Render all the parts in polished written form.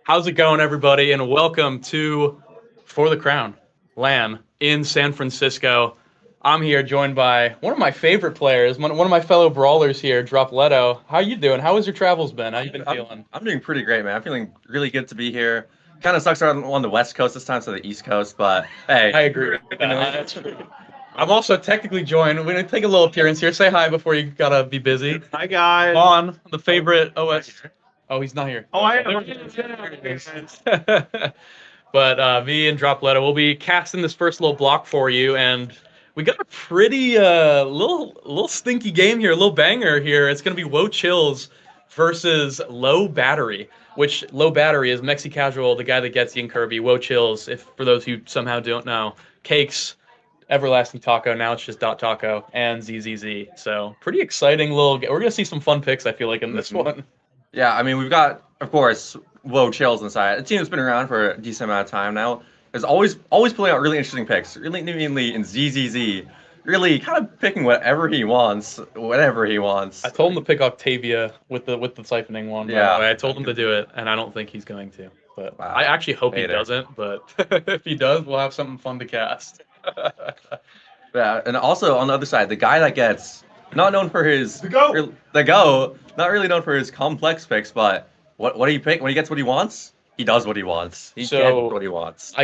How's it going, everybody? And welcome to For the Crown LAN in San Francisco. I'm here joined by one of my favorite players, one of my fellow brawlers here, Dropletto. How you doing? How has your travels been? How you been feeling? I'm doing pretty great, man. I'm feeling really good to be here. Kind of sucks we're on the West Coast this time, so the East Coast, but hey. I agree with that. I'm also technically joined. We're going to take a little appearance here. Say hi before you gotta be busy. Hi, guys. Vaughn, the favorite OS. Oh, he's not here. Oh, I am. But me and Dropletto will be casting this first little block for you, and we got a pretty little stinky game here, a little banger here. It's gonna be Woe Chills versus Low Battery, which Low Battery is Mexi Casual, the guy that gets Yin Kirby. Woe Chills, if for those who somehow don't know, Cakes, Everlasting Taco. Now it's just Dot Taco and ZZZ. So pretty exciting little. We're gonna see some fun picks. I feel like in this one. Yeah, I mean, we've got, of course, Woe Chills inside. A team that's been around for a decent amount of time now. Is always pulling out really interesting picks, really mainly in ZZZ, really kind of picking whatever he wants, whenever he wants. I told him to pick Octavia with the siphoning one. Yeah. I told him to do it, and I don't think he's going to. But Wow. I actually hope he Hater. doesn't. But if he does, we'll have something fun to cast. Yeah, and also on the other side, the guy that gets not known for his The GOAT. not really known for his complex picks, but what do you pick when he gets what he wants? He does what he wants. He So- gets what he wants.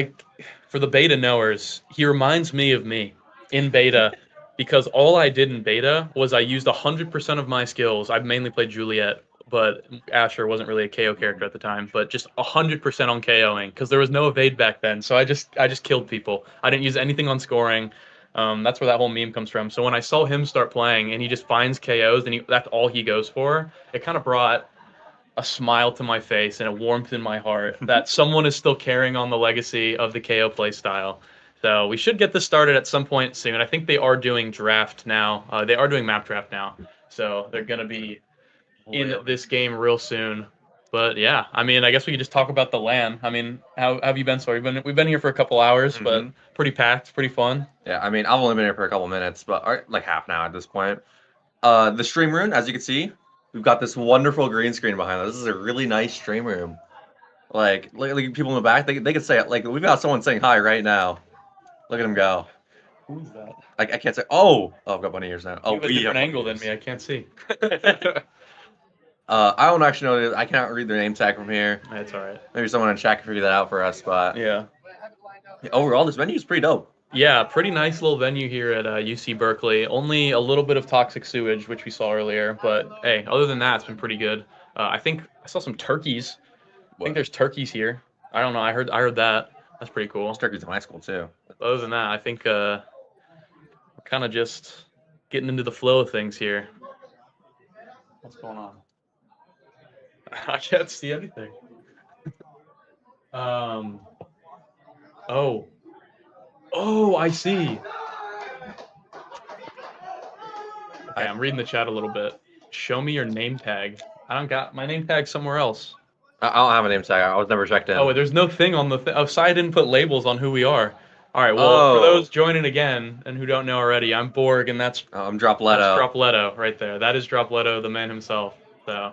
For the beta knowers, he reminds me of me in beta because all I did in beta was I used 100% of my skills. I mainly played Juliet, but Asher wasn't really a KO character at the time, but just 100% on KOing because there was no evade back then. So I just killed people. I didn't use anything on scoring. That's where that whole meme comes from. So when I saw him start playing and he just finds KOs and that's all he goes for, it kind of brought a smile to my face and a warmth in my heart that someone is still carrying on the legacy of the KO play style. So we should get this started at some point soon. I think they are doing draft now. They are doing map draft now. So they're going to be in this game real soon. But yeah, I mean, I guess we could just talk about the LAN. I mean, how have you been? So we've been here for a couple hours, but pretty packed, pretty fun. Yeah, I mean, I've only been here for a couple minutes, but or like half now at this point. The stream room, as you can see, we've got this wonderful green screen behind us. This is a really nice stream room. Like people in the back, they could say, like, we've got someone saying hi right now. Look at him go. Who's that? Like, I can't say, oh, I've got bunny ears now. Oh, You have a different angle than me. I can't see. I don't actually know. I cannot read their name tag from here. That's all right. Maybe someone in chat can figure that out for us. But Yeah. overall, this venue is pretty dope. Yeah, pretty nice little venue here at UC Berkeley. Only a little bit of toxic sewage, which we saw earlier, but hey, other than that, it's been pretty good. I think I saw some turkeys. I think there's turkeys here. I don't know. I heard that. That's pretty cool. There's turkeys in my school too. Other than that, I think we're kind of just getting into the flow of things here. What's going on? I can't see anything. Oh. Oh, I see. Okay, I'm reading the chat a little bit. Show me your name tag. I don't got my name tag somewhere else. I don't have a name tag. I was never checked in. Oh, there's no thing on the oh, so I didn't put labels on who we are. All right, well, for those joining again and who don't know already, I'm Borg, and that's I'm Dropletto. That's Dropletto right there. That is Dropletto, the man himself. So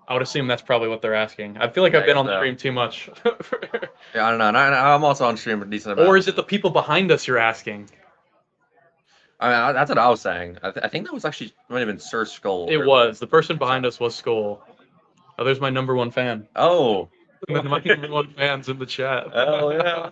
I would assume that's probably what they're asking. I feel like I've been on the stream too much. Yeah, I don't know. And I'm also on stream a decent amount. Or is it the people behind us you're asking? I mean, that's what I was saying. I think that was actually might have been Sir Skull. It was. The person behind us was Skull. Oh, there's my #1 fan. Oh. My #1 fan's in the chat. Oh, yeah.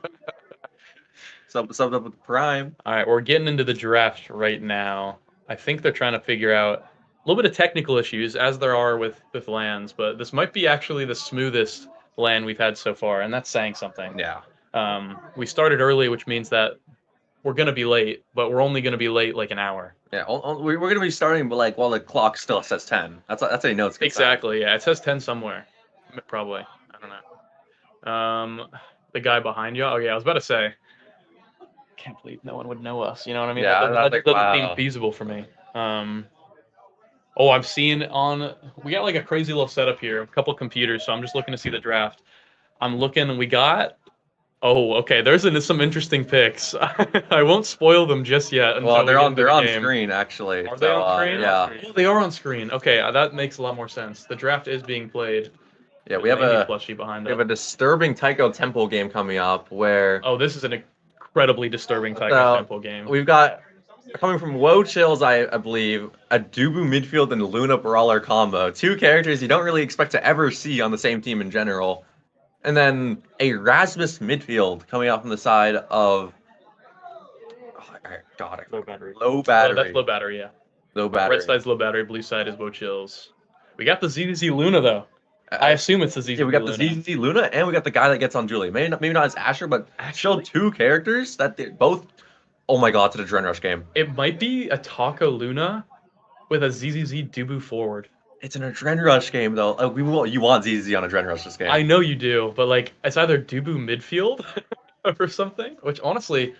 Subbed up with Prime. All right, we're getting into the draft right now. I think they're trying to figure out a little bit of technical issues, as there are with lands, but this might be actually the smoothest land we've had so far, and that's saying something. Yeah. We started early, which means that we're going to be late, but we're only going to be late like an hour. Yeah, we're going to be starting, but like while the clock still says 10. That's how you know it's good. Exactly, yeah. It says 10 somewhere. Probably. I don't know. The guy behind you? Oh, yeah, I was about to say. Can't believe no one would know us. You know what I mean? Yeah, that doesn't seem feasible for me. Oh, I'm seeing we got like a crazy little setup here, a couple computers, so I'm just looking to see the draft. I'm looking, and we got, oh, okay, there's some interesting picks. I won't spoil them just yet. Well, they're on screen, actually. Are they on screen? Yeah. Oh, they are on screen. Okay, that makes a lot more sense. The draft is being played. Yeah, we have a plushie behind we have a disturbing Taiko Temple game coming up where... Oh, this is an incredibly disturbing Taiko Temple game. We've got, coming from Woe Chills, I believe, a Dubu midfield and Luna Brawler combo. Two characters you don't really expect to ever see on the same team in general. And then a Rasmus midfield coming out from the side of... Oh, God. Low battery. Low battery. Oh, that's low battery, yeah. Low battery. Red side's low battery, blue side is Woe Chills. We got the ZZ Luna, though. I assume it's the ZZ Luna. Yeah, we got the ZZ Luna, and we got the guy that gets on Julie. Maybe not as Asher, but showed two characters that they both... Oh my God, it's an Adrenaline Rush game. It might be a Taco Luna with a ZZZ Dubu forward. It's an Adrenaline Rush game, though. You want ZZ on Adrenaline Rush this game. I know you do, but like it's either Dubu midfield or something, which honestly,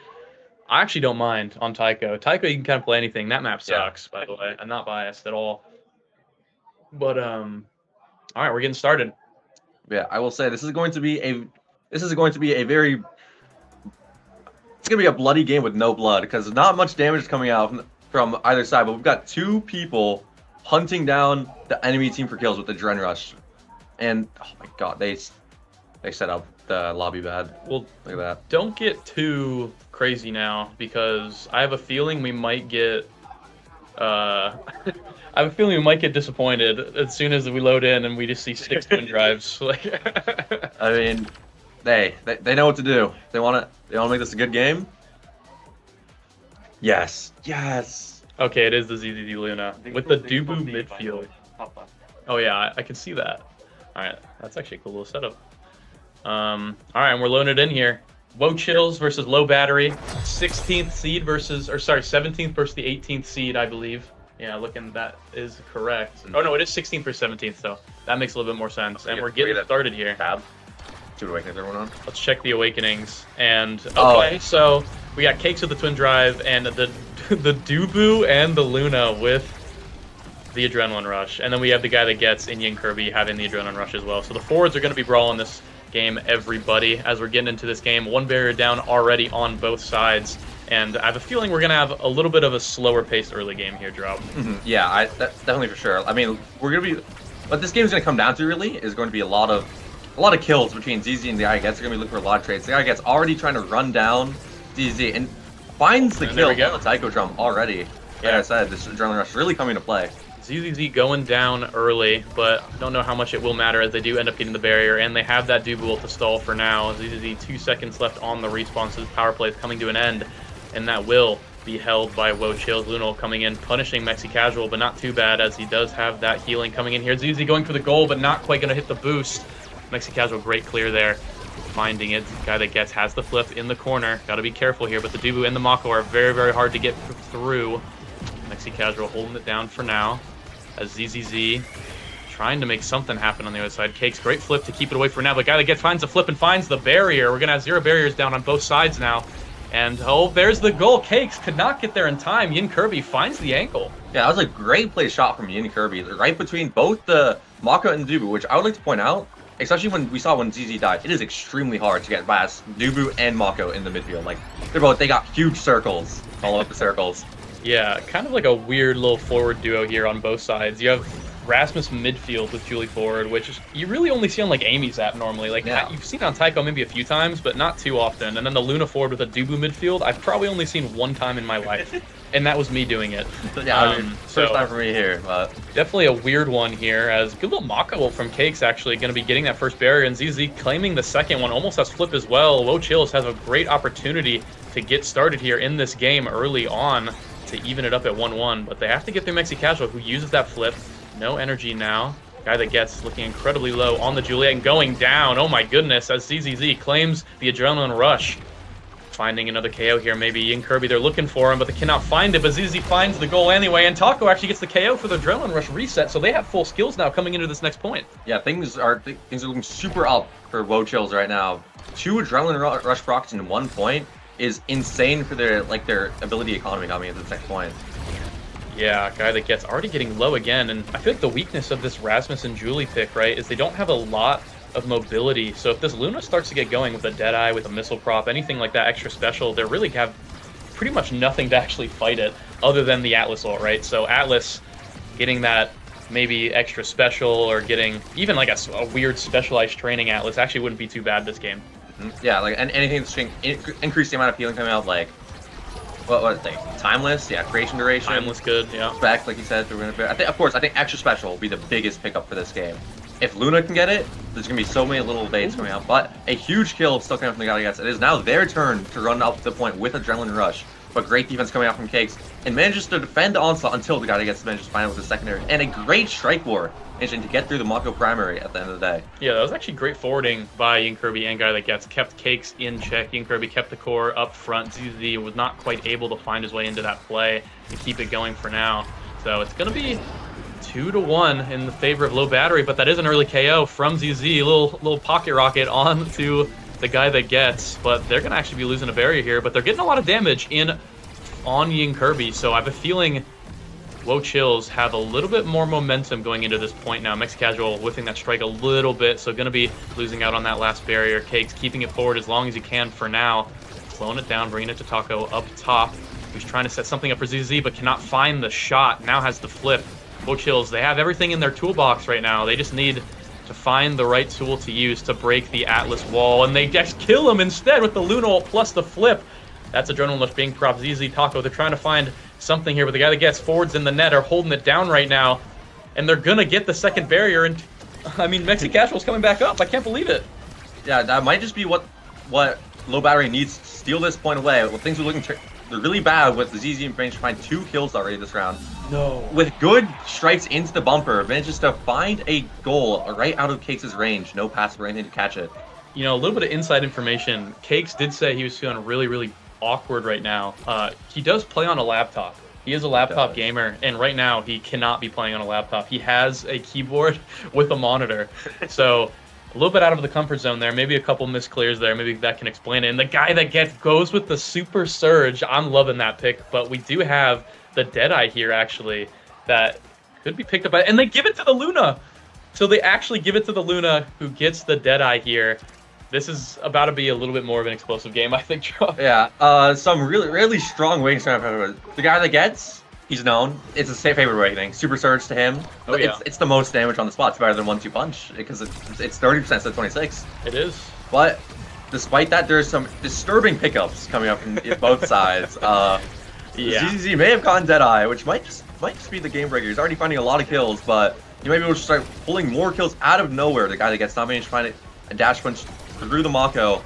I actually don't mind on Taiko. Taiko, you can kind of play anything. That map sucks, by the way. I'm not biased at all. But, all right, we're getting started. Yeah, I will say this is going to be a very... It's going to be a bloody game with no blood, because not much damage is coming out from either side, but we've got two people hunting down the enemy team for kills with the Adrenaline Rush. And, oh my God, they set up the lobby bad. Well, look at that. Don't get too crazy now, because I have a feeling we might get... I have a feeling we might get disappointed as soon as we load in and we just see 6 twin drives. I mean, they know what to do. They want to make this a good game. Yes. Okay, it is the ZZZ Luna with the Dubu midfield. Oh yeah, I can see that. All right, that's actually a cool little setup. All right, and we're loading it in here. Woe Chills versus Low Battery, 16th seed versus, or sorry, 17th versus the 18th seed, I believe. Yeah, looking, that is correct. Oh no, it is 16th versus 17th, so that makes a little bit more sense. And we're getting started here. Tab. See what awakenings everyone on. Let's check the awakenings. And okay, so we got Cakes with the twin drive and the Dubu and the Luna with the Adrenaline Rush, and then we have the guy that gets Inyan Kirby having the Adrenaline Rush as well. So the forwards are going to be brawling this game, everybody, as we're getting into this game. One barrier down already on both sides, and I have a feeling we're going to have a little bit of a slower paced early game here, Drop. Yeah, that's definitely for sure. I mean, we're going to be... What this game is going to come down to, really, is going to be a lot of kills between ZZ and the guy gets. They're going to be looking for a lot of trades. The guy gets already trying to run down ZZ and finds the kill on the Taiko drum already. Like I said, this Adrenaline Rush is really coming to play. ZZZ going down early, but I don't know how much it will matter as they do end up getting the barrier, and they have that Dubu ult to stall for now. ZZZ 2 seconds left on the respawn, so the power play is coming to an end, and that will be held by Woe Chills. Luna coming in, punishing Mexi Casual, but not too bad as he does have that healing coming in here. ZZZ going for the goal, but not quite going to hit the boost. Mexi Casual, great clear there. Finding it. The guy that gets has the flip in the corner. Got to be careful here, but the Dubu and the Mako are very, very hard to get through. Mexi Casual holding it down for now as ZZZ trying to make something happen on the other side. Cakes, great flip to keep it away for now. But guy that finds the flip and finds the barrier. We're going to have 0 barriers down on both sides now. And, oh, there's the goal. Cakes could not get there in time. Yin Kirby finds the ankle. Yeah, that was a great play shot from Yin Kirby, right between both the Mako and the Dubu, which I would like to point out, especially when we saw when ZZ died, it is extremely hard to get past Dubu and Mako in the midfield. Like, they got huge circles, follow up the circles. Yeah, kind of like a weird little forward duo here on both sides. You have Rasmus midfield with Julie forward, which you really only see on like Amy's app normally. Like you've seen it on Taiko maybe a few times, but not too often. And then the Luna forward with a Dubu midfield, I've probably only seen one time in my life, and that was me doing it. Yeah, first time for me here. But definitely a weird one here, as good little Mako from Cakes actually going to be getting that first barrier, and ZZ claiming the second one, almost has flip as well. Wo Chills has a great opportunity to get started here in this game early on to even it up at 1-1, but they have to get through Mexi Casual, who uses that flip. No energy now. Guy that gets looking incredibly low on the Juliet and going down. Oh my goodness, as ZZZ claims the adrenaline rush. Finding another KO here, maybe Yin Kirby, they're looking for him, but they cannot find it, but ZZ finds the goal anyway, and Taco actually gets the KO for the adrenaline rush reset, so they have full skills now coming into this next point. Yeah, things are looking super up for Wo Chills right now. 2 adrenaline rush procs in 1 point is insane for their ability economy coming into the next point. Yeah, guy that gets already getting low again, and I feel like the weakness of this Rasmus and Julie pick, right, is they don't have a lot of mobility. So if this Luna starts to get going with a Deadeye, with a missile prop, anything like that extra special, they really have pretty much nothing to actually fight it other than the Atlas ult, right? So Atlas getting that maybe extra special or getting even like a weird specialized training Atlas actually wouldn't be too bad this game. Yeah, like and anything that's increase the amount of healing coming out, like what thing? Timeless, yeah, creation duration. Timeless, good, yeah. Spec, like you said, I think, of course, I think extra special will be the biggest pickup for this game. If Luna can get it, there's gonna be so many little baits coming out. But a huge kill still coming from the guy against. It is now their turn to run up to the point with adrenaline rush. But great defense coming out from Cakes and manages to defend the onslaught until the guy gets manages to find it with the secondary. And a great strike war managing to get through the Mako primary at the end of the day. Yeah, that was actually great forwarding by Yin Kirby and guy that gets kept Cakes in check. Yin Kirby kept the core up front. ZZ was not quite able to find his way into that play to keep it going for now. So it's gonna be 2-1 in the favor of low battery, but that is an early KO from ZZ. Little pocket rocket on to the guy that gets, but they're gonna actually be losing a barrier here, but they're getting a lot of damage on Yin Kirby, so I have a feeling Wo Chills have a little bit more momentum going into this point now. Mexi Casual whiffing that strike a little bit, so gonna be losing out on that last barrier. Cakes keeping it forward as long as he can for now, slowing it down, bringing it to Taco up top, who's trying to set something up for ZZ, but cannot find the shot, now has the flip. Wo Chills, they have everything in their toolbox right now, they just need to find the right tool to use to break the Atlas wall, and they just kill him instead with the Luna ult plus the flip. That's adrenaline rush being propped. ZZ Taco, they're trying to find something here, but the guy that gets forwards in the net are holding it down right now, and they're gonna get the second barrier, and I mean, Mexi Casual's coming back up. I can't believe it. Yeah, that might just be what low battery needs to steal this point away. Well, things are looking they're really bad with the ZZ and managed to find 2 kills already this round. No. With good strikes into the bumper, manages to find a goal right out of Cakes' range. No pass or anything to catch it. You know, a little bit of inside information. Cakes did say he was feeling really awkward right now. He does play on a laptop. He is a laptop gamer, and right now he cannot be playing on a laptop. He has a keyboard with a monitor. So a little bit out of the comfort zone there. Maybe a couple misclears there. Maybe that can explain it. And the guy that goes with the Super Surge. I'm loving that pick, but we do have the Deadeye here, actually, that could be picked up by... And they give it to the Luna! So they actually give it to the Luna, who gets the Deadeye here. This is about to be a little bit more of an explosive game, I think, Joe. Yeah, some really strong wings. The guy that gets, he's known. It's a favorite rating. Super Surge to him. Oh, yeah. It's the most damage on the spot. It's better than 1-2 punch because it's 30% instead of 26. It is. But despite that, there's some disturbing pickups coming up from both sides. Yeah. ZZ may have gotten Deadeye, which might just be the game breaker. He's already finding a lot of kills, but he might be able to start pulling more kills out of nowhere. The guy that gets not managed to find a dash punch through the Mako,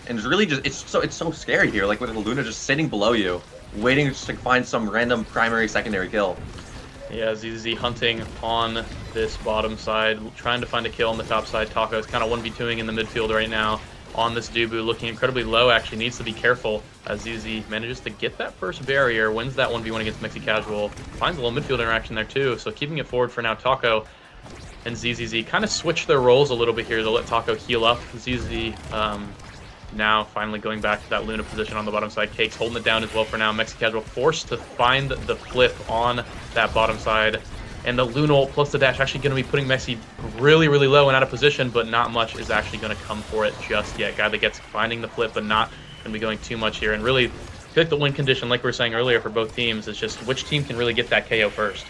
and it's really just it's so scary here. Like with the Luna just sitting below you, waiting just to find some random primary secondary kill. Yeah, ZZ hunting on this bottom side, trying to find a kill on the top side. Taco is kind of 1v2ing in the midfield right now. on this Dubu, looking incredibly low. Actually needs to be careful as ZZ manages to get that first barrier, wins that 1v1 against Mexi Casual, finds a little midfield interaction there too, so keeping it forward for now. Taco and ZZZ kind of switch their roles a little bit here. They'll let Taco heal up. ZZ now finally going back to that Luna position on the bottom side. Cakes holding it down as well for now. Mexi Casual forced to find the flip on that bottom side. And the Luna ult plus the dash actually going to be putting Mexi really, really low and out of position, but not much is actually going to come for it just yet. Guy that gets finding the flip, but not going to be going too much here. And really, I feel like the win condition, like we were saying earlier for both teams, is just which team can really get that KO first.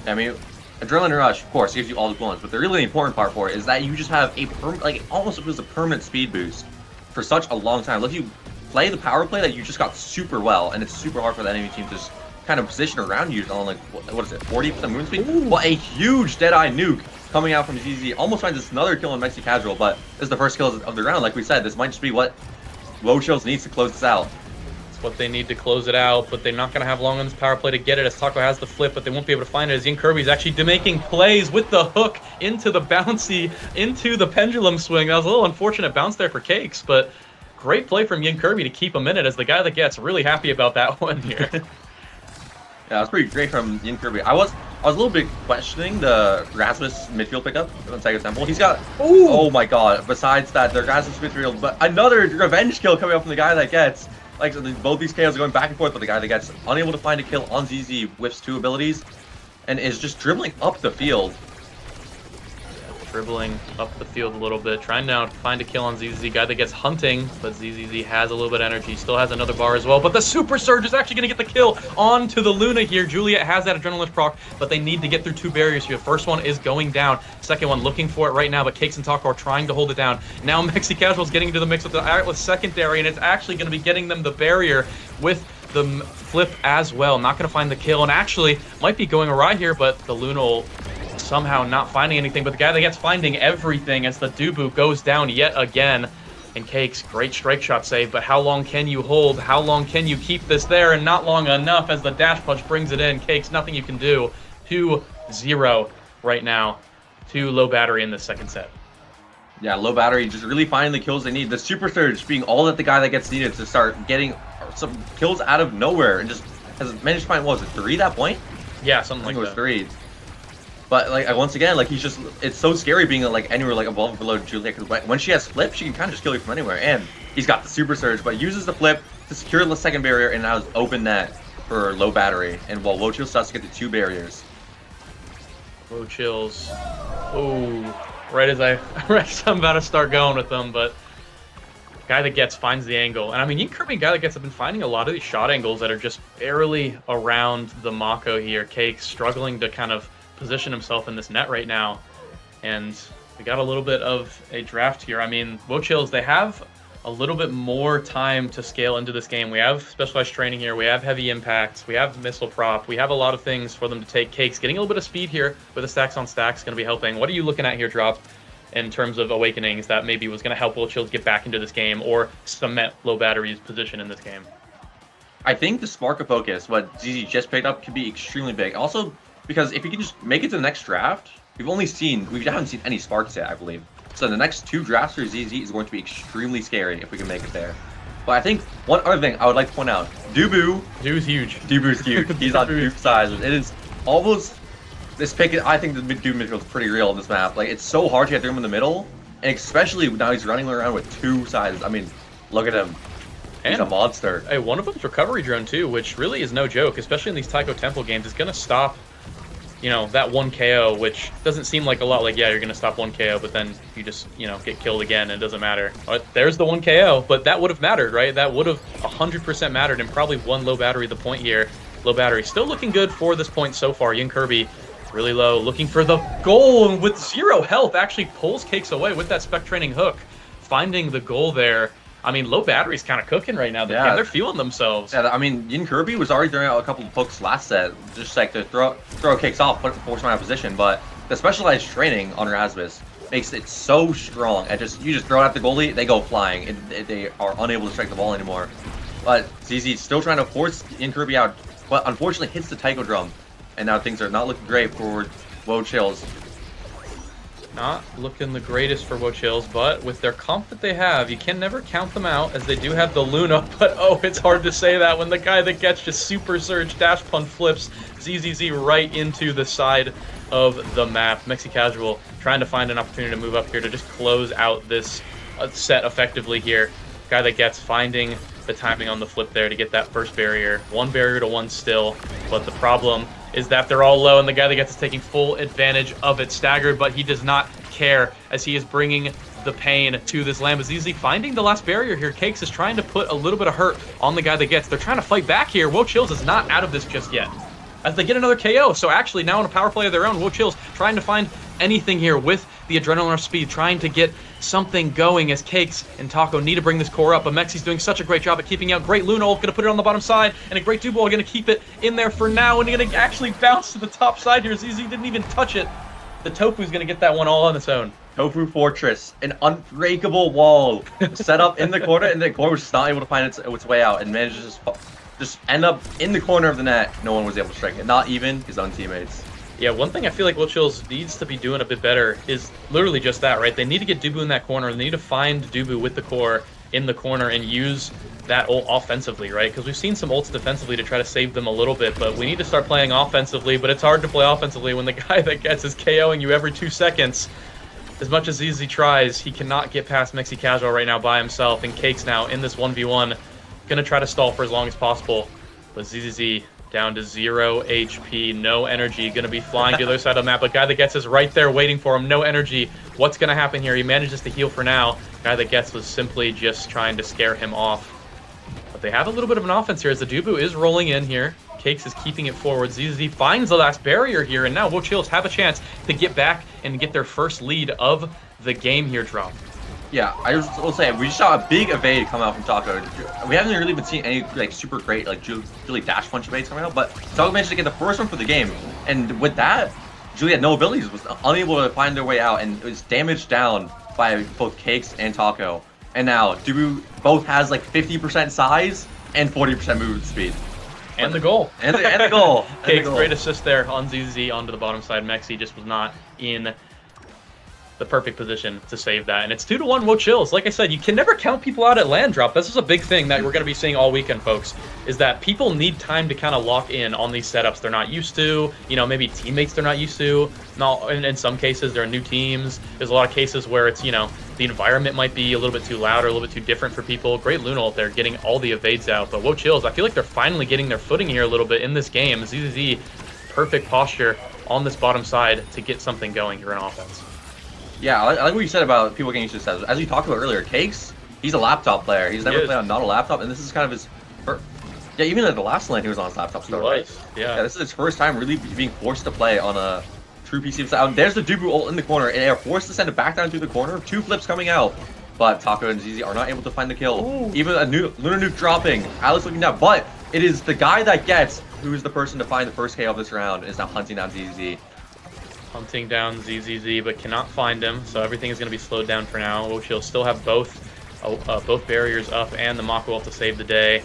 I mean, Adrenaline Rush, of course, gives you all the bullets, but the really important part for it is that you just have a almost it was a permanent speed boost for such a long time. Look, you play the power play that you just got super well, and it's super hard for the enemy team to just kind of position around you on like what is it, 40% movement speed? Ooh. Well, a huge Deadeye nuke coming out from ZZ almost finds us another kill on Mexi Casual, but this is the first kill of the round. Like we said, this might just be what WoChills needs to close this out. It's what they need to close it out, but they're not going to have long on this power play to get it as Taco has the flip, but they won't be able to find it as Yinkirby's actually making plays with the hook into the bouncy, into the pendulum swing. That was a little unfortunate bounce there for Cakes, but great play from Yinkirby to keep him in it as the guy that gets really happy about that one here. Yeah, that's pretty great from Yinkirby. I was a little bit questioning the Rasmus midfield pickup on Taiko Temple. He's got, oh my god, besides that, the Rasmus midfield, but another revenge kill coming up from the guy that gets. Like, so both these KOs are going back and forth, but the guy that gets unable to find a kill on ZZ whiffs 2 abilities and is just dribbling up the field. Dribbling up the field a little bit, trying now to find a kill on ZZ. Guy that gets hunting, but ZZZ has a little bit of energy, still has another bar as well, but the Super Surge is actually going to get the kill onto the Luna here. Juliet has that Adrenaline proc, but they need to get through 2 barriers here. First one is going down, second one looking for it right now, but Cakes and Taco are trying to hold it down. Now Mexi Casual's getting into the mix with the Atlas secondary, and it's actually going to be getting them the barrier with the flip as well. Not going to find the kill, and actually might be going awry here, but the Luna will somehow not finding anything, but the guy that gets finding everything as the Dubu goes down yet again. And Cakes, great strike shot save, but how long can you hold? How long can you keep this there? And not long enough as the dash punch brings it in. Cakes, nothing you can do. 2-0 right now. 2 low battery in the second set. Yeah, low battery, just really finding the kills they need. The Super Surge being all that the guy that gets needed to start getting some kills out of nowhere and just has managed to find, what was it, 3 that point? Yeah, something like that. I think it was 3. But like once again, like he's just, it's so scary being like anywhere like above or below Juliet, because when she has flip, she can kind of just kill you from anywhere. And he's got the Super Surge, but uses the flip to secure the second barrier and now has open net for low battery. And while WoChills starts to get the 2 barriers. WoChills, oh, right as I'm about to start going with them, but guy that gets finds the angle. And I mean, Yinkirby, guy that gets, have been finding a lot of these shot angles that are just barely around the Mako here. Cakes struggling to kind of position himself in this net right now, and we got a little bit of a draft here. I mean, WoChills, they have a little bit more time to scale into this game. We have specialized training here, we have heavy impacts, we have missile prop, we have a lot of things for them to take. Cakes getting a little bit of speed here with the stacks on stacks going to be helping. What are you looking at here, Drop, in terms of awakenings that maybe was going to help WoChills get back into this game or cement low battery's position in this game? I think the spark of focus, what ZZ just picked up, could be extremely big. Also, because if you can just make it to the next draft, we haven't seen any sparks yet, I believe. So the next 2 drafts for ZZ is going to be extremely scary if we can make it there. But I think one other thing I would like to point out, Dubu's huge. Dubu's huge. He's on 2 sizes. It is almost, this pick, I think the Dubu midfield is pretty real on this map. Like, it's so hard to get through him in the middle, and especially now he's running around with 2 sizes. I mean, look at him. He's a monster. Hey, one of them's recovery drone too, which really is no joke, especially in these Taiko Temple games. It's going to stop, you know, that 1 KO, which doesn't seem like a lot. Like, yeah, you're going to stop 1 KO, but then you just, you know, get killed again. And it doesn't matter. But there's the 1 KO, but that would have mattered, right? That would have 100% mattered, and probably 1 low battery the point here. Low battery still looking good for this point so far. Yinkirby really low, looking for the goal, and with 0 health, actually pulls Cakes away with that spec training hook, finding the goal there. I mean, low battery's kind of cooking right now. They're feeling themselves. Yeah, I mean, Yinkirby was already throwing out a couple of hooks last set, just like to throw Cakes off, force him out of position. But the specialized training on Rasmus makes it so strong. And you just throw it at the goalie, they go flying, and they are unable to strike the ball anymore. But ZZ still trying to force Yinkirby out, but unfortunately hits the Taiko drum, and now things are not looking great for WoChills. Not looking the greatest for Wochills, but with their comp that they have, you can never count them out as they do have the Luna, but oh, it's hard to say that when the guy that gets just Super Surge Dash Pun flips ZZZ right into the side of the map. Mexi Casual trying to find an opportunity to move up here to just close out this set effectively here. Guy that gets finding the timing on the flip there to get that first barrier. One barrier to one still, but the problem is that they're all low, and the guy that gets is taking full advantage of it. Staggered, but he does not care as he is bringing the pain to this Lamborghini. Finding the last barrier here, Cakes is trying to put a little bit of hurt on the guy that gets. They're trying to fight back here. Wochills is not out of this just yet, as they get another KO. So actually now in a power play of their own, Wochills trying to find anything here with the adrenaline rush speed, trying to get something going as Cakes and Taco need to bring this core up, but Mexi's doing such a great job at keeping out. Great Luna Ult gonna put it on the bottom side, and a great Dubol gonna keep it in there for now, and gonna actually bounce to the top side here. ZZ didn't even touch it. The Tofu's gonna get that one all on its own. Tofu Fortress, an unbreakable wall set up in the corner, and the core was just not able to find its way out, and managed to just end up in the corner of the net. No one was able to strike it, not even his own teammates. Yeah, one thing I feel like Wochills needs to be doing a bit better is literally just that, right? They need to get Dubu in that corner. They need to find Dubu with the core in the corner and use that ult offensively, right? Because we've seen some ults defensively to try to save them a little bit, but we need to start playing offensively, but it's hard to play offensively when the guy that gets is KOing you every 2 seconds. As much as ZZ tries, he cannot get past Mexi Casual right now by himself, and Cakes now in this 1v1, gonna try to stall for as long as possible, but ZZZ down to 0 HP, no energy, gonna be flying to the other side of the map, but guy that gets is right there waiting for him, no energy. What's gonna happen here? He manages to heal for now. Guy that gets was simply just trying to scare him off. But they have a little bit of an offense here as the Dubu is rolling in here. Cakes is keeping it forward. ZZ finds the last barrier here, and now Wochills have a chance to get back and get their first lead of the game here, Drop. Yeah, I will say we just saw a big evade come out from Taco. We haven't really been seeing any like super great like Julie dash punch evades coming out, but Taco managed to get the first one for the game, and with that, Julie had no abilities, was unable to find their way out, and was damaged down by both Cakes and Taco. And now Dubu both has like 50% size and 40% movement speed. And the goal. And the goal. Cakes, great assist there on ZZ onto the bottom side. Mexi just was not in the perfect position to save that. And it's 2-1 Wochills. Like I said, you can never count people out at land drop. This is a big thing that we're going to be seeing all weekend, folks, is that people need time to kind of lock in on these setups they're not used to. You know, maybe teammates they're not used to. Now, in some cases, they're new teams. There's a lot of cases where it's, you know, the environment might be a little bit too loud or a little bit too different for people. Great Luna Ult there, getting all the evades out. But Wochills, I feel like they're finally getting their footing here a little bit in this game. ZZZ, perfect posture on this bottom side to get something going here in offense. Yeah, I like what you said about people getting used to sets. As you talked about earlier, Cakes, he's a laptop player. He's never played on not a laptop, and this is kind of his first. Yeah, even at the last lane, he was on his laptop still, right? Yeah. This is his first time really being forced to play on a true PC set. There's the Dubu ult in the corner, and they're forced to send it back down through the corner. 2 flips coming out, but Taco and ZZ are not able to find the kill. Ooh. Even a Lunar Nuke dropping. Alex looking down, but it is the guy that gets who is the person to find the first KO of this round is now hunting down ZZ. Hunting down ZZZ, but cannot find him, so everything is going to be slowed down for now. Wochills still have both barriers up and the Mako ult to save the day,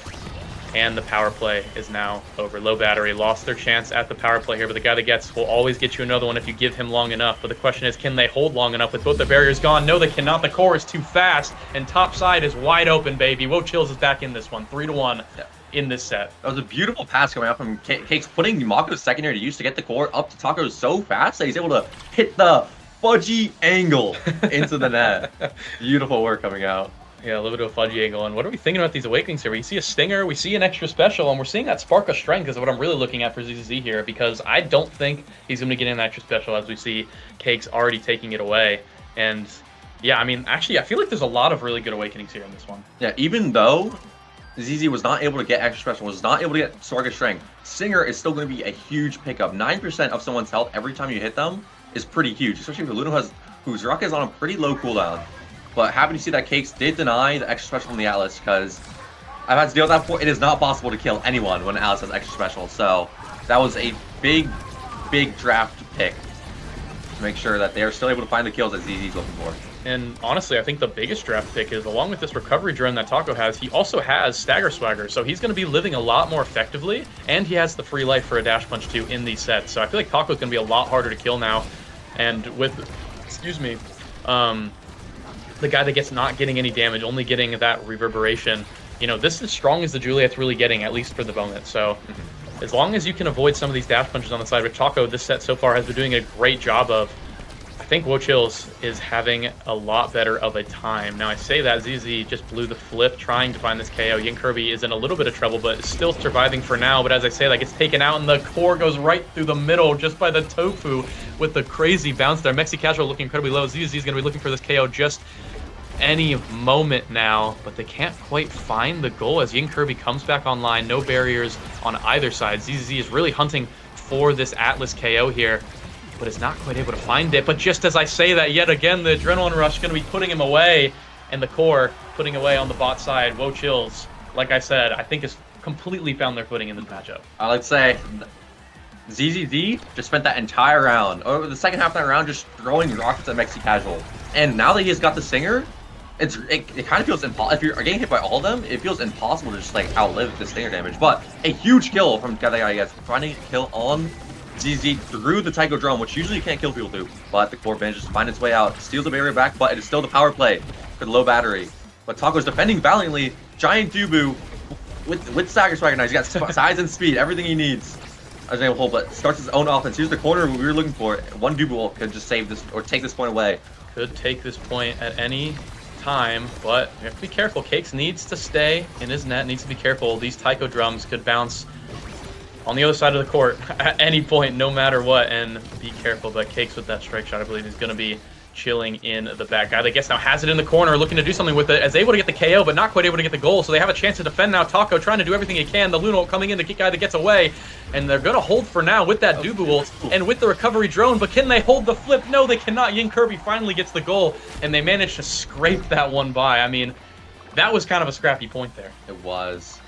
and the power play is now over. Low battery, lost their chance at the power play here, but the guy that gets will always get you another one if you give him long enough. But the question is, can they hold long enough with both the barriers gone? No, they cannot. The core is too fast, and top side is wide open, baby. Wochills is back in this one, 3-1. Yeah. In this set. That was a beautiful pass coming out from Cakes, putting Mako's secondary to use to get the core up to Taco so fast that he's able to hit the fudgy angle into the net. Beautiful work coming out. Yeah, a little bit of a fudgy angle. And what are we thinking about these awakenings here? We see a stinger, we see an extra special, and we're seeing that spark of strength is what I'm really looking at for ZZ here, because I don't think he's going to get in that extra special as we see Cakes already taking it away. And yeah, I mean, actually, I feel like there's a lot of really good awakenings here in this one. Yeah, even though ZZ was not able to get extra special, was not able to get Spark of Strength, Stinger is still going to be a huge pickup. 9% of someone's health every time you hit them is pretty huge, especially if Luna whose Ruck is on a pretty low cooldown. But happy to see that Cakes did deny the extra special from the Atlas, because I've had to deal with that before. It is not possible to kill anyone when Atlas has extra special, so that was a big draft pick to make sure that they're still able to find the kills that ZZ's looking for. And honestly, I think the biggest draft pick is, along with this recovery drone that Taco has, he also has Stagger Swagger, so he's going to be living a lot more effectively, and he has the free life for a Dash Punch too in these sets. So I feel like Taco's going to be a lot harder to kill now, and with excuse me, the guy that gets not getting any damage, only getting that reverberation. You know, this is as strong as the Juliet's really getting, at least for the moment. So as long as you can avoid some of these dash punches on the side, which Taco this set so far has been doing a great job of, I think Wochills is having a lot better of a time. Now I say that ZZ just blew the flip trying to find this KO. Yinkrbi is in a little bit of trouble, but is still surviving for now. But as I say, that gets taken out, and the core goes right through the middle just by the Tofu with the crazy bounce there. Mexi Casual looking incredibly low. ZZ is going to be looking for this KO just any moment now, but they can't quite find the goal as Yinkrbi comes back online. No barriers on either side. ZZ is really hunting for this Atlas KO here, but is not quite able to find it. But just as I say that, yet again, the Adrenaline Rush is going to be putting him away, and the core putting away on the bot side. Wochills, like I said, I think has completely found their footing in this matchup. I like to say, ZZZ just spent that entire round, or the second half of that round, just throwing rockets at Mexi Casual. And now that he's got the Stinger, it kind of feels impossible. If you're getting hit by all of them, it feels impossible to just like outlive the Stinger damage. But a huge kill from the guy gets, finding a kill on ZZ through the Tycho Drum, which usually you can't kill people through. But the core manages to find its way out, steals the barrier back, but it is still the power play for the low battery. But Taco's defending valiantly. Giant Dubu with Stagger Swagger now. He's got size and speed, everything he needs. As a whole, but starts his own offense. Here's the corner we were looking for. One Dubu could just save this or take this point away. Could take this point at any time, but you have to be careful. Cakes needs to stay in his net, needs to be careful. These Tycho Drums could bounce on the other side of the court at any point, no matter what, and be careful. But Cakes with that strike shot, I believe, is going to be chilling in the back. Guy that gets now has it in the corner, looking to do something with it, as able to get the KO, but not quite able to get the goal, so they have a chance to defend now. Taco trying to do everything he can. The Luno coming in to get Guy that gets away, and they're going to hold for now with that Dubu ult and with the recovery drone, but can they hold the flip? No, they cannot. Yinkrbi finally gets the goal, and they managed to scrape that one by. I mean, that was kind of a scrappy point there. It was.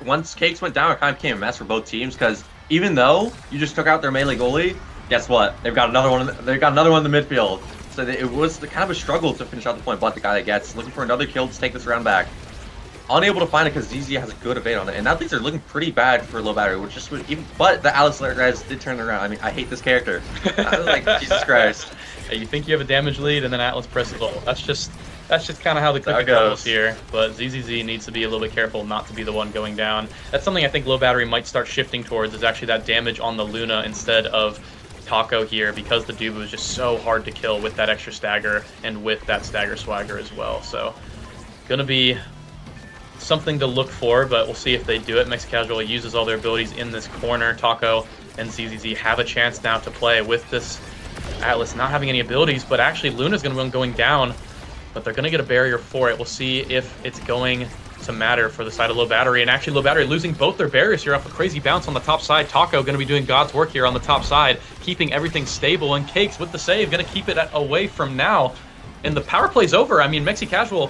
Once Cakes went down, it kind of became a mess for both teams, because even though you just took out their melee goalie, guess what? They've got another one. They've got another one in the midfield. So it was kind of a struggle to finish out the point, but the guy that gets looking for another kill to take this round back. Unable to find it because ZZ has a good evade on it, and now things are looking pretty bad for low battery, which just would even. But the Alex guys did turn it around. I mean, I hate this character. I was like, Jesus Christ. Hey, you think you have a damage lead, and then Atlas presses ult. That's just kind of how the cookie goes here. But ZZZ needs to be a little bit careful not to be the one going down. That's something I think low battery might start shifting towards, is actually that damage on the Luna instead of Taco here, because the Dubu is just so hard to kill with that extra stagger and with that Stagger Swagger as well. So gonna be something to look for, but we'll see if they do it. Mexi Casual uses all their abilities in this corner. Taco and ZZZ have a chance now to play with this Atlas not having any abilities, but actually Luna's gonna be going down, but they're gonna get a barrier for it. We'll see if it's going to matter for the side of low battery, and actually low battery losing both their barriers here off a crazy bounce on the top side. Taco going to be doing God's work here on the top side, keeping everything stable, and Cakes with the save going to keep it away from now, and the power play's over. I mean, Mexi Casual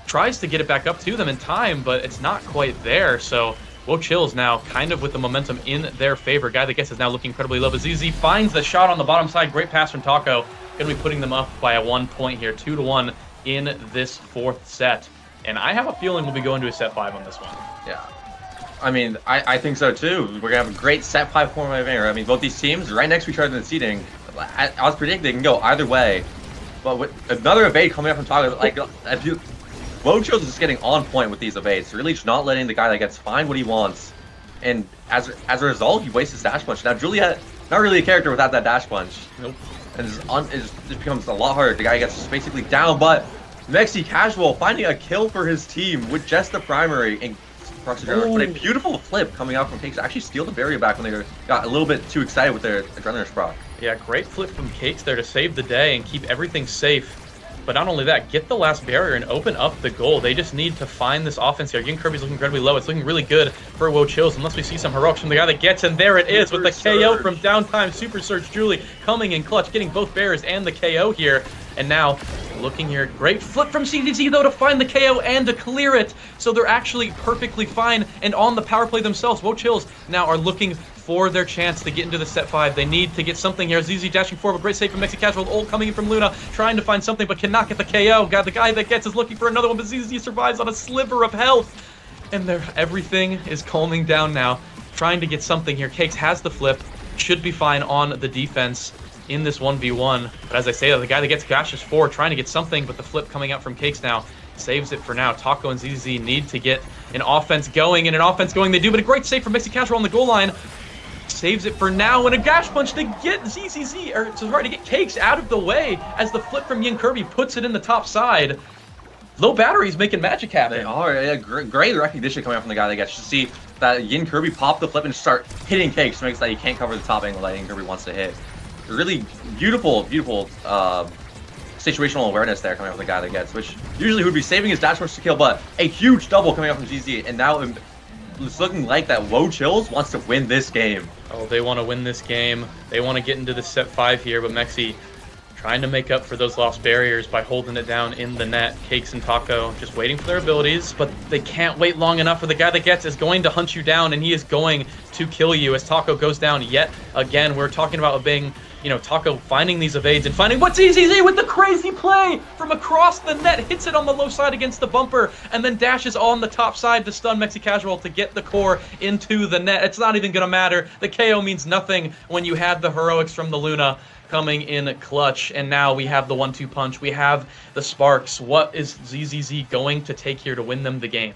tries to get it back up to them in time, but it's not quite there. So Wochills now kind of with the momentum in their favor. Guy that gets is now looking incredibly low, but ZZ finds the shot on the bottom side. Great pass from Taco, going to be putting them up by a 1 point here, 2-1 in this fourth set. And I have a feeling we'll be going to a set 5 on this one. Yeah. I mean, I think so too. We're going to have a great set 5 format event. I mean, both these teams right next to each other in the seating. I was predicting they can go either way. But with another evade coming up from Taco, like, Wochills is just getting on point with these evades. Really just not letting the guy that gets find what he wants. And as a result, he wastes his dash punch. Now, Juliet, not really a character without that dash punch. Nope. And it just becomes a lot harder. The guy gets basically down, but Mexi Casual finding a kill for his team with just the primary and but a beautiful flip coming out from Cakes to actually steal the barrier back when they got a little bit too excited with their Adrenaline proc. Yeah, great flip from Cakes there to save the day and keep everything safe. But not only that, get the last barrier and open up the goal. They just need to find this offense here. Yinkrbi's looking incredibly low. It's looking really good for Wochills, unless we see some heroics from the guy that gets, and there it is with the KO from Downtime. Super Surge Julie coming in clutch, getting both barriers and the KO here. And now, looking here, great flip from CDZ though to find the KO and to clear it. So they're actually perfectly fine and on the power play themselves. Wochills now are looking for their chance to get into the set 5. They need to get something here. ZZ dashing forward, a great save from Mexi Casual. Ult coming in from Luna, trying to find something, but cannot get the KO. The guy that gets is looking for another one, but ZZ survives on a sliver of health. And everything is calming down now, trying to get something here. Cakes has the flip, should be fine on the defense. in this 1v1. But as I say that, the guy that gets Gash is 4, trying to get something, but the flip coming out from Cakes now saves it for now. Taco and ZZZ need to get an offense going, and an offense going they do, but a great save from Mexi Casual on the goal line. Saves it for now, and a Gash punch to get ZZZ, or sorry, to get Cakes out of the way as the flip from Yin Kirby puts it in the top side. Low batteries making magic happen. They are. Yeah, great recognition coming out from the guy that gets to see that Yin Kirby pop the flip and start hitting Cakes to make it so that he can't cover the top angle that Yin Kirby wants to hit. Really beautiful situational awareness there coming out from the guy that gets, which usually would be saving his dash punch to kill, but a huge double coming out from ZZ, and now it's looking like that Woe Chills wants to win this game. Oh, they want to win this game. They want to get into the set 5 here, but Mexi trying to make up for those lost barriers by holding it down in the net. Cakes and Taco just waiting for their abilities, but they can't wait long enough, for the guy that gets is going to hunt you down, and he is going to kill you as Taco goes down yet again. We're talking about being, Taco finding these evades and finding what's ZZZ with the crazy play from across the net, hits it on the low side against the bumper, and then dashes on the top side to stun Mexi Casual to get the core into the net. It's not even going to matter. The KO means nothing when you had the heroics from the Luna coming in clutch, and now we have the 1-2 punch. We have the sparks. What is ZZZ going to take here to win them the game?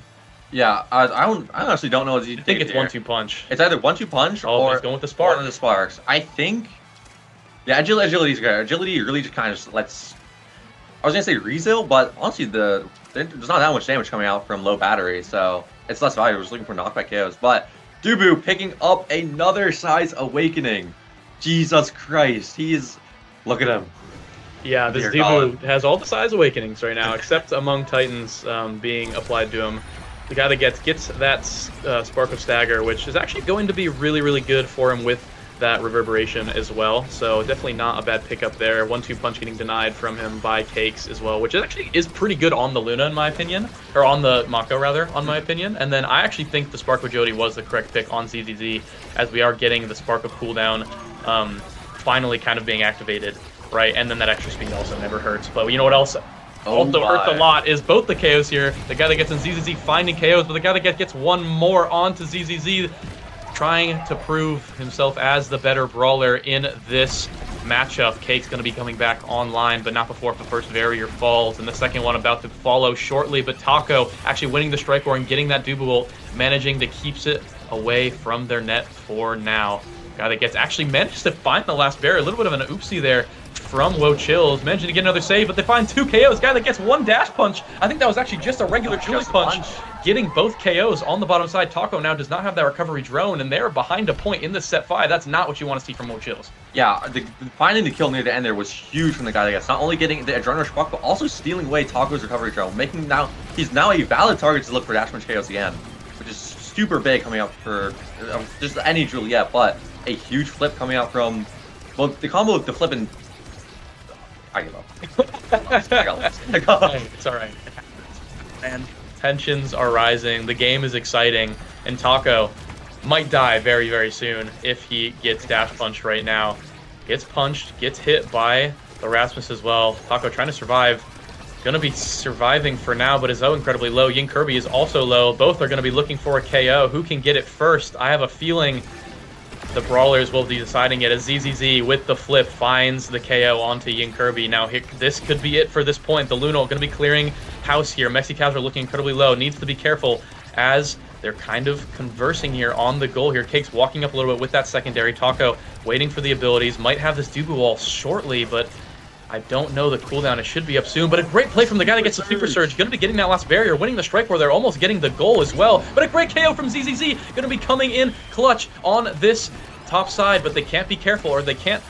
Yeah, I honestly don't know what I think it's 1-2 punch. It's either 1-2 punch or he's going with the spark. One of the sparks. I think. Yeah, agility's good. Agility really just kind of lets. I was gonna say resil, but honestly, there's not that much damage coming out from low battery, so it's less valuable. Just looking for knockback KOs, but Dubu picking up another size awakening. Jesus Christ, look at him. Yeah, this Dubu has all the size awakenings right now, except among Titans being applied to him. The guy that gets that Spark of Stagger, which is actually going to be really, really good for him with that reverberation as well. So definitely not a bad pickup there. 1-2 punch getting denied from him by Cakes as well, which actually is pretty good on the Luna in my opinion, or on the Mako rather, on my opinion. And then I actually think the Spark of Jody was the correct pick on ZZZ, as we are getting the Spark of cooldown finally kind of being activated, right? And then that extra speed also never hurts. But you know what else also hurts a lot is both the KOs here. The guy that gets in ZZZ finding KOs, but the guy that gets one more onto ZZZ, trying to prove himself as the better brawler in this matchup. Cake's going to be coming back online, but not before the first barrier falls, and the second one about to follow shortly. But Taco actually winning the strike war and getting that Dubu ult, managing to keeps it away from their net for now. Guy that gets actually manages to find the last barrier. A little bit of an oopsie there from Woe Chills, managing to get another save, but they find 2 KOs. Guy that gets 1 dash punch. I think that was actually just a regular Julie punch. Getting both KOs on the bottom side. Taco now does not have that recovery drone, and they're behind a point in this set 5. That's not what you want to see from Woe Chills. Yeah, finding the kill near the end there was huge from the guy that gets not only getting the Adrenaline Rush buck, but also stealing away Taco's recovery drone, making he's now a valid target to look for dash punch KOs again, which is super big coming out for just any Juliet, but a huge flip coming out from, well, the combo of the flip and I give up. I got lost. Hey, it's alright. And tensions are rising. The game is exciting. And Taco might die very, very soon if he gets dash punched right now. Gets punched, gets hit by the Rasmus as well. Taco trying to survive. Gonna be surviving for now, but is so incredibly low. Yin Kirby is also low. Both are gonna be looking for a KO. Who can get it first? I have a feeling the Brawlers will be deciding it as ZZZ with the flip finds the KO onto Yin Kirby. Now this could be it for this point. The Luna going to be clearing house here. Mexi Casual looking incredibly low. Needs to be careful as they're kind of conversing here on the goal here. Cake's walking up a little bit with that secondary. Taco waiting for the abilities. Might have this Dubu wall shortly, but I don't know the cooldown. It should be up soon, but a great play from the guy that gets the Super Surge. Going to be getting that last barrier, winning the strike where they're almost getting the goal as well. But a great KO from ZZZ. Going to be coming in clutch on this top side, but they can't be careful, or they can't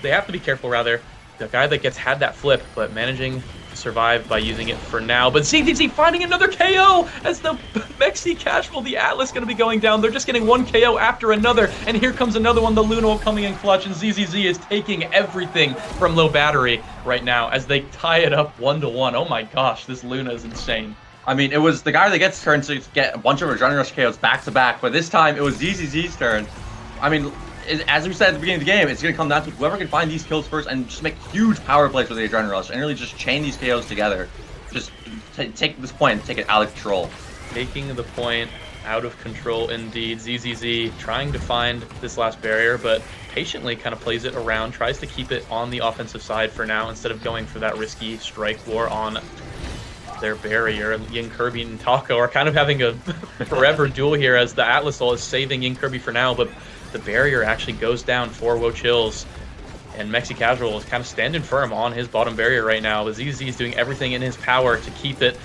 they have to be careful rather. The guy that had that flip, but managing to survive by using it for now. But ZZZ finding another KO as the Mexi Casual, the Atlas, going to be going down. They're just getting one KO after another, and here comes another one. The Luna coming in clutch, and ZZZ is taking everything from low battery right now as they tie it up 1-1. Oh my gosh, this Luna is insane. I mean, it was the guy that gets turn to get a bunch of Adrenaline Rush KOs back to back, but this time it was ZZZ's turn. I mean, as we said at the beginning of the game, it's going to come down to whoever can find these kills first and just make huge power plays with the Adrenaline Rush and really just chain these KOs together. Just take this point and take it out of control. Taking the point Out of control indeed. ZZZ trying to find this last barrier, but patiently kind of plays it around, tries to keep it on the offensive side for now instead of going for that risky strike war on their barrier. Yin Kirby and Taco are kind of having a forever duel here as the Atlas Soul is saving Yin Kirby for now, but the barrier actually goes down for Wochills. And Mexi Casual is kind of standing firm on his bottom barrier right now. But ZZ is doing everything in his power to keep it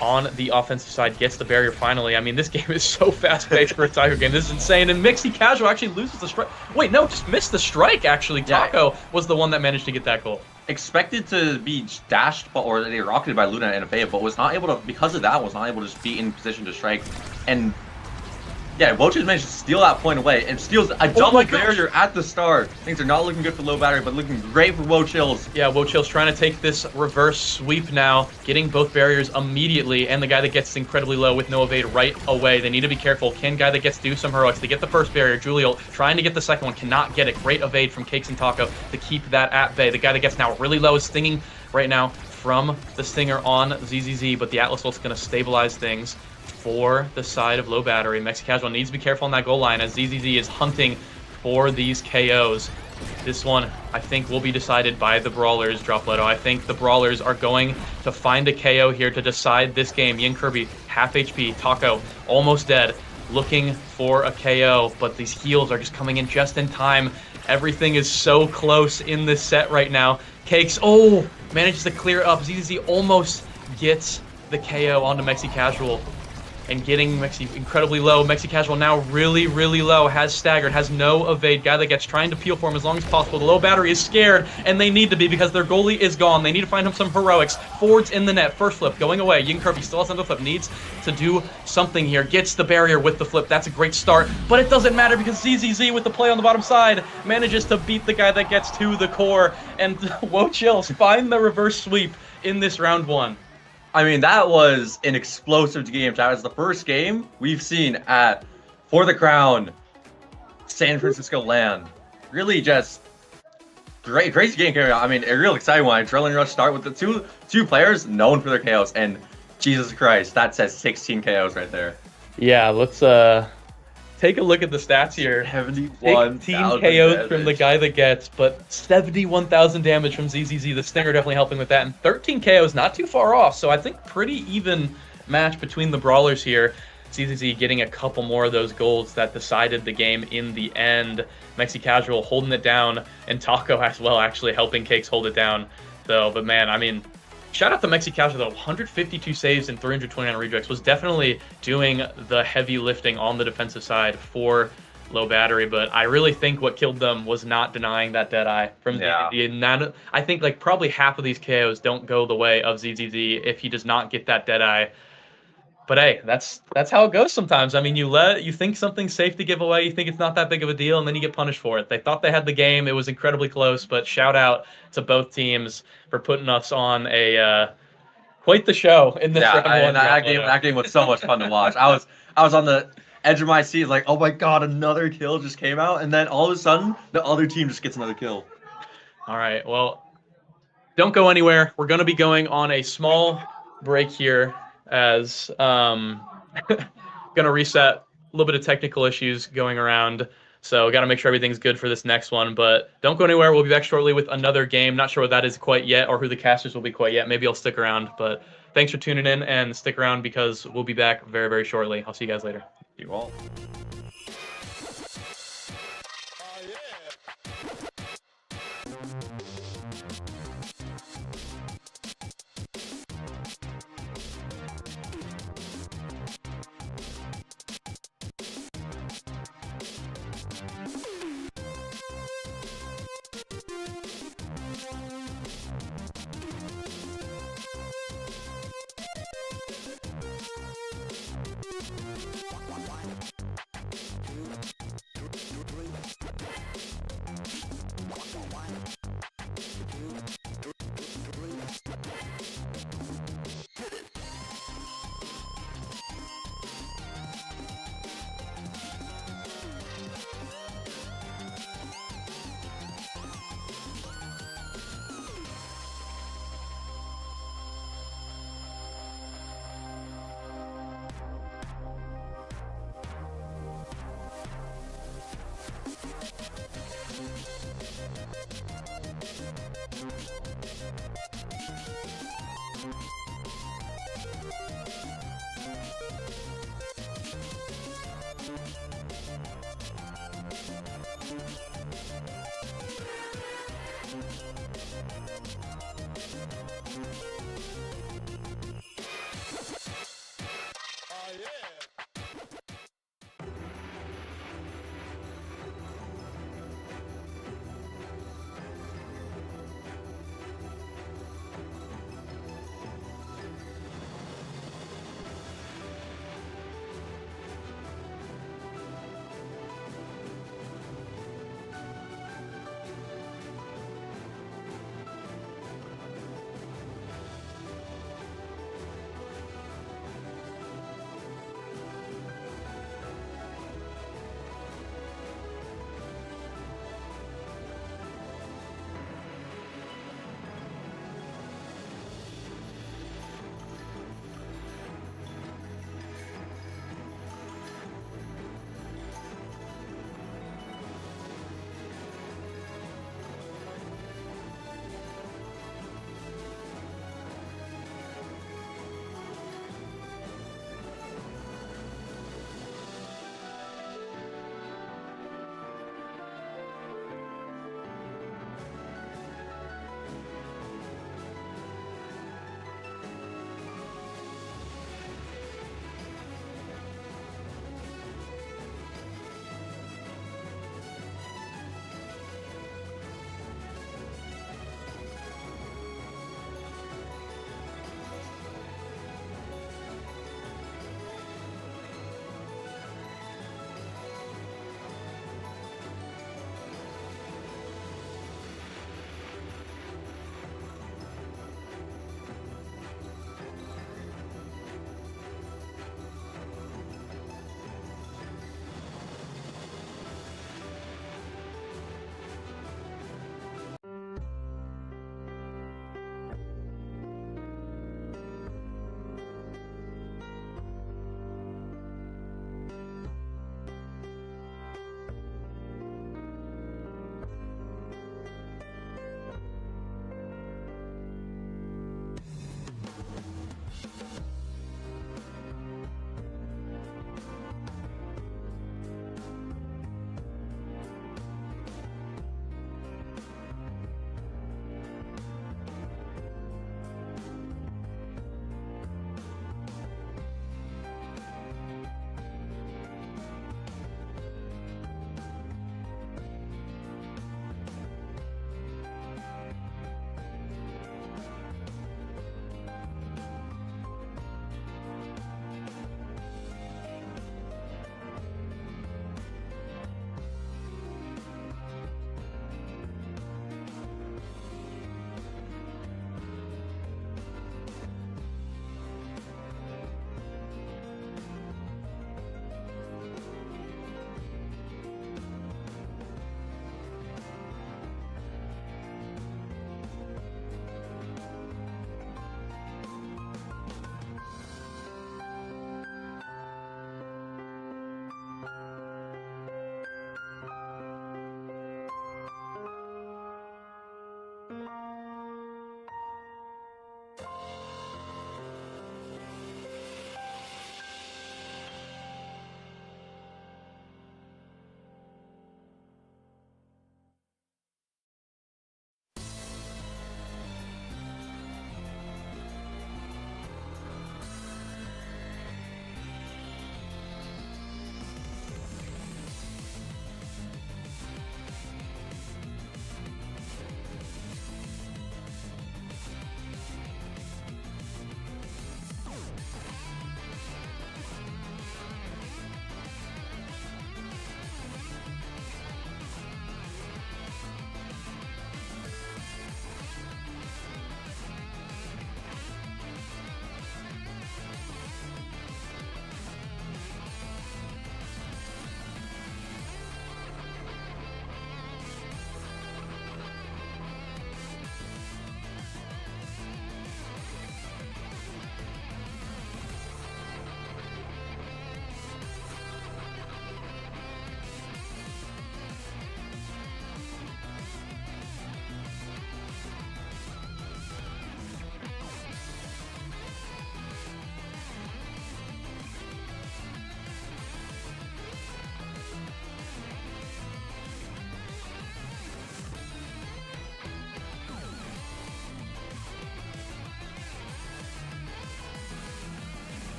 on the offensive side, gets the barrier finally. I mean, this game is so fast-paced for a Taco game. This is insane. And Mexi Casual actually loses the strike. Wait, no, just missed the strike, actually. Taco was the one that managed to get that goal. Expected to be dashed or they rocketed by Luna and Afea, but was not able to, because of that, was not able to just be in position to strike. And yeah, Wochills managed to steal that point away and steals a double barrier at the start. Things are not looking good for low battery, but looking great for Wochills. Yeah, Wochills trying to take this reverse sweep now, getting both barriers immediately, and the guy that gets incredibly low with no evade right away. They need to be careful. Can guy that gets do some heroics to get the first barrier. Julio trying to get the second one, cannot get it. Great evade from Cakes and Taco to keep that at bay. The guy that gets now really low is stinging right now from the stinger on ZZZ, but the Atlas Soul's going to stabilize things for the side of low battery. Mexi Casual needs to be careful on that goal line as ZZZ is hunting for these KOs. This one, I think, will be decided by the Brawlers, Dropletto. I think the Brawlers are going to find a KO here to decide this game. Yin Kirby, half HP. Taco, almost dead, looking for a KO, but these heals are just coming in just in time. Everything is so close in this set right now. Cakes, manages to clear up. ZZZ almost gets the KO onto Mexi Casual. And getting Mexi incredibly low. Mexi Casual now really, really low. Has staggered. Has no evade. Guy that gets trying to peel for him as long as possible. The low battery is scared, and they need to be because their goalie is gone. They need to find him some heroics. Forwards in the net. First flip going away. Yin Kirby still has another flip. Needs to do something here. Gets the barrier with the flip. That's a great start, but it doesn't matter because ZZZ with the play on the bottom side manages to beat the guy that gets to the core. And Wochills find the reverse sweep in this round one. I mean, that was an explosive game. That was the first game we've seen at For the Crown, San Francisco LAN. Really just crazy game coming out. I mean, a real exciting one. Adrenaline Rush start with the two players known for their KOs. And Jesus Christ, that says 16 KOs right there. Yeah, let's take a look at the stats here. 71,000 KOs from the guy that gets, but 71,000 damage from ZZZ. The Stinger definitely helping with that. And 13 KOs, not too far off. So I think pretty even match between the Brawlers here. ZZZ getting a couple more of those goals that decided the game in the end. Mexi Casual holding it down, and Taco as well actually helping Cakes hold it down. So, but man, I mean, shout out to Mexi Casual though. 152 saves and 329 rejects was definitely doing the heavy lifting on the defensive side for low battery. But I really think what killed them was not denying that Deadeye from the I think like probably half of these KOs don't go the way of ZZZ if he does not get that Deadeye. But hey, that's how it goes sometimes. I mean, you think something's safe to give away, you think it's not that big of a deal, and then you get punished for it. They thought they had the game. It was incredibly close, but shout out to both teams for putting us on a quite the show in this round one. That game was so much fun to watch. I was on the edge of my seat, like, oh my god, another kill just came out, and then all of a sudden, the other team just gets another kill. All right, well, don't go anywhere. We're going to be going on a small break here as going to reset. A little bit of technical issues going around, so got to make sure everything's good for this next one. But don't go anywhere. We'll be back shortly with another game. Not sure what that is quite yet, or who the casters will be quite yet. Maybe I'll stick around, but thanks for tuning in, and stick around because we'll be back very, very shortly. I'll see you guys later. You all.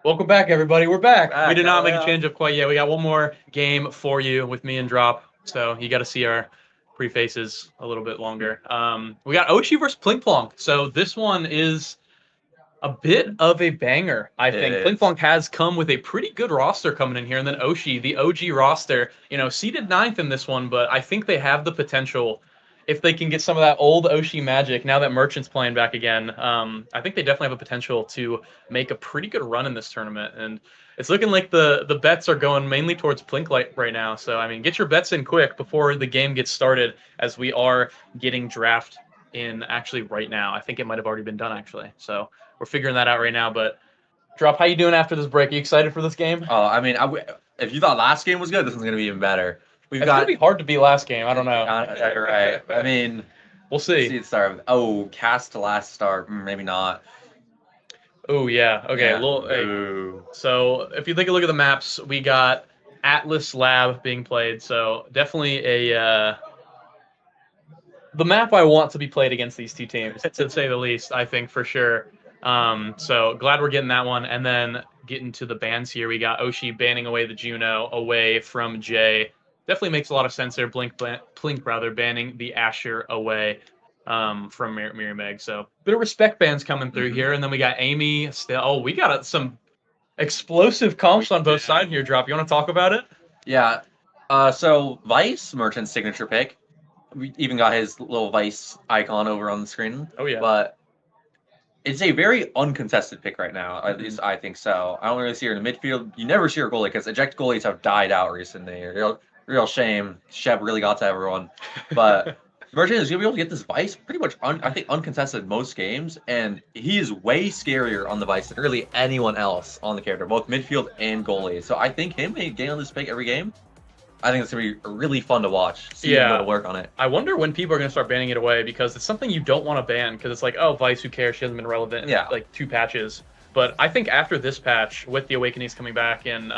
Welcome back, everybody. We're back. We did not make a Yeah. change up quite yet. We got one more game for you with me and Drop. So you got to see our prefaces a little bit longer. We got Oshi versus Plink Plonk. So this one is a bit of a banger, I think. It Plink is. Plonk has come with a pretty good roster coming in here. And then Oshi, the OG roster, seeded 9th in this one, but I think they have the potential if they can get some of that old Oshi magic now that Merchant's playing back again. I think they definitely have a potential to make a pretty good run in this tournament. And it's looking like the bets are going mainly towards Plink right now. So, I mean, get your bets in quick before the game gets started, as we are getting draft in actually right now. I think it might have already been done, actually. So we're figuring that out right now. But Drop, how you doing after this break? Are you excited for this game? Oh, I mean, if you thought last game was good, this one's gonna be even better. We've It's got. gonna be hard to beat last game. I don't know. You're right. I mean, We'll see see. it start. Oh, cast to last start. Maybe not. Oh yeah. Okay. Yeah. Hey, Ooh. so if you take a look at the maps, we got Atlas Lab being played. So definitely the map I want to be played against these two teams, to say the least. I think for sure. So glad we're getting that one, and then getting to the bans here. We got Oshi banning away the Juno away from Jay. Definitely makes a lot of sense there. Plink rather banning the Asher away from Meg. So bit of respect bans coming through here, and then we got Amy still. Oh, we got some explosive comps on both sides here. Drop. You want to talk about it? Yeah. So Vice, Merchant's signature pick. We even got his little Vice icon over on the screen. Oh yeah. But it's a very uncontested pick right now. At least I think so. I don't really see her in the midfield. You never see her goalie because eject goalies have died out recently. Real shame. Sheb really got to everyone. But Merchant is going to be able to get this Vice pretty much, I think, uncontested most games. And he is way scarier on the Vice than really anyone else on the character, both midfield and goalie. So I think him getting on this pick every game, I think it's going to be really fun to watch. See him go to work on it. I wonder when people are going to start banning it away, because it's something you don't want to ban, because it's like, oh, Vice, who cares? She hasn't been relevant in like 2 patches. But I think after this patch, with the Awakenings coming back and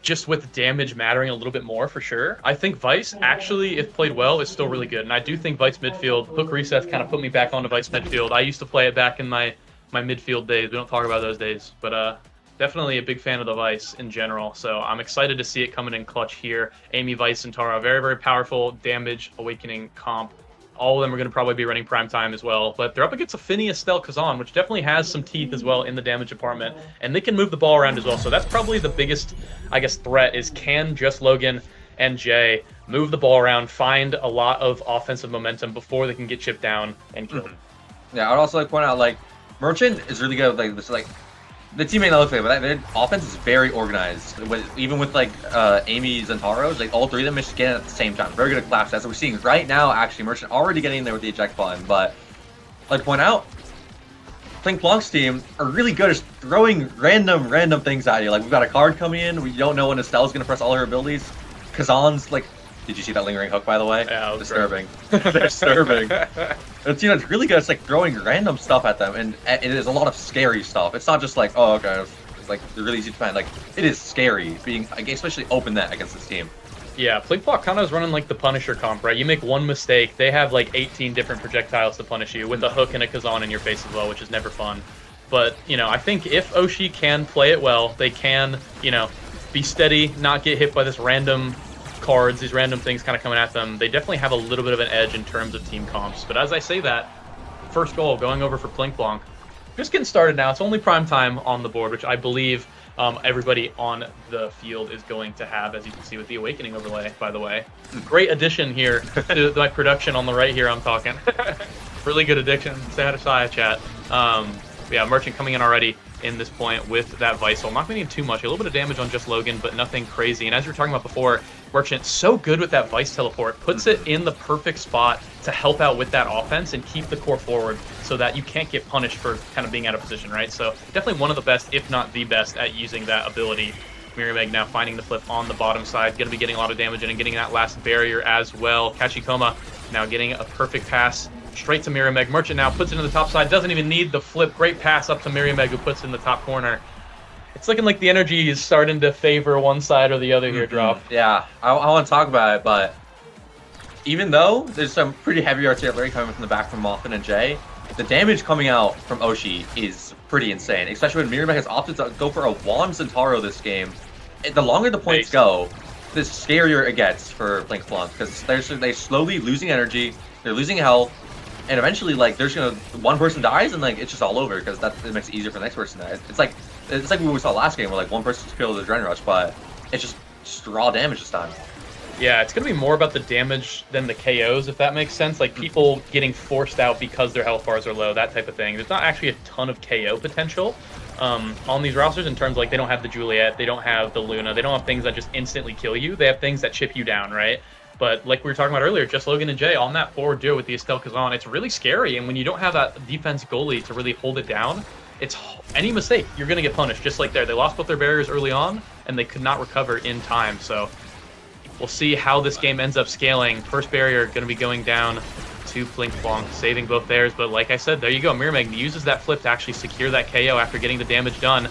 just with damage mattering a little bit more for sure, I think Vice actually, if played well, is still really good. And I do think Vice midfield, Hook Resets kind of put me back onto Vice midfield. I used to play it back in my midfield days. We don't talk about those days. But definitely a big fan of the Vice in general. So I'm excited to see it coming in clutch here. Amy, Vice, and Tara, very, very powerful damage Awakening comp. All of them are going to probably be running prime time as well. But they're up against a Finny Estelle Kazan, which definitely has some teeth as well in the damage department. And they can move the ball around as well. So that's probably the biggest, I guess, threat is, can just Logan and Jay move the ball around, find a lot of offensive momentum before they can get chipped down and killed. Yeah, I'd also like to point out, like, Merchant is really good. Like, this, like, the teammate not look like, but their offense is very organized. Even with like Amy Zentaros, like all 3 of them just get in at the same time. Very good at collapse. That's what we're seeing right now. Actually, Merchant already getting there with the eject button. But I'd like to point out, Plank's team are really good at throwing random things at you. Like, we've got a card coming in, we don't know when Estelle's gonna press all her abilities. Kazan's like, did you see that lingering hook, by the way? Yeah, disturbing. Disturbing. A team that's really good at like throwing random stuff at them, and it is a lot of scary stuff. It's not just like, oh, okay, it's like really easy to find. Like, it is scary being, like, especially open net against this team. Yeah, Plinkblock kind of is running like the Punisher comp, right? You make one mistake, they have like 18 different projectiles to punish you with a hook and a Kazan in your face as well, which is never fun. But, you know, I think if Oshi can play it well, they can, you know, be steady, not get hit by this random cards, these random things kind of coming at them. They definitely have a little bit of an edge in terms of team comps. But as I say that, first goal going over for Plinkblanc. Just getting started now. It's only prime time on the board, which I believe everybody on the field is going to have, as you can see with the Awakening overlay, by the way. Great addition here to my production on the right here, I'm talking. Really good addition. Say hi to Saya, chat. Yeah, Merchant coming in already in this point with that Visal. Not going to need too much. A little bit of damage on just Logan, but nothing crazy. And as you were talking about before, Merchant, so good with that Vice teleport. Puts it in the perfect spot to help out with that offense and keep the core forward so that you can't get punished for kind of being out of position, right? So definitely one of the best, if not the best, at using that ability. Miriameg now finding the flip on the bottom side. Going to be getting a lot of damage in and getting that last barrier as well. Kachikoma now getting a perfect pass straight to Miriameg. Merchant now puts it in the top side. Doesn't even need the flip. Great pass up to Miriameg, who puts it in the top corner. It's looking like the energy is starting to favor one side or the other here, Drop. Yeah, I want to talk about it, but even though there's some pretty heavy artillery coming from the back from Moffin and Jay, the damage coming out from Oshi is pretty insane, especially when Miriameg has opted to go for a Wand Centauro this game. The longer the points go, the scarier it gets for Plinkblanc, because they're slowly losing energy, they're losing health, and eventually, like, there's one person dies and like it's just all over because it makes it easier for the next person. It's like what we saw last game where like one person just killed the Adrenaline Rush, but it's just raw damage this time. Yeah, it's going to be more about the damage than the KOs, if that makes sense. Like, people getting forced out because their health bars are low, that type of thing. There's not actually a ton of KO potential on these rosters in terms of, like, they don't have the Juliet, they don't have the Luna, they don't have things that just instantly kill you. They have things that chip you down, right? But like we were talking about earlier, just Logan and Jay on that forward duo with the Estelle Kazan, it's really scary. And when you don't have that defense goalie to really hold it down, it's any mistake, you're going to get punished, just like there. They lost both their barriers early on, and they could not recover in time. So we'll see how this game ends up scaling. First barrier going to be going down to Plinkblanc, saving both theirs. But like I said, there you go. Miriameg uses that flip to actually secure that KO after getting the damage done.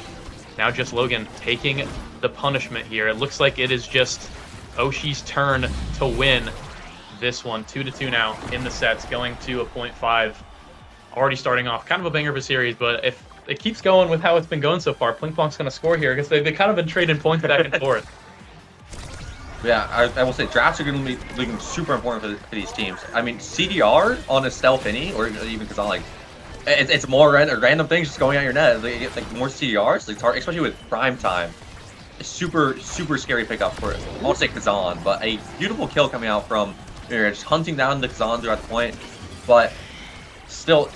Now just Logan taking the punishment here. It looks like it is just Oshi's turn to win this one. 2-2 now in the sets, going to a 0.5. Already starting off kind of a banger of a series, but if it keeps going with how it's been going so far, Plinkblanc's going to score here because they've kind of been trading points back and forth. Yeah, I will say drafts are going to be looking super important for these teams. I mean, CDR on Estelle Finney, or even Kazan, like, it's more random things just going at your net. They get like more CDRs, like, hard, especially with prime time. Super scary pickup for, I won't say Kazan, but a beautiful kill coming out from just hunting down the Kazan throughout the point. But still,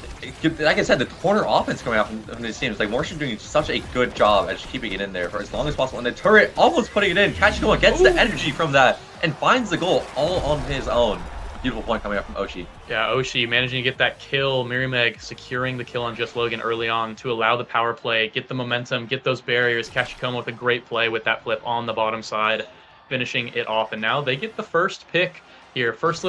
like I said, the corner offense coming out from these teams, like Morshan doing such a good job at just keeping it in there for as long as possible. And the turret almost putting it in. Kachikoa gets the energy from that and finds the goal all on his own. Beautiful point coming out from Oshi. Yeah, Oshi managing to get that kill. Miriameg securing the kill on Just Logan early on to allow the power play, get the momentum, get those barriers. Kachikoma with a great play with that flip on the bottom side, finishing it off. And now they get the first pick here. First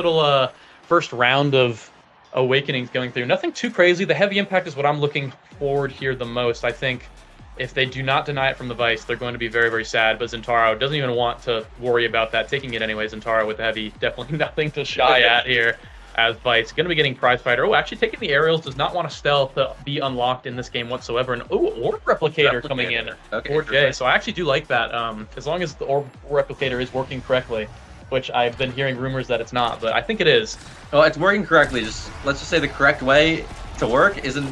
round of Awakenings going through. Nothing too crazy. The heavy impact is what I'm looking forward here the most. I think if they do not deny it from the Vice, they're going to be very, very sad. But Zentaro doesn't even want to worry about that. Taking it anyway, Zentaro with the heavy, definitely nothing to shy at here as Vice. Going to be getting Prize Fighter. Oh, actually taking the aerials, does not want a stealth to be unlocked in this game whatsoever. And Orb Replicator coming in for Jay. So I actually do like that. As long as the Orb Replicator is working correctly, which I've been hearing rumors that it's not, but I think it is. Well, it's working correctly. Let's just say the correct way to work is a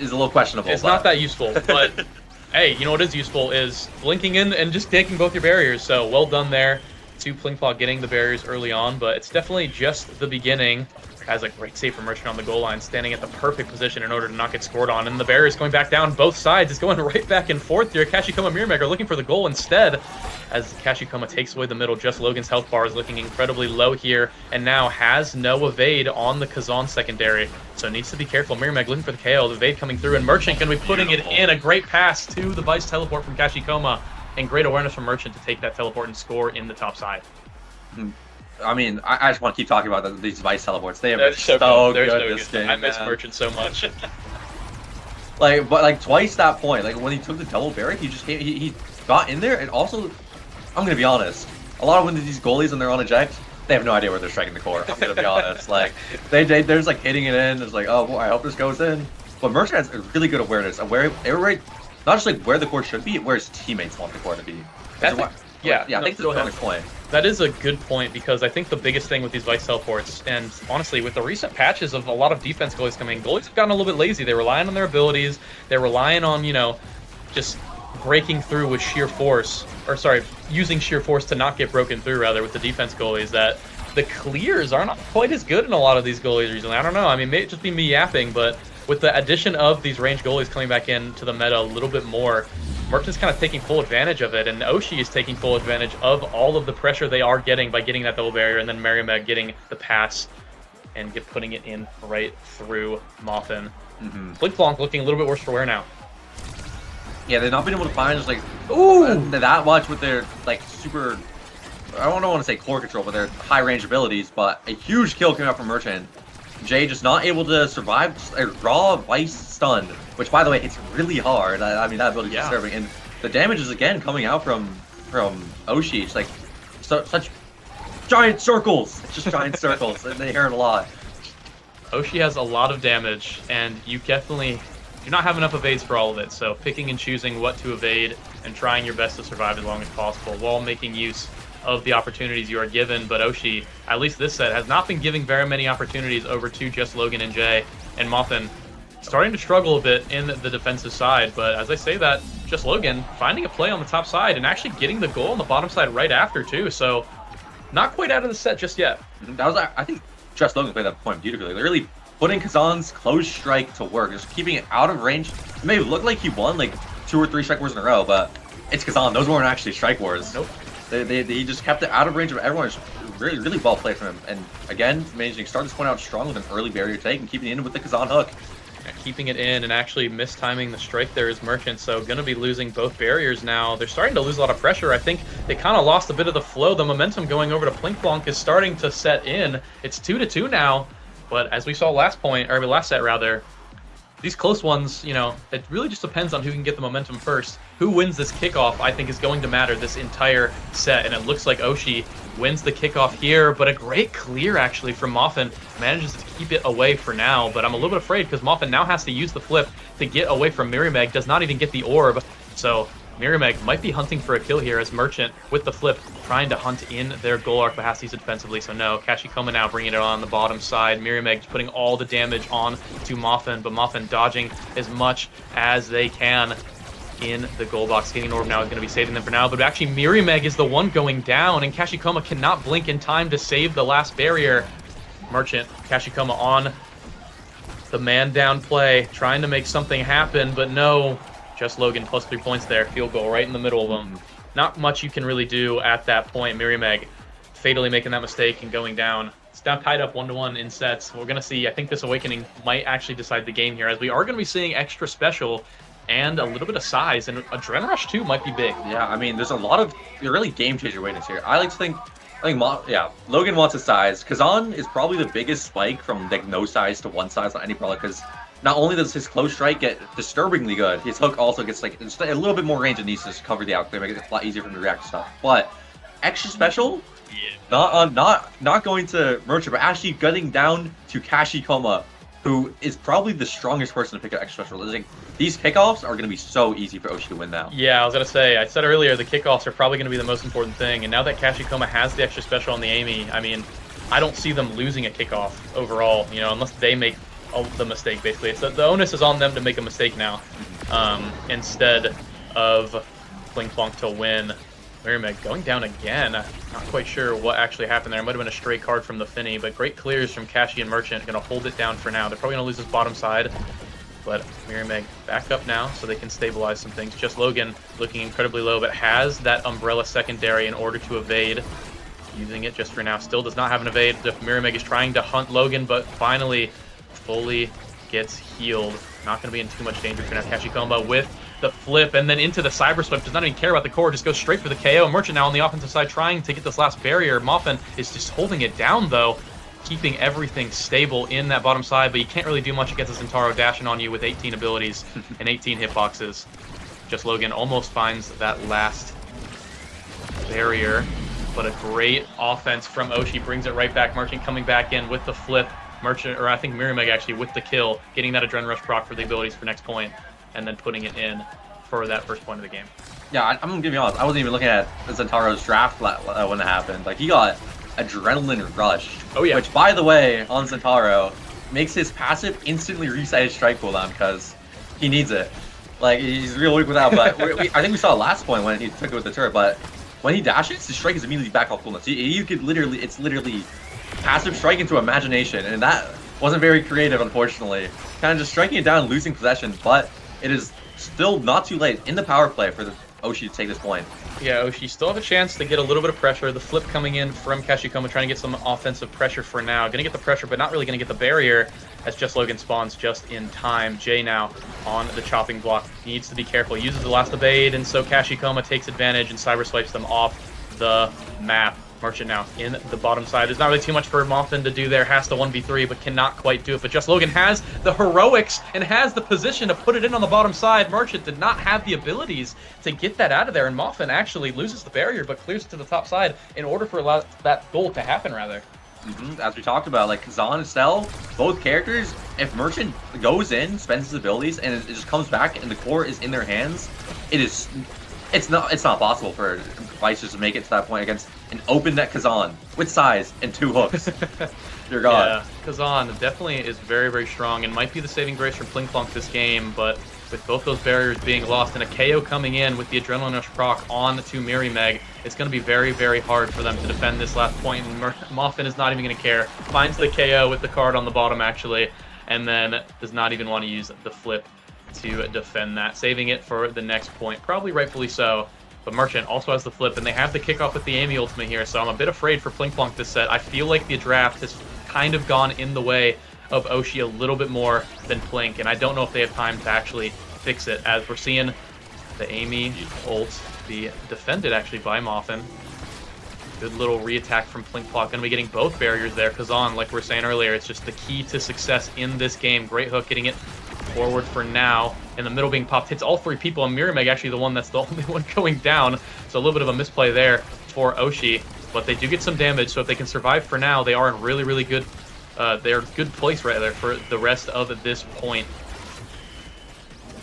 little questionable. It's not that useful, but hey, you know what is useful is blinking in and just taking both your barriers. So well done there to Plinkplong getting the barriers early on, but it's definitely just the beginning. Has a great save from Merchant on the goal line, standing at the perfect position in order to not get scored on. And the barriers going back down both sides. It's going right back and forth here. Kashikoma Mirrormeg are looking for the goal instead, as Kashikoma takes away the middle. Just Logan's health bar is looking incredibly low here, and now has no evade on the Kazan secondary, so needs to be careful. Mirrormeg looking for the KO. The evade coming through, and Merchant going to be putting it in. A great pass to the Vice teleport from Kashikoma, and great awareness from Merchant to take that teleport and score in the top side. I mean, I just want to keep talking about these Vice teleports. They have They're been so good this game. I miss man. Merchant so much. But twice that point. Like when he took the double barrier, he got in there, and also, I'm gonna be honest. A lot of when these goalies when they're on eject, they have no idea where they're striking the core. I'm gonna be honest. Like they're just like hitting it in. It's like, oh boy, I hope this goes in. But Merchant has a really good awareness of where right, not just like where the core should be, where his teammates want the core to be. I think it's a good point. That is a good point, because I think the biggest thing with these Vice teleports, and honestly, with the recent patches of a lot of defense goalies coming, goalies have gotten a little bit lazy. They're relying on their abilities. They're relying on, just breaking through with sheer force, using sheer force to not get broken through, rather, with the defense goalies, that the clears are not quite as good in a lot of these goalies recently. I don't know. I mean, maybe it just be me yapping, but with the addition of these range goalies coming back into the meta a little bit more, Merchant's kind of taking full advantage of it, and Oshi is taking full advantage of all of the pressure they are getting by getting that double barrier, and then Mirrormeg getting the pass and putting it in right through Moffin. Plinkplong looking a little bit worse for wear now. Yeah, they've not been able to find just like that much with their like super. I don't want to say core control, but their high range abilities. But a huge kill came out from Merchant. Jay just not able to survive a raw Vice stun, which by the way hits really hard. I mean that ability is disturbing, and the damage is again coming out from Oshi. It's like such giant circles. It's just giant circles, and they hurt a lot. Oshi has a lot of damage, and you definitely do not have enough evades for all of it. So picking and choosing what to evade and trying your best to survive as long as possible while making use of the opportunities you are given. But Oshi, at least this set, has not been giving very many opportunities over to just Logan and Jay. And Moffin starting to struggle a bit in the defensive side. But as I say that, just Logan finding a play on the top side and actually getting the goal on the bottom side right after too. So not quite out of the set just yet. That was, I think, just Logan played that point beautifully. They're really putting Kazan's close strike to work, just keeping it out of range. It may look like he won like 2 or 3 strike wars in a row, but it's Kazan. Those weren't actually strike wars. Nope. They just kept it out of range of everyone. It's really, really well played from him. And again, managing to start this point out strong with an early barrier take and keeping it in with the Kazan hook. Keeping it in and actually mistiming the strike there is Merchant, so going to be losing both barriers now. They're starting to lose a lot of pressure. I think they kind of lost a bit of the flow. The momentum going over to Plinkplong is starting to set in. It's 2-2 now, but as we saw last set rather, these close ones, it really just depends on who can get the momentum first. Who wins this kickoff, I think, is going to matter this entire set, and it looks like Oshi wins the kickoff here, but a great clear, actually, from Moffin. Manages to keep it away for now, but I'm a little bit afraid because Moffin now has to use the flip to get away from Mirrormeg, does not even get the orb, so Mirrormeg might be hunting for a kill here as Merchant, with the flip, trying to hunt in their goal arc, but has to use it defensively, so no. Kashikoma now bringing it on the bottom side. Mirrormeg just putting all the damage on to Moffin, but Moffin dodging as much as they can in the goal box. Getting an orb now is going to be saving them for now, but actually Mirrormeg is the one going down, and Kashikoma cannot blink in time to save the last barrier. Merchant, Kashikoma on the man down play, trying to make something happen, but no. Just Logan plus 3 points there. Field goal right in the middle of them. Not much you can really do at that point. Mirrormeg fatally making that mistake and going down. It's now tied up 1-1 in sets. We're going to see, I think this Awakening might actually decide the game here, as we are going to be seeing extra special and a little bit of size, and Adrenaline Rush 2 might be big. Yeah, I mean, there's a lot of really game-changer awakenings here. I think Logan wants his size. Kazan is probably the biggest spike from like no size to one size on any brawler, because not only does his close strike get disturbingly good, his hook also gets like just a little bit more range and needs to cover the outclear, make it a lot easier for him to react to stuff. But extra special, not going to Merchant, but actually getting down to Kashikoma, who is probably the strongest person to pick up extra special. Like, these kickoffs are going to be so easy for Oshi to win now. Yeah, I was going to say, I said earlier, the kickoffs are probably going to be the most important thing, and now that Kashikoma has the extra special on the Amy, I mean, I don't see them losing a kickoff overall, unless they make the mistake, basically. It's the onus is on them to make a mistake now, instead of Plinkplong to win. Mirameg going down again. Not quite sure what actually happened there. It might have been a stray card from the Finny, but great clears from Kashi and Merchant. Going to hold it down for now. They're probably going to lose this bottom side, but Mirameg back up now so they can stabilize some things. Just Logan looking incredibly low, but has that Umbrella secondary in order to evade. Using it just for now. Still does not have an evade. Mirameg is trying to hunt Logan, but finally fully gets healed. Not going to be in too much danger for now. Kashikoma with the flip and then into the Cyber Swipe. Does not even care about the core. Just goes straight for the KO. Merchant now on the offensive side trying to get this last barrier. Muffin is just holding it down though, keeping everything stable in that bottom side, but you can't really do much against a Zentaro dashing on you with 18 abilities and 18 hitboxes. Just Logan almost finds that last barrier, but a great offense from Oshi brings it right back. Merchant coming back in with the flip. Merchant, or I think Mirameg actually with the kill, getting that Adrenaline Rush proc for the abilities for next point, and then putting it in for that first point of the game. Yeah, I'm gonna be honest. I wasn't even looking at Zentaro's draft when it happened. Like, he got Adrenaline Rush. Oh yeah. Which, by the way, on Zentaro, makes his passive instantly reset his strike cooldown because he needs it. Like, he's real weak without. But I think we saw last point when he took it with the turret. But when he dashes, his strike is immediately back off cooldown. So you could literally, it's literally passive strike into imagination, and that wasn't very creative, unfortunately. Kind of just striking it down, losing possession, but it is still not too late in the power play for the Oshi to take this point. Yeah, Oshi still have a chance to get a little bit of pressure. The flip coming in from Kashikoma, trying to get some offensive pressure for now. Going to get the pressure, but not really going to get the barrier as Just Logan spawns just in time. Jay now on the chopping block. Needs to be careful. Uses the last evade, and so Kashikoma takes advantage and cyber swipes them off the map. Merchant now in the bottom side. There's not really too much for Muffin to do there. Has to 1v3, but cannot quite do it. But Just Logan has the heroics and has the position to put it in on the bottom side. Merchant did not have the abilities to get that out of there, and Muffin actually loses the barrier, but clears it to the top side in order for that goal to happen, rather. As we talked about, like Kazan and Cell, both characters, if Merchant goes in, spends his abilities, and it just comes back and the core is in their hands, it's not possible for Vices to make it to that point against an open net Kazan with size and 2 hooks. Dear God. Yeah, Kazan definitely is very, very strong and might be the saving grace for Plinkplonk this game, but with both those barriers being lost and a KO coming in with the Adrenaline Rush proc on to Mirameg, it's going to be very, very hard for them to defend this last point, and Muffin is not even going to care. Finds the KO with the card on the bottom, actually, and then does not even want to use the flip to defend that, saving it for the next point, probably rightfully so. But Merchant also has the flip, and they have the kickoff with the Amy ultimate here, so I'm a bit afraid for Plinkplonk this set. I feel like the draft has kind of gone in the way of Oshi a little bit more than Plink, and I don't know if they have time to actually fix it, as we're seeing the Amy ult be defended actually by Muffin. Good little re-attack from Plinkplonk. Gonna be getting both barriers there. Kazan, like we were saying earlier, it's just the key to success in this game. Great hook, getting it forward for now. In the middle being popped, hits all 3 people, and Mirameg actually the one that's the only one going down. So a little bit of a misplay there for Oshi, but they do get some damage, so if they can survive for now, they are in really, really good, they're in good place right there for the rest of this point.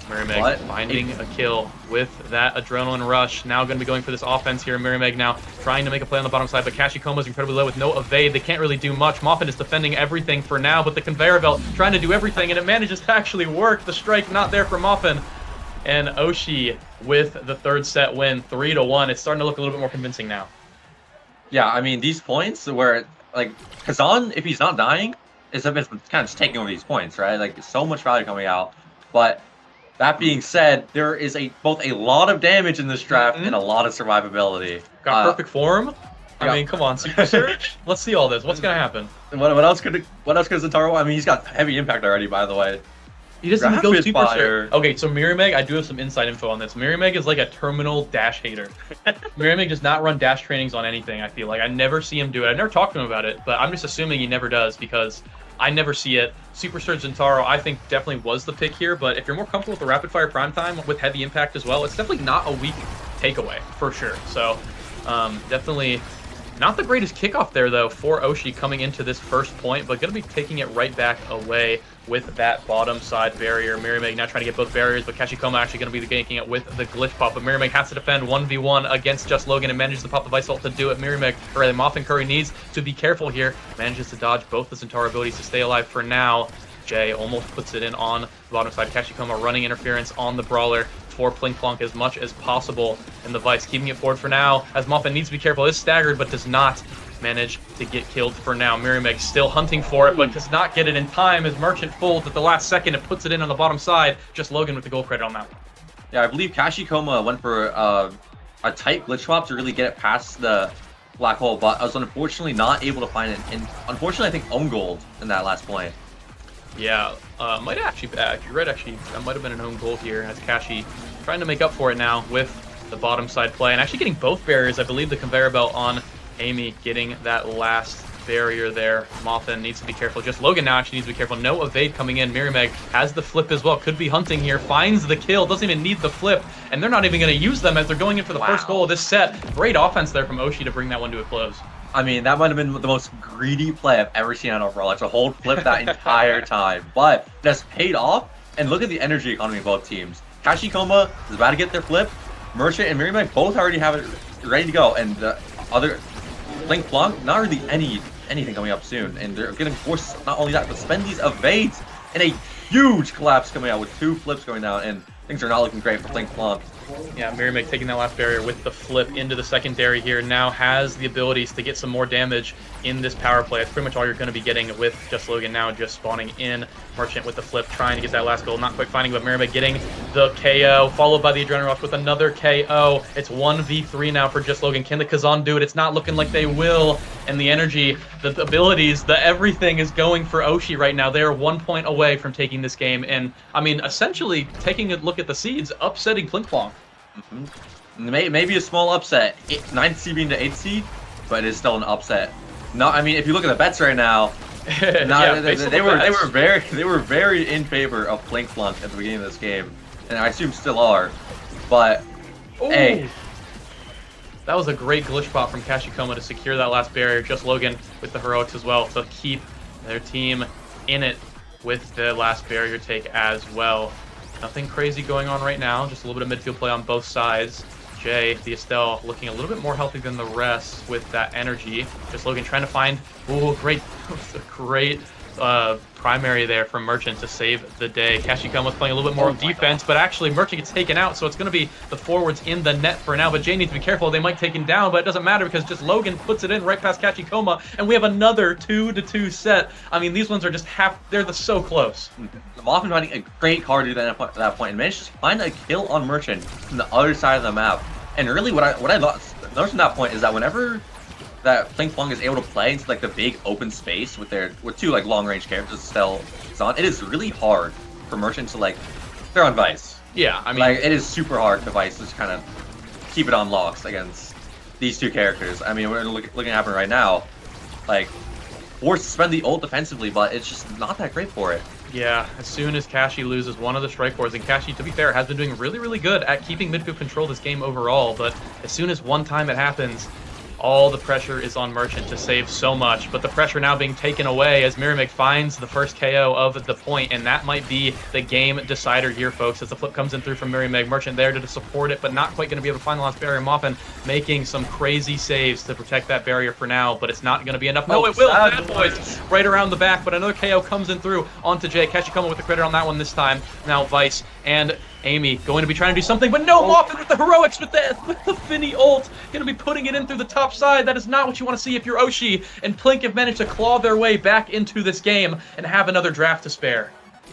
Mirameg finding a kill with that Adrenaline Rush. Now going to be going for this offense here. Mirameg now trying to make a play on the bottom side, but Kashikoma is incredibly low with no evade. They can't really do much. Muffin is defending everything for now, but the conveyor belt trying to do everything, and it manages to actually work. The strike not there for Muffin. And Oshi with the 3rd set win, 3-1. It's starting to look a little bit more convincing now. Yeah, I mean, these points where, like, Kazan, if he's not dying, is kind of just taking over these points, right? Like, so much value coming out. But that being said, there is both a lot of damage in this draft and a lot of survivability. Got perfect form. I mean, come on, Super Surge. Let's see all this. What's gonna happen? What else could Zentaro? I mean, he's got heavy impact already, by the way. He doesn't even go Super Surge. Okay, so Mirameg, I do have some inside info on this. Mirameg is like a terminal dash hater. Mirameg does not run dash trainings on anything, I feel like. I never see him do it. I've never talked to him about it, but I'm just assuming he never does because I never see it. Super Surge Zentaro, I think, definitely was the pick here, but if you're more comfortable with the Rapid Fire Prime Time with heavy impact as well, it's definitely not a weak takeaway, for sure. So, definitely not the greatest kickoff there, though, for Oshi coming into this first point, but going to be taking it right back away with that bottom side barrier. Mirameg now trying to get both barriers, but Kashikoma actually going to be ganking it with the glitch pop, but Mirameg has to defend 1v1 against Just Logan and manages to pop the Vice Ult to do it. Mirameg, or rather Muffin Curry, needs to be careful here, manages to dodge both the Zentaro abilities to stay alive for now. Jay almost puts it in on the bottom side. Kashikoma running interference on the Brawler for Plinkplonk as much as possible. And the Vice keeping it forward for now, as Muffin needs to be careful, is staggered, but does not manage to get killed for now. Mirrymeg still hunting for it, but does not get it in time as Merchant folds at the last second and puts it in on the bottom side. Just Logan with the gold credit on that one. Yeah, I believe Kashikoma went for a tight glitch swap to really get it past the black hole, but I was unfortunately not able to find it. And unfortunately, I think own gold in that last point. Yeah, might actually, you're right, actually, that might have been an own goal here as Kashi trying to make up for it now with the bottom side play and actually getting both barriers. I believe the conveyor belt on Amy getting that last barrier there. Muffin needs to be careful. Just Logan now actually needs to be careful. No evade coming in. Mirrymeg has the flip as well. Could be hunting here. Finds the kill. Doesn't even need the flip. And they're not even going to use them as they're going in for the first goal of this set. Great offense there from Oshi to bring that one to a close. I mean, that might have been the most greedy play I've ever seen on Overwatch. To hold flip that entire time. But that's paid off. And look at the energy economy of both teams. Kashikoma is about to get their flip. Merchant and Mirrymeg both already have it ready to go. And the other Plinkplonk, not really anything coming up soon. And they're getting forced not only that, but spend these evades and a huge collapse coming out with 2 flips going down. And things are not looking great for Plinkplonk. Yeah, Mirrymeg taking that last barrier with the flip into the secondary here. Now has the abilities to get some more damage in this power play. That's pretty much all you're going to be getting with Just Logan now just spawning in. Merchant with the flip, trying to get that last goal. Not quite finding, but Mirrymeg getting the KO, followed by the Adrenaline Rush with another KO. It's 1v3 now for Just Logan. Can the Kazan do it? It's not looking like they will. And the energy, the abilities, the everything is going for Oshi right now. They are 1 point away from taking this game. And, I mean, essentially, taking a look at the seeds, upsetting Plinkplonk. Maybe a small upset. 9th seed being the 8th seed, but it is still an upset. No, I mean, if you look at the bets right now, yeah, they were very in favor of Plinkplonk at the beginning of this game, and I assume still are. But hey, that was a great glitch pop from Kashikoma to secure that last barrier. Just Logan with the heroics as well to keep their team in it with the last barrier take as well. Nothing crazy going on right now, just a little bit of midfield play on both sides. Jay, the Estelle, looking a little bit more healthy than the rest with that energy. Just Logan trying to find, great primary there from Merchant to save the day. Kashikoma's playing a little bit more defense, but actually Merchant gets taken out, so it's going to be the forwards in the net for now. But Jay needs to be careful. They might take him down, but it doesn't matter because just Logan puts it in right past Kashikoma, and we have another 2-2 set. I mean, these ones are just they're so close. Muffin finding a great card at that point and managed to find a kill on Merchant from the other side of the map. And really what I noticed from that point is that whenever that Plinkplonk is able to play into like the big open space with 2 like long range characters still on, it is really hard for Merchant to they're on Vice. Yeah, I mean, it is super hard for Vice to just kind of keep it on locks against these 2 characters. I mean, we're looking at happen right now, forced to spend the ult defensively, but it's just not that great for it. Yeah, as soon as Kashi loses one of the strike forwards, and Kashi, to be fair, has been doing really, really good at keeping midfield control this game overall, but as soon as one time it happens, all the pressure is on Merchant to save so much, but the pressure now being taken away as Mirrymeg finds the first KO of the point, and that might be the game decider here, folks, as the flip comes in through from Mirrymeg. Merchant there to support it, but not quite going to be able to find the last barrier. Muffin making some crazy saves to protect that barrier for now, but it's not going to be enough. No, it will. Bad Boys right around the back, but another KO comes in through onto Jay. Kashikoma with the credit on that one this time. Now Vice and Amy going to be trying to do something, but no, Muffin with the heroics with the Finny ult, going to be putting it in through the top side. That is not what you want to see if you're Oshi, and Plink have managed to claw their way back into this game and have another draft to spare.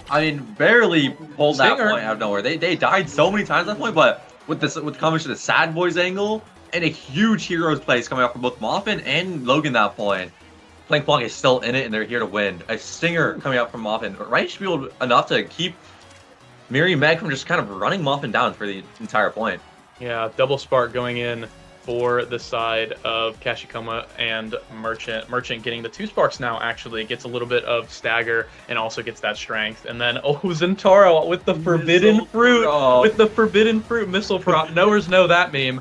I mean, barely pulled that point out of nowhere. They died so many times at that point, but with the combination of the Sad Boys angle and a huge heroes plays coming out from both Muffin and Logan at that point, Plinkplonk is still in it and they're here to win. A stinger coming out from Muffin, right? Should be able enough to keep Mirrymeg from just kind of running Muffin down for the entire point. Yeah, double spark going in for the side of Kashikoma and Merchant. Merchant getting the 2 sparks now, actually. Gets a little bit of stagger and also gets that strength. And then, Zentaro with the Forbidden Fruit. With the Forbidden Fruit missile prop. Knowers know that meme.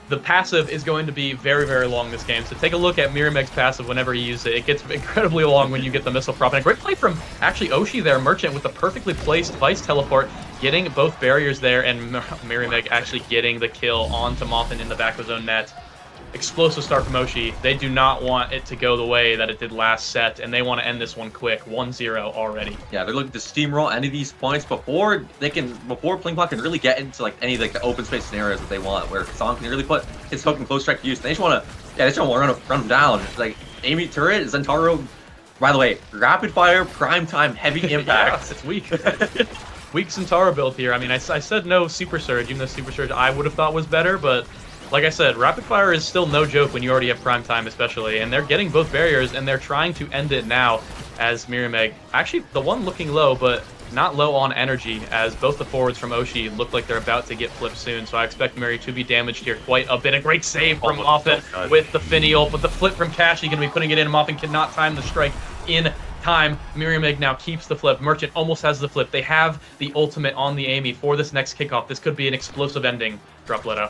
The passive is going to be very, very long this game. So take a look at Mirrymeg's passive whenever you use it. It gets incredibly long when you get the missile prop. And a great play from actually Oshi there, Merchant with the perfectly placed Vice teleport, getting both barriers there, and Mirrymeg actually getting the kill onto Muffin in the back of his own net. explosive start from Oshi. They do not want it to go the way that it did last set, and they want to end this one quick. 1-0 already. Yeah, they're looking to steamroll any of these points before Plinkplonk can really get into like any of like the open space scenarios that they want, where Kazan can really put his hook and close strike to use. They just want to, they just want to run him down. Like Amy turret, Zentaro. By the way, rapid fire, prime time, heavy impact. Yeah, it's weak. Weak Centauro build here. I mean, I said no Super Surge, even though Super Surge I would have thought was better, but like I said, rapid fire is still no joke when you already have prime time, especially, and they're getting both barriers, and they're trying to end it now as Mirameg. Actually, the one looking low, but not low on energy, as both the forwards from Oshi look like they're about to get flipped soon, so I expect Miri to be damaged here quite a bit. A great save from Moffin with the finial, but the flip from Kashi going to be putting it in. Moffin cannot time the strike in time. Mirameg now keeps the flip. Merchant almost has the flip. They have the ultimate on the Amy for this next kickoff. This could be an explosive ending. Drop Leto.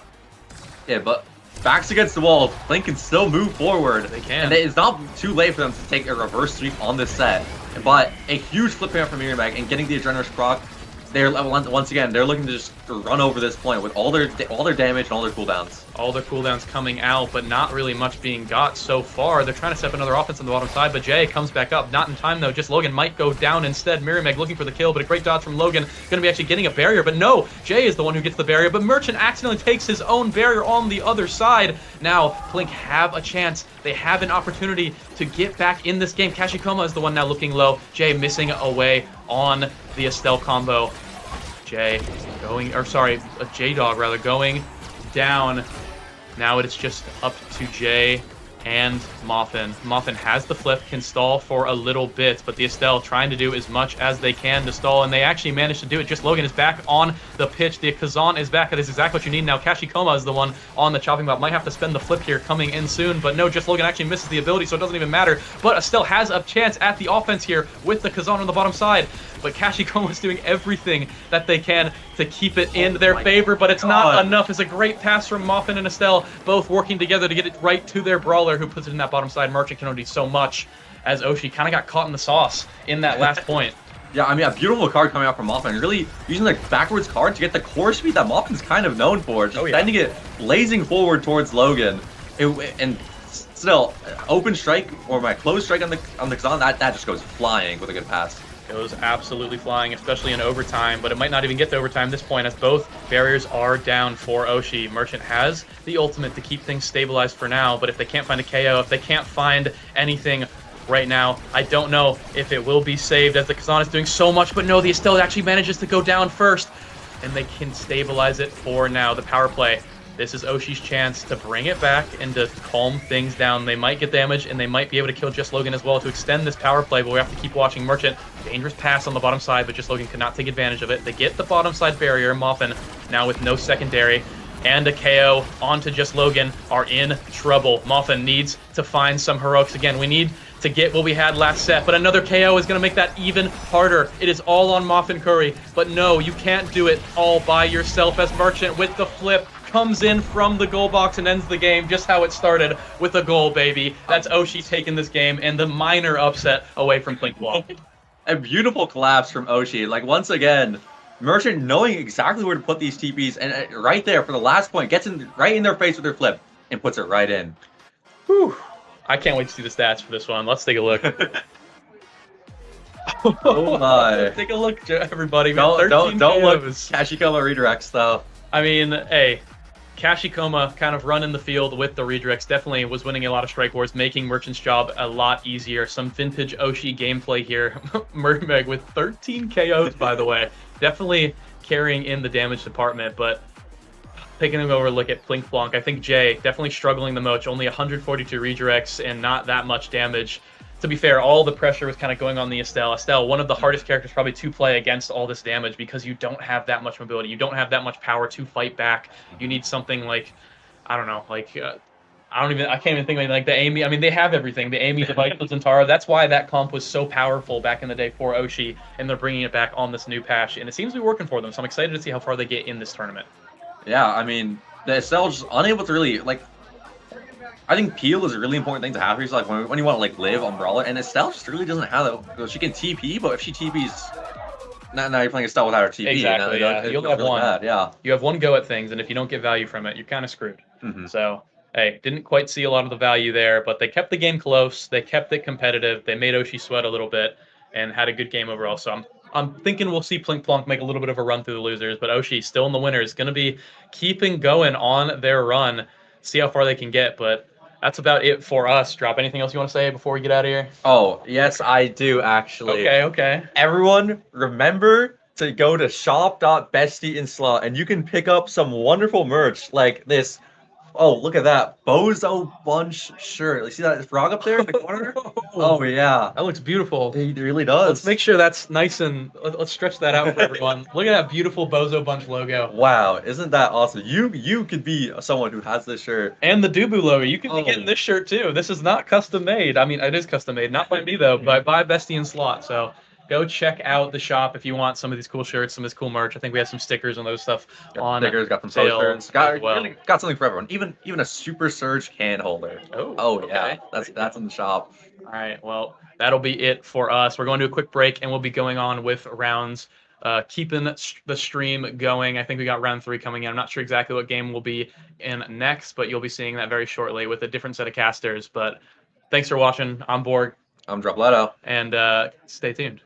Yeah, but backs against the wall, Blink can still move forward. They can. And it's not too late for them to take a reverse sweep on this set. But a huge flip here from Mirameg and getting the Adrenaline proc. They're once again, they're looking to just run over this point with all their damage and all their cooldowns. All their cooldowns coming out, but not really much being got so far. They're trying to set up another offense on the bottom side, but Jay comes back up. Not in time, though. Just Logan might go down instead. Mirameg looking for the kill, but a great dodge from Logan. Going to be actually getting a barrier, but no. Jay is the one who gets the barrier, but Merchant accidentally takes his own barrier on the other side. Now, Blink have a chance. They have an opportunity to get back in this game. Kashikoma is the one now looking low. Jay missing away on the Estelle combo. Jay going, or sorry, a J-Dog rather, going down. Now it's just up to Jay and Moffin. Moffin has the flip, can stall for a little bit, but the Estelle trying to do as much as they can to stall, and they actually managed to do it. Just Logan is back on the pitch. The Kazan is back. That is exactly what you need now. Kashikoma is the one on the chopping block. Might have to spend the flip here coming in soon, but no, Just Logan actually misses the ability, so it doesn't even matter. But Estelle has a chance at the offense here with the Kazan on the bottom side. But Kashikoma is doing everything that they can to keep it in their favor, but it's not enough. It's a great pass from Moffin and Estelle, both working together to get it right to their brawler, who puts it in that bottom side. Merchant can only do so much, as Oshi kind of got caught in the sauce in that last point. Yeah, I mean, a beautiful card coming out from Moffin, really using the backwards card to get the core speed that Moffin's kind of known for, just sending it blazing forward towards Logan. And still, open strike, or my close strike on the Kazan, that just goes flying with a good pass. It was absolutely flying, especially in overtime, but it might not even get to overtime at this point, as both barriers are down for Oshi. Merchant has the ultimate to keep things stabilized for now, but if they can't find a KO, if they can't find anything right now, I don't know if it will be saved, as the Kazan is doing so much, but no, the Estelle actually manages to go down first, and they can stabilize it for now. The power play. This is Oshi's chance to bring it back and to calm things down. They might get damage, and they might be able to kill Just Logan as well to extend this power play, but we have to keep watching. Merchant, dangerous pass on the bottom side, but Just Logan could not take advantage of it. They get the bottom side barrier. Moffin, now with no secondary, and a KO onto Just Logan, are in trouble. Moffin needs to find some heroics again. We need to get what we had last set, but another KO is going to make that even harder. It is all on Moffin Curry, but no, you can't do it all by yourself, as Merchant with the flip comes in from the goal box and ends the game just how it started, with a goal, baby. That's Oshi taking this game and the minor upset away from Plinkplonk. A beautiful collapse from Oshi. Like, once again, Merchant knowing exactly where to put these TPs, and right there for the last point, gets in right in their face with their flip and puts it right in. Whew. I can't wait to see the stats for this one. Let's take a look. Oh my. Take a look, everybody. Don't look. Kashikoma redirects, though. I mean, hey, Kashikoma kind of running the field with the redirects, definitely was winning a lot of strike wars, making Merchant's job a lot easier. Some vintage Oshi gameplay here. Mirameg with 13 KOs, by the way. Definitely carrying in the damage department, but taking over a look at Plinkplonk, I think Jay definitely struggling the most. Only 142 redirects and not that much damage. To be fair, all the pressure was kind of going on the Estelle. Estelle, one of the hardest characters probably to play against all this damage, because you don't have that much mobility. You don't have that much power to fight back. You need something like, I don't know, like, I can't even think of anything like the Amy. I mean, they have everything. The Amy, the Vital, Zentaro. That's why that comp was so powerful back in the day for Oshi, and they're bringing it back on this new patch. And it seems to be working for them, so I'm excited to see how far they get in this tournament. Yeah, I mean, the Estelle's just unable to really, like, I think peel is a really important thing to have here. So, like, when you want to, like, live on Brawler, and Estelle just really doesn't have that. She can TP, but if she TP's, now you're playing Estelle without her TP. Exactly, you know, yeah. You'll have really one. bad, yeah. You have one go at things, and if you don't get value from it, you're kind of screwed. Mm-hmm. So hey, didn't quite see a lot of the value there, but they kept the game close. They kept it competitive. They made Oshi sweat a little bit and had a good game overall. So I'm thinking we'll see Plink Plonk make a little bit of a run through the losers, but Oshi still in the winners. Going to be keeping going on their run. See how far they can get, but that's about it for us. Drop anything else you want to say before we get out of here? Oh, yes, I do actually. Okay. Everyone, remember to go to shop.bestieandslot and you can pick up some wonderful merch like this. Oh, look at that Bozo Bunch shirt. You see that frog up there in the corner? Oh, yeah. That looks beautiful. It really does. Let's make sure that's nice and let's stretch that out for everyone. Look at that beautiful Bozo Bunch logo. Wow, isn't that awesome? You could be someone who has this shirt. And the Dubu logo. You could be Oh. getting this shirt too. This is not custom made. I mean, it is custom made, not by me though, but by Bestie and Slot. So go check out the shop if you want some of these cool shirts, some of this cool merch. I think we have some stickers and those stuff on Stickers, got some sale posters, got, as well. really got something for everyone. Even a Super Surge can holder. Oh yeah, okay. that's in the shop. All right, well, that'll be it for us. We're going to a quick break, and we'll be going on with rounds, keeping the stream going. I think we got round 3 coming in. I'm not sure exactly what game we'll be in next, but you'll be seeing that very shortly with a different set of casters. But thanks for watching. I'm Borg, I'm Dropletto. and stay tuned.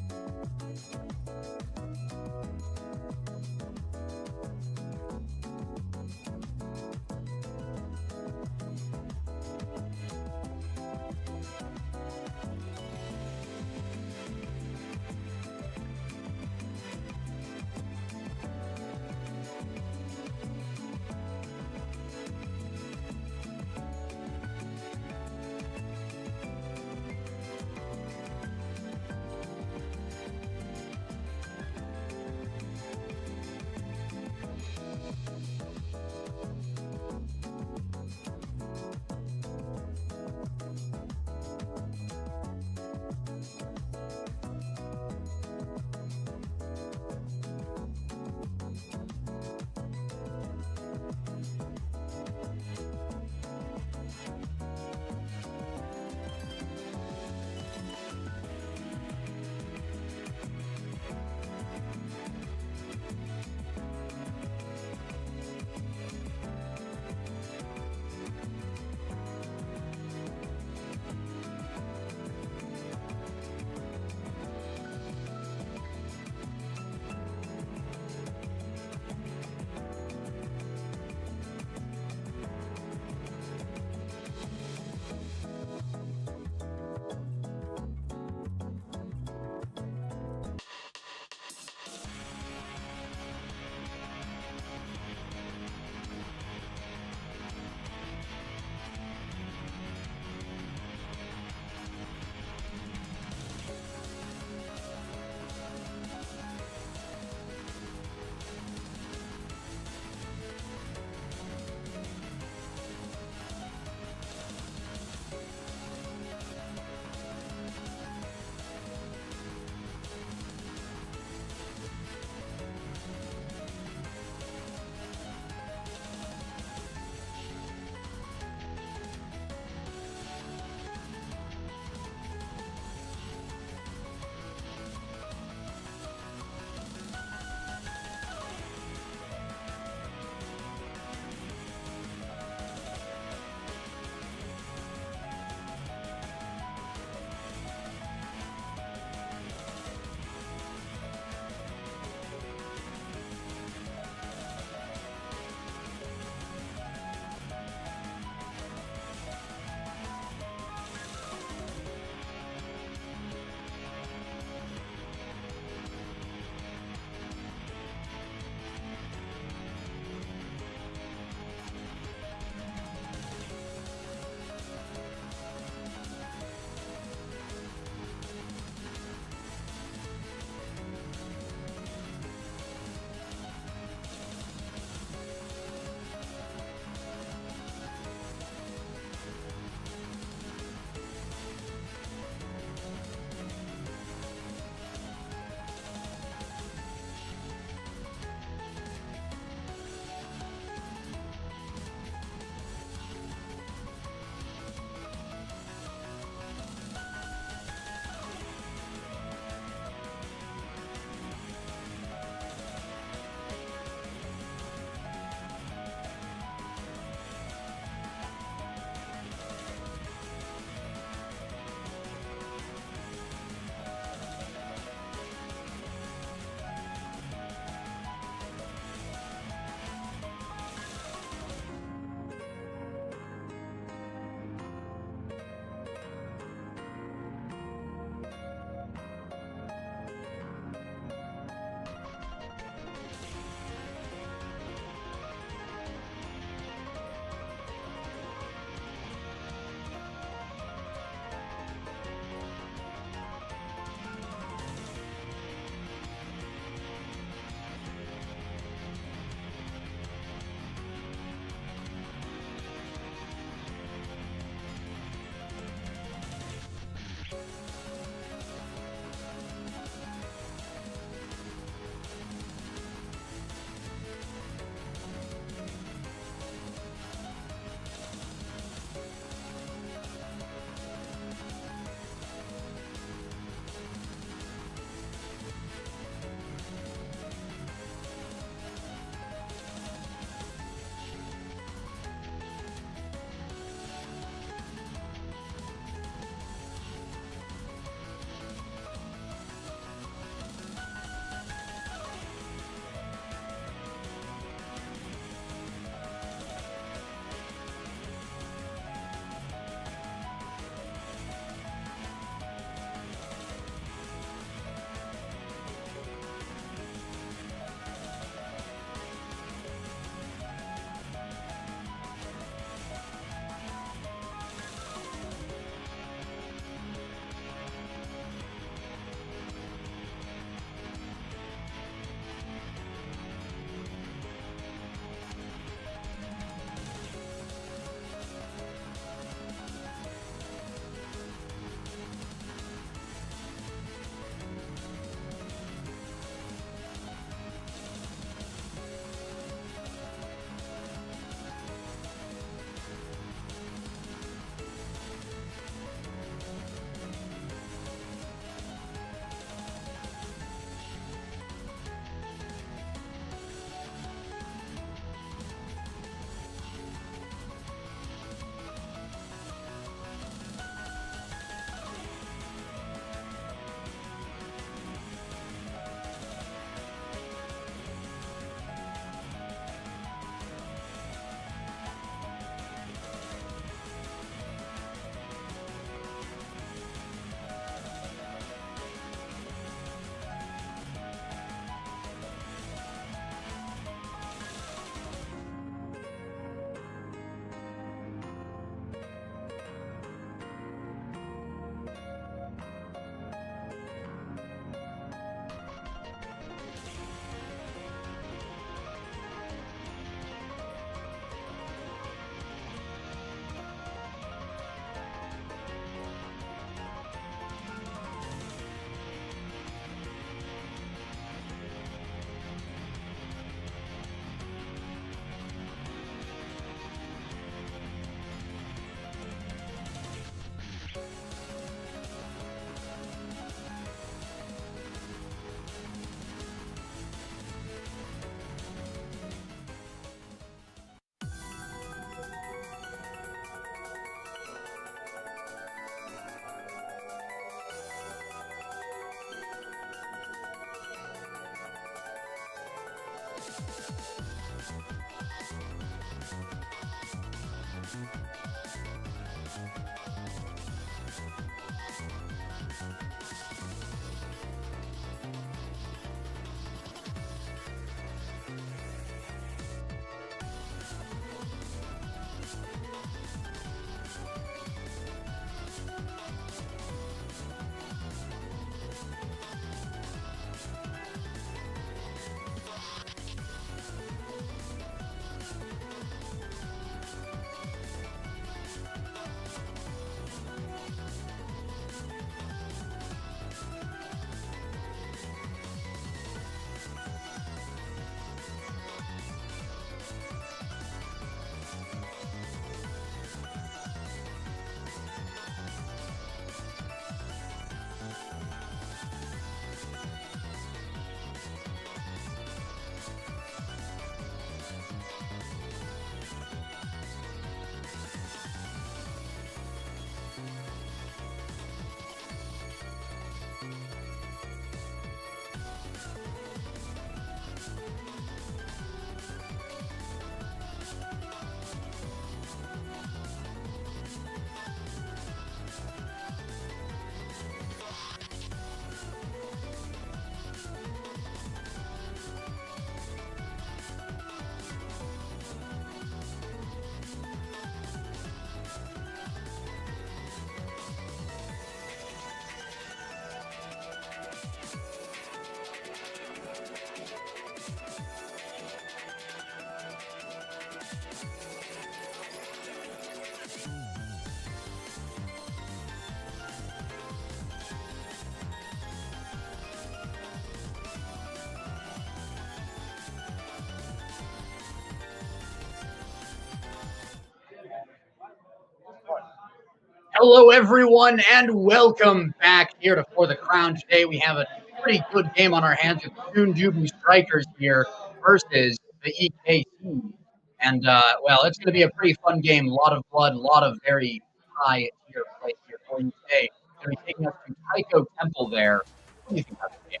Hello, everyone, and welcome back here to For the Crown. Today we have a pretty good game on our hands with the Toon Jubilee Strikers here versus the EKC. And, well, it's going to be a pretty fun game. A lot of blood, a lot of very high tier play here for UK. Going to be taking us to Taiko Temple there. What do you think about the game?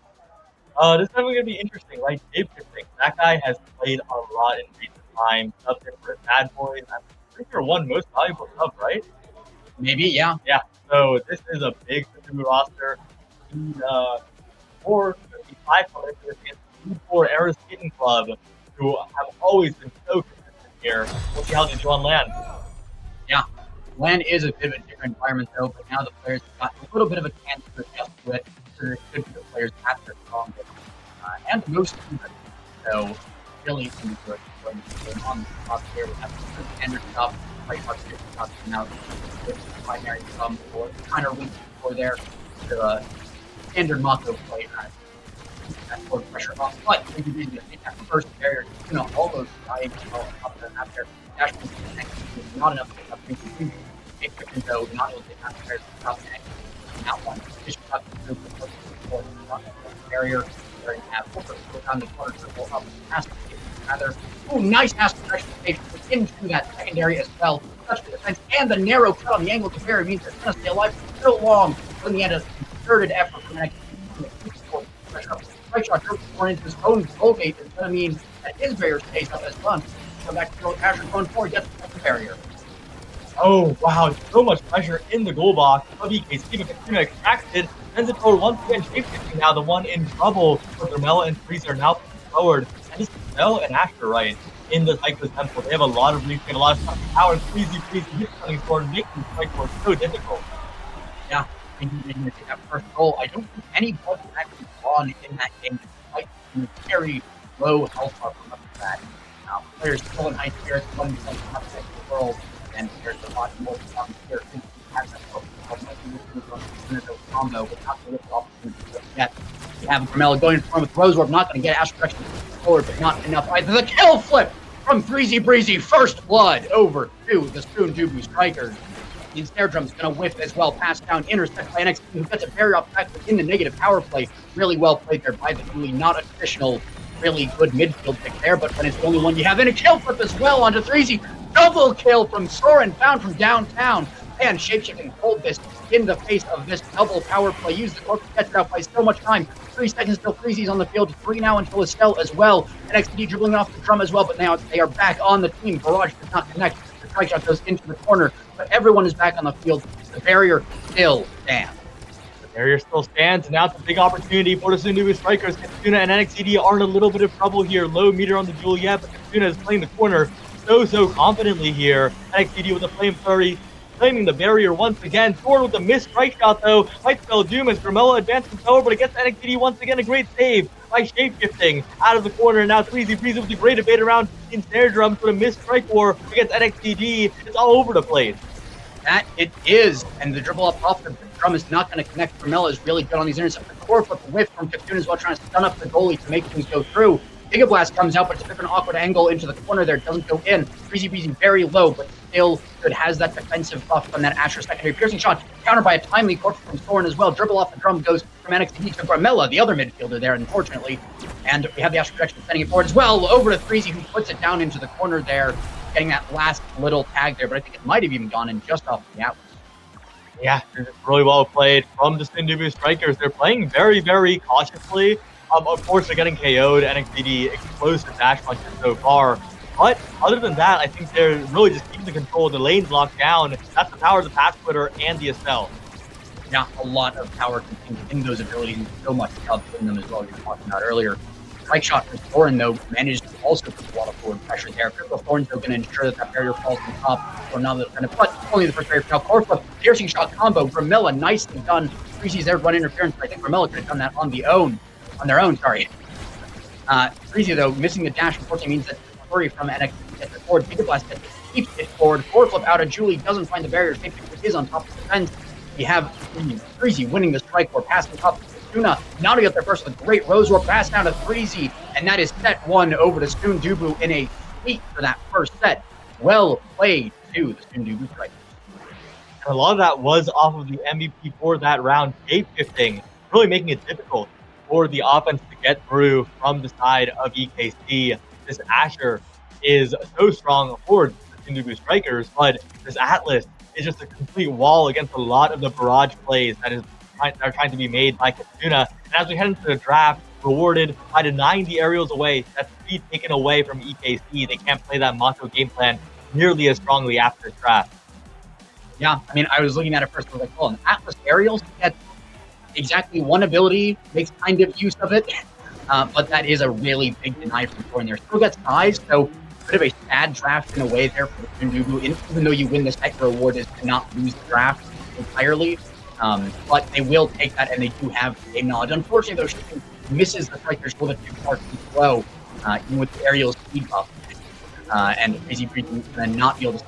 This is definitely going to be interesting, right? Dave Kissick, that guy has played a lot in recent times, up there for Bad Boys. I'm pretty sure won most valuable sub, right? Maybe, yeah. Yeah, so this is a big Suzumu roster. He's 455 players against for Aero Skating Club, who have always been so consistent here. We'll see how they do on land. Yeah. Land is a bit of a different environment, though, but now the players have got a little bit of a chance to adjust to it. So there's good for the players at their strongest and most even. So, really, it's going to be good. On the top here, we have the standard stuff, right up here, stuff now. Primary sum for kind of weak for there. The standard Mako play that forward pressure off. But if you do that first barrier, all those guys up there after dash not enough to pick up things. If though not able to take out the players top next. That one just got the barrier. There you have over on the corner triple up past rather. Oh, nice pass protection into that secondary as well. Touch the defense and the narrow cut on the angle of the barrier means they're going to stay alive for so long. In the end, a concerted effort from the next pressure up. Right shot goes more into his own goal gate. It's going to mean that his barrier stays up as well. Come back to Asher going forward, gets the barrier. Oh, wow, so much pressure in the goal box. WKC extracted, sends it forward once again. Shapeshifting now, the one in trouble. But Thermella and Freezer are now forward. And it's Mel and Asher, right, in the Taiko Temple. They have a lot of reach and a lot of power. And Freezy hits coming forward, making the strike forward so difficult. Yeah, I think he's going to take that first goal. I don't think any blood was actually drawn in that game, despite the very low health bar from up to that. Players still in high spirits, one percent top six in the world, and there's a lot more from here. Combo without the lift opportunity yet. We have Gramella going for him with Rose Orb, not going to get Ash direction forward, but not enough either. The kill flip from Freezy Breezy, first blood over to the Spoon Jubilee Strikers. The Snare Drum's going to whiff as well, pass down, intercept by NXT, who gets a very off back within the negative power play. Really well played there by the Jubilee, not a traditional, really good midfield pick there, but when it's the only one you have, and a kill flip as well onto Freezy. Double kill from Soren, found from downtown. And Shapeshift can hold this in the face of this double power play. Use the corpse to catch it out by so much time. 3 seconds till Freezy's on the field. 3 now until Estelle as well. NXT dribbling off the drum as well, but now they are back on the team. Barrage does not connect. The strike shot goes into the corner, but everyone is back on the field. The barrier still stands. The barrier still stands, and now it's a big opportunity for the Sundubu Strikers. Katsuna and NXTD are in a little bit of trouble here. Low meter on the Juliet, but Katsuna is playing the corner so confidently here. NXTD with a flame flurry, claiming the barrier once again. Thorin with a missed strike shot though might spell doom as Grimella advances forward, but it gets NXTD once again. A great save by shapeshifting out of the corner. Now Freezy with a great debate around in snare drum for the missed strike war against NXTD. It's all over the place. That it is, and the dribble up off the drum is not going to connect. Grimella is really good on these intercepts. The core flip whiff from Katsuna as well, trying to stun up the goalie to make things go through. Giga Blast comes out, but it's a different awkward angle into the corner there. It doesn't go in. Breezy very low, but still good. Has that defensive buff from that Asher secondary piercing shot. Countered by a timely corpse from Thorin as well. Dribble off the drum goes from NXT to Grimella, the other midfielder there, unfortunately. And we have the Asher projection sending it forward as well. Over to Freezy, who puts it down into the corner there, getting that last little tag there. But I think it might have even gone in just off the outlet. Yeah, really well played from the Sundubu Strikers. They're playing very cautiously. Of course, they're getting KO'd. NXTD explosive dash punches so far. But other than that, I think they're really just keeping the control of the lanes locked down. That's the power of the pass splitter and the Estelle. Yeah, a lot of power contained in those abilities and so much help in them as well, you were talking about earlier. Strike shot from Thorin, though, managed to also put a lot of forward pressure there. Critical Thorn's, though, going to ensure that barrier falls on top for another defender, but only the first barrier for now. Core flip, piercing shot combo. Grimella, nicely done. Freezy's there, run interference, but I think Grimella could have done that on their own. Freezy, though, missing the dash, unfortunately, means that flurry from NXT gets it forward. Giga Blast keeps it forward. Core flip out of Julie, doesn't find the barrier. It is on top of the defense. We have Freezy winning the strike war, passing top to Katsuna. Now to get there first with a great Rose Roar pass down to Freezy, and that is set 1 over to Sundubu in a sweep for that first set. Well played to the Sundubu Strikers. And a lot of that was off of the MVP for that round, shape-shifting, really making it difficult for the offense to get through from the side of EKC. This Asher is so strong for the Sundubu Strikers, but this Atlas is just a complete wall against a lot of the barrage plays that are trying to be made by Katsuna. And as we head into the draft, rewarded by denying the aerials away, that speed taken away from EKC. They can't play that Macho game plan nearly as strongly after the draft. Yeah, I mean, I was looking at it first, I was like, well, an Atlas aerials gets exactly one ability, makes kind of use of it, but that is a really big deny from Thorin there. Still gets size, so a bit of a sad draft in a way there for the Sundubu, even though you win this type of reward is to not lose the draft entirely. But they will take that, and they do have game knowledge. Unfortunately, though, Shipping misses the strikers a little bit too far too slow, even with the aerial speed buff. And Crazy Breeze going to not be able to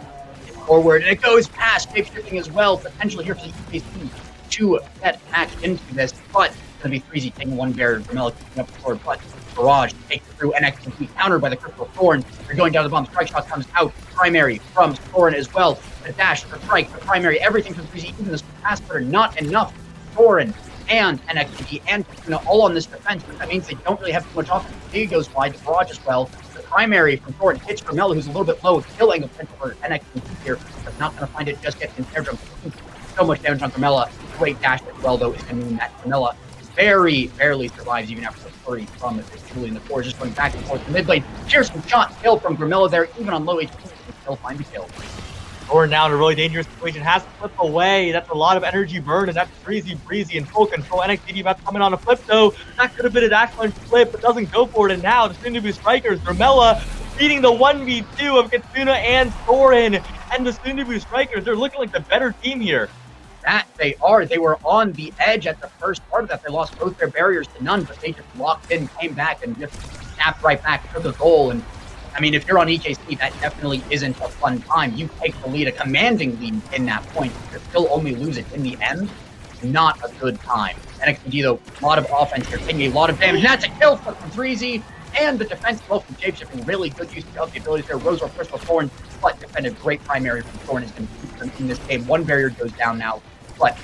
get forward. And it goes past shape-shifting as well, potentially here for the EKC to get back into this. But it's going to be Freezy taking one barrier, Grimella kicking up the forward, but Barrage takes it through, NXT countered by the Crystal Thorn. They're going down the bomb. Strike shot comes out. Primary from Thorin as well. The dash, the strike, the primary, everything from Freezy, even this pass cutter, not enough. Thorin and NXT and Katsuna all on this defense, but that means they don't really have too much offense. Giga goes wide, the Barrage as well. The primary from Thorin hits Grimella, who's a little bit low, killing the potential for NXT here, but not going to find it just yet in air jump. So much damage on Grimella. Great dash as well, though, is going to mean that Grimella very barely survives even after the flurry from Julie in the core, just going back and forth to mid lane. Piercing shot kill from Grimella there, even on low HP, can still find the kill. Thorin now in a really dangerous situation, has to flip away. That's a lot of energy burn, and that's Breezy in full control. NXT about to come in on a flip, though. That could have been a dash punch flip, but doesn't go for it. And now the Sundubu Strikers, Grimella beating the 1v2 of Katsuna and Thorin. And the Sundubu Strikers, they're looking like the better team here. That they are. They were on the edge at the first part of that. They lost both their barriers to none, but they just locked in, came back, and just snapped right back to the goal. And I mean, if you're on EKC, that definitely isn't a fun time. You take the lead, a commanding lead in that point. You still only lose it in the end. Not a good time. NXT, though, a lot of offense here, taking a lot of damage. And that's a kill from Freezy. And the defense, both from shapeshifting, really good use of the abilities there. Rose or Crystal Thorn, but defended great primary from Thorn is going to keep them in this game. One barrier goes down now. But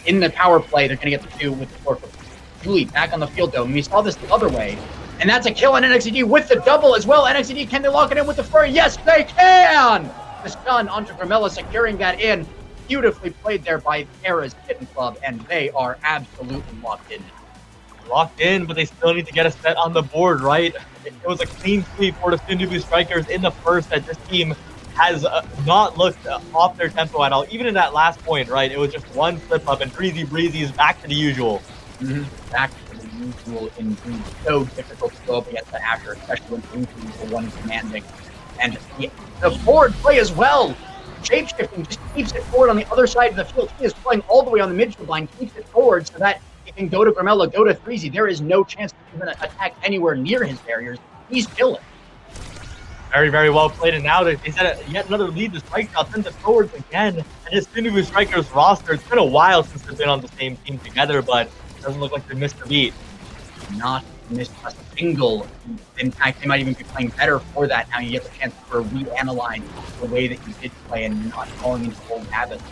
in the power play, they're going to get the 2 with the 4. Julie back on the field, though. And we saw this the other way. And that's a kill on NXT with the double as well. NXT, can they lock it in with the flurry? Yes, they can! The stun onto Grimella, securing that in. Beautifully played there by Era's Kitten Club, and they are absolutely locked in. locked in, but they still need to get a set on the board, right? It was a clean sweep for the Sundubu Strikers in the first set. This team has not looked off their tempo at all, even in that last point, right? It was just one slip up, and Breezy is back to the usual. Back to the usual indeed. So difficult to go up against the Asher, especially when Breezy is the one commanding. And the forward play as well. Shapeshifting just keeps it forward on the other side of the field. He is playing all the way on the midfield line, keeps it forward so that he can go to Gramella, go to Freezy. There is no chance to even attack anywhere near his barriers. He's chilling. Very, very well played, and now they set yet another lead. The strike shot sends it forwards again, and this Sundubu Strikers roster, it's been a while since they've been on the same team together, but it doesn't look like they missed a beat. Not missed a single. In fact, they might even be playing better for that. Now you get the chance to reanalyze the way that you did play and not falling into old habits.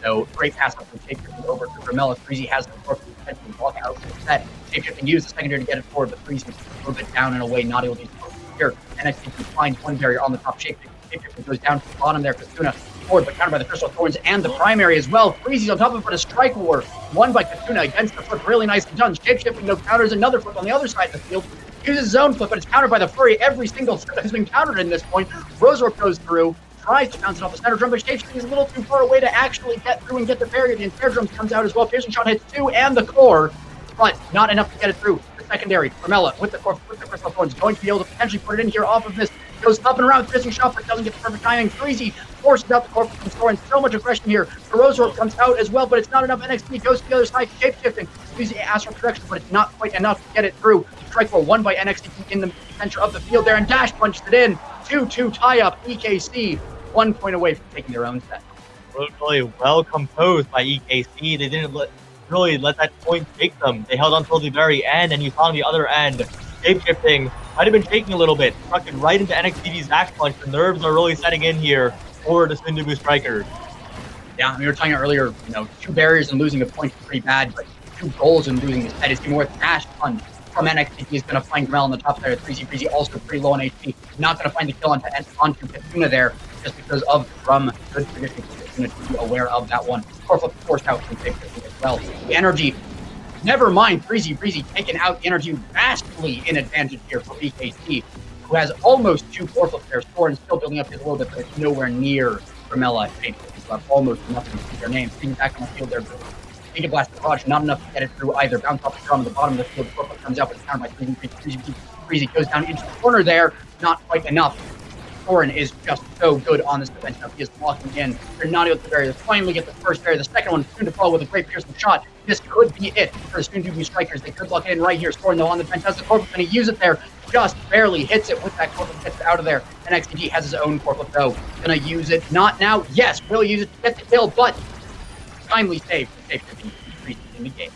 So great pass up from Shapeshifting over to Gramella. Freezy has the force to potentially block out the set. Shapeshifting used the secondary to get it forward, but Freezy a little bit down and away, not able to use it here. NXT can find one barrier on the top. Shapeshifting goes down to the bottom there. Katuna forward, but countered by the Crystal Thorns and the primary as well. Freezy's on top of it, but a strike war won by Katuna against the flip. Really nicely done. Shapeshifting no counters, another flip on the other side of the field. Uses his own flip, but it's countered by the Flurry. Every single flip that has been countered in this point. Rosorp goes through, tries to bounce it off the center drum, but Shapeshifting is a little too far away to actually get through and get the barrier. The Inspire Drums comes out as well. Piercing shot hits 2 and the core, but not enough to get it through. The secondary, Gramella with the core, with the Crystal Thorns, going to be able to potentially put it in here off of this. Goes up and around with Piercing shot, but doesn't get the perfect timing. Freezy forces out the core from score, and so much aggression here. The Rosorp comes out as well, but it's not enough. NXT goes to the other side, Shapeshifting, using Astral Projection, but it's not quite enough to get it through. Strike roll won by NXT in the center of the field there, and Dash punched it in. 2-2 tie-up, EKC 1 point away from taking their own set. Really well composed by EKC. They didn't really let that point take them. They held on until the very end, and you saw on the other end, Shapeshifting might have been shaking a little bit, struck it right into NXT's Dash punch. The nerves are really setting in here for the Sundubu Strikers. Yeah, we were talking earlier, 2 barriers and losing a point is pretty bad, but 2 goals and losing this set is more Dash punch from NXT. Is going to find Gramella on the top there. Freezy also pretty low on HP. Not going to find the kill onto Katuna there just because of the drum. Good position for Katuna to be aware of that one. Corflip forced out from Shapeshifting as well. The energy, never mind Breezy taking out the energy vastly in advantage here for BKC, who has almost 2 Corflips there. Soren still building up his little bit, but it's nowhere near Gramella. Almost nothing to their name. Being back on the field there. Giga Blast Barrage, not enough to get it through either. Bounce off the drum at the bottom of the field. Corflip comes out, but it's countered by Freezy goes down into the corner there. Not quite enough. Soren is just so good on this defense. Now he is blocking in. They're not able to barrier. They finally get the first barrier. The second one soon to fall with a great piercing shot. This could be it for the Sundubu Strikers. They could block it in right here. Soren though on the fantastic Corflip, and he uses it there. Just barely hits it with that Corflip, gets it out of there. And XTG has his own Corflip though. Gonna use it. Not now. Yes, will use it to get the kill, but timely save to save in the game.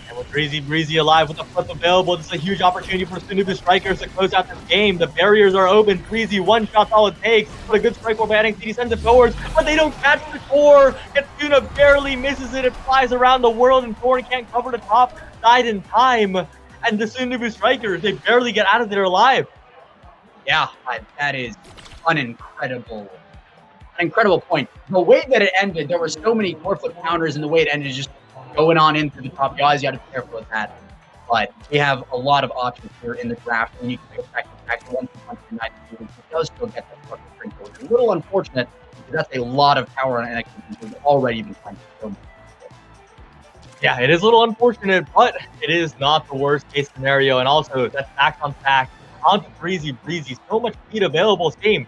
And with Breezy alive with the flip available, this is a huge opportunity for Sundubu Strikers to close out this game. The barriers are open. Breezy, one shot's all it takes. But a good strike roll by NXT sends it forwards, but they don't catch the core. Katuna barely misses it. It flies around the world, and Thorn can't cover the top side in time. And the Sundubu Strikers, they barely get out of there alive. Yeah, that is an incredible point. The way that it ended, there were so many Corflip counters, and the way it ended is just going on into the top. You always got to be careful with that. But we have a lot of options here in the draft, and you can pick back to 1 to 9. He does still get that Corflip sprinkle. It's a little unfortunate because that's a lot of power on NXT who's already been playing so much. Yeah, it is a little unfortunate, but it is not the worst case scenario. And also, that stack on stack onto Breezy. So much speed available. Same.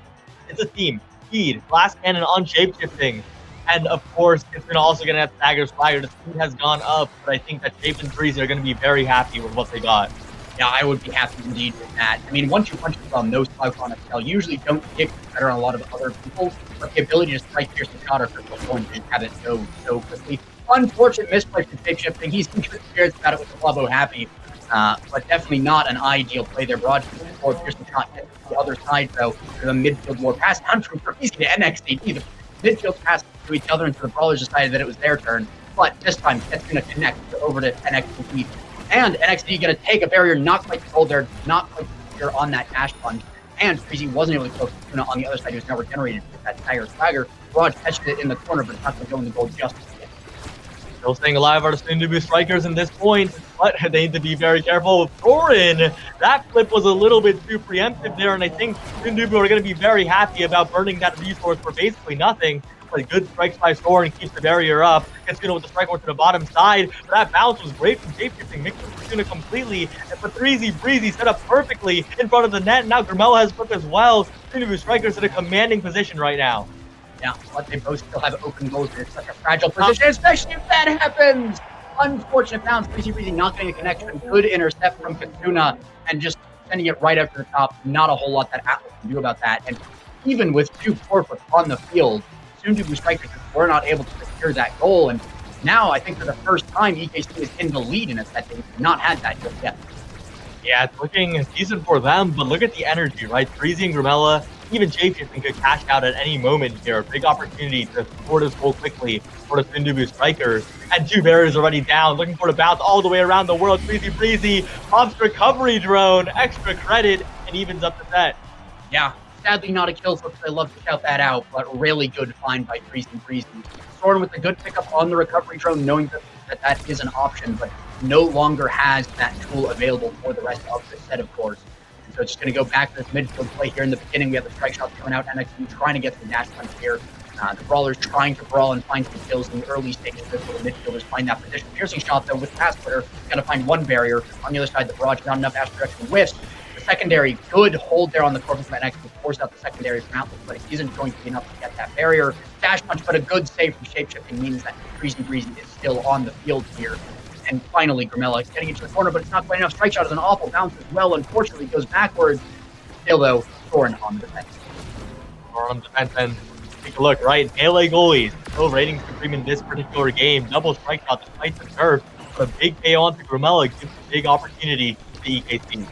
It's a team. Speed, Glass Cannon on Shapeshifting. And of course, it's also going to have Stagger's Swagger. The speed has gone up, but I think that Shape and Breezy are going to be very happy with what they got. Yeah, I would be happy indeed with that. I mean, 1-2 punches on those clouds on XL usually don't kick better on a lot of other people, but the ability to strike Piercing Shot or Crystal Thorn and have it go so quickly. Unfortunate misplay from Shapeshifting. He's in good spirits about it with the Flubbo happy, but definitely not an ideal play there. Broad for Piercing Shot gets to the other side, though, for the midfield war pass down from Freezy to NXT. The midfield pass to each other until the Brawlers decided that it was their turn, but this time it's going to connect over to NXT. And NXT going to take a barrier, not quite hold there, not quite secure on that dash punch. And Freezy wasn't able to close Tuna on the other side. He was now regenerated with that Tiger Swagger. Raj catches it in the corner, but it's not going to go in the goal just yet. Still staying alive are the Sundubu Strikers in this point, but they need to be very careful. Thorin, that flip was a little bit too preemptive there, and I think Sundubu are going to be very happy about burning that resource for basically nothing. But good strikes by Thorin keeps the barrier up. Kitsuna with the strike over to the bottom side. But that bounce was great from Shapeshifting, mixing Kitsuna completely. And Patrizi Breezy set up perfectly in front of the net. Now Grimella has flipped as well. Sundubu Strikers in a commanding position right now. Yeah, but they both still have open goals. It's such a fragile position, especially if that happens. Unfortunate bounce. Breezy not getting a connection. Good intercept from Kitsuna and just sending it right up to the top. Not a whole lot that Atlas can do about that. And even with 2 forfeits on the field, Sundubu Strikers were not able to secure that goal. And now I think for the first time, EKC is in the lead in a set. They've not had that just yet. Yeah, it's looking decent for them, but look at the energy, right? Breezy and Grimella, even Shapeshifting could cash out at any moment here. Big opportunity to score this goal quickly for the Sundubu Strikers. And 2 barriers already down, looking for the bounce all the way around the world. Breezy pops recovery drone, extra credit, and evens up the set. Yeah, sadly not a kill flip, so I love to shout that out, but really good find by Breezy. Soren with a good pickup on the recovery drone, knowing that is an option, but no longer has that tool available for the rest of the set, of course. And so it's just going to go back to this midfield play here in the beginning. We have the strike shots coming out, NXT trying to get some dash punch here. The Brawlers trying to brawl and find some kills in the early stages before the midfielders find that position. Piercing shot, though, with pass splitter, got to find 1 barrier. On the other side, the barrage, not enough. Ash direction whiffs. The secondary, good hold there on the Corvus from NXT, force out the secondary from Atlas, but it isn't going to be enough to get that barrier. Dash punch, but a good save from Shapeshifting means that Breezy is still on the field here. And finally, Grimella getting into the corner, but it's not quite enough. Strike shot is an awful bounce as well. Unfortunately, goes backwards. Still, though, Thorin on the defense. Thorin on the defense, and take a look, right? Melee goalies still rating supreme in this particular game. Double strike shot despite the nerf. But a big KO onto Grimella gives a big opportunity to EKC.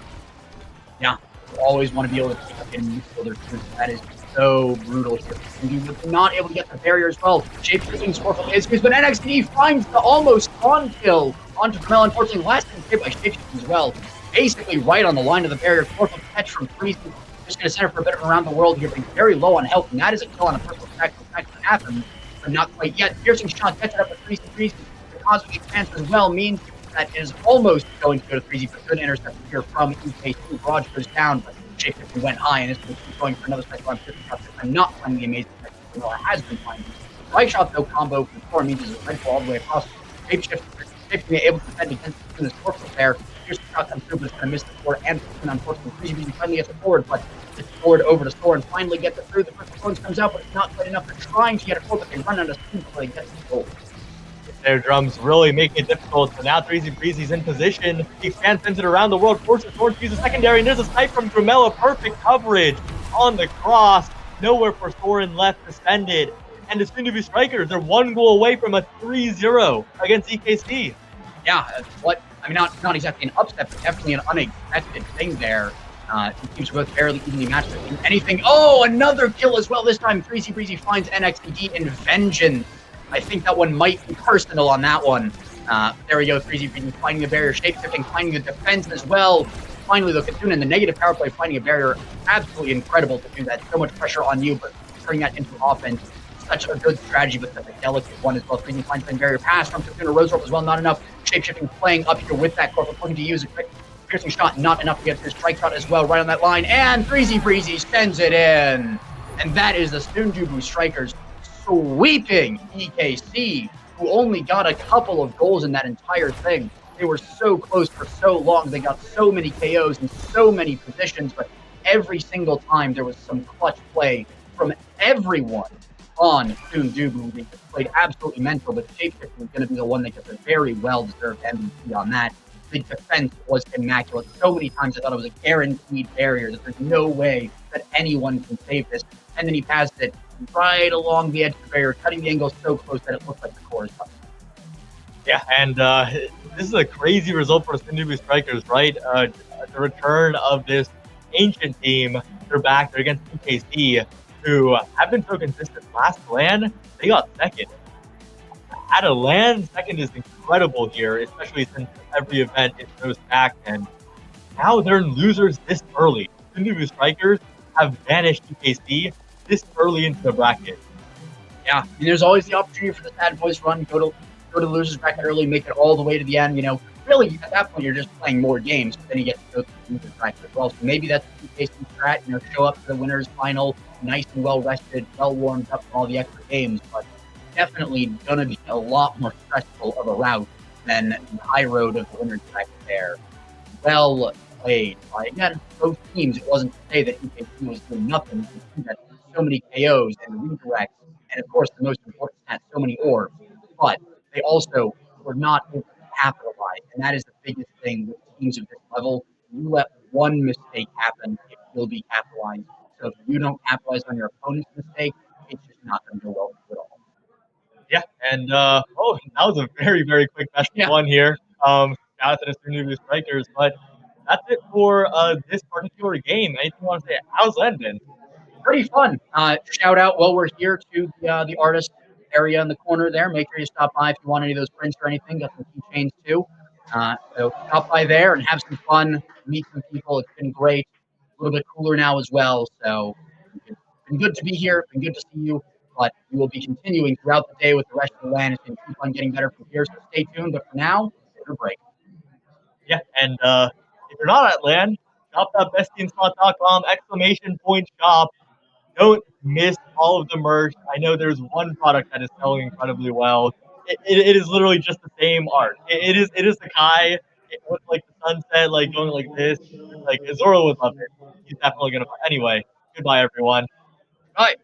Yeah, you always want to be able to pick up in midfielders. That is so brutal here. And you were not able to get the barrier as well. Shapeshifting score from his, but NXT finds the almost on kill onto Grimella. Unfortunately, last time hit by Shapeshifting as well. Basically right on the line of the barrier. Forfeit catch from Breezy. Just going to center for a bit of around the world here, being very low on health. And that is a kill on a personal attack. That can happen, but not quite yet. Piercing shot catches up with Breezy. The cosmic advance as well means that is almost going to go to Breezy, but good interception here from EK2. Barrage goes down, but Shapeshifting went high and is going for another strike on 50 shots. I'm not finding the amazing strike Grimella has been finding. Right shot, though, combo from Thor means is a red ball all the way across. Shapeshifting able to defend against the score there. Here's the shot comes through, but it's going to miss the forward and unfortunately Breezy finally gets the forward, but it's forward over to Thor and finally gets it through. The first performance comes out, but it's not quite enough. They're trying to get it forward, but they run out of speed before they get the goal. Their drums really making it difficult. So now Breezy's in position. He expands into it around the world, forces Thor to use a secondary, and there's a snipe from Grimella. Perfect coverage on the cross. Nowhere for Thorin left suspended. And the Sundubu Strikers, they're 1 goal away from a 3-0 against EKC. Yeah, not exactly an upset, but definitely an unexpected thing there. Teams were both barely evenly matched. Anything. Oh, another kill as well. This time, Breezy finds NXTD in vengeance. I think that one might be personal on that one. There we go. Breezy finding the barrier, Shapeshifting, finding the defense as well. Finally, though, Kitsuna in the negative power play, finding a barrier. Absolutely incredible to do that. So much pressure on you, but turning that into offense. Such a good strategy, but such a delicate one as well. Breezy finds the barrier pass from Kitsuna. Rose Rope as well, not enough. Shapeshifting playing up here with that Corporal, looking to use a quick piercing shot, not enough to get his strike shot as well, right on that line. And Breezy sends it in. And that is the Sundubu Strikers sweeping EKC, who only got a couple of goals in that entire thing. They were so close for so long. They got so many KOs in so many positions, but every single time there was some clutch play from everyone on Sundubu. They played absolutely mental, but Shapeshifting was going to be the one that gets a very well-deserved MVP on that. The defense was immaculate. So many times I thought it was a guaranteed barrier, that there's no way that anyone can save this. And then he passed it right along the edge of the barrier, cutting the angle so close that it looked like the core is up. Yeah, and this is a crazy result for the Sundubu Strikers, right? The return of this ancient team. They're back. They're against EKC, who have been so consistent. Last LAN, they got second. At a LAN, second is incredible here, especially since every event is so stacked, and now they're losers this early. Sundubu Strikers have vanished EKC this early into the bracket. Yeah, there's always the opportunity for the Sad Boys run, go to go to the losers bracket early, make it all the way to the end. Really at that point you're just playing more games, but then you get to go through the losers bracket as well. So maybe that's the case in strat. Show up to the winners final nice and well rested, well warmed up from all the extra games, but definitely gonna be a lot more stressful of a route than the high road of the winners bracket there. Well played by, again, both teams. It wasn't to say that EKT was doing nothing. You can see that so many KOs and redirects, and of course, the most important stat, so many orbs. But they also were not able to capitalize, and that is the biggest thing with teams of this level. You let one mistake happen, it will be capitalized. So if you don't capitalize on your opponent's mistake, it's just not going to go well for you at all. Yeah, and that was a very, very quick best of one here. Shout out to the New Strikers, but that's it for this particular game. Anything you want to say? How's that been? Pretty fun. Shout out while we're here to the artist area in the corner there. Make sure you stop by if you want any of those prints or anything. Got some keychains too. So stop by there and have some fun. Meet some people. It's been great. A little bit cooler now as well. So it's been good to be here. It's been good to see you. But we will be continuing throughout the day with the rest of the LAN. It's going to keep on getting better from here. So stay tuned. But for now, take a break. Yeah, and if you're not at LAN, shop.bestianspot.com, !shop. Don't miss all of the merch. I know there's one product that is selling incredibly well. It is literally just the same art. It is the Kai with like the sunset, like going like this. Like Azora would love it. He's definitely gonna. Anyway, goodbye everyone. Bye.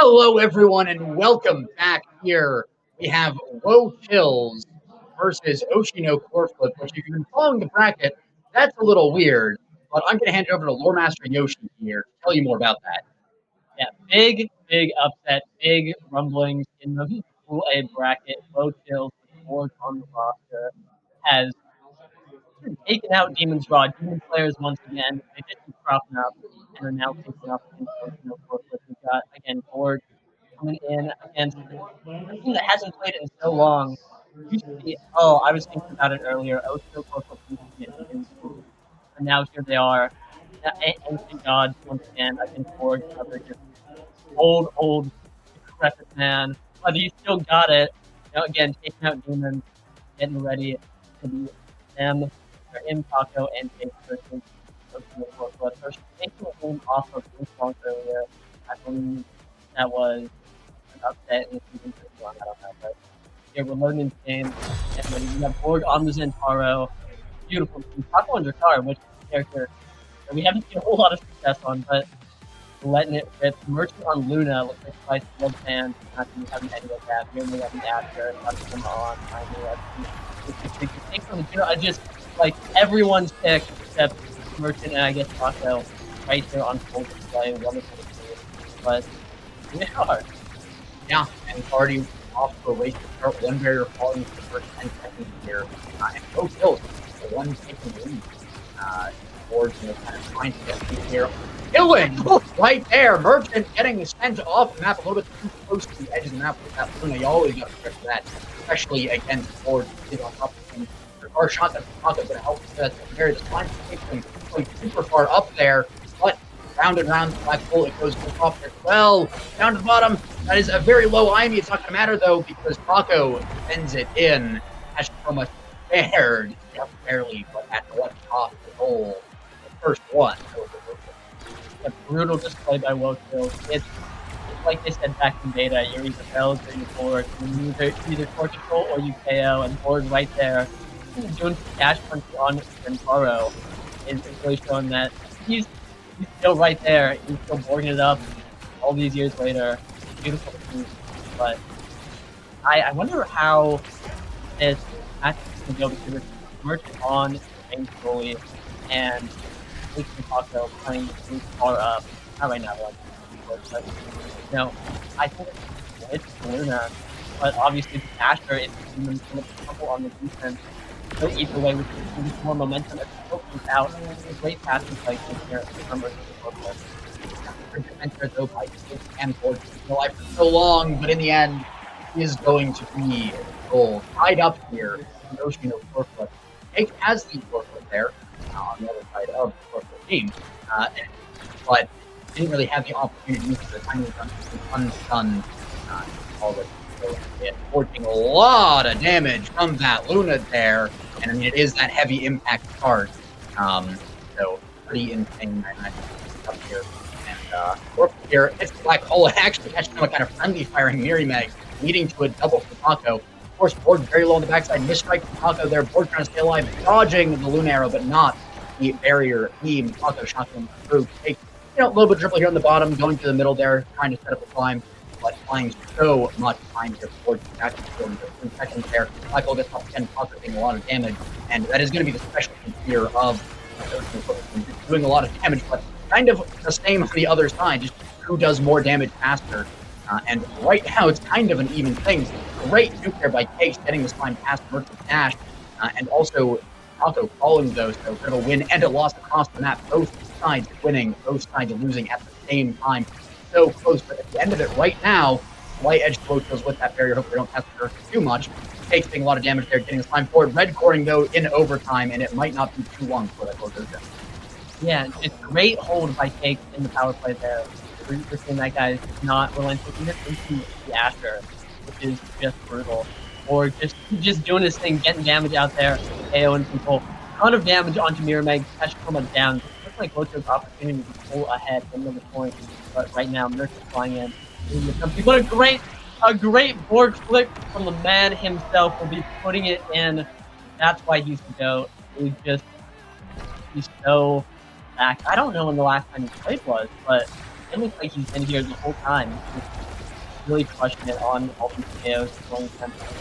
Hello, everyone, and welcome back here. We have Woe Chills versus Oshino Coreflip, which if you've been following the bracket, that's a little weird, but I'm going to hand it over to Lore Master Yoshi here to tell you more about that. Yeah, big upset, big rumblings in the Pool A bracket. Woe Chills, the fourth on the roster, has taken out Demon's Rod. Demon players once again, they just keep cropping up and are now facing off against Oshino Coreflip. We've got, again, Borg coming in against a team that hasn't played in so long. Used to be, I was thinking about it earlier. Oshino Coreflip used to be a Demon team, and now here they are. Ancient Gods once again against Borg, another just old, decrepit man, but he still got it. Again, taking out demons, getting ready to be them, or him, Taco, and Jake versus Oshino Coreflip. So taking the game off of Blue Long earlier, I believe that was an upset in the season 51. I don't know, but yeah, we're loading into game, and then we have Borg on the Zentaro. Beautiful team. Taco and Jakar, which is a character that we haven't seen a whole lot of success on, but letting it rip. Merchant on Luna looks like Spice Blood Fans. Not going to have any of that. We're going to have an after. Not going on. I just like everyone's pick except Merchant and I guess Taco right there on full display. Wonderful to see. But we are. Yeah, and it's already off to a race to start. One barrier falling for the first 10 seconds here. And Woe Chills, the one taking the lead. Borg, kind of trying to get through here. Killing right there. Merchant getting sent off the map a little bit too close to the edge of the map with that Luna. You always got to protect for that, especially against Borg. Is on top of him. Our shot that's not going to help that carry the line going super far up there, but round and round Black Hole, it goes off there. Well, down to the bottom. That is a very low IME. It's not going to matter though because Taco sends it in. That's so much spared, just barely, but at what cost the goal? First one. A brutal display by Woe Chills. It's like they said back in beta, you're either Bells or you're Borg. You either Torch Control or you KO, and Borg right there doing some dash punch on Zentaro is really showing that he's still right there. He's still Borging it up all these years later. Beautiful piece. But I wonder how this match is going to go because Merchant on main goalie and Taco playing too far up. Not right now, but I think it's Luna, but obviously Asher is going to couple on the defense. So either way, we can get more momentum as the comes out. A great passing play here from Merchant Defender though by and Borg alive for so long, but in the end, he is going to be goal. Tied up here. Oshino Coreflip. Jake has the Coreflip there. On the other side of the Coreflip team, but didn't really have the opportunity for the time was undone already. So it's forging a lot of damage from that Luna there, and I mean it is that heavy impact card. So pretty insane up here. And Coreflip here, it's Black Hole. It actually catches him a kind of friendly firing Miri Meg, leading to a double for Taco. Of course, Borg very low on the backside. Misstrike from Taco there. Borg trying to stay alive, dodging the Luna arrow, but not the barrier. Taco shot him through. Take, a little bit of dribble here on the bottom, going to the middle there, trying to set up a climb, but flying so much time here for Borg to actually kill him for 3 seconds there. Michael gets up 10, Taco taking a lot of damage, and that is going to be the specialty here of doing a lot of damage, but kind of the same on the other side, just who does more damage faster. And right now, it's kind of an even thing. Great nuke there by Case, getting this climb past Merchant Dash, and also Taco calling those, so kind of a win and a loss across the map. Both sides winning, both sides losing at the same time. So close, but at the end of it right now, Light Edge Woe Chills with that barrier. Hopefully, don't test her too much. Case taking a lot of damage there, getting this climb forward. Red coring though in overtime, and it might not be too long before that goes down. Yeah, it's great hold by Cake in the power play there. We're seeing that guy is not relenting even into the Asher, which is just brutal. Or just doing his thing, getting damage out there, KO and control. Ton of damage onto Mirameg, catch Chroma down. Looks like Woe Chills' opportunity to pull ahead in the point, but right now Merchant flying in. What a great Borg flick from the man himself. Will be putting it in. That's why he's the GOAT. He's so back. I don't know when the last time he played was, but it looks like he's been here the whole time. really crushing it on all these KOs.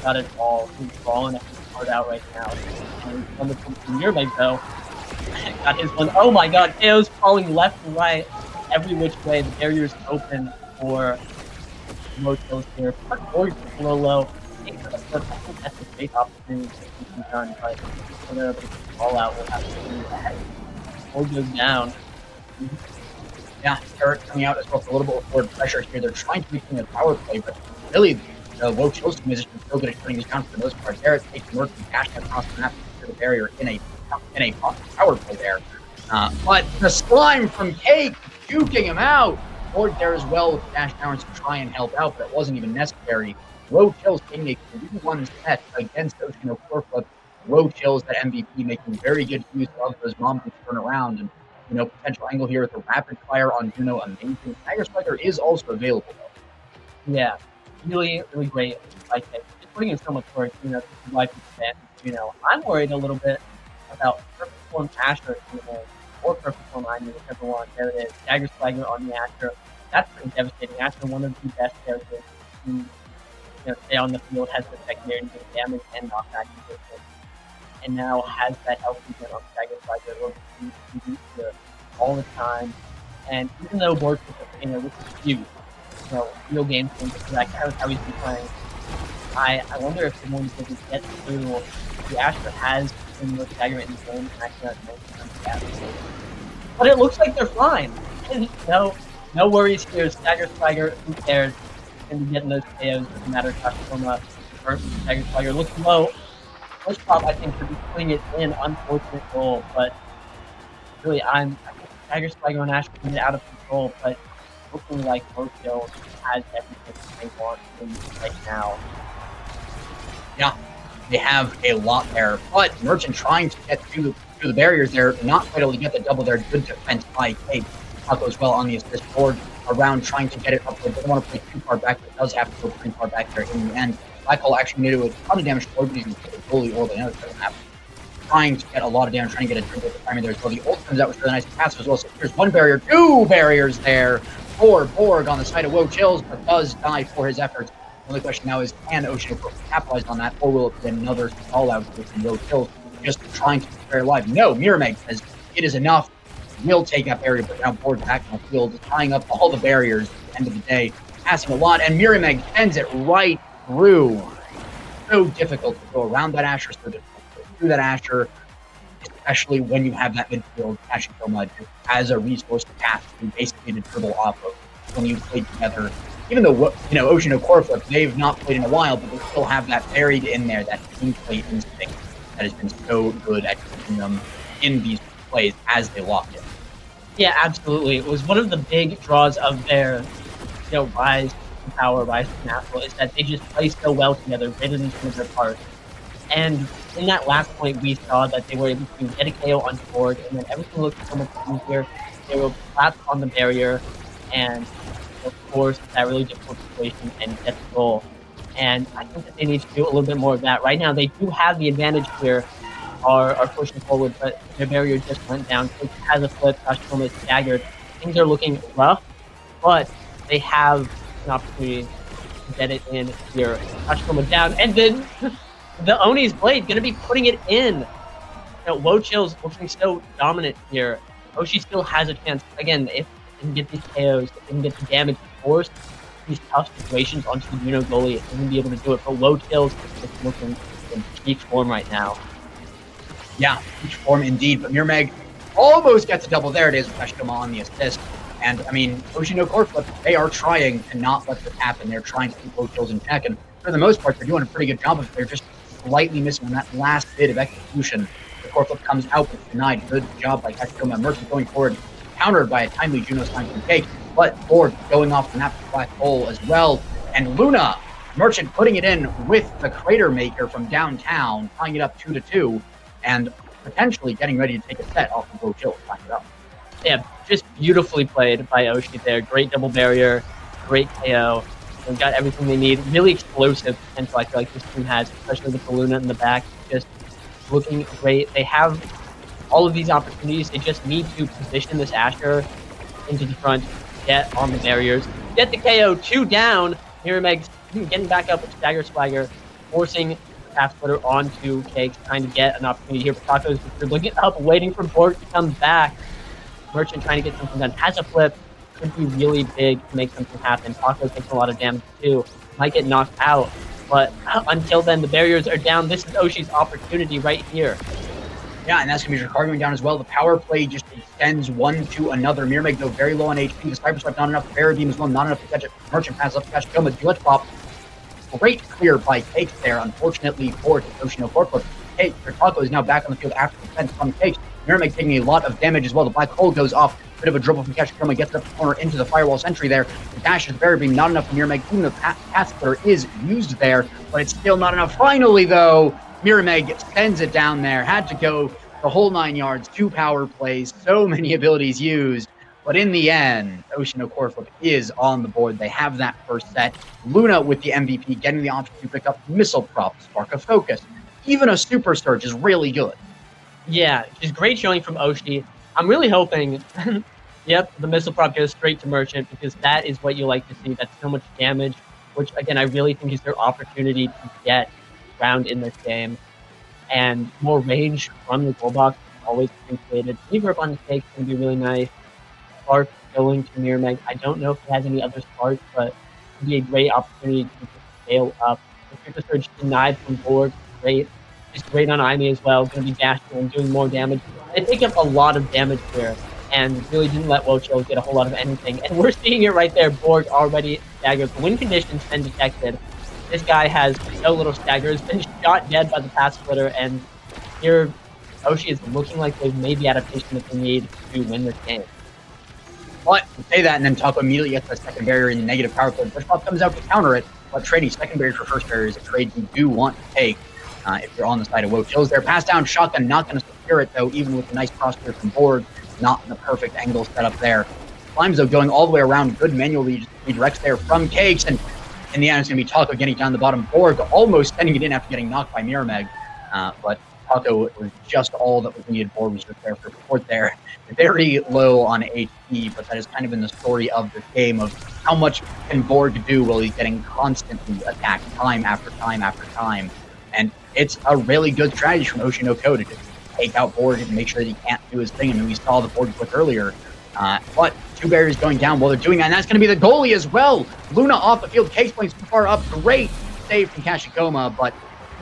Got it all. He's balling it hard out right now. And on the Mirmeg though, got his one. Oh my god, KO's falling left and right, every which way. The barrier's open for low kills here. But Borg is low. I think that's a great opportunity to be done, but whether the fallout will have to do that. Borg goes down. Yeah, Eric coming out as well for a little bit of forward pressure here. They're trying to maintain a power play, but really, the low Chill's team is still good at putting these down for the most part. Eric takes Merc and Cash across the map to the barrier in a power play there. But the slime from Cake juking him out. Ford there as well with Dash Towers to try and help out, but it wasn't even necessary. Low Chills taking a 3-1 set against Oceano Core Flip. Low Chills, that MVP, making very good use of those bombs to turn around. And potential angle here with the rapid fire on Juno, amazing. Tiger Striker is also available though. Yeah, really, really great. Like just putting in so much work, to provide advantage. I'm worried a little bit about Perfect Form Asher or Perfect Form Ivy, whichever one. There it is. Tiger Striker on the Asher. That's pretty devastating. Asher, one of the best characters to stay on the field, has the secondary and damage and knockback position. And now has that health again on Tiger Striker. He all the time. And even though Borg is which is huge, real game changer for that kind of how he's been playing. I wonder if they're going to get through the Asher has been the Tiger in the game but it looks like they're fine. No worries here. Stagger Striker, who cares? Going to be getting those KOs, doesn't matter. Takashima or Stagger Striker looking low. First pop, I think, could be putting it in. Unfortunate goal, but really, I think Tiger Striker and Ash can get out of control, but looking like Tokyo has everything they want right now. Yeah, they have a lot there, but Merchant trying to get through the barriers there, not quite able to get the double there. Good defense by Cake. Taco as well on the assist board around trying to get it up there. Doesn't want to play too far back, but does have to go pretty far back there in the end. Black Hole actually made it with a ton of damage to Borg, but even the goalie or the other doesn't have. Trying to get a lot of damage, trying to get a dribble at the timing there as well. The ult comes out, was really nice to pass as well. So here's one barrier, 2 barriers there for Borg on the side of Woe Chills, but does die for his efforts. The only question now is, can Ocean capitalize on that, or will it be another fallout from Woe Chills just trying to stay alive? No, Mirmeg says it is enough. Will take that barrier, but now Borg back on the field, tying up all the barriers at the end of the day, passing a lot, and Mirmeg sends it right through. So difficult to go around that Asher, so difficult to go through that Asher, especially when you have that midfield Ashikoma as a resource to pass and basically to dribble off of when you play together. Even though Ocean and Core Flip, they've not played in a while, but they still have that buried in there, that team play instinct that has been so good at keeping them in these plays as they lock in. Yeah, absolutely. It was one of the big draws of their, rise to power, rise to natural, is that they just play so well together, greater than some of their parts. And in that last point, we saw that they were able to get a KO on board, and then everything looked so much easier. They were flat on the barrier, and of course, that really difficult situation and get the goal. And I think that they need to do a little bit more of that. Right now, they do have the advantage here, are pushing forward, but their barrier just went down. It has a flip, Kashima is staggered. Things are looking rough, but they have an opportunity to get it in here. Kashima down, and then the Oni's Blade going to be putting it in. Woe Chill's looking so dominant here. Oshi still has a chance. Again, if they can get these KOs, if they can get the damage forced, these tough situations onto the Juno goalie, it's going to be able to do it. But Woe Chill's is looking in peak form right now. Yeah, peak form indeed. But Mirmeg almost gets a double. There it is with Kashima on the assist. And, Ocean Core Flip, they are trying to not let this happen. They're trying to keep Woe Chills in check. And for the most part, they're doing a pretty good job of it. They're just slightly missing on that last bit of execution. The Core Flip comes out, but denied. Good job by Kashima. Merchant going forward, countered by a timely Juno sign from Cake. But Borg going off the map to Black Hole as well. And Luna, Merchant putting it in with the Crater Maker from downtown, tying it up 2-2, and potentially getting ready to take a set off of Woe Chills, tying it up. Yeah, just beautifully played by Oshi there. Great double barrier, great KO. They've got everything they need. Really explosive potential, I feel like this team has, especially with the Luna in the back. Just looking great. They have all of these opportunities. They just need to position this Asher into the front, get on the barriers, get the KO, 2 down, Miramax getting back up with Stagger Swagger, forcing the Path Splitter onto Cakes, trying to get an opportunity here. Tacos just dribbling it up, waiting for Borg to come back. Merchant trying to get something done. Has a flip. Could be really big to make something happen. Taco takes a lot of damage too. Might get knocked out. But until then, the barriers are down. This is Oshi's opportunity right here. Yeah, and that's going to be Ricard going down as well. The power play just extends one to another. Mirmeg, though, very low on HP. The Cyber Swipe not enough. The Barrier Beam as well, not enough to catch it. Merchant passes up to catch Goma. Glitch Pop. Great clear by Cakes there, unfortunately, for Yoshino Corpus. Cakes, Taco is now back on the field after the defense from Cakes. Mirmeg taking a lot of damage as well. The Black Hole goes off. Bit of a dribble from Kashikoma, gets it up the corner into the Firewall Sentry there. The dash is Barrier Beam, not enough for Mirmeg. Even the Path Splitter is used there, but it's still not enough. Finally, though, Mirmeg sends it down there. Had to go the whole 9 yards, 2 power plays, so many abilities used. But in the end, Ocean Ocorflip is on the board. They have that first set. Luna with the MVP, getting the option to pick up Missile Prop, Spark of Focus. Even a Super Surge is really good. Yeah, just great showing from Oshi. I'm really hoping, yep, the Missile Prop goes straight to Merchant because that is what you like to see. That's so much damage, which, again, I really think is their opportunity to get round in this game. And more range from the goal box is always appreciated. Reverb on the Cake is going to be really nice. Spark going to Mirmeg. I don't know if he has any other sparks, but it would be a great opportunity to scale up. The Super Surge denied from Borg. Great. Just great on Imi as well. Going to be dashing and doing more damage. They take up a lot of damage here and really didn't let Wochil get a whole lot of anything. And we're seeing it right there. Borg already staggered. The win condition's been detected. This guy has so little stagger, has been shot dead by the Path Splitter, and here Oshi is looking like they've made the adaptation that they need to win this game. But you say that, and then Taco immediately gets the second barrier in the negative power play. First Pop comes out to counter it, but trading second barrier for first barrier is a trade you do want to take if you're on the side of Wochil's there. Pass down shotgun, not going to secure it, though, even with a nice cross clear from Borg. Not in the perfect angle set up there. Climbs, though, going all the way around. Good manual redirects there from Cakes, and in the end, it's going to be Taco getting down the bottom. Borg almost sending it in after getting knocked by Mirmeg. But Taco was just all that was needed. Borg was just there for support there. Very low on HP, but that has kind of been the story of this game of how much can Borg do while he's getting constantly attacked time after time after time. And it's a really good strategy from Oshi no Ko to just take out Borg and make sure that he can't do his thing. I mean, we saw the Borg click earlier. But 2 barriers going down while they're doing that, and that's going to be the goalie as well. Luna off the field, Cakes playing too far up. Great save from Kashikoma, but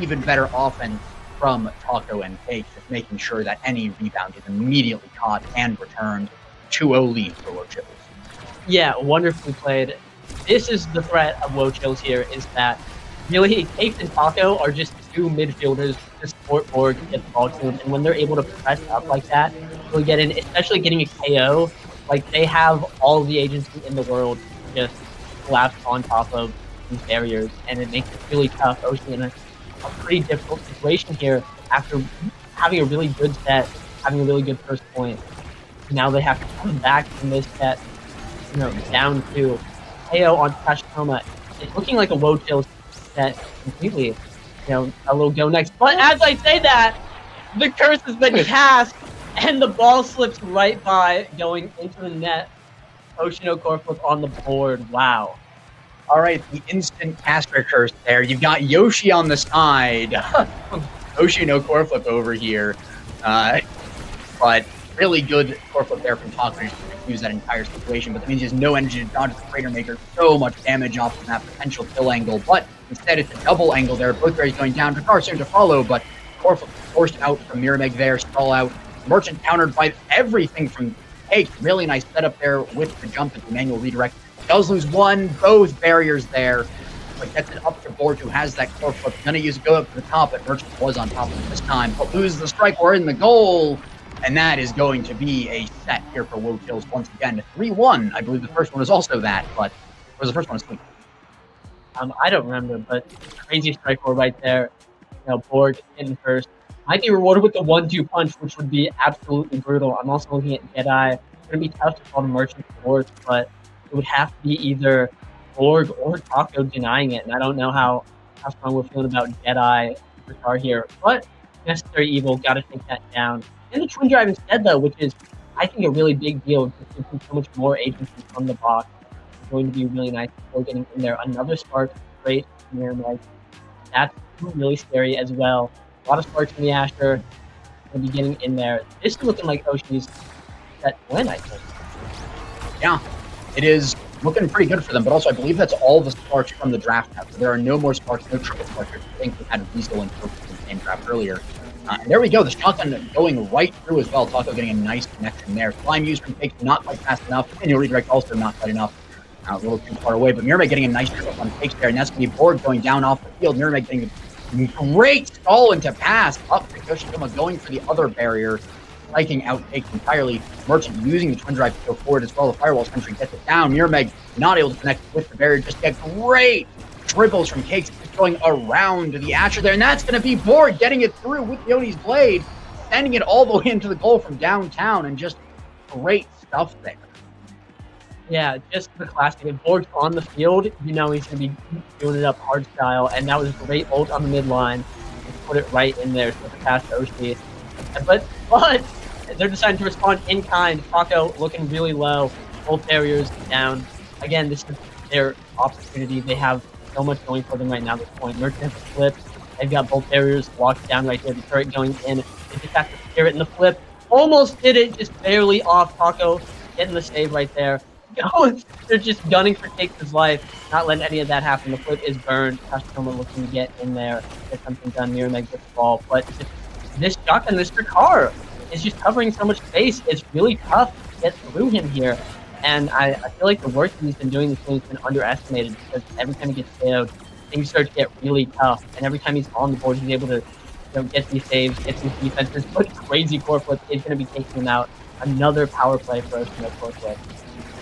even better offense from Taco and Cakes, just making sure that any rebound is immediately caught and returned. 2-0 lead for Wochills. Yeah, wonderfully played. This is the threat of Wochills here, is that really Cakes and Taco are just 2 midfielders to support Borg and get the ball to them, and when they're able to press up like that, really get in, especially getting a KO. Like, they have all the agency in the world to just collapse on top of these barriers, and it makes it really tough. Oshi in a pretty difficult situation here after having a really good set, having a really good first point. Now they have to come back from this set, down to KO on Kashikoma. It's looking like a Wochills set completely. A little go next. But as I say that, the curse has been cast, and the ball slips right by, going into the net. Ocean Ocorflip on the board. Wow. All right, the instant caster curse there. You've got Yoshi on the side. Oshi no Corflip over here. But really good Corflip there from Taco to use that entire situation. But that means he has no energy to dodge the Crater Maker. So much damage off from that potential kill angle. But instead, it's a double angle there. Both berries going down. Drakkar soon to follow, but Corflip forced out from Mirmeg there. Stall out. Merchant countered by everything from Cakes. Really nice setup there with the jump and the manual redirect. Does lose one, both barriers there, but gets it up to Borg, who has that core flip. Gonna use it, go up to the top, but Merchant was on top of it this time, but loses the strike. We're in the goal, and that is going to be a set here for Wochills once again. 3-1. I believe the first one was also that, but or was the first one asleep? I don't remember, but crazy strike roll right there. Borg in first. Might be rewarded with the 1-2 punch, which would be absolutely brutal. I'm also looking at Jedi. It's going to be tough to call the Merchant fourth, but it would have to be either Borg or Taco denying it. And I don't know how strong we're feeling about Jedi Ricard here. But Necessary Evil, got to take that down. And the Twin Drive instead, though, which is, I think, a really big deal. It gives him so much more agency from the box. going to be really nice before getting in there. Another spark straight from Miramax. That's really scary as well. A lot of sparks from the Asher. Going to be getting in there. This is looking like Oshi's set to win, I think. Yeah, it is looking pretty good for them, but also I believe that's all the sparks from the draft now. So there are no more sparks, no triple sparks. I think we had Weasel and Tofu in the same draft earlier. And there we go, the shotgun going right through as well. Taco getting a nice connection there. Climb used from Cakes, not quite fast enough. And your redirect also not quite enough. A little too far away, but Miramax getting a nice trip on Cakes there, and that's going to be Borg going down off the field. Miramax getting a great stall into pass up to Yoshikoma, going for the other barrier, striking out Cakes entirely. Merchant using the twin drive to go forward as well. The Firewall Sentry gets it down. Miramax not able to connect with the barrier, just get great dribbles from Cakes going around the Asher there, and that's going to be Borg getting it through with Yoni's blade, sending it all the way into the goal from downtown, and just great stuff there. Yeah, just the classic. If Borg's on the field, you know he's going to be doing it up hard style, and that was a great ult on the midline. Put it right in there to the pass to Oshi. But they're deciding to respond in kind. Taco looking really low. Both barriers down. Again, this is their opportunity. They have so much going for them right now at this point. Merchant has a flip. They've got both barriers locked down right there. The turret going in. They just have to steer it in the flip. Almost did it, just barely off. Taco getting the save right there. They're just gunning for Cakes' life, not letting any of that happen. The flip is burned. Kashikoma looking to get in there, get something done. Miramax gets the ball, but this shotgun, this car is just covering so much space. It's really tough to get through him here, and I feel like the work he's been doing this game has been underestimated, because every time he gets KO'd, things start to get really tough, and every time he's on the board, he's able to get these saves, get some defenses, but crazy core flip is going to be taking him out. Another power play for us in that core flip.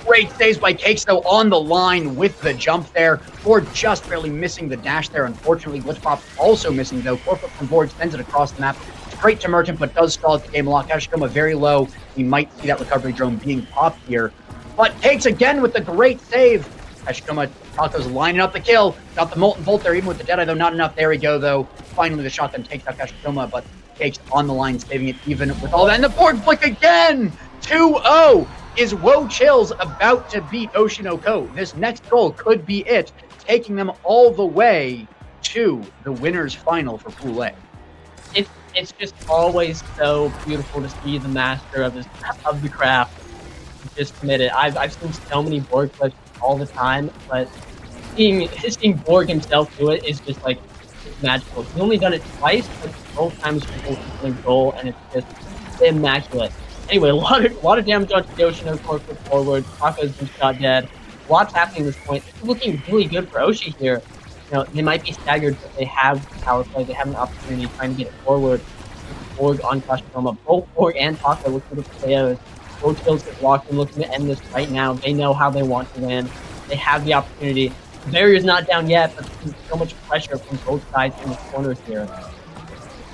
Great saves by Cakes, though, on the line with the jump there. Borg just barely missing the dash there. Unfortunately, Blitzpop also missing, though. Corporate from Borg sends it across the map. Straight to Merchant, but does stall at the game lock. Kashikoma very low. We might see that recovery drone being popped here. But Cakes again with the great save. Kashikoma, Taco's lining up the kill. Got the Molten Bolt there, even with the Deadeye, though. Not enough. There we go, though. Finally, the shotgun takes out Kashikoma, but Cakes on the line, saving it even with all that. And the Borg flick again! 2-0! Is Woe Chills about to beat Oshinoko? This next goal could be it, taking them all the way to the winners final for Pool A. It's just always so beautiful to see the master of the craft just committed. I've seen so many Borg clips all the time, but seeing Borg himself do it is just like magical. He's only done it twice, but both times he's goal, and it's just immaculate. Anyway, a lot of damage onto the Oshi core flip forward. Taco's been shot dead. Lots happening at this point. It's looking really good for Oshi here. You know, they might be staggered, but they have power play. They have an opportunity trying to get it forward. Borg on Kashikoma. Both Borg and Taco look for the KOs. Both kills get locked and looking to end this right now. They know how they want to win. They have the opportunity. The barrier's not down yet, but there's so much pressure from both sides in the corners here.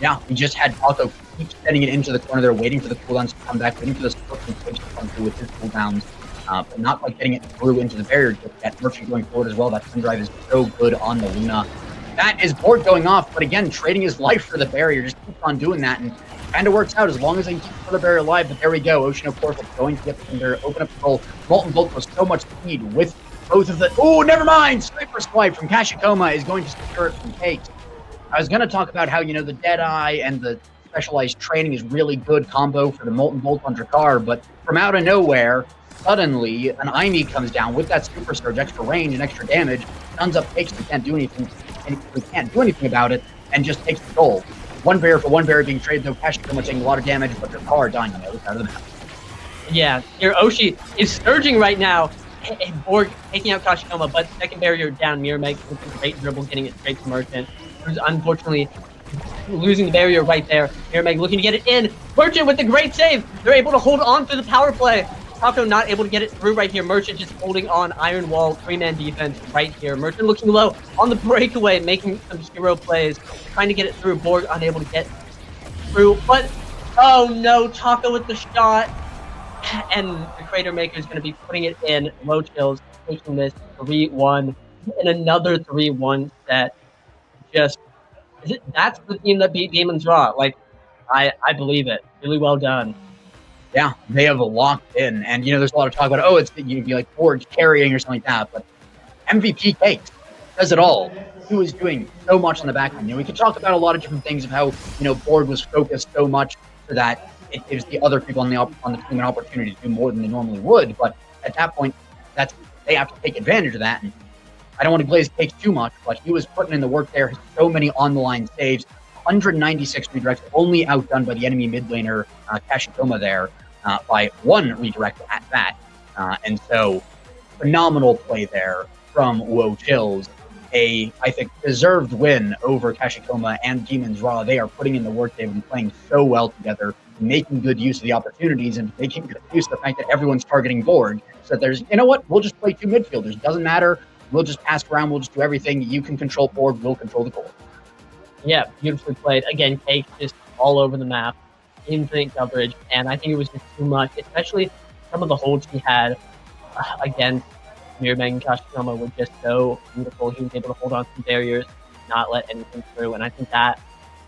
Yeah, we just had Taco keep sending it into the corner there, waiting for the cooldowns to come back, waiting for the Scorpion Twitch to come through with his cooldowns, but not quite getting it through into the barrier just yet. Merchant going forward as well. That twin drive is so good on the Luna. That is Borg going off, but again, trading his life for the barrier, just keeps on doing that, and kind of works out as long as they keep the barrier alive. But there we go, Oshinoko going to get the barrier, open up the goal. Molten Bolt was so much speed with both of the... Oh, never mind! Sniper Swipe from Kashikoma is going to secure it from Cakes. I was going to talk about how, you know, the Deadeye and the specialized training is really good combo for the Molten Bolt on Drakkar, but from out of nowhere, suddenly an Aimi comes down with that Super Surge, extra range and extra damage, stuns up Cakes, we can't do anything, about it, and just takes the goal. One barrier for one barrier being traded, though Kashikoma taking a lot of damage, but Drakkar dying on the other side of the map. Yeah, here Oshi is surging right now. Borg taking out Kashikoma, but second barrier down. Miramax with a great dribble, getting it straight to Merchant, who's unfortunately losing the barrier right there. Miramax looking to get it in. Merchant with the great save. They're able to hold on to the power play. Taco not able to get it through right here. Merchant just holding on. Iron Wall, three-man defense right here. Merchant looking low on the breakaway, making some hero plays, trying to get it through. Borg unable to get through, but oh no, Taco with the shot. And the Crater Maker is going to be putting it in. Low Chills taking this 3-1 in another 3-1 set. That's the team that beat Demon's Raw. Like, I believe it. Really well done. Yeah, they have locked in. And, there's a lot of talk about, it's you'd be like Borg carrying or something like that. But MVP Cakes does it all. He was doing so much on the back end. We could talk about a lot of different things of how, Borg was focused so much so that it gives the other people on the team an opportunity to do more than they normally would. But at that point, they have to take advantage of that. And I don't want to glaze Cakes too much, but he was putting in the work there. So many on-the-line saves, 196 redirects, only outdone by the enemy mid laner, Kashikoma there, by one redirect at that. And so, phenomenal play there from Wochills. I think, deserved win over Kashikoma and Demon's Raw. They are putting in the work. They've been playing so well together, making good use of the opportunities and making good use of the fact that everyone's targeting Borg. So that there's, we'll just play two midfielders. Doesn't matter. We'll just pass around. We'll just do everything. You can control Borg. We'll control the goal. Yeah, beautifully played. Again, Cake just all over the map, infinite coverage, and I think it was just too much, especially some of the holds he had against Mirabeg and Kashikoma were just so beautiful. He was able to hold on to barriers, not let anything through, and I think that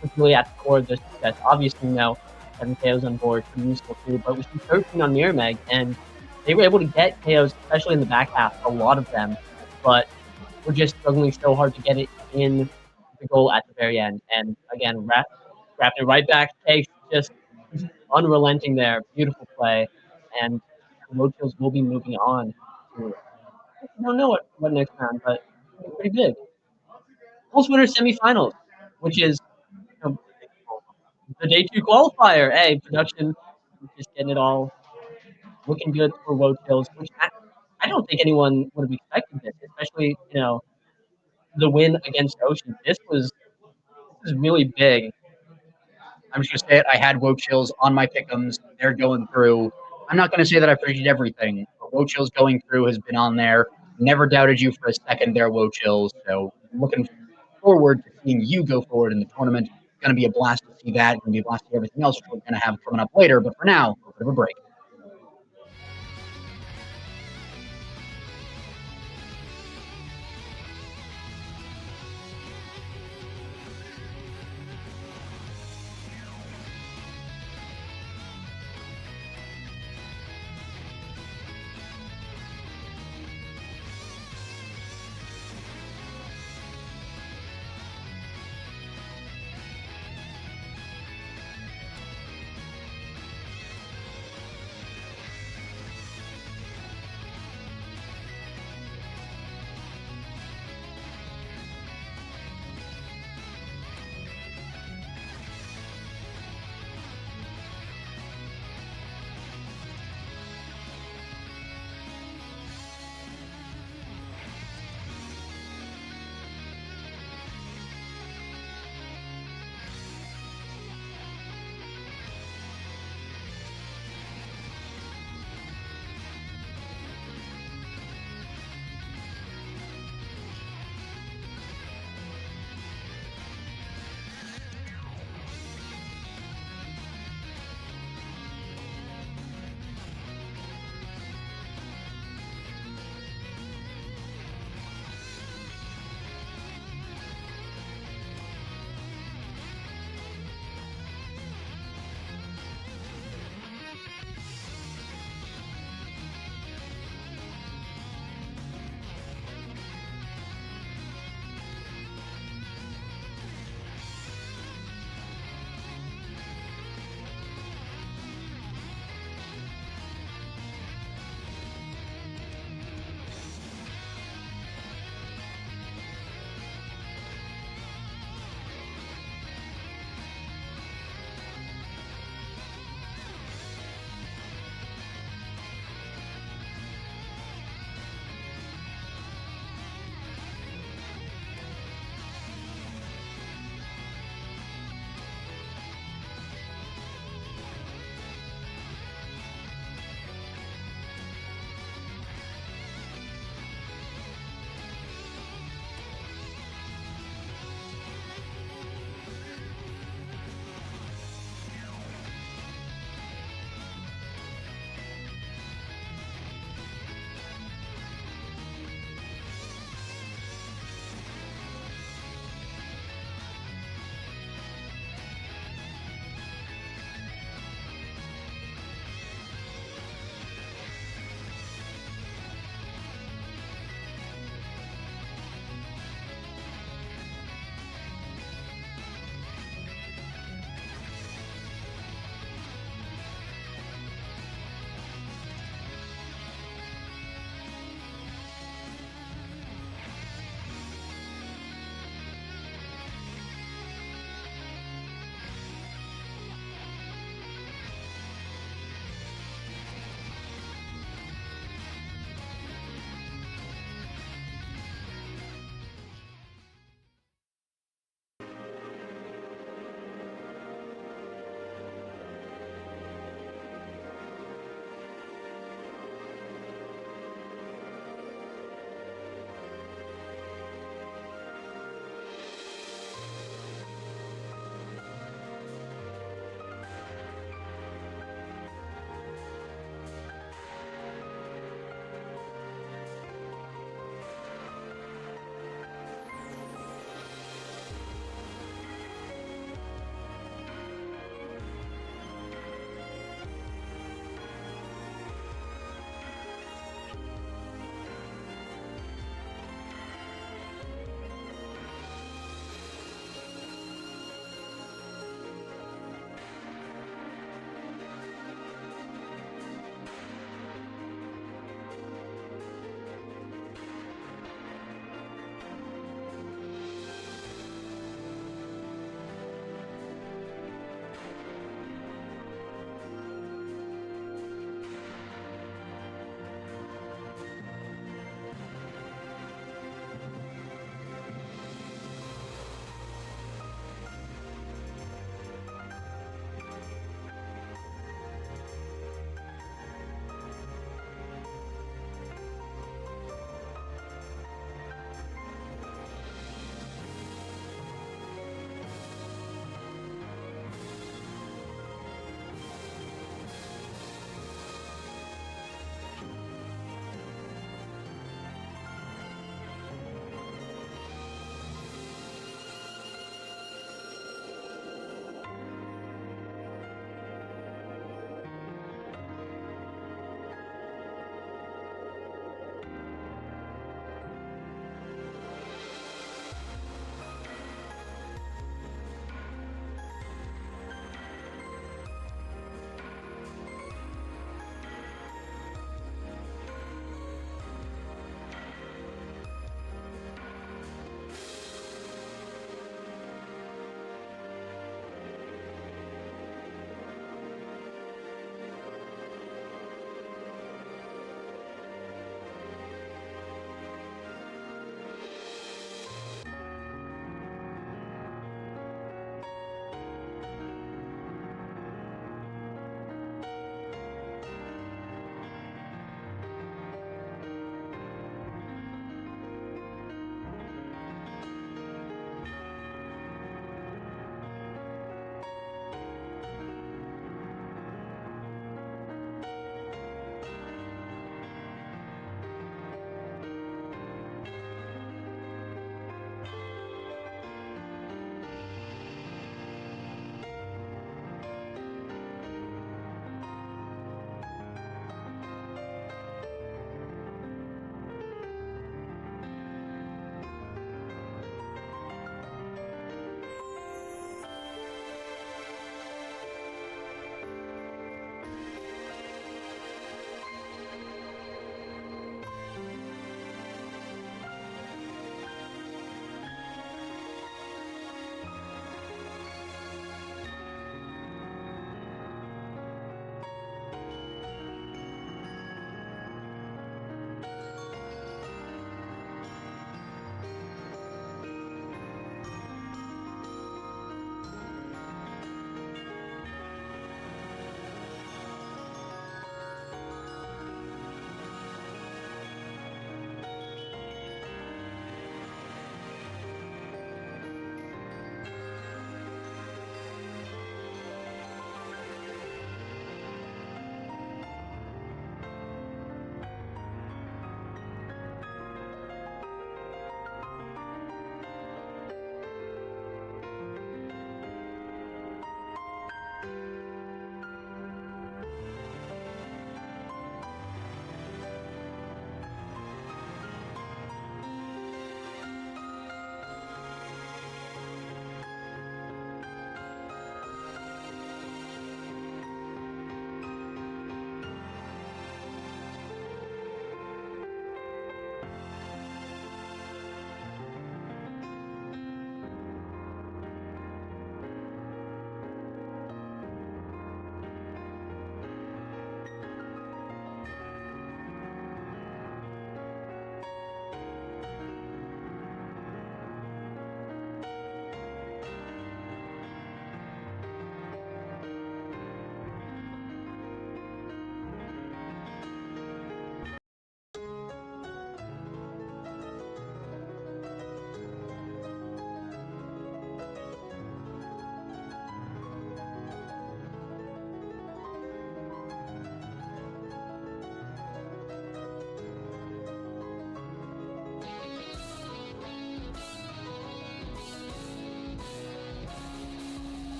was really at the core of their success. Obviously, 7 KOs on board, pretty useful too, but with 13 on Mirabeg, and they were able to get KOs, especially in the back half, a lot of them, but we're just struggling so hard to get it in the goal at the very end. And again, wrapping it right back, Cakes just unrelenting there. Beautiful play. And Roadkills will be moving on to, I don't know what next round, but pretty big. Pulse Winners semifinals, which is the day 2 qualifier. Hey, production just getting it all looking good for Roadkills, which I don't think anyone would have expected this, especially, the win against Ocean. This was really big. I'm just going to say it. I had Wochills on my pick'ems. They're going through. I'm not going to say that I predicted everything, but Wochills going through has been on there. Never doubted you for a second there, Wochills. So looking forward to seeing you go forward in the tournament. It's going to be a blast to see that. It's going to be a blast to see everything else we're going to have coming up later. But for now, a bit of a break.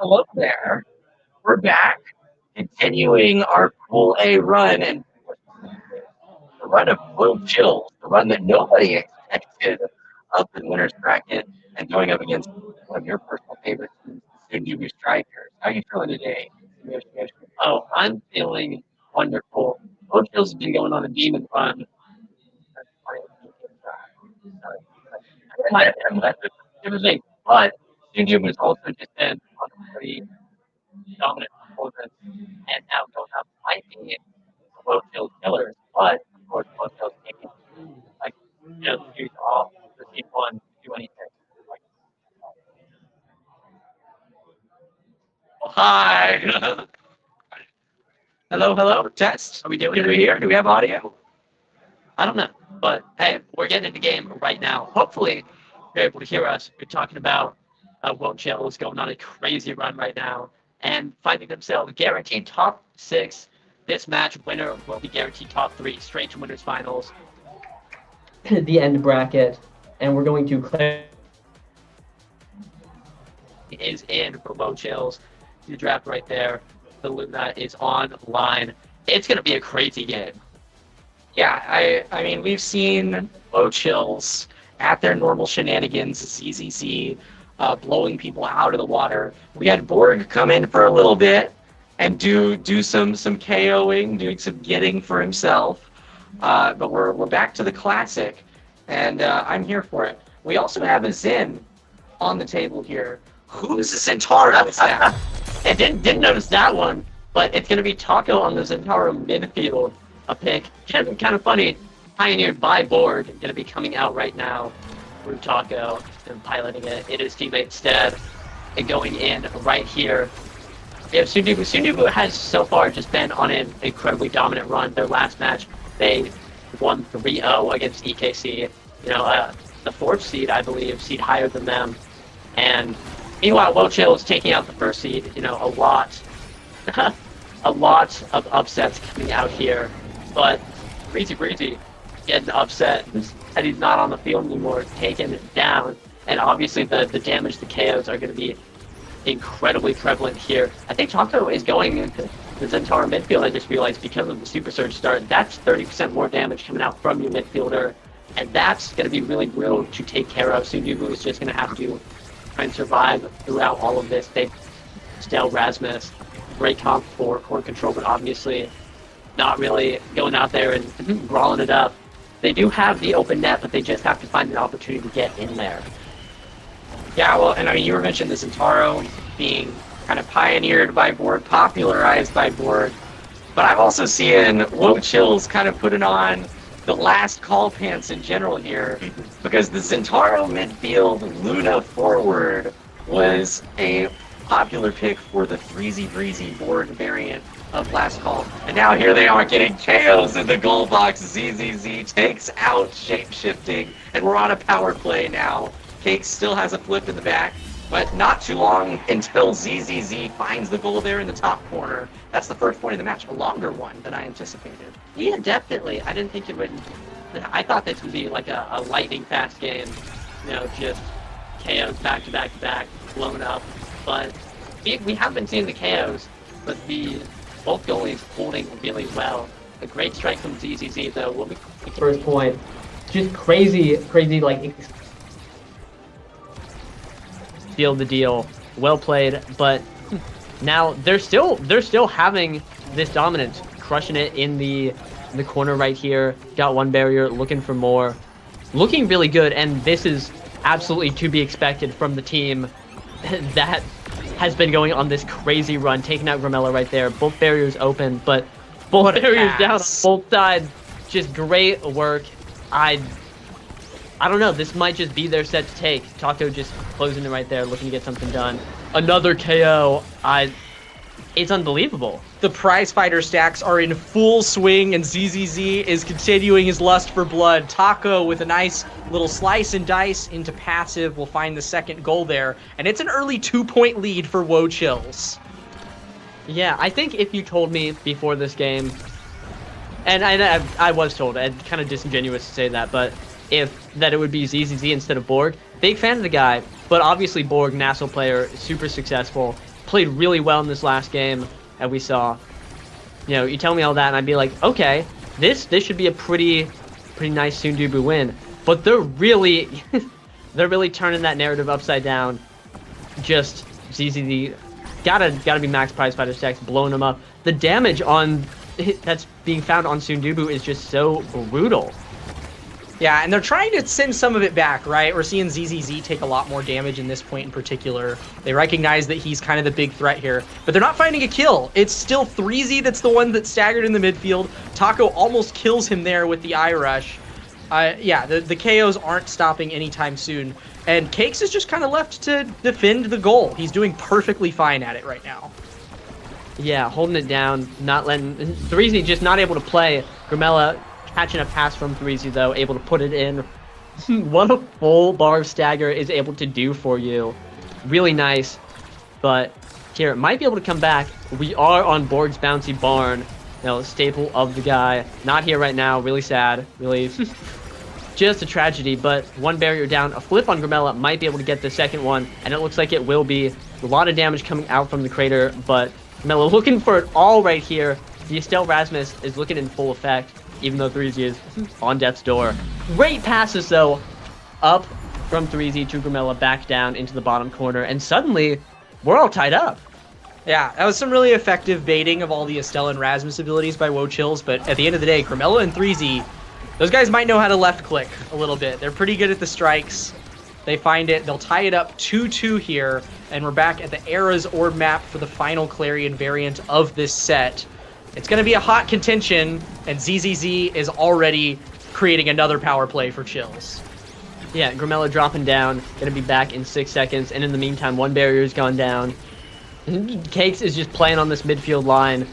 hello there. We're back, continuing our Pool A run, and the run of Will Chills, the run that nobody expected up in winner's bracket, and going up against one of your personal favorites, Sunjubu Strikers. How are you feeling today? Oh, I'm feeling wonderful. Will Chills has been going on a demon run. I might have been less everything, but Sunjubu has also just been on a pretty dominant performance, and now going up might be Will Chills killers, but of course Will Chills can't like just use off the C1 to do anything. Like, hi. Hello, test. Are we doing it here? Do we have audio? I don't know, but hey, we're getting into the game right now. Hopefully, you're able to hear us. We're talking about Will Chills going on a crazy run right now and finding themselves guaranteed top 6. This match winner will be guaranteed top 3 straight to winners finals. The end bracket, and we're going to clear. Is in for Will Chills. The draft right there. The Luna is online. It's going to be a crazy game. Yeah, I mean, we've seen Will Chills at their normal shenanigans, ZZZ, blowing people out of the water. We had Borg come in for a little bit and do some KOing, doing some getting for himself. But we're back to the classic, and I'm here for it. We also have a Zen on the table here. Who's a Centauro? I didn't notice that one, but it's going to be Taco on the Centauro midfield. A pick. Kind of funny. Pioneered by Borg. Going to be coming out right now. Through Taco and piloting it. It is teammate Stead. And going in right here. Yeah, Sunjubu has so far just been on an incredibly dominant run. Their last match, they won 3-0 against EKC. You know, the 4th seed, I believe, seed higher than them. And meanwhile, Will Chills taking out the 1st seed. You know, a lot of upsets coming out here. But Breezy getting upset, and he's not on the field anymore, taken down. And obviously the damage, the KOs are going to be incredibly prevalent here. I think Taco is going into the Centauro midfield, I just realized, because of the Super Surge start. That's 30% more damage coming out from your midfielder, and that's going to be really real to take care of. Sunjubu is just going to have to try and survive throughout all of this. They still Rasmus, great comp for core control, but obviously not really going out there and brawling it up. They do have the open net, but they just have to find an opportunity to get in there. Yeah, well, and I mean, you were mentioning the Centauro being kind of pioneered by Borg, popularized by Borg, but I've also seen Will Chills kind of putting on the last call pants in general here, because the Centauro midfield Luna forward was a popular pick for the Freezy Breezy Borg variant of last call. And now here they are getting KOs in the goal box. ZZZ takes out shape-shifting, and we're on a power play now. Cake still has a flip in the back, but not too long until ZZZ finds the goal there in the top corner. That's the first point of the match, a longer one than I anticipated. Yeah, definitely. I didn't think it would. I thought this would be like a lightning fast game, you know, just KOs back to back to back, blown up. But we have been seeing the KOs, but both goalies holding really well. A great strike from ZZZ though. Will be First point, just crazy, like seal the deal. Well played, but now they're still having this dominance, crushing it in the corner right here. Got one barrier, looking for more, looking really good, and this is absolutely to be expected from the team that has been going on this crazy run, taking out Gramella right there. Both barriers open, but both barriers down on both sides. Just great work. I don't know. This might just be their set to take. Taco just closing it right there, looking to get something done. Another KO. It's unbelievable. The prize fighter stacks are in full swing, and ZZZ is continuing his lust for blood. Taco with a nice little slice and dice into passive will find the second goal there, and it's an early 2-point lead for Will Chills. Yeah, I think if you told me before this game, and I was told, and kind of disingenuous to say that, but that it would be ZZZ instead of Borg. Big fan of the guy, but obviously Borg, Nassau player, super successful. played really well in this last game that we saw. You know, you tell me all that, and I'd be like, okay, this should be a pretty nice Sundubu win. But they're really turning that narrative upside down. Just ZZZ gotta be max prize fighter stacks, blowing them up. The damage on that's being found on Sundubu is just so brutal. Yeah, and they're trying to send some of it back, right? We're seeing ZZZ take a lot more damage in this point in particular. They recognize that he's kind of the big threat here, but they're not finding a kill. It's still 3Z that's the one that's staggered in the midfield. Taco almost kills him there with the eye rush. Yeah, the KOs aren't stopping anytime soon. And Cakes is just kind of left to defend the goal. He's doing perfectly fine at it right now. Yeah, holding it down, not letting 3Z just not able to play. Grimella catching a pass from 3Z though, able to put it in. What a full bar of stagger is able to do for you. Really nice. But here, might be able to come back. We are on Borg's Bouncy Barn. You know, staple of the guy. Not here right now. Really sad. Really just a tragedy. But one barrier down. A flip on Grimella might be able to get the second one. And it looks like it will be. A lot of damage coming out from the crater. But Grimella looking for it all right here. The Estelle Rasmus is looking in full effect, even though 3Z is on death's door. Great passes, though, up from 3Z to Grimella, back down into the bottom corner, and suddenly, we're all tied up. Yeah, that was some really effective baiting of all the Estelle and Rasmus abilities by Wochills, but at the end of the day, Grimella and 3Z, those guys might know how to left click a little bit. They're pretty good at the strikes. They find it. They'll tie it up 2-2 here, and we're back at the Era's orb map for the final Clarion variant of this set. It's going to be a hot contention, and ZZZ is already creating another power play for Chills. Yeah, Grimella dropping down, going to be back in 6 seconds, and in the meantime, one barrier's gone down. Cakes is just playing on this midfield line,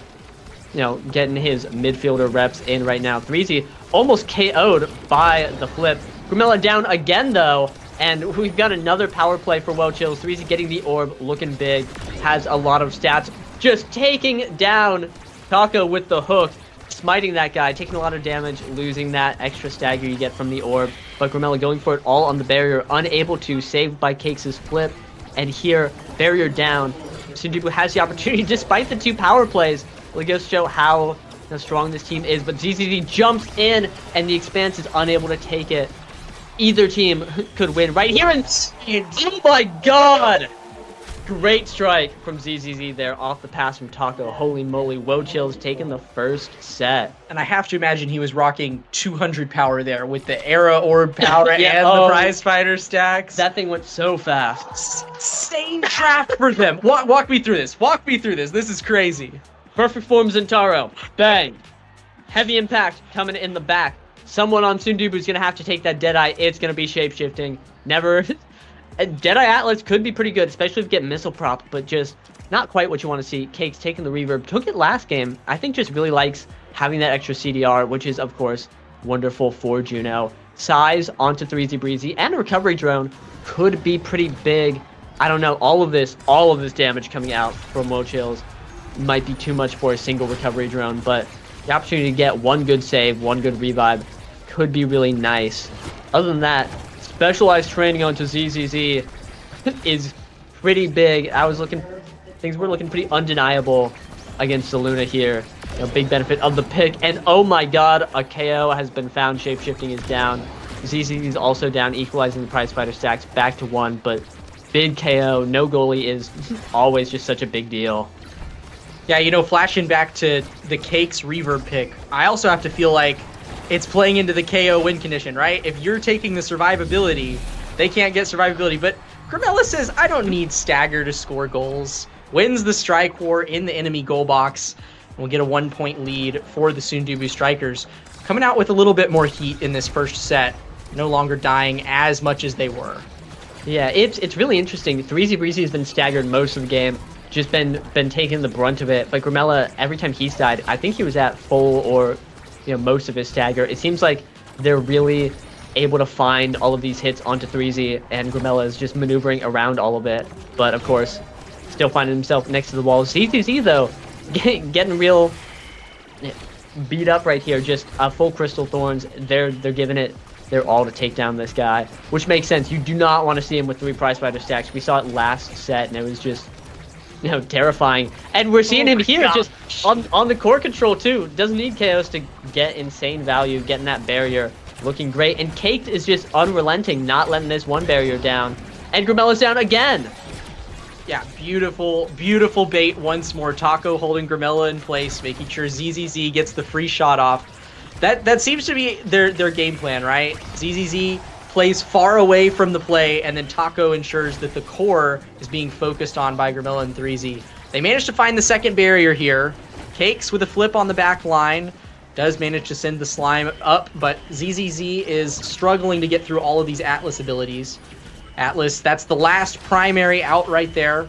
you know, getting his midfielder reps in right now. 3Z almost KO'd by the flip. Grimella down again, though, and we've got another power play for Wochills. 3Z getting the orb, looking big, has a lot of stats, just taking down Taco with the hook, smiting that guy, taking a lot of damage, losing that extra stagger you get from the orb. But Grimella going for it all on the barrier, unable to, saved by Cakes' flip. And here, barrier down. Sundubu has the opportunity, despite the 2 power plays. It goes to show how strong this team is. But ZZZ jumps in, and the Expanse is unable to take it. Either team could win right here. And oh my god! Great strike from ZZZ there off the pass from Taco. Holy moly, Wochills taking the first set. And I have to imagine he was rocking 200 power there with the Era orb power Yeah, and the prize fighter stacks. That thing went so fast. Insane draft for them. Walk me through this. Walk me through this. This is crazy. Perfect form Zentaro. Bang. Heavy impact coming in the back. Someone on Sundubu is going to have to take that Deadeye. It's going to be shapeshifting. Never... Deadeye Atlas could be pretty good, especially if you get missile prop, but just not quite what you want to see. Cakes taking the reverb. Took it last game. I think just really likes having that extra CDR, which is, of course, wonderful for Juno. Size onto 3Z Breezy, and a recovery drone could be pretty big. I don't know. All of this damage coming out from Wochills might be too much for a single recovery drone, but the opportunity to get one good save, one good revive could be really nice. Other than that, specialized training onto ZZZ is pretty big. Things were looking pretty undeniable against Saluna here. You know, big benefit of the pick, and oh my god, a KO has been found. Shapeshifting is down. ZZZ is also down, equalizing the prize fighter stacks back to 1, but big KO, no goalie is always just such a big deal. Yeah, you know, flashing back to the Cakes reverb pick, I also have to feel like it's playing into the KO win condition, right? If you're taking the survivability, they can't get survivability. But Grimella says, I don't need stagger to score goals. Wins the strike war in the enemy goal box. We'll get a 1-point lead for the Sundubu Strikers. Coming out with a little bit more heat in this first set. No longer dying as much as they were. Yeah, it's really interesting. 3Z Breezy has been staggered most of the game. Just been taking the brunt of it. But Grimella, every time he's died, I think he was at full or... you know, most of his stagger. It seems like they're really able to find all of these hits onto 3Z, and Grimella is just maneuvering around all of it. But of course, still finding himself next to the wall. ZZZ though, getting real beat up right here. Just full Crystal Thorns. They're giving it their all to take down this guy, which makes sense. You do not want to see him with 3 prize fighter stacks. We saw it last set, and it was just terrifying. And we're seeing Oh him my here God. just on the core control too. Doesn't need Chaos to get insane value, getting that barrier looking great. And Caked is just unrelenting, not letting this one barrier down. And Gramella's down again. Yeah, beautiful, beautiful bait once more. Taco holding Gramella in place, making sure ZZZ gets the free shot off. That seems to be their game plan, right? ZZZ plays far away from the play, and then Taco ensures that the core is being focused on by Gramella and 3Z. They managed to find the second barrier here. Cakes with a flip on the back line. Does manage to send the slime up, but ZZZ is struggling to get through all of these Atlas abilities. Atlas, that's the last primary out right there.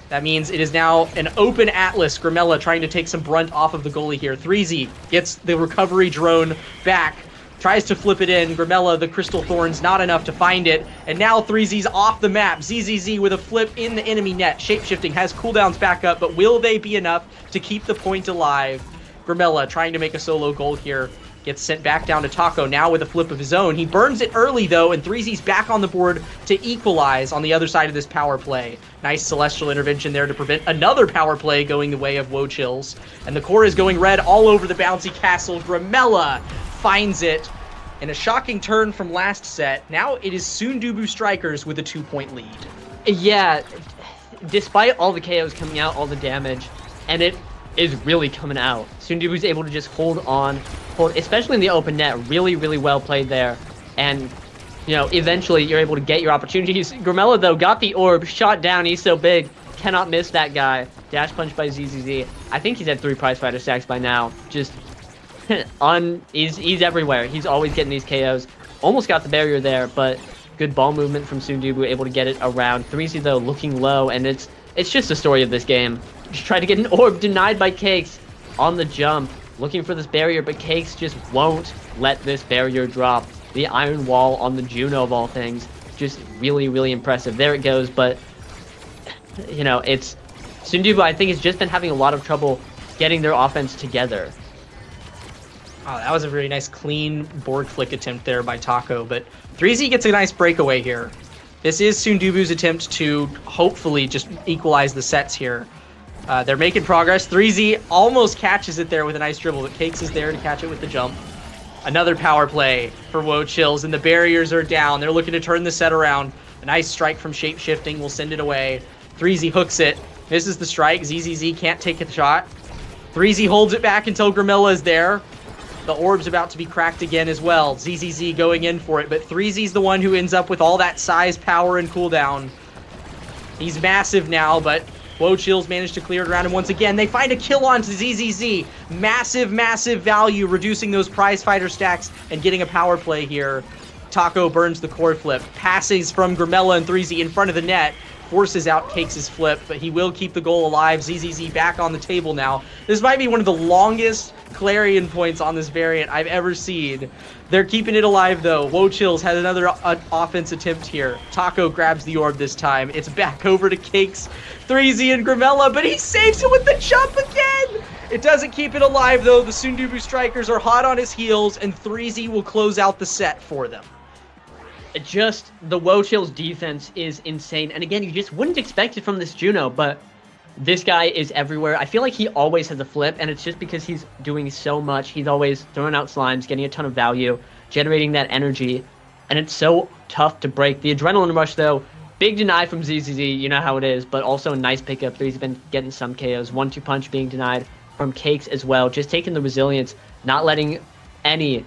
That means it is now an open Atlas. Gramella trying to take some brunt off of the goalie here. 3Z gets the recovery drone back. Tries to flip it in. Gramella, the Crystal Thorns, not enough to find it. And now 3Z's off the map. ZZZ with a flip in the enemy net. Shapeshifting has cooldowns back up, but will they be enough to keep the point alive? Gramella trying to make a solo goal here. Gets sent back down to Taco now with a flip of his own. He burns it early though, and 3Z's back on the board to equalize on the other side of this power play. Nice Celestial intervention there to prevent another power play going the way of Woe Chills. And the core is going red all over the bouncy castle. Gramella finds it in a shocking turn from last set. Now it is Sundubu Strikers with a 2-point lead. Yeah, despite all the KOs coming out, all the damage, and it is really coming out. Sundubu's able to just hold on, especially in the open net. Really, really well played there. And, eventually you're able to get your opportunities. Gramella, though, got the orb, shot down. He's so big. Cannot miss that guy. Dash punch by ZZZ. I think he's had 3 prize fighter stacks by now. Just he's everywhere. He's always getting these KOs. Almost got the barrier there, but good ball movement from Sundubu, able to get it around. 3Z, though, looking low, and it's just the story of this game. Just try to get an orb, denied by Cakes on the jump, looking for this barrier, but Cakes just won't let this barrier drop. The Iron Wall on the Juno of all things, just really, really impressive. There it goes, but, it's Sundubu, I think, has just been having a lot of trouble getting their offense together. Oh, that was a very nice clean board flick attempt there by Taco, but 3Z gets a nice breakaway here. This is Sundubu's attempt to hopefully just equalize the sets here. They're making progress. 3Z almost catches it there with a nice dribble, but Cakes is there to catch it with the jump. Another power play for Woe Chills, and the barriers are down. They're looking to turn the set around. A nice strike from Shapeshifting will send it away. 3Z hooks it, misses the strike. ZZZ can't take the shot. 3Z holds it back until Gramella is there. The orb's about to be cracked again as well. ZZZ going in for it, but 3Z's the one who ends up with all that size, power, and cooldown. He's massive now, but Woe Chills managed to clear it around him once again. They find a kill on to ZZZ. Massive, massive value, reducing those prize fighter stacks and getting a power play here. Taco burns the core flip. Passes from Gramella and 3Z in front of the net. Forces out Cakes' flip, but he will keep the goal alive. ZZZ back on the table now. This might be one of the longest Clarion points on this variant I've ever seen. They're keeping it alive, though. Woe Chills has another offense attempt here. Taco grabs the orb this time. It's back over to Cakes, 3Z, and Gramella, but he saves it with the jump again! It doesn't keep it alive, though. The Sundubu Strikers are hot on his heels, and 3Z will close out the set for them. Just the Woe Chills defense is insane. And again, you just wouldn't expect it from this Juno, but this guy is everywhere. I feel like he always has a flip, and it's just because he's doing so much. He's always throwing out slimes, getting a ton of value, generating that energy, and it's so tough to break. The Adrenaline Rush, though, big deny from ZZZ, you know how it is, but also a nice pickup. He's been getting some KOs. 1-2 punch being denied from Cakes as well. Just taking the resilience, not letting any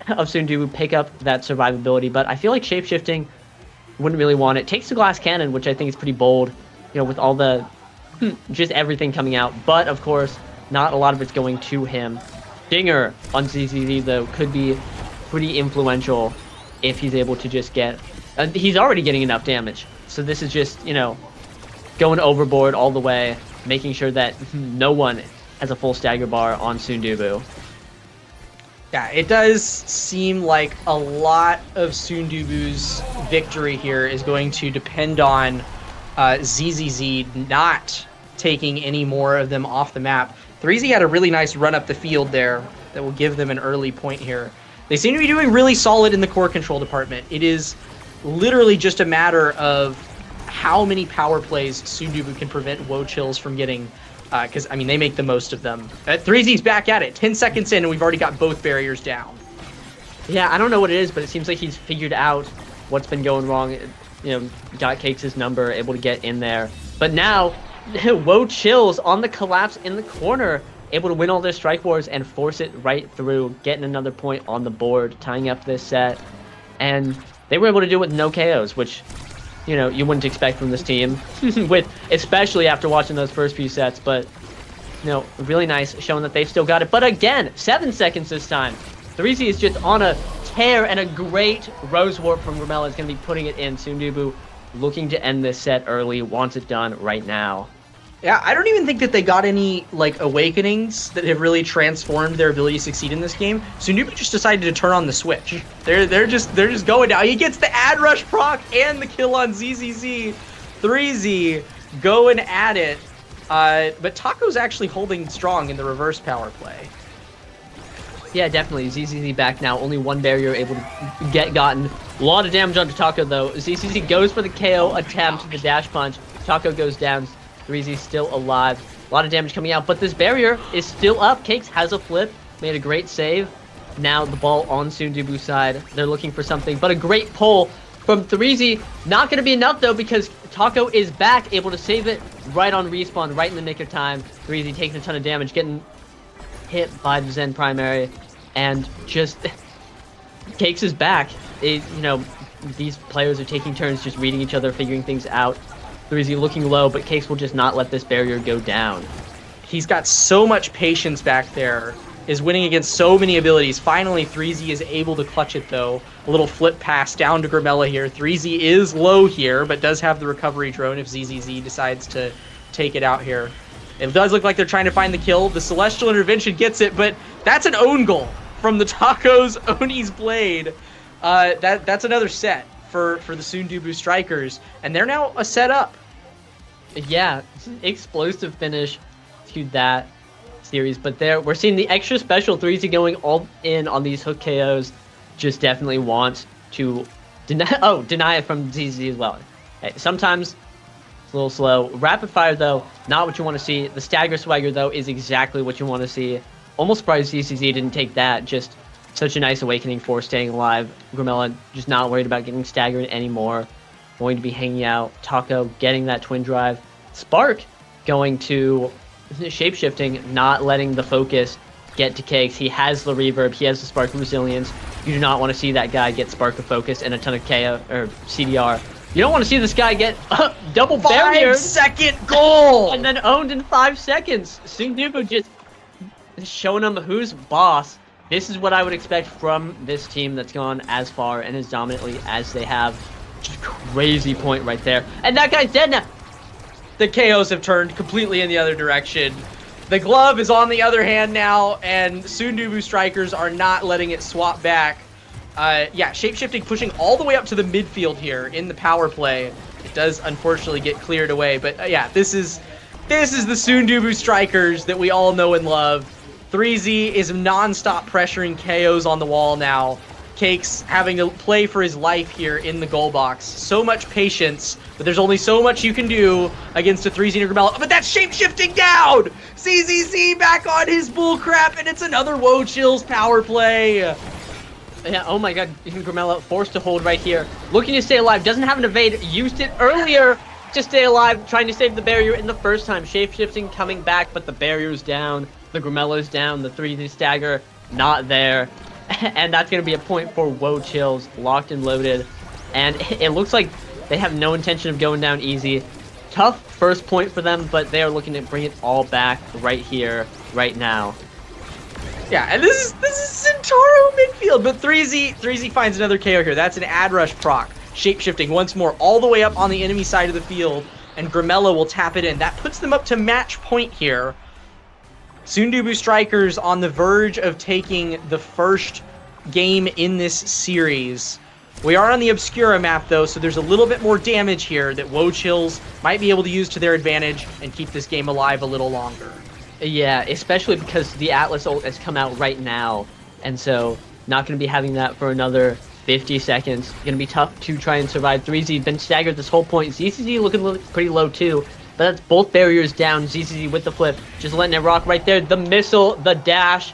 of Sundubu pick up that survivability, but I feel like Shapeshifting wouldn't really want it. Takes the Glass Cannon, which I think is pretty bold, with all the just everything coming out, but of course not a lot of it's going to him. Dinger on ZZZ, though, could be pretty influential if he's able to just get he's already getting enough damage, so this is just going overboard all the way, making sure that no one has a full stagger bar on Sundubu. Yeah, it does seem like a lot of Sundubu's victory here is going to depend on ZZZ not taking any more of them off the map. 3Z had a really nice run up the field there that will give them an early point here. They seem to be doing really solid in the core control department. It is literally just a matter of how many power plays Sundubu can prevent Woe Chills from getting, because, I mean, they make the most of them. 3Z's back at it. 10 seconds in, and we've already got both barriers down. Yeah, I don't know what it is, but it seems like he's figured out what's been going wrong. You know, got Cakes' number, able to get in there. But now, Woe Chills on the collapse in the corner, able to win all their strike wars and force it right through, getting another point on the board, tying up this set. And they were able to do it with no KOs, which, you know, you wouldn't expect from this team, especially after watching those first few sets. But, you know, really nice, showing that they've still got it. But again, 7 seconds this time. 3Z is just on a tear, and a great Rose Warp from Gromella is going to be putting it in. Sundubu looking to end this set early, wants it done right now. Yeah, I don't even think that they got any, like, awakenings that have really transformed their ability to succeed in this game. Sundubu just decided to turn on the switch. They're just going down. He gets the ad rush proc and the kill on ZZZ. 3Z going at it. But Taco's actually holding strong in the reverse power play. Yeah, definitely. ZZZ back now. Only one barrier able to get gotten. A lot of damage onto Taco, though. ZZZ goes for the KO attempt, the dash punch. Taco goes down. 3Z still alive. A lot of damage coming out, but this barrier is still up. Cakes has a flip. Made a great save. Now the ball on Sundubu's side. They're looking for something, but a great pull from 3Z. Not going to be enough, though, because Taco is back, able to save it right on respawn, right in the nick of time. 3Z taking a ton of damage, getting hit by the Zen primary, and just Cakes is back. You know, these players are taking turns just reading each other, figuring things out. 3Z looking low, but Cakes will just not let this barrier go down. He's got so much patience back there, is winning against so many abilities. Finally, 3Z is able to clutch it, though. A little flip pass down to Gromella here. 3Z is low here, but does have the recovery drone if ZZZ decides to take it out here. It does look like they're trying to find the kill. The Celestial Intervention gets it, but that's an own goal from the Taco's Oni's Blade. That's another set for the Sundubu Strikers, and they're now a set up. Yeah, explosive finish to that series, but there we're seeing the extra special. 3Z going all in on these hook KOs. Just definitely want to deny it from ZZ as well. Hey, sometimes it's a little slow. Rapid fire, though, not what you want to see. The stagger swagger, though, is exactly what you want to see. Almost surprised ZZZ didn't take that. Just such a nice awakening for staying alive. Gromella just not worried about getting staggered anymore. Going to be hanging out. Taco getting that twin drive. Spark going to shapeshifting, not letting the focus get to Cakes. He has the reverb. He has the Spark resilience. You do not want to see that guy get Spark of focus and a ton of KO or CDR. You don't want to see this guy get double barrier. 5-second goal! And then owned in 5 seconds. Sundubu just showing him who's boss. This is what I would expect from this team that's gone as far and as dominantly as they have. Just crazy point right there. And that guy's dead now. The KOs have turned completely in the other direction. The glove is on the other hand now, and Sundubu Strikers are not letting it swap back. Yeah, shapeshifting pushing all the way up to the midfield here in the power play. It does unfortunately get cleared away, but yeah, this is the Sundubu Strikers that we all know and love. 3Z is non-stop pressuring KOs on the wall now. Cakes having to play for his life here in the goal box. So much patience, but there's only so much you can do against a 3Z Gromella. But that's shape-shifting down! ZZZ back on his bullcrap, and it's another Woe Chills power play. Yeah, oh my god, Gromella forced to hold right here. Looking to stay alive, doesn't have an evade, used it earlier to stay alive, trying to save the barrier in the first time. Shape-shifting coming back, but the barrier's down, the Gromella's down, the 3Z stagger not there. And that's going to be a point for Woe Chills, locked and loaded. And it looks like they have no intention of going down easy. Tough first point for them, but they are looking to bring it all back right here, right now. Yeah, and this is Centauro midfield, but 3Z finds another KO here. That's an ad rush proc. Shape-shifting once more all the way up on the enemy side of the field, and Gromella will tap it in. That puts them up to match point here. Sundubu Strikers on the verge of taking the first game in this series. We are on the Obscura map, though, so there's a little bit more damage here that Woe Chills might be able to use to their advantage and keep this game alive a little longer. Yeah, especially because the Atlas ult has come out right now, and so not going to be having that for another 50 seconds. Gonna be tough to try and survive. 3Z been staggered this whole point. ZZZ looking pretty low too, but that's both barriers down. ZZZ with the flip, just letting it rock right there. The missile, the dash,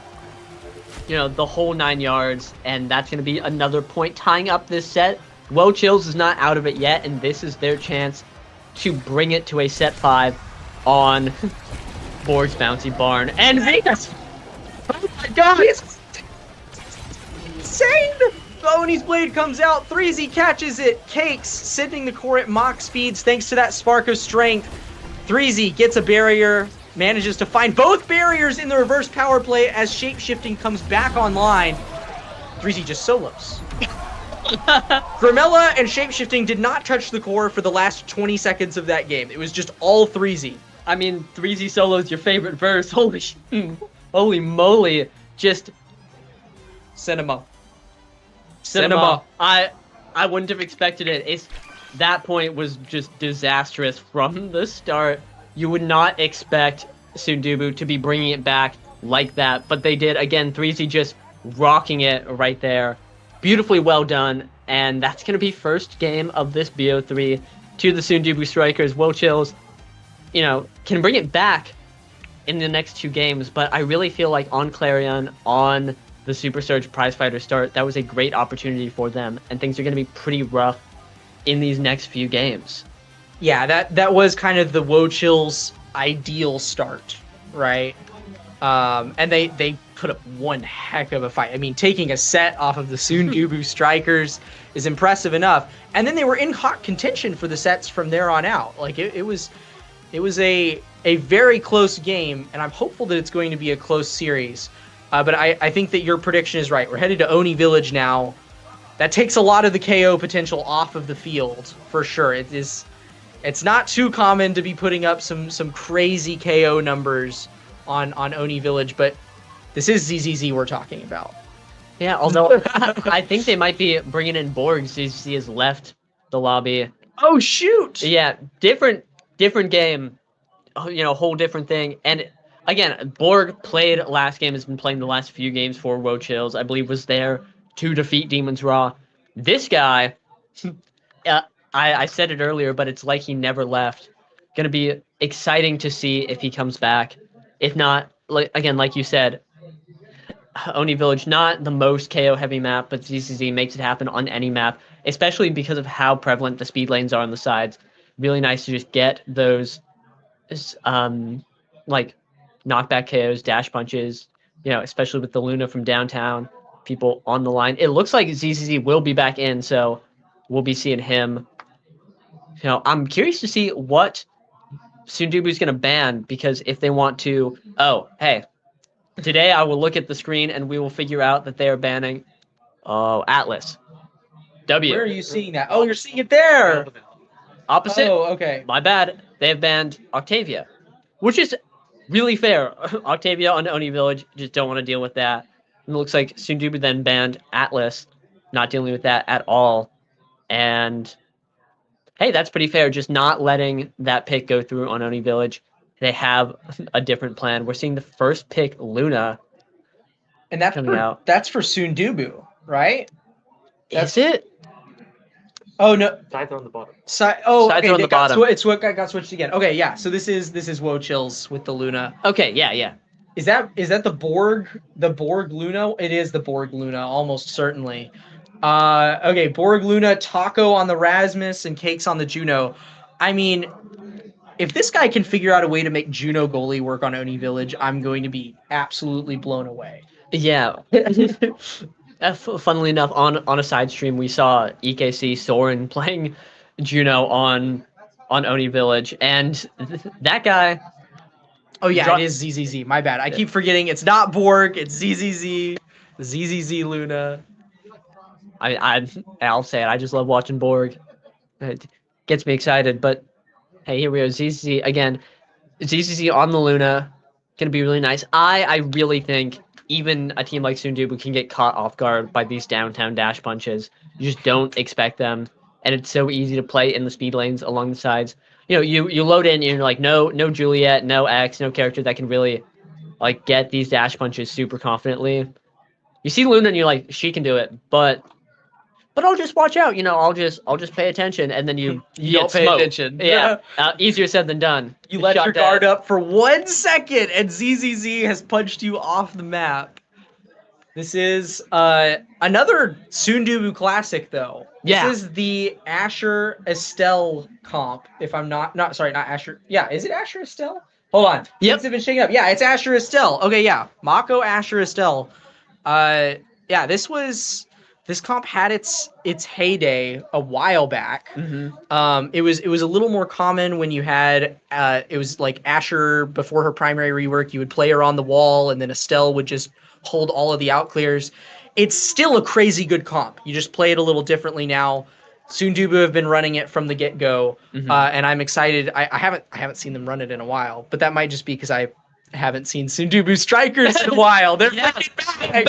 you know, the whole 9 yards, and that's gonna be another point tying up this set. Woe Chills is not out of it yet, and this is their chance to bring it to a set 5 on Borg's Bouncy Barn. And Vegas! Oh my god! It's insane! Oni's Blade comes out, 3Z catches it, Cakes sending the core at mock speeds thanks to that spark of strength. 3Z gets a barrier, manages to find both barriers in the reverse power play as shapeshifting comes back online. 3Z just solos. Grimella and shapeshifting did not touch the core for the last 20 seconds of that game. It was just all 3Z. I mean, 3Z solo is your favorite verse. Holy moly. Just Cinema. cinema. I wouldn't have expected it. That point was just disastrous from the start. You would not expect Sundubu to be bringing it back like that, but they did. Again, 3Z just rocking it right there. Beautifully well done, and that's going to be first game of this BO3 to the Sundubu Strikers. Woe Chills, you know, can bring it back in the next 2 games, but I really feel like on Clarion, on the Super Surge Prizefighter start, that was a great opportunity for them, and things are going to be pretty rough in these next few games. Yeah, that was kind of the Woe Chills ideal start, right? And they put up one heck of a fight. I mean, taking a set off of the Sundubu Strikers is impressive enough. And then they were in hot contention for the sets from there on out. Like it was a very close game, and I'm hopeful that it's going to be a close series. But I think that your prediction is right. We're headed to Oni Village now. That takes a lot of the KO potential off of the field, for sure. It's not too common to be putting up some crazy KO numbers on Oni Village, but this is ZZZ we're talking about. Yeah, although I think they might be bringing in Borg. ZZZ has left the lobby. Oh, shoot! Yeah, different game. You know, whole different thing. And again, Borg played last game, has been playing the last few games for Woe Chills. I believe was there to defeat Demon's Raw. This guy, I said it earlier, but it's like he never left. Gonna be exciting to see if he comes back. If not, like you said, Oni Village, not the most KO heavy map, but ZZZ makes it happen on any map, especially because of how prevalent the speed lanes are on the sides. Really nice to just get those, like knockback KOs, dash punches, you know, especially with the Luna from downtown, people on the line. It looks like ZZZ will be back in, so we'll be seeing him. You know, I'm curious to see what Sundubu's going to ban, because if they want to, today I will look at the screen and we will figure out that they are banning Atlas. W. Where are you seeing that? Oh, you're seeing it there. Opposite. Oh, okay. My bad. They have banned Octavia, which is really fair. Octavia on Oni Village, just don't want to deal with that. And it looks like Sundubu then banned Atlas, not dealing with that at all. And hey, that's pretty fair. Just not letting that pick go through on Oni Village. They have a different plan. We're seeing the first pick, Luna, And that's coming out. that's for Sundubu, right? Is it? Oh no. Sides on the bottom. Okay. on the bottom. It's what got switched again. Okay, yeah. So this is Woe Chills with the Luna. Okay, yeah. Is that the Borg Luna? It is the Borg Luna, almost certainly. Okay, Borg Luna, Taco on the Rasmus, and Cakes on the Juno. I mean, if this guy can figure out a way to make Juno goalie work on Oni Village, I'm going to be absolutely blown away. Yeah. Funnily enough, on a side stream, we saw EKC Soren playing Juno on Oni Village, and that guy. Oh yeah, it is ZZZ. My bad. I keep forgetting it's not Borg. It's ZZZ. ZZZ Luna. I'll say it. I just love watching Borg. It gets me excited. But hey, here we are. ZZZ again. ZZZ on the Luna. Gonna be really nice. I really think even a team like Sundubu can get caught off guard by these downtown dash punches. You just don't expect them, and it's so easy to play in the speed lanes along the sides. You know, you load in and you're like, no Juliet, no X, no character that can really like get these dash punches super confidently. You see Luna and you're like, she can do it, but but I'll just watch out. I'll just pay attention, and then you You get don't pay smoked. attention. Yeah, easier said than done. You let Shot your dead. guard up for 1 second, and ZZZ has punched you off the map. This is another Sundubu classic, though. Yeah. This is the Asher Estelle comp. If I'm not Asher. Yeah, is it Asher Estelle? Hold on. Yep. Things have been shaking up. Yeah, it's Asher Estelle. Okay, yeah. Mako Asher Estelle. Yeah, this comp had its heyday a while back. Mm-hmm. It was a little more common when you had it was like Asher before her primary rework. You would play her on the wall, and then Estelle would just hold all of the out clears. It's still a crazy good comp. You just play it a little differently now. Sundubu have been running it from the get go, Mhm. and I'm excited. I haven't seen them run it in a while, but that might just be because I haven't seen Sundubu strikers in a while. They're Yeah. bringing back.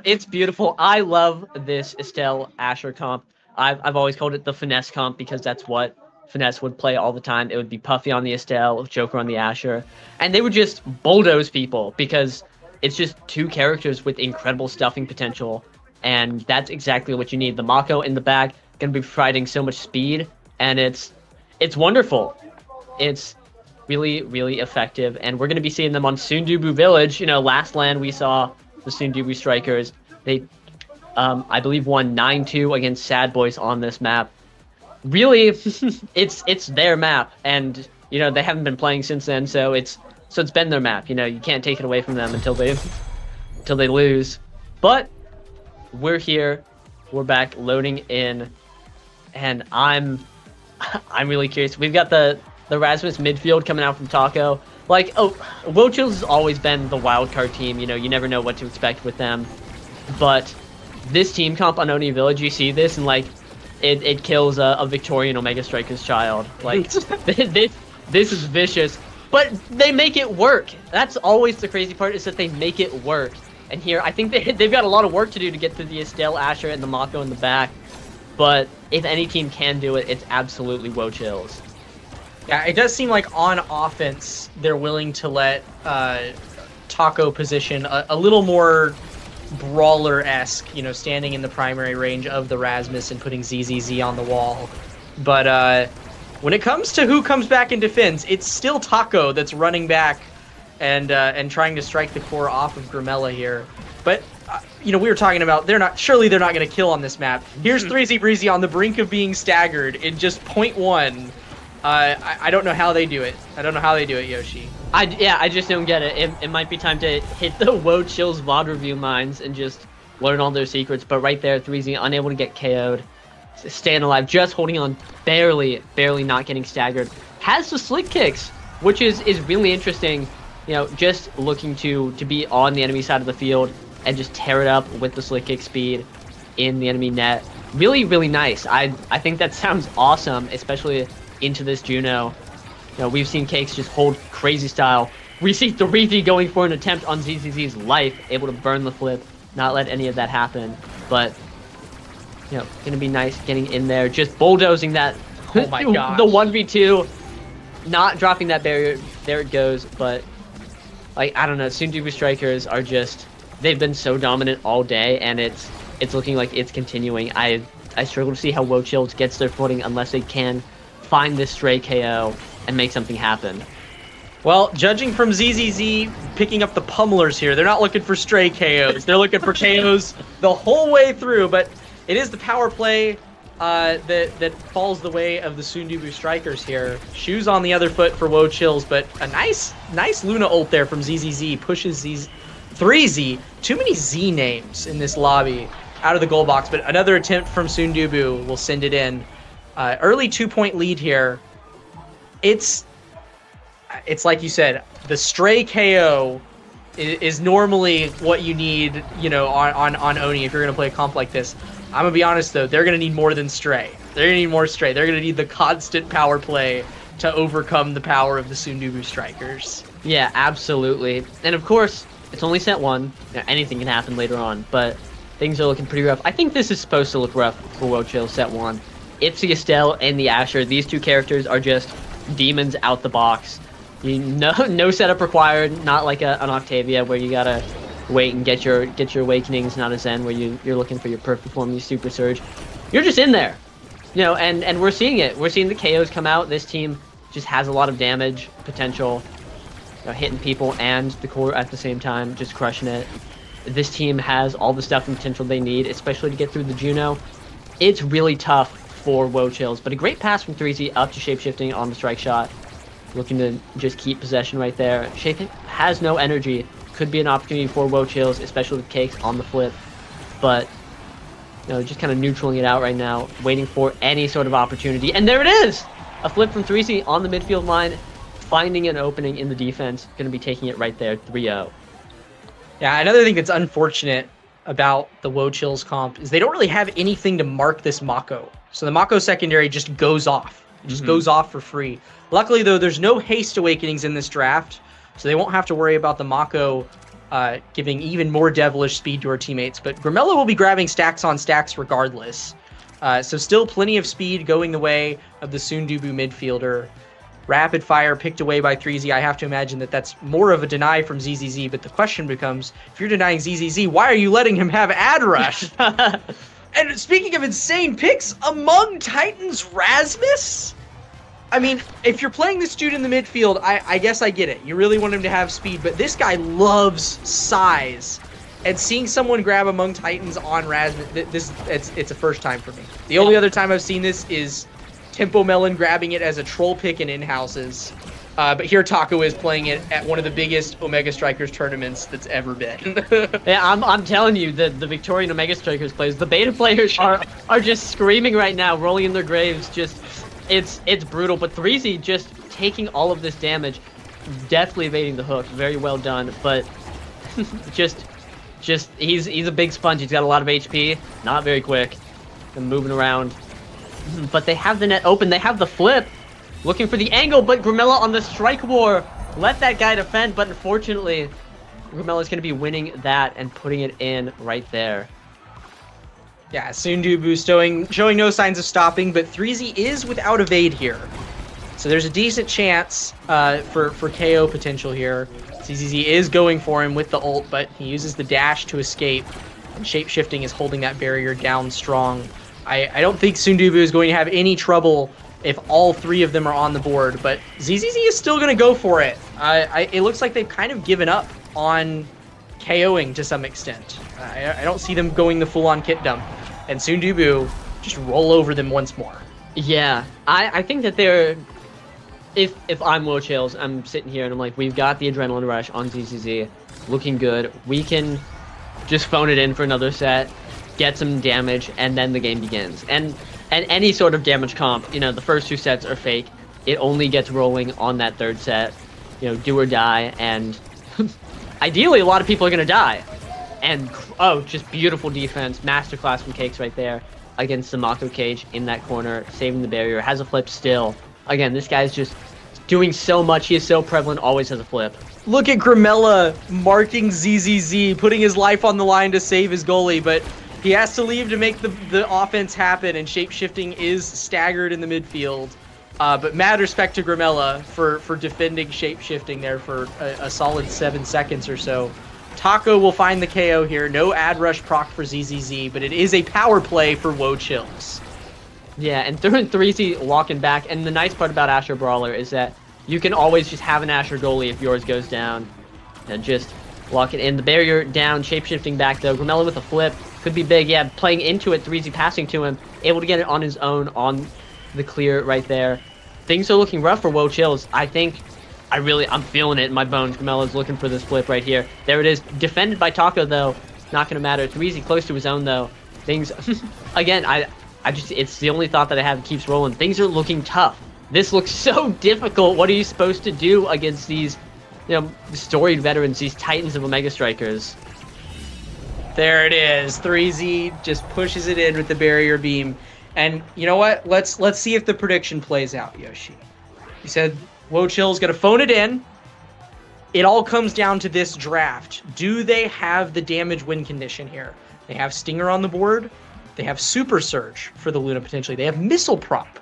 It's beautiful. I love this Estelle Asher comp. I've always called it the finesse comp because that's what finesse would play all the time. It would be Puffy on the Estelle, Joker on the Asher, and they would just bulldoze people because it's just two characters with incredible stuffing potential, and that's exactly what you need. The Mako in the back going to be providing so much speed, and it's wonderful. It's really, really effective, and we're going to be seeing them on Sundubu Village. Last land we saw the Sundubu Strikers. They, I believe, won 9-2 against Sad Boys on this map. Really, it's their map, and they haven't been playing since then, so it's been their map. You can't take it away from them until they lose. But we're here, we're back loading in, and I'm really curious. We've got the Rasmus midfield coming out from Taco. Will Chills has always been the wild card team. You never know what to expect with them. But this team comp on Oni Village, you see this, and it kills a Victorian Omega Strikers child. This is vicious. But they make it work. That's always the crazy part, is that they make it work. And here, I think they've got a lot of work to do to get through the Estelle Asher and the Mako in the back. But if any team can do it, it's absolutely Woe Chills. Yeah, it does seem like on offense, they're willing to let Taco position a little more brawler-esque, standing in the primary range of the Rasmus and putting ZZZ on the wall. But when it comes to who comes back and defends, it's still Taco that's running back and trying to strike the core off of Grimella here. But we were talking about they're not going to kill on this map. Here's 3Z Breezy on the brink of being staggered in just 0.1. I don't know how they do it. Yoshi. I just don't get it. It might be time to hit the Woe Chills VOD review mines and just learn all their secrets. But right there, 3Z unable to get KO'd. Staying alive, just holding on, barely not getting staggered. Has the slick kicks, which is really interesting. Just looking to be on the enemy side of the field and just tear it up with the slick kick speed in the enemy net. Really, really nice. I think that sounds awesome, especially into this Juno. We've seen Cakes just hold crazy style. We see 3Z going for an attempt on ZZZ's life, able to burn the flip, not let any of that happen. But gonna be nice getting in there, just bulldozing that. Oh my gosh. The 1v2, not dropping that barrier. There it goes. But I don't know. Sundubu Strikers are they've been so dominant all day, and it's looking like it's continuing. I struggle to see how Woe Chills gets their footing unless they can find this stray KO and make something happen. Well, judging from ZZZ picking up the pummelers here, they're not looking for stray KOs. They're looking for KOs the whole way through, but it is the power play that falls the way of the Sundubu Strikers here. Shoes on the other foot for Woe Chills, but a nice Luna ult there from ZZZ pushes 3Z. Too many Z names in this lobby out of the goal box, but another attempt from Sundubu will send it in. Early 2-point lead here. It's like you said, the stray KO is normally what you need, on Oni if you're gonna play a comp like this. I'm gonna be honest though, they're gonna need more than stray. They're gonna need more stray. They're gonna need the constant power play to overcome the power of the Sundubu Strikers. Yeah, absolutely. And of course, it's only set 1. Anything can happen later on, but things are looking pretty rough. I think this is supposed to look rough for Woe Chills set 1. It's the Estelle and the Asher. These two characters are just demons out the box. No setup required, not like an Octavia where you gotta wait and get your awakenings, not a Zen where you're looking for your perfect form, your super surge. You're just in there, you know, and we're seeing it. We're seeing the KOs come out. This team just has a lot of damage potential, you know, hitting people and the core at the same time, just crushing it. This team has all the stuff and potential they need, especially to get through the Juno. It's really tough for Woe Chills, but a great pass from 3Z up to Shapeshifting on the strike shot. Looking to just keep possession right there. Shape has no energy. Could be an opportunity for Woe Chills, especially with Cakes on the flip. But, you know, just kind of neutraling it out right now, waiting for any sort of opportunity. And there it is! A flip from 3Z on the midfield line, finding an opening in the defense. Going to be taking it right there, 3-0. Yeah, another thing that's unfortunate about the Woe Chills comp is they don't really have anything to mark this Mako. So the Mako secondary just goes off. It just goes off for free. Luckily, though, there's no haste awakenings in this draft, so they won't have to worry about the Mako giving even more devilish speed to our teammates. But Grimella will be grabbing stacks on stacks regardless. So still plenty of speed going the way of the Sundubu midfielder. Rapid fire picked away by 3Z. I have to imagine that that's more of a deny from ZZZ, but the question becomes, if you're denying ZZZ, why are you letting him have Ad Rush? And speaking of insane picks, Among Titans Rasmus? I mean, if you're playing this dude in the midfield, I guess I get it. You really want him to have speed, but this guy loves size. And seeing someone grab Among Titans on Rasmus, it's a first time for me. The only other time I've seen this is Tempo Melon grabbing it as a troll pick in in-houses. But here Taco is playing it at one of the biggest Omega Strikers tournaments that's ever been. Yeah, I'm telling you, the Victorian Omega Strikers players, the beta players are just screaming right now, rolling in their graves. Just, it's brutal. But 3Z just taking all of this damage, deftly evading the hook. Very well done. But just he's a big sponge. He's got a lot of HP, not very quick, and moving around. But they have the net open. They have the flip. Looking for the angle, but Grimella on the strike war. Let that guy defend, but unfortunately, Grimella's going to be winning that and putting it in right there. Yeah, Sundubu showing no signs of stopping, but 3Z is without evade here. So there's a decent chance for KO potential here. ZZZ is going for him with the ult, but he uses the dash to escape. And Shapeshifting is holding that barrier down strong. I don't think Sundubu is going to have any trouble if all three of them are on the board, but ZZZ is still going to go for it. It looks like they've kind of given up on KOing to some extent. I don't see them going the full-on kit dump. And Sundubu just roll over them once more. Yeah, I think that they're... If I'm Woe Chills, I'm sitting here and I'm like, we've got the Adrenaline Rush on ZZZ, looking good. We can just phone it in for another set, get some damage, and then the game begins. And any sort of damage comp, you know, the first two sets are fake. It only gets rolling on that third set. You know, do or die, and ideally a lot of people are going to die. And, oh, just beautiful defense. Masterclass from Cakes right there against the Mako cage in that corner, saving the barrier. Has a flip still. Again, this guy's just doing so much. He is so prevalent, always has a flip. Look at Grimella marking ZZZ, putting his life on the line to save his goalie, but he has to leave to make the offense happen, and Shapeshifting is staggered in the midfield. But mad respect to Grimella for defending Shapeshifting there for a solid 7 seconds or so. Taco will find the KO here. No Ad Rush proc for ZZZ, but it is a power play for Woe Chills. Yeah, and 3Z walking back, and the nice part about Asher Brawler is that you can always just have an Asher goalie if yours goes down, and just lock it in. The barrier down, Shapeshifting back though. Grimella with a flip, could be big. Yeah, playing into it, 3Z passing to him, able to get it on his own on the clear right there. Things are looking rough for Woe Chills. I'm feeling it in my bones. Grimella's looking for this flip right here. There it is, defended by Taco though. Not gonna matter. 3Z close to his own though. Things, again, it's the only thought that I have. Keeps rolling. Things are looking tough. This looks so difficult. What are you supposed to do against these, you know, storied veterans, these titans of Omega Strikers? There it is. 3Z just pushes it in with the barrier beam. And you know what? Let's see if the prediction plays out, Yoshi. You said Woe Chill's gonna phone it in. It all comes down to this draft. Do they have the damage win condition here? They have Stinger on the board. They have Super Surge for the Luna potentially. They have Missile Prop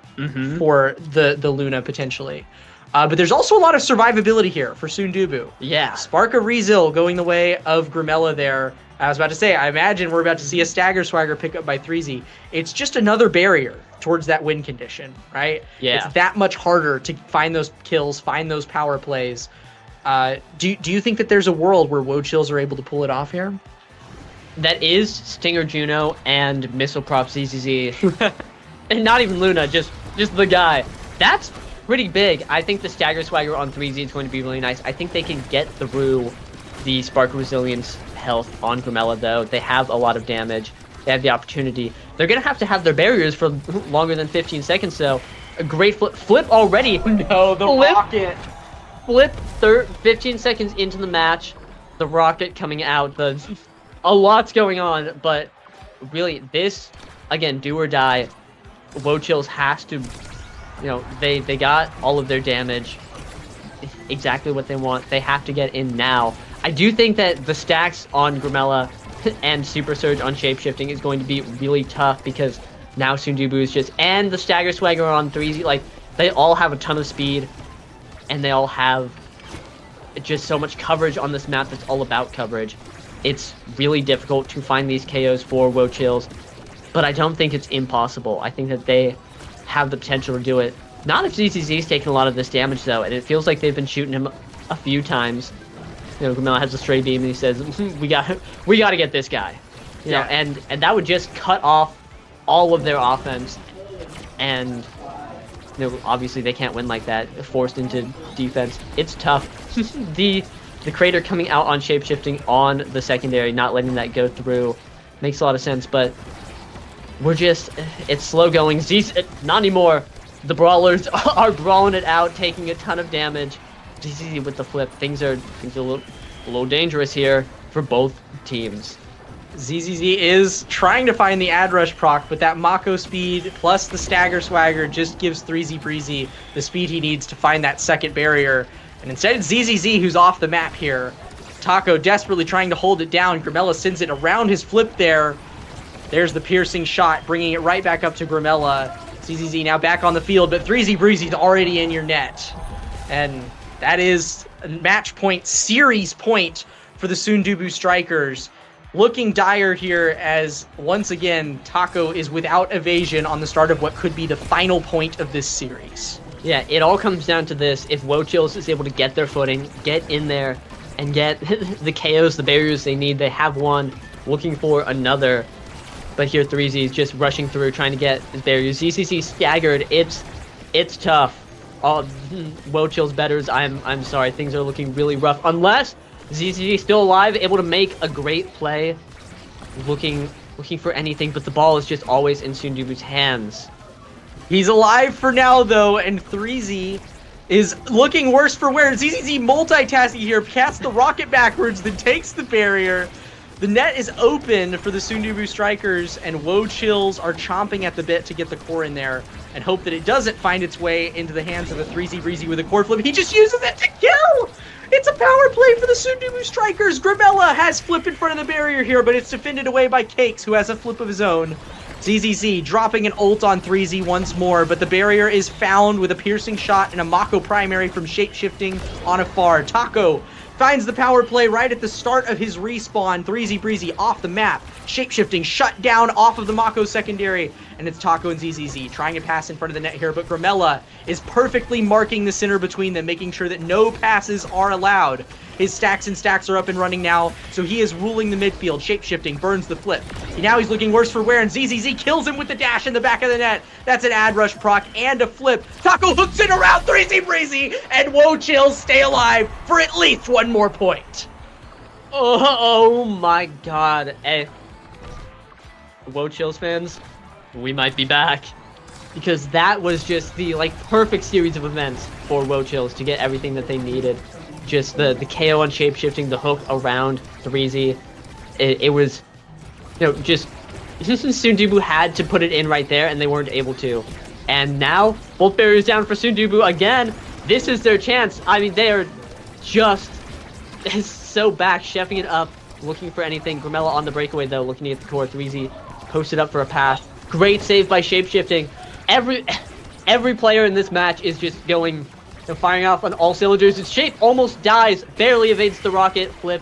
for the Luna potentially. But there's also a lot of survivability here for Sundubu. Yeah. Spark of Rezil going the way of Grimella there. I was about to say, I imagine we're about to see a Stagger Swagger pick up by 3Z. It's just another barrier towards that win condition, right? Yeah. It's that much harder to find those kills, find those power plays. Do you think that there's a world where Woe Chills are able to pull it off here? That is Stinger Juno and Missile Prop ZZZ. And not even Luna, just the guy. That's pretty big. I think the Stagger Swagger on 3Z is going to be really nice. I think they can get through the Spark Resilience health on Grimella, though. They have a lot of damage. They have the opportunity. They're going to have their barriers for longer than 15 seconds, though. A great flip already. No, the rocket. Flip 15 seconds into the match. The rocket coming out. A lot's going on, but really, this, again, do or die. Woe Chills has to, they got all of their damage, exactly what they want. They have to get in now. I do think that the stacks on Grimella and Super Surge on Shapeshifting is going to be really tough because now Sundubu is just, and the Stagger Swagger on 3Z, like, they all have a ton of speed, and they all have just so much coverage on this map that's all about coverage. It's really difficult to find these KOs for Woe Chills, but I don't think it's impossible. I think that they have the potential to do it. Not if ZZZ's taking a lot of this damage, though, and it feels like they've been shooting him a few times. Grimella has a stray beam, and he says, we got to get this guy. You know, and that would just cut off all of their offense, and obviously they can't win like that, forced into defense. It's tough. The Crater coming out on Shapeshifting on the secondary, not letting that go through, makes a lot of sense, but it's slow going. Not anymore. The Brawlers are brawling it out, taking a ton of damage. ZZZ with the flip. Things are a little dangerous here for both teams. ZZZ is trying to find the ad rush proc, but that Mako speed plus the Stagger Swagger just gives 3Z Breezy the speed he needs to find that second barrier. And instead it's ZZZ who's off the map here. Taco desperately trying to hold it down. Grimella sends it around his flip there. There's the piercing shot, bringing it right back up to Grimella. ZZZ now back on the field, but 3Z Breezy's already in your net. And that is a match point, series point for the Sundubu Strikers. Looking dire here as, once again, Taco is without evasion on the start of what could be the final point of this series. Yeah, it all comes down to this. If Woe Chills is able to get their footing, get in there, and get the KOs, the barriers they need, they have one, looking for another. But here 3Z is just rushing through, trying to get his barriers. ZCC staggered. It's tough. Woe Chills betters, I'm sorry, things are looking really rough. Unless ZCC still alive, able to make a great play, looking for anything, but the ball is just always in Sundubu's hands. He's alive for now, though, and 3Z is looking worse for wear. ZZZ multitasking here, casts the rocket backwards, then takes the barrier. The net is open for the Sundubu Strikers, and Woe Chills are chomping at the bit to get the core in there and hope that it doesn't find its way into the hands of the 3Z Breezy with a core flip. He just uses it to kill! It's a power play for the Sundubu Strikers. Grimella has flip in front of the barrier here, but it's defended away by Cakes, who has a flip of his own. ZZZ dropping an ult on 3Z once more, but the barrier is found with a piercing shot and a Mako primary from Shapeshifting on afar. Taco finds the power play right at the start of his respawn. 3Z Breezy off the map. Shapeshifting shut down off of the Mako secondary. And it's Taco and ZZZ trying to pass in front of the net here. But Grimella is perfectly marking the center between them, making sure that no passes are allowed. His stacks and stacks are up and running now, so he is ruling the midfield. Shapeshifting burns the flip. Now he's looking worse for wear, and ZZZ kills him with the dash in the back of the net. That's an ad rush proc and a flip. Taco hooks it around 3Z Breezy, and Woe Chills stay alive for at least one more point. Oh my god. Hey, Woe Chills fans, we might be back. Because that was just the perfect series of events for Woe Chills to get everything that they needed. Just the KO on Shapeshifting, the hook around 3Z. It was, just Sundubu had to put it in right there, and they weren't able to. And now, both barriers down for Sundubu again. This is their chance. I mean, they are just so back, chefing it up, looking for anything. Grimella on the breakaway, though, looking to get the core. 3Z posted up for a pass. Great save by Shapeshifting. Every player in this match is just going and firing off on all cylinders. Its shape almost dies, barely evades the rocket flip,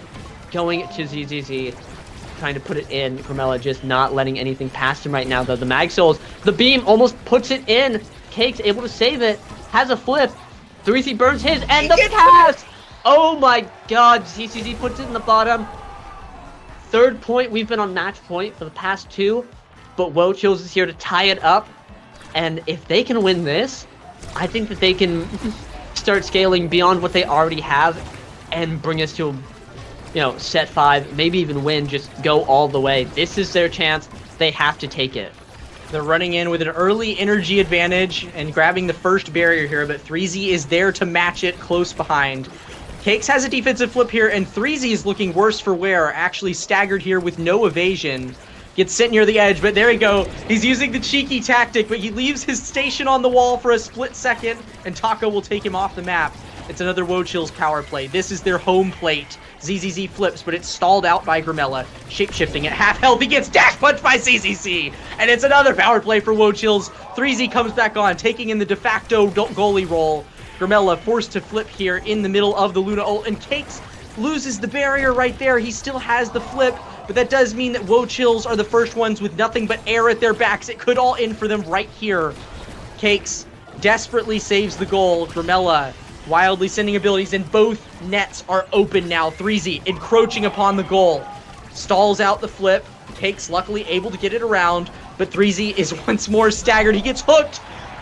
going to ZZZ. Trying to put it in. Grimella just not letting anything past him right now, though. The Mag Souls, the beam almost puts it in. Cake's able to save it, has a flip. 3Z burns his, and the pass! Oh my god, ZZZ puts it in the bottom. Third point, we've been on match point for the past 2, but Wochills is here to tie it up. And if they can win this, I think that they can start scaling beyond what they already have and bring us to, set 5, maybe even win, just go all the way. This is their chance. They have to take it. They're running in with an early energy advantage and grabbing the first barrier here, but 3Z is there to match it close behind. Cakes has a defensive flip here, and 3Z is looking worse for wear, actually staggered here with no evasion. Gets sent near the edge, but there we go. He's using the cheeky tactic, but he leaves his station on the wall for a split second, and Taco will take him off the map. It's another Wochills power play. This is their home plate. ZZZ flips, but it's stalled out by Grimella. Shapeshifting at half health. He gets dash punched by ZZZ. And it's another power play for Wochills. 3Z comes back on, taking in the de facto goalie role. Grimella forced to flip here in the middle of the Luna ult, and Cakes loses the barrier right there. He still has the flip, but that does mean that Wochills are the first ones with nothing but air at their backs. It could all end for them right here. Cakes desperately saves the goal. Grimella wildly sending abilities, and both nets are open now. 3Z encroaching upon the goal. Stalls out the flip. Cakes luckily able to get it around, but 3Z is once more staggered. He gets hooked,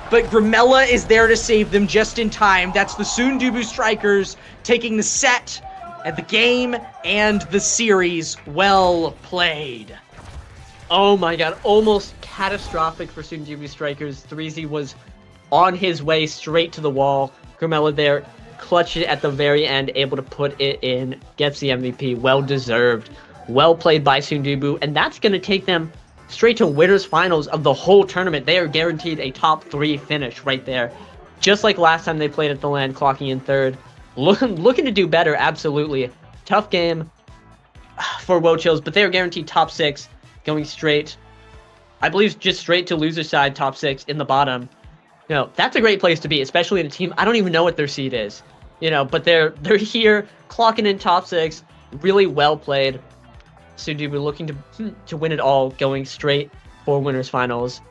but Grimella is there to save them just in time. That's the Sundubu Strikers taking the set at the game and the series. Well played. Oh my god, almost catastrophic for Sundubu Strikers. 3Z was on his way straight to the wall. Grimella there, clutched it at the very end, able to put it in, gets the MVP. Well deserved. Well played by Sundubu, and that's going to take them straight to winners finals of the whole tournament. They are guaranteed a top 3 finish right there. Just like last time they played at the LAN, clocking in 3rd. Looking to do better, absolutely. Tough game for Wochills, but they are guaranteed top 6, going straight, I believe, just straight to loser side top 6 in the bottom. That's a great place to be, especially in a team. I don't even know what their seed is, but they're here, clocking in top 6, really well played. Sundubu looking to win it all, going straight for winners finals.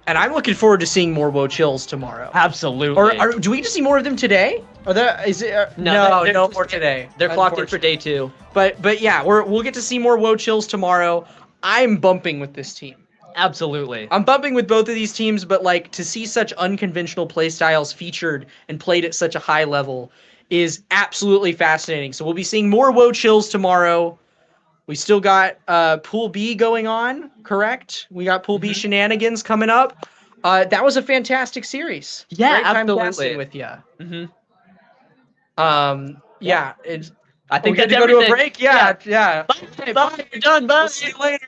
And I'm looking forward to seeing more Wochills tomorrow. Absolutely. Or do we get to see more of them today? No more today. They're clocked in for day 2. But yeah, we'll get to see more Wochills tomorrow. I'm bumping with this team. Absolutely. I'm bumping with both of these teams, but to see such unconventional playstyles featured and played at such a high level is absolutely fascinating. So we'll be seeing more Wochills tomorrow. We still got Pool B going on, correct? We got Pool B shenanigans coming up. That was a fantastic series. Yeah, Great time absolutely. casting with you. Yeah. I think we that's to go to a everything. break. Yeah. Bye. You're done. Bye. We'll see you later.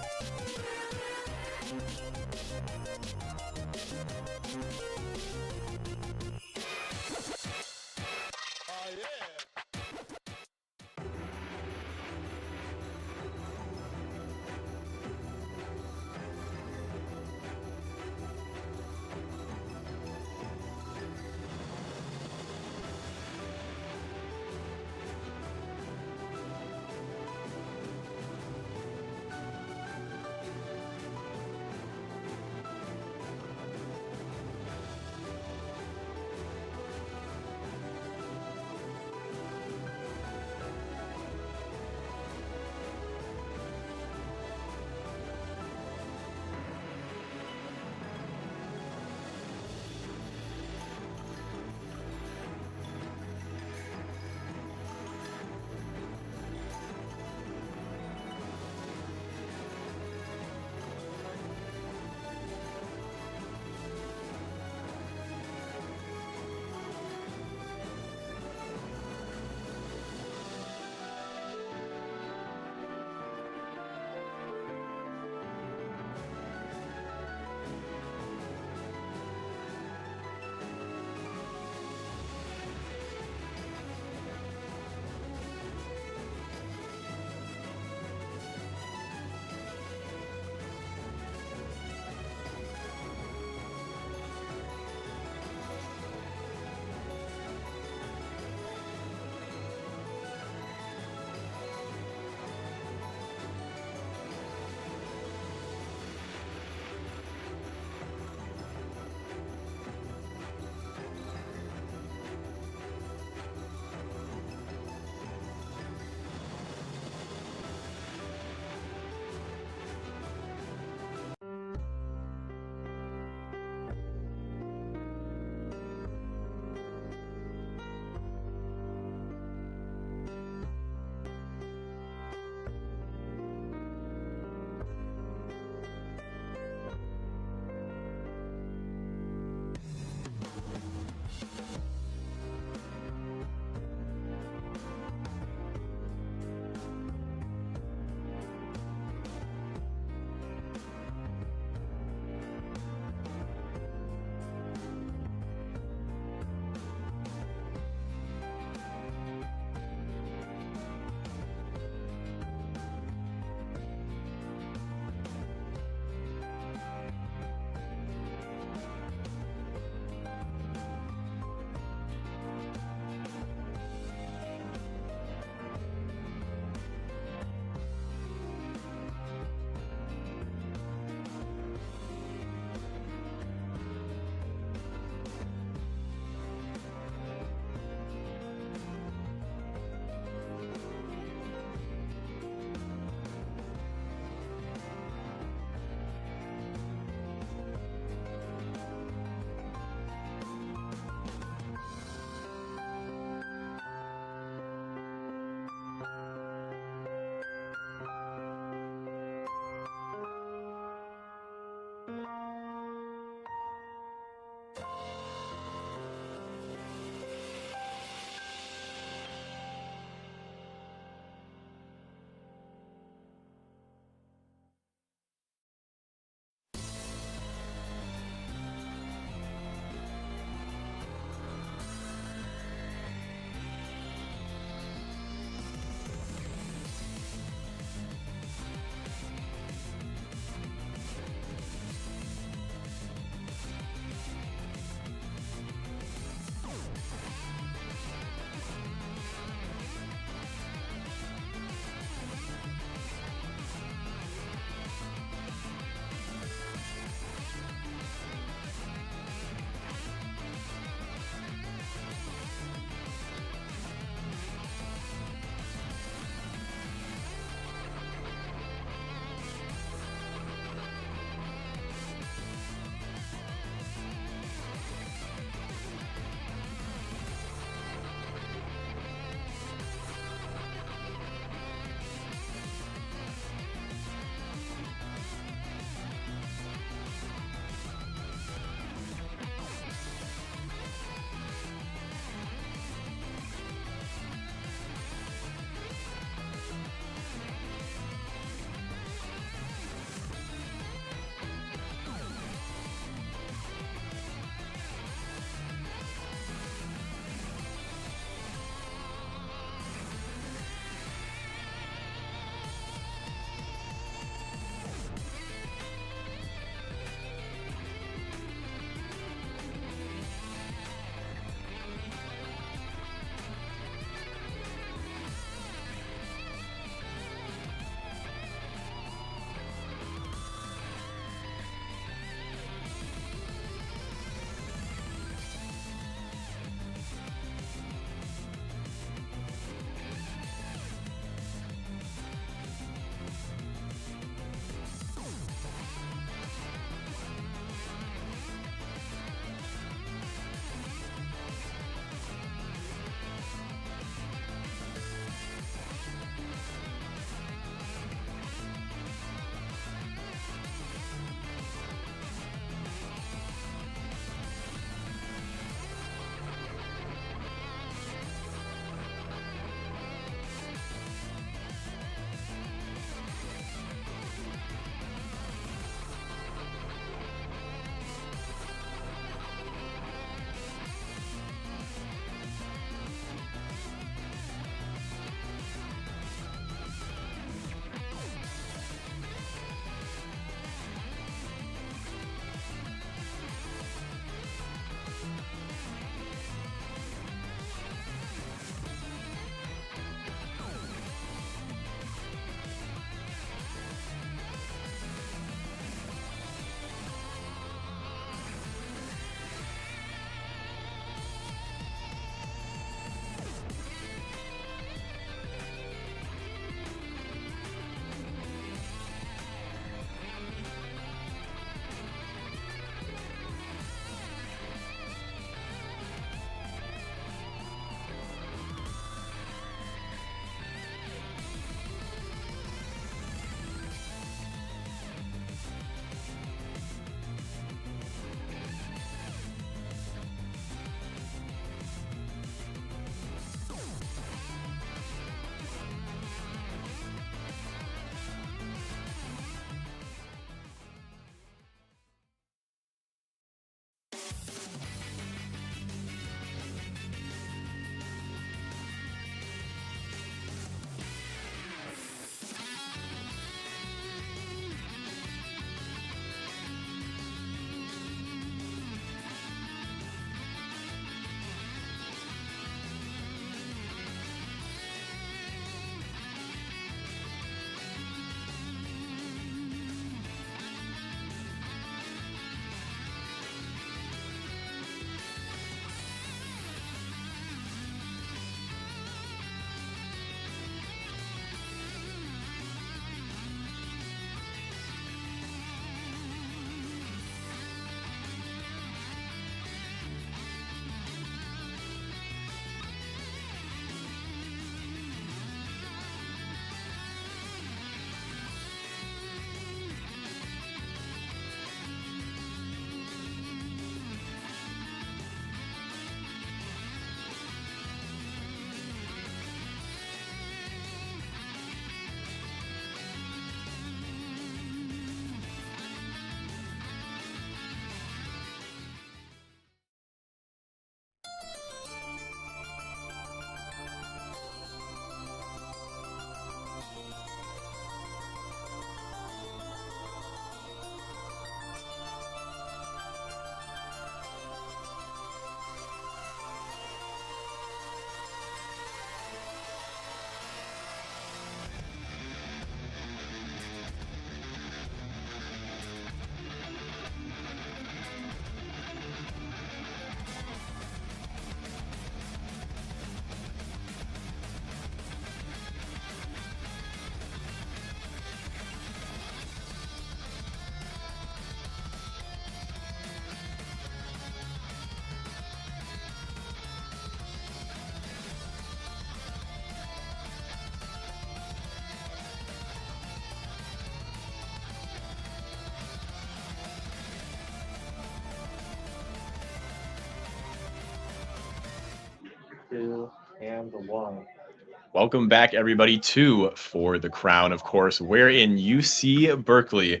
Welcome back, everybody, to For the Crown, of course. We're in UC Berkeley.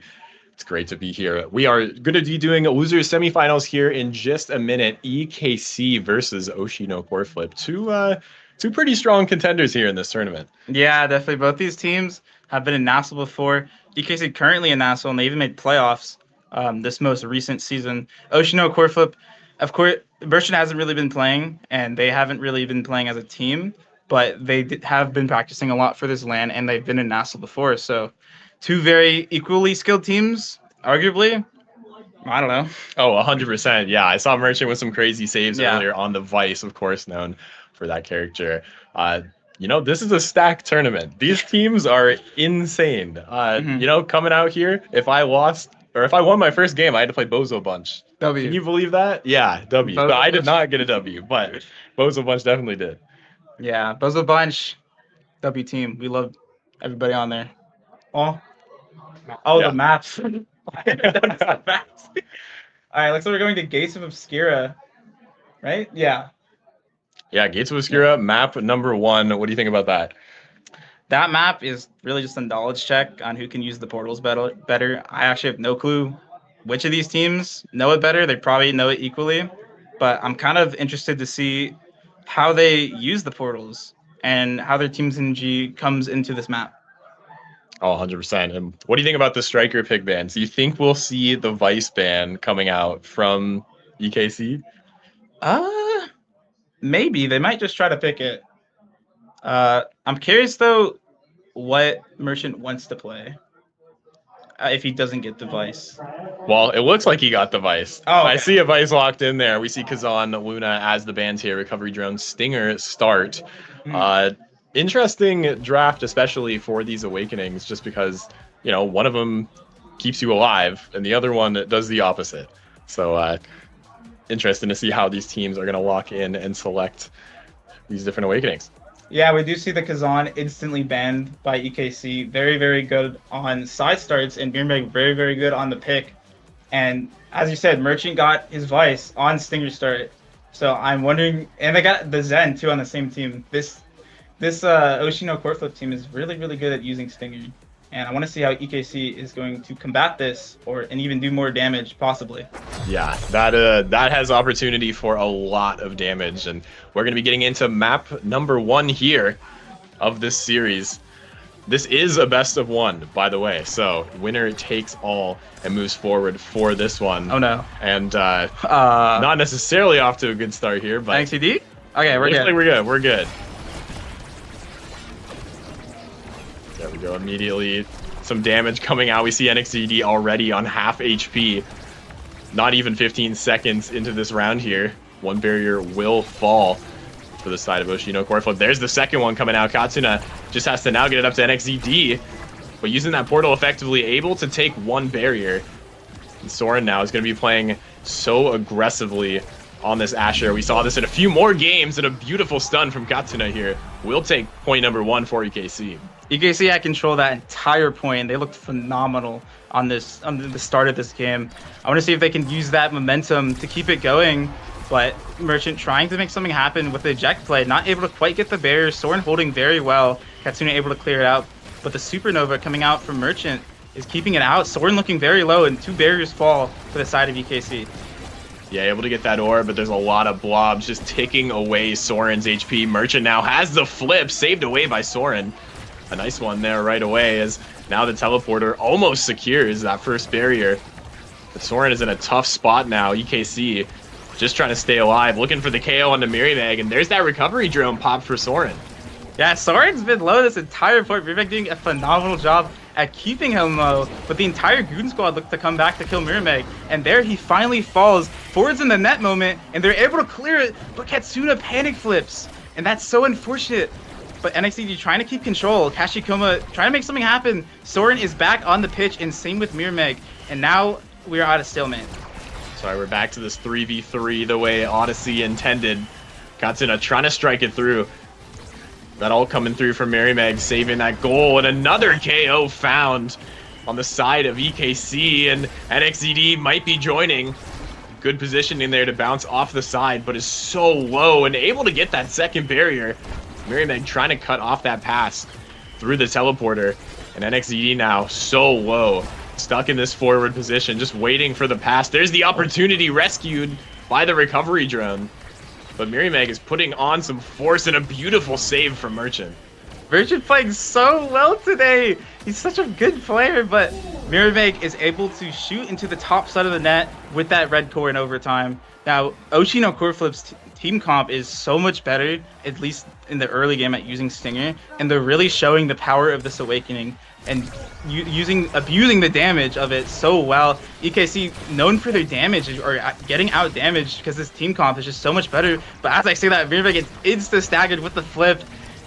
It's great to be here. We are going to be doing losers semifinals here in just a minute. EKC versus Oshino Coreflip. Two pretty strong contenders here in this tournament. Yeah, definitely. Both these teams have been in Nassau before. EKC currently in Nassau, and they even made playoffs this most recent season. Oshino Coreflip, of course, Merchant hasn't really been playing, and they haven't really been playing as a team, but they have been practicing a lot for this LAN, and they've been in Nassau before. So two very equally skilled teams, arguably. I don't know. Oh, 100%. Yeah, I saw Merchant with some crazy saves Yeah. earlier on the Vice, of course, known for that character. This is a stacked tournament. These teams are insane. Coming out here, if I won my first game, I had to play Bozo Bunch. W. Can you believe that? Yeah, W. Bozo But I did Bunch. not get a W, but Bozo Bunch definitely did. Yeah, Bozo Bunch, W team. We love everybody on there. Oh, Yeah. the maps. The maps. All right, looks like we're going to Gates of Obscura, right? Yeah. Yeah, Gates of Obscura, map number 1. What do you think about that? That map is really just a knowledge check on who can use the portals better. I actually have no clue which of these teams know it better. They probably know it equally, but I'm kind of interested to see how they use the portals and how their team synergy comes into this map. Oh, 100%. And what do you think about the Striker pick bans? Do you think we'll see the Vice ban coming out from EKC? Maybe they might just try to pick it. I'm curious though what Merchant wants to play if he doesn't get the Vice. Well, it looks like he got the Vice. Oh, okay. I see a Vice locked in there. We see Kazan, Luna as the bans here. Recovery Drone, Stinger start. Interesting draft, especially for these Awakenings, just because, one of them keeps you alive and the other one does the opposite. So interesting to see how these teams are going to lock in and select these different Awakenings. Yeah, we do see the Kazan instantly banned by EKC. Very, very good on side starts, and Beermeg very, very good on the pick. And as you said, Merchant got his Vice on Stinger start. So I'm wondering, and they got the Zen too on the same team. This Oshino Coreflip team is really, really good at using Stinger. And I want to see how EKC is going to combat this and even do more damage, possibly. Yeah, that has opportunity for a lot of damage, and we're going to be getting into map number 1 here of this series. This is a best of 1, by the way, so winner takes all and moves forward for this one. Oh no. And not necessarily off to a good start here, but NXTD? Okay, we're looks good. like we're good. We're good. There we go. Immediately, some damage coming out. We see NXTD already on half HP. Not even 15 seconds into this round here. One barrier will fall for the side of Oshino Coreflip. There's the second one coming out. Katsuna just has to now get it up to NXZD. But using that portal effectively, able to take one barrier. And Soren now is going to be playing so aggressively on this Asher. We saw this in a few more games, and a beautiful stun from Katsuna here will take point number 1 for EKC. EKC had control that entire point. They looked phenomenal on the start of this game. I want to see if they can use that momentum to keep it going. But Merchant trying to make something happen with the eject play, not able to quite get the barrier. Soren holding very well. Katsuna able to clear it out. But the Supernova coming out from Merchant is keeping it out. Soren looking very low, and 2 barriers fall to the side of EKC. Yeah, able to get that orb, but there's a lot of blobs just ticking away Soren's HP. Merchant now has the flip, saved away by Soren. A nice one there right away, as now the teleporter almost secures that first barrier. But Soren is in a tough spot now. EKC just trying to stay alive, looking for the KO on the Mirrymag, and there's that recovery drone pop for Soren. Yeah, Soren's been low this entire point. Mirrymag doing a phenomenal job at keeping him low, but the entire Goon Squad looked to come back to kill Mirrymag, and there he finally falls. Forwards in the net moment, and they're able to clear it, but Katsuna panic flips, and that's so unfortunate. But NXTD trying to keep control. Kashikoma trying to make something happen. Soren is back on the pitch, and same with Mirrymag, and now we are out of stalemate. Sorry, we're back to this 3v3 the way Odyssey intended. Katsuna trying to strike it through. That all coming through from Mirrymag, saving that goal, and another KO found on the side of EKC, and NXTD might be joining. Good positioning there to bounce off the side, but is so low and able to get that second barrier. Mirrymeg trying to cut off that pass through the teleporter. And NXZD now so low, stuck in this forward position, just waiting for the pass. There's the opportunity, rescued by the recovery drone. But Mirrymeg is putting on some force and a beautiful save from Merchant. Merchant playing so well today. He's such a good player, but Mirrymeg is able to shoot into the top side of the net with that red core in overtime. Now, Oshi no Core Flip's team comp is so much better, at least in the early game, at using Stinger, and they're really showing the power of this Awakening and abusing the damage of it so well. EKC, known for their damage or getting out damaged because this team comp is just so much better. But as I say that, Mirrymeg gets insta-staggered with the flip,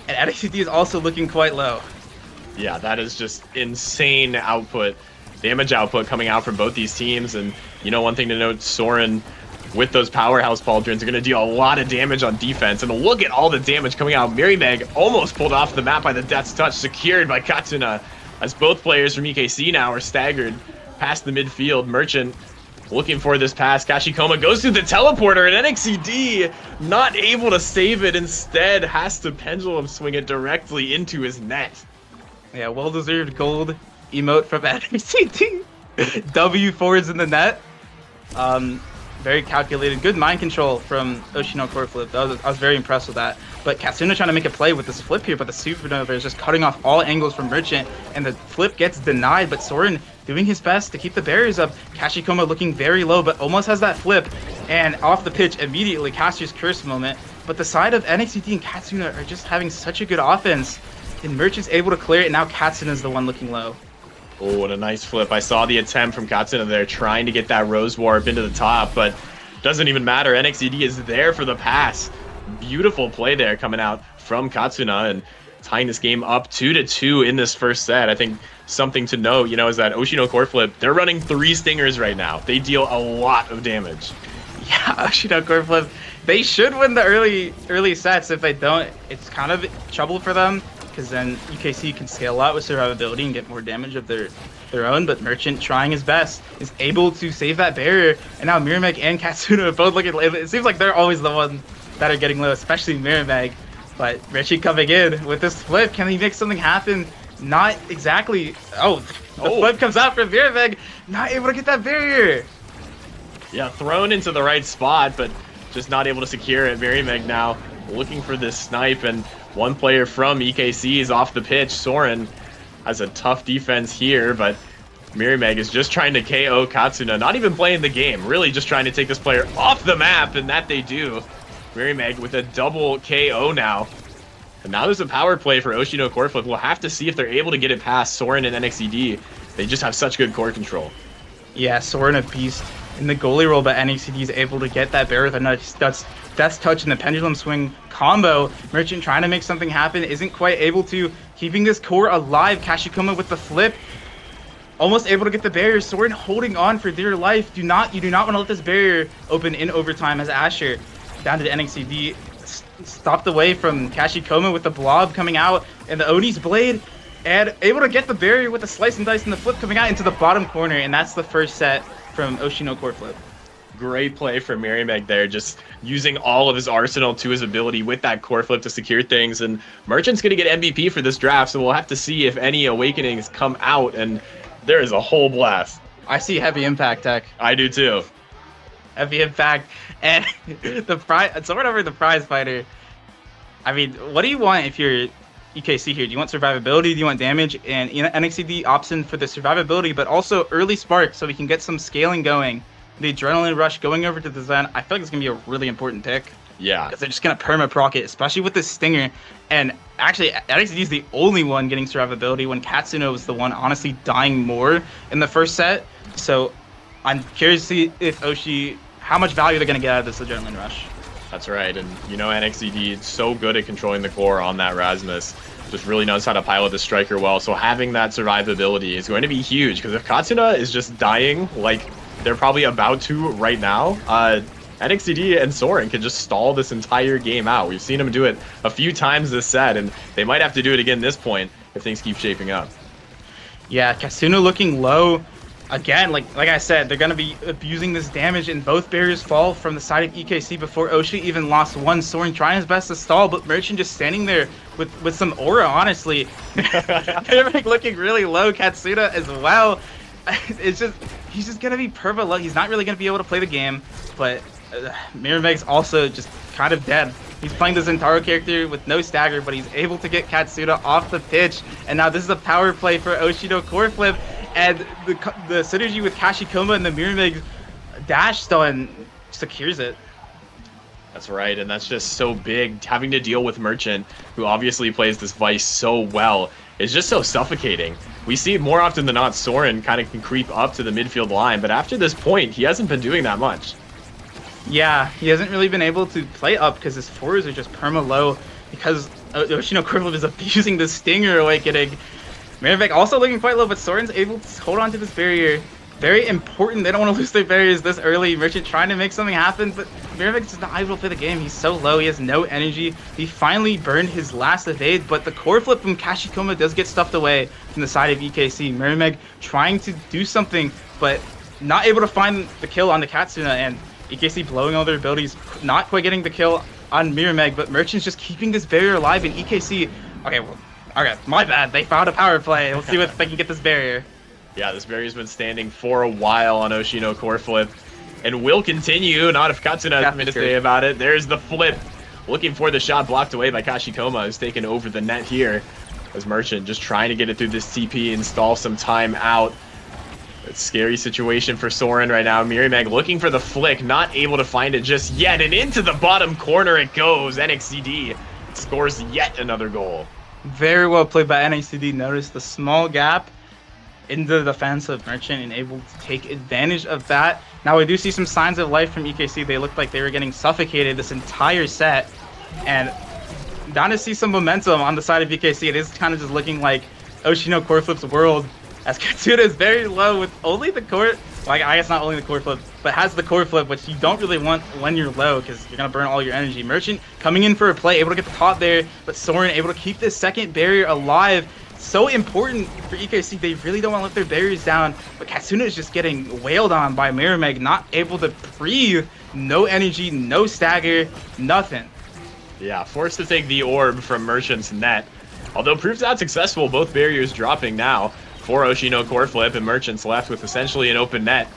and NXT is also looking quite low. Yeah, that is just insane output, damage output coming out from both these teams. And, you know, one thing to note, Soren with those powerhouse pauldrons are going to deal a lot of damage on defense. And look at all the damage coming out. Mirrymeg almost pulled off the map by the Death's Touch, secured by Katsuna, as both players from EKC now are staggered past the midfield. Merchant looking for this pass. Kashikoma goes through the teleporter, and NXCD not able to save it. Instead, has to pendulum swing it directly into his net. Yeah, well-deserved gold emote from NXCD. W4s in the net. Very calculated. Good mind control from Oshi no Core Flip. I was very impressed with that. But Katsuna trying to make a play with this flip here, but the Supernova is just cutting off all angles from Merchant, and the flip gets denied, but Soren doing his best to keep the barriers up. Kashikoma looking very low, but almost has that flip, and off the pitch immediately, Cassier's curse moment. But the side of NXT and Katsuna are just having such a good offense, and Merchant's able to clear it, and now Katsuna's the one looking low. Oh, what a nice flip. I saw the attempt from Katsuna there, trying to get that Rose Warp into the top, but doesn't even matter. NXCD is there for the pass. Beautiful play there coming out from Katsuna and tying this game up 2-2 in this first set. I think something to note, you know, is that Oshi no Core Flip, they're running 3 Stingers right now. They deal a lot of damage. Yeah, Oshi no Core Flip, they should win the early sets. If they don't, it's kind of trouble for them, because then UKC can scale a lot with survivability and get more damage of their own. But Merchant, trying his best, is able to save that barrier, and now Mirrymeg and Katsuna both looking. It seems like they're always the ones that are getting low, especially Mirrymeg. But Richie coming in with this flip, can he make something happen? Not exactly. Oh, the flip comes out from Mirrymeg, not able to get that barrier. Yeah, thrown into the right spot, but just not able to secure it. Mirrymeg now looking for this snipe, and one player from EKC is off the pitch. Soren has a tough defense here, but Mirrymeg is just trying to KO Katsuna, not even playing the game, really just trying to take this player off the map, and that they do. Mirrymeg with a double KO now. And now there's a power play for Oshi no Core Flip. We'll have to see if they're able to get it past Soren and NXCD. They just have such good core control. Yeah, Soren a beast in the goalie role, but NXCD is able to get that barrier with a nice Death's Touch and the pendulum swing combo. Merchant trying to make something happen, isn't quite able to, keeping this core alive. Kashikoma with the flip, almost able to get the barrier. Soren holding on for dear life. You do not want to let this barrier open in overtime, as Asher down to the NXCD stopped away from Kashikoma with the blob coming out and the Oni's blade, and able to get the barrier with the slice and dice and the flip coming out into the bottom corner, and that's the first set from Oshi no Core Flip. Great play from Mirrymeg there, just using all of his arsenal to his ability with that core flip to secure things. And Merchant's going to get MVP for this draft, so we'll have to see if any Awakenings come out, and there is a whole blast. I see heavy impact tech. I do too. Heavy impact, and the prize, so whatever the prize fighter. I mean, what do you want if you're EKC here? Do you want survivability? Do you want damage? And NXCD option for the survivability, but also early spark so we can get some scaling going. The adrenaline rush going over to the Zen, I feel like it's going to be a really important pick. Yeah. Because they're just going to perma-proc it, especially with this Stinger. And actually, NXCD is the only one getting survivability when Katsuna was the one honestly dying more in the first set. So I'm curious to see if Oshi, how much value they're going to get out of this adrenaline rush. That's right, and you know NXCD is so good at controlling the core on that Rasmus. Just really knows how to pilot the striker well, so having that survivability is going to be huge, because if Katsuna is just dying like they're probably about to right now, NXCD and Soren can just stall this entire game out. We've seen them do it a few times this set, and they might have to do it again this point if things keep shaping up. Yeah, Katsuna looking low. again, like I said, they're gonna be abusing this damage, and both barriers fall from the side of EKC before Oshi even lost one. Soren trying his best to stall, but Merchant just standing there with some aura. Honestly, they're like looking really low. Katsuna as well. It's just he's just gonna be perma low. He's not really gonna be able to play the game, but Mirrormeg's also just kind of dead. He's playing the Zentaro character with no stagger, but he's able to get Katsuna off the pitch. And now this is a power play for Oshino core flip. And the synergy with Kashikoma and the Mirrormeg dash stun secures it. That's right, and that's just so big. Having to deal with Merchant, who obviously plays this Vice so well, is just so suffocating. We see more often than not Soren kind of can creep up to the midfield line, but after this point, he hasn't been doing that much. Yeah, he hasn't really been able to play up because his fours are just perma low because Oshino core flip is abusing the Stinger Awakening. Mirrormeg also looking quite low, but Soren's able to hold on to this barrier. Very important. They don't want to lose their barriers this early. Merchant trying to make something happen, but Mirrormeg's just not able to play the game. He's so low. He has no energy. He finally burned his last evade, but the core flip from Kashikoma does get stuffed away from the side of EKC. Mirrormeg trying to do something, but not able to find the kill on the Katsuna, and EKC blowing all their abilities, not quite getting the kill on Mirrormeg, but Merchant's just keeping this barrier alive, and EKC... Okay, my bad. They found a power play. Let's see if they can get this barrier. Yeah, this barrier's been standing for a while on Oshino core flip, and will continue. Not if Katsuna has something to say about it. There's the flip. Looking for the shot blocked away by Kashikoma, who's taken over the net here. As Merchant just trying to get it through this TP, install some time out. It's a scary situation for Soren right now. Mirrormeg looking for the flick, not able to find it just yet, and into the bottom corner it goes. NXCD scores yet another goal. Very well played by NXCD. Notice the small gap into the defense of Merchant and able to take advantage of that. Now we do see some signs of life from EKC. They looked like they were getting suffocated this entire set, and down to see some momentum on the side of EKC. It is kind of just looking like Oshino core flip's world, as Katsuna is very low with only the core, like I guess not only the core flip, but has the core flip, which you don't really want when you're low because you're going to burn all your energy. Merchant coming in for a play, able to get the top there, but Soren able to keep this second barrier alive. So important for EKC. They really don't want to let their barriers down, but Katsuna is just getting wailed on by Mirrormeg, not able to breathe. No energy, no stagger, nothing. Yeah, forced to take the orb from Merchant's net. Although proves out successful, both barriers dropping now for Oshino core flip, and Merchant's left with essentially an open net.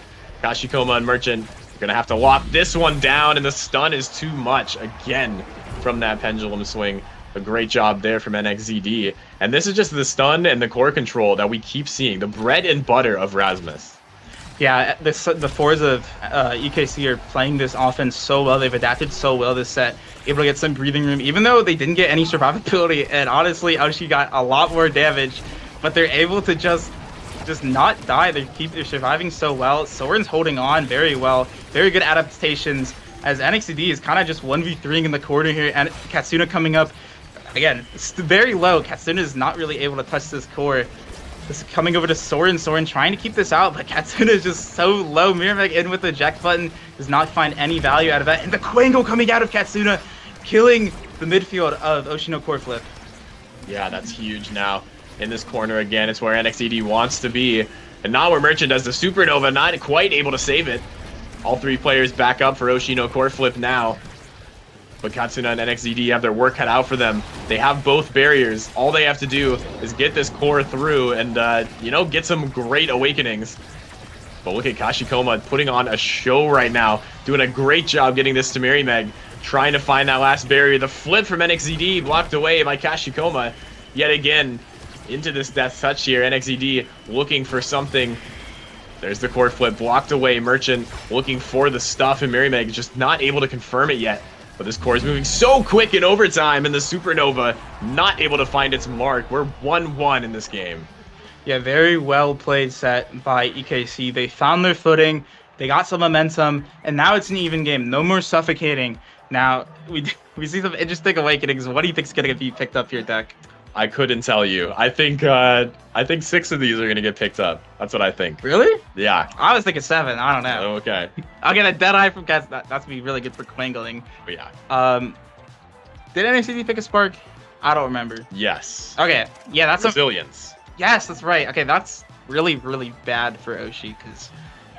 Kashikoma and Merchant are going to have to lock this one down, and the stun is too much again from that pendulum swing. A great job there from NXZD. And this is just the stun and the core control that we keep seeing, the bread and butter of Rasmus. Yeah, the fours of EKC are playing this offense so well. They've adapted so well this set, able to get some breathing room, even though they didn't get any survivability. And honestly, Oshi got a lot more damage, but they're able to just not die. They're surviving so well. Soren's holding on very well. Very good adaptations, as NXCD is kind of just 1v3ing in the corner here, and Katsuna coming up. Again, it's very low. Katsuna is not really able to touch this core. This is coming over to Soren. Soren trying to keep this out, but Katsuna is just so low. Mirrormeg in with the eject button. Does not find any value out of that. And the Quango coming out of Katsuna, killing the midfield of Oshino core flip. Yeah, that's huge now. In this corner again, it's where NXCD wants to be. And not where Merchant does the Supernova, not quite able to save it. All three players back up for Oshino core flip now. But Katsuna and NXZD have their work cut out for them. They have both barriers. All they have to do is get this core through and, get some great awakenings. But look at Kashikoma putting on a show right now. Doing a great job getting this to Mirrormeg. Trying to find that last barrier. The flip from NXZD blocked away by Kashikoma. Yet again, into this death touch here. NXZD looking for something. There's the core flip blocked away. Merchant looking for the stuff, and Mirrormeg just not able to confirm it yet. But this core is moving so quick in overtime, and the Supernova not able to find its mark. We're 1-1 in this game. Yeah, very well played set by EKC. They found their footing, they got some momentum, and now it's an even game. No more suffocating. Now, we see some interesting awakenings. What do you think is going to be picked up here, Deck? I couldn't tell you. I think 6 of these are going to get picked up. That's what I think. Really? Yeah. I was thinking 7. I don't know. Okay. I'll get a Deadeye from Cats. That's going to be really good for Quangling. But yeah. Did NXCD pick a Spark? I don't remember. Yes. Okay. Yeah, that's Resilience. Yes, that's right. Okay, that's really, really bad for Oshi, because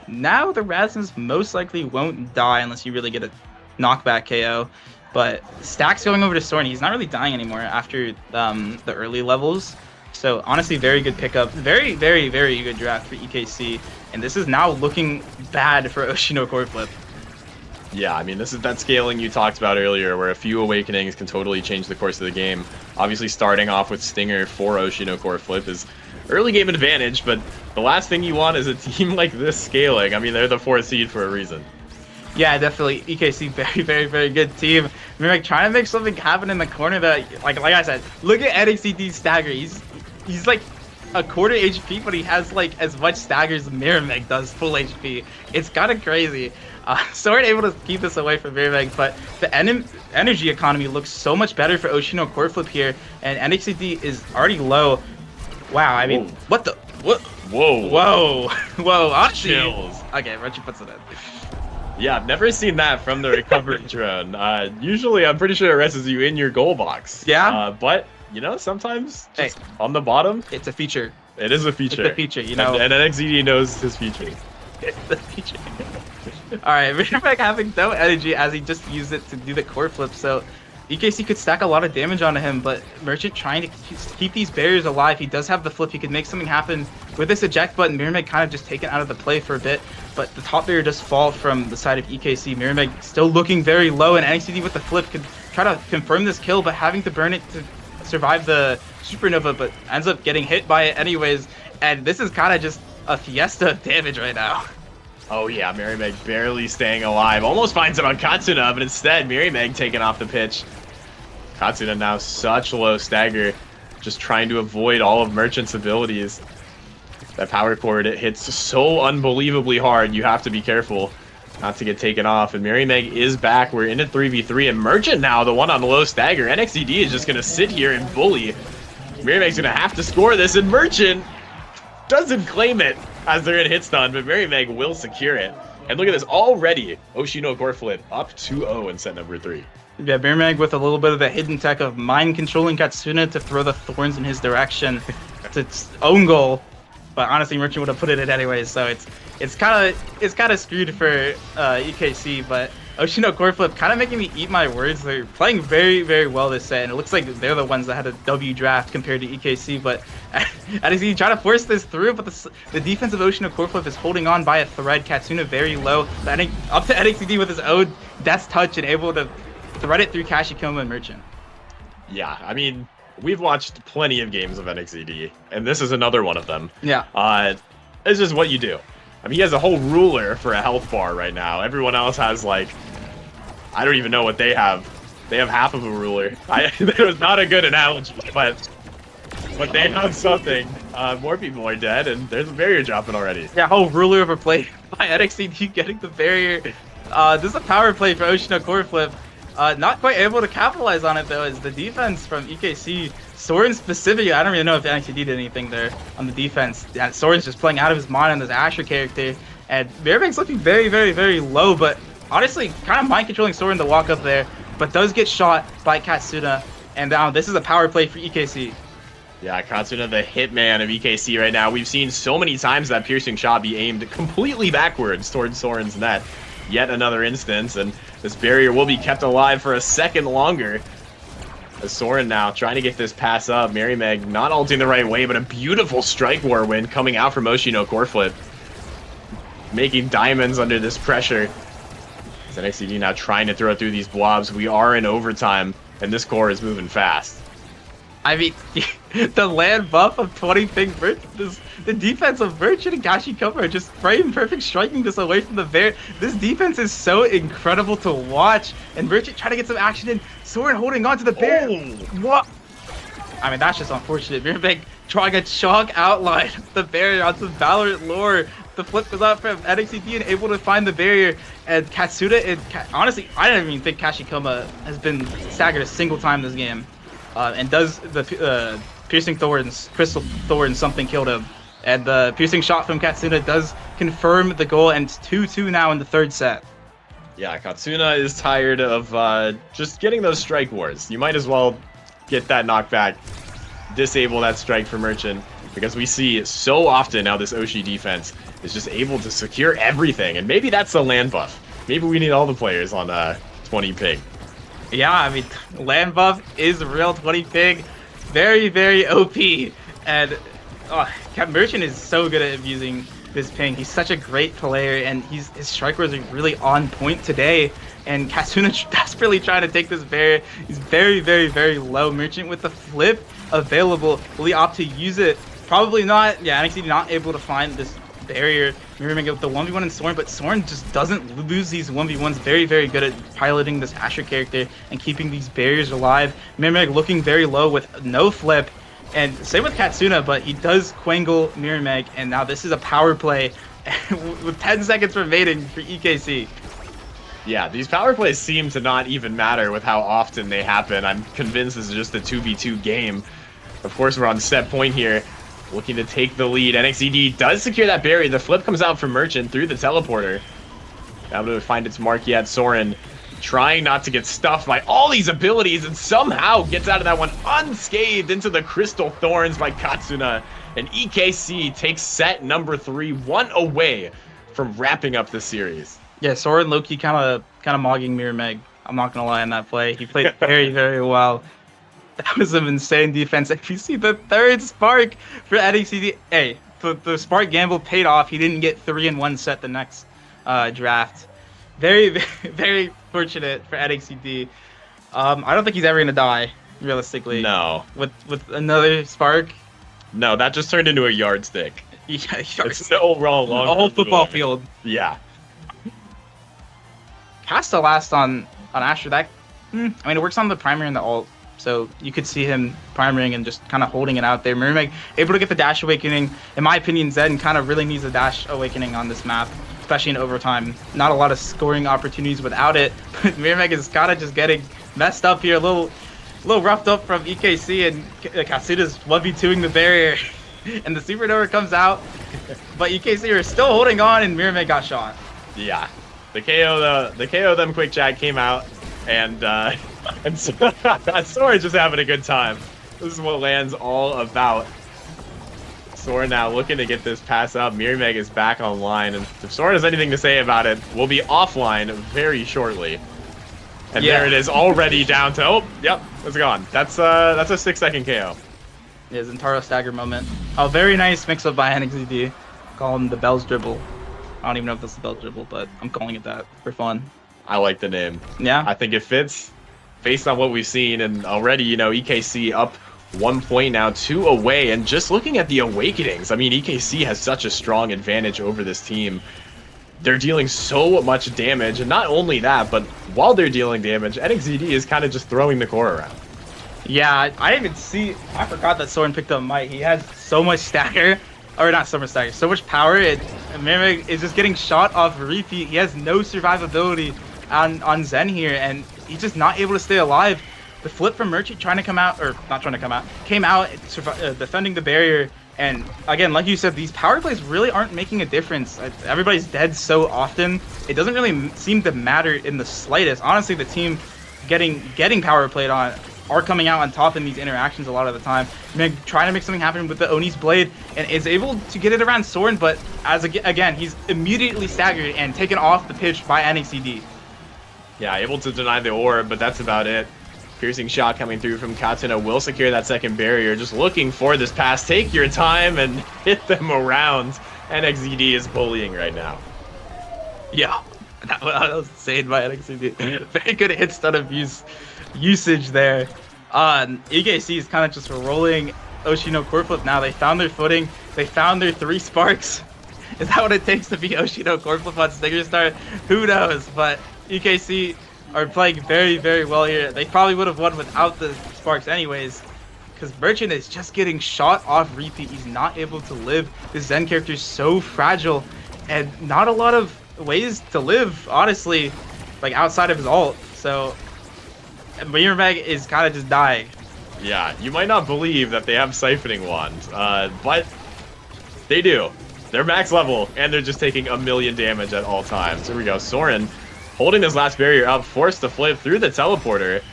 now the Razens most likely won't die unless you really get a knockback KO. But Stack's going over to Soren. He's not really dying anymore after the early levels. So honestly, very good pickup. Very, very, very good draft for EKC. And this is now looking bad for Oshino Core Flip. Yeah, I mean, this is that scaling you talked about earlier, where a few awakenings can totally change the course of the game. Obviously, starting off with Stinger for Oshino Core Flip is early game advantage, but the last thing you want is a team like this scaling. I mean, they're the 4th seed for a reason. Yeah, definitely. EKC, very, very, very good team. I mean, like, trying to make something happen in the corner that, like I said, look at NXTD Stagger. He's like a quarter HP, but he has like as much stagger as Mirrormeg does full HP. It's kind of crazy. Soren able to keep this away from Mirrormeg, but the energy economy looks so much better for Oshino Core Flip here, and NXTD is already low. Wow, I mean, what the? What? Whoa. Whoa. Whoa. Honestly. Chills. Okay, Reggie puts it in. Yeah, I've never seen that from the recovery drone. Usually, I'm pretty sure it rests you in your goal box. Yeah. But, you know, sometimes just on the bottom. It's a feature. It is a feature. It's a feature, you know. And NXZD knows his feature. It's the feature. Alright, Mirrormeg having no energy as he just used it to do the core flip, so EKC could stack a lot of damage onto him, but Merchant trying to keep these barriers alive. He does have the flip. He could make something happen with this eject button. Mirrormeg kind of just taken out of the play for a bit, but the top barrier does fall from the side of EKC. Mirrormeg still looking very low, and NXTD with the flip could try to confirm this kill, but having to burn it to survive the supernova, but ends up getting hit by it anyways, and this is kind of just a fiesta of damage right now. Oh yeah, Mirrormeg barely staying alive. Almost finds it on Katsuna, but instead Mirrormeg taking off the pitch. Katsuna now such low stagger, just trying to avoid all of Merchant's abilities. That power chord, it hits so unbelievably hard, you have to be careful not to get taken off. And Mirrormeg is back. We're in a 3v3, and Merchant now, the one on the low stagger. NXTD is just going to sit here and bully. Mirrormeg's going to have to score this, and Merchant doesn't claim it as they're in hit stun, but Mirrormeg will secure it. And look at this, already Oshino Core Flip up 2-0 in set number 3. Yeah, Mirrormeg with a little bit of the hidden tech of mind controlling Katsuna to throw the thorns in his direction to its own goal. But honestly, Merchant would have put it in anyways, so it's kind of screwed for EKC. But Oshino Core Flip kind of making me eat my words. They're playing very, very well this set, and it looks like they're the ones that had a W draft compared to EKC. But NXTD trying to force this through, but the defense of Oshino Core Flip is holding on by a thread. Katsuna very low, up to NXTD with his own Death Touch and able to thread it through Kashikoma and Merchant. Yeah, I mean, we've watched plenty of games of NXTD, and this is another one of them. Yeah. This is what you do. I mean, he has a whole ruler for a health bar right now. Everyone else has, like, I don't even know what they have. They have half of a ruler. It was not a good analogy, but they have something. More people are dead, and there's a barrier dropping already. Yeah, whole ruler of a play by NXTD getting the barrier. This is a power play for Oshino Core Flip. Not quite able to capitalize on it, though, as the defense from EKC, Soren specifically, I don't really know if NXTD did anything there on the defense. Yeah, Soren's just playing out of his mind on this Asher character, and Mirrormeg's looking very, very, very low, but honestly, kind of mind-controlling Soren to walk up there, but does get shot by Katsuna, and now this is a power play for EKC. Yeah, Katsuna, the hitman of EKC right now. We've seen so many times that piercing shot be aimed completely backwards towards Soren's net. Yet another instance, and this barrier will be kept alive for a second longer. As Soren now trying to get this pass up. Mirrormeg not ulting the right way, but a beautiful strike war win coming out from Oshino Core Flip. Making diamonds under this pressure. As NXTD now trying to throw through these blobs. We are in overtime, and this core is moving fast. I mean, the land buff of 20 ping Merchant, the defense of Merchant and Kashikoma are just frame perfect striking this away from the bear. This defense is so incredible to watch, and Merchant trying to get some action in. Soren holding on to the bear. What? I mean, that's just unfortunate. Mirrormeg trying a chalk outline of the barrier on some Valorant lore. The flip goes out from NXTD and able to find the barrier, and Katsuna, and honestly, I don't even think Kashikoma has been staggered a single time this game. And does the piercing thorns, crystal thorns, something killed him. And the piercing shot from Katsuna does confirm the goal, and it's 2-2 now in the third set. Yeah, Katsuna is tired of just getting those strike wars. You might as well get that knockback, disable that strike for Merchant, because we see so often now this Oshi defense is just able to secure everything, and maybe that's a land buff. Maybe we need all the players on 20 pig. Yeah, I mean, land buff is real 20 pig. Very, very OP. And Merchant is so good at abusing this ping. He's such a great player, and his strike was really on point today. And Katsuna desperately trying to take this barrier. He's very, very, very low. Merchant with the flip available. Will he opt to use it? Probably not. Yeah, NXT not able to find this barrier. Mirror with the 1v1 in Soren, but Soren just doesn't lose these 1v1s. Very, very good at piloting this Asher character and keeping these barriers alive. Mirror looking very low with no flip. And same with Katsuna, but he does Quangle Mirror, and now this is a power play with 10 seconds remaining for EKC. Yeah, these power plays seem to not even matter with how often they happen. I'm convinced this is just a 2v2 game. Of course, we're on set point here, looking to take the lead. NXED does secure that barrier. The flip comes out from Merchant through the teleporter. Now to find its mark yet. Soren trying not to get stuffed by all these abilities and somehow gets out of that one unscathed into the Crystal Thorns by Katsuna. And EKC takes set number 3, 1 away from wrapping up the series. Yeah, Soren Loki kind of mogging Mirror Meg. I'm not gonna lie on that play. He played very, very well. That was some insane defense. If you see the third spark for NXT, hey, the spark gamble paid off. He didn't get 3 in 1 set the next draft. Very, very, very fortunate for NXT. I don't think he's ever gonna die, realistically. No. With another spark. No, that just turned into a yardstick. Yeah, It's no wrong. a whole football field. Yeah. Has to last on Asher. That I mean, it works on the primary and the ult, so you could see him primering and just kind of holding it out there. Mirror able to get the dash awakening. In my opinion, Zen kind of really needs a dash awakening on this map, especially in overtime. Not a lot of scoring opportunities without it. But Mirror is kind of just getting messed up here, a little roughed up from EKC, and Katsuna's 1v2ing the barrier, and the supernova comes out, but EKC are still holding on, and Mirror got shot. Yeah. The KO them quick chat came out, and Soren's just having a good time. This is what LAN's all about. Soren now looking to get this pass up. Mirror is back online, and if Soren has anything to say about it, we'll be offline very shortly. And Yeah. there it is, already down to, oh, yep, it's gone. That's a 6-second KO. Yeah, Zentaro stagger moment. Oh, very nice mix-up by NXT. Call him the Bell's dribble. I don't even know if that's the Bell's dribble, but I'm calling it that for fun. I like the name. Yeah. I think it fits based on what we've seen, and already, EKC up 1 point now, 2 away, and just looking at the awakenings, I mean, EKC has such a strong advantage over this team. They're dealing so much damage, and not only that, but while they're dealing damage, NXED is kind of just throwing the core around. Yeah, I didn't even see. I forgot that Soren picked up Might. He has so much stagger, or not so much stagger, so much power. And Mirror is just getting shot off repeat. He has no survivability on Zen here, and he's just not able to stay alive. The flip from Merchant trying to come out, or not trying to come out, came out defending the barrier. And again, like you said, these power plays really aren't making a difference. Everybody's dead so often. It doesn't really seem to matter in the slightest. Honestly, the team getting power played on are coming out on top in these interactions a lot of the time. Trying to make something happen with the Oni's blade, and is able to get it around Soren, but again, he's immediately staggered and taken off the pitch by NXED. Yeah, able to deny the orb, but that's about it. Piercing shot coming through from Katsuna will secure that second barrier. Just looking for this pass. Take your time and hit them around. NXED is bullying right now. Yeah, that was insane by NXED. Very good hit stun abuse usage there. EKC is kind of just rolling Oshino core flip now. They found their footing. They found their 3 sparks. Is that what it takes to be Oshino core flip on Stinger Star? Who knows? But EKC are playing very, very well here. They probably would have won without the sparks anyways, because Merchant is just getting shot off repeat. He's not able to live. This Zen character is so fragile, and not a lot of ways to live, honestly, like outside of his ult. So Mirror is kind of just dying. Yeah, you might not believe that they have Siphoning Wand, but they do. They're max level, and they're just taking 1,000,000 damage at all times. Here we go. Soren holding his last barrier up, forced to flip through the teleporter.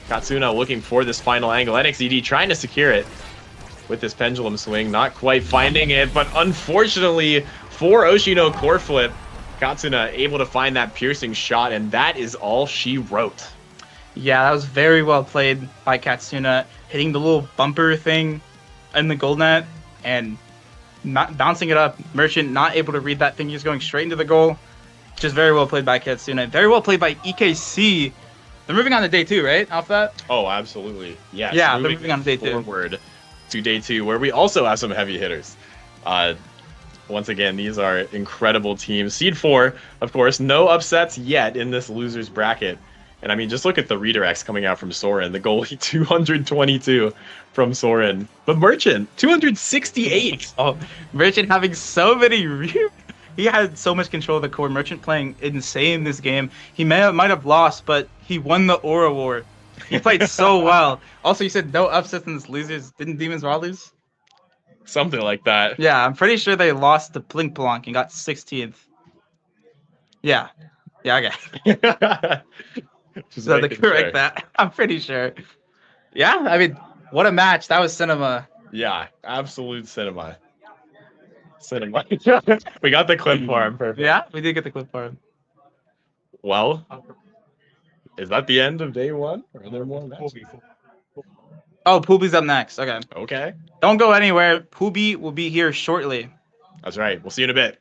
Katsuna looking for this final angle. NXED trying to secure it. with this pendulum swing, not quite finding it, but unfortunately for Oshino core flip, Katsuna able to find that piercing shot, and that is all she wrote. Yeah, that was very well played by Katsuna, hitting the little bumper thing in the goal net and not bouncing it up. Merchant not able to read that thing, just going straight into the goal. Just very well played by Katsuna. Very well played by EKC. They're moving on to day 2, right? Off that? Oh, absolutely. Yes. Yeah, they're moving on to day 2. Forward to day 2, where we also have some heavy hitters. Once again, these are incredible teams. Seed 4, of course, no upsets yet in this losers bracket. And I mean, just look at the redirects coming out from Soren. The goalie 222 from Soren. But Merchant 268. Oh, Merchant having so many. He had so much control of the core. Merchant playing insane this game. He might have lost, but he won the Aura War. He played so well. Also, you said no upsets in this losers. Didn't Demons Raw lose? Something like that. Yeah, I'm pretty sure they lost to Plink Plonk and got 16th. Yeah. Yeah, okay. So to correct that, I'm pretty sure. Yeah, I mean, what a match. That was cinema. Yeah, absolute cinema. Cinema. We got the clip for him. Perfect. Yeah, we did get the clip for him. Well, is that the end of day 1? Or are there more matches? Oh, Poobie's up next. Okay. Okay. Don't go anywhere. Poobie will be here shortly. That's right. We'll see you in a bit.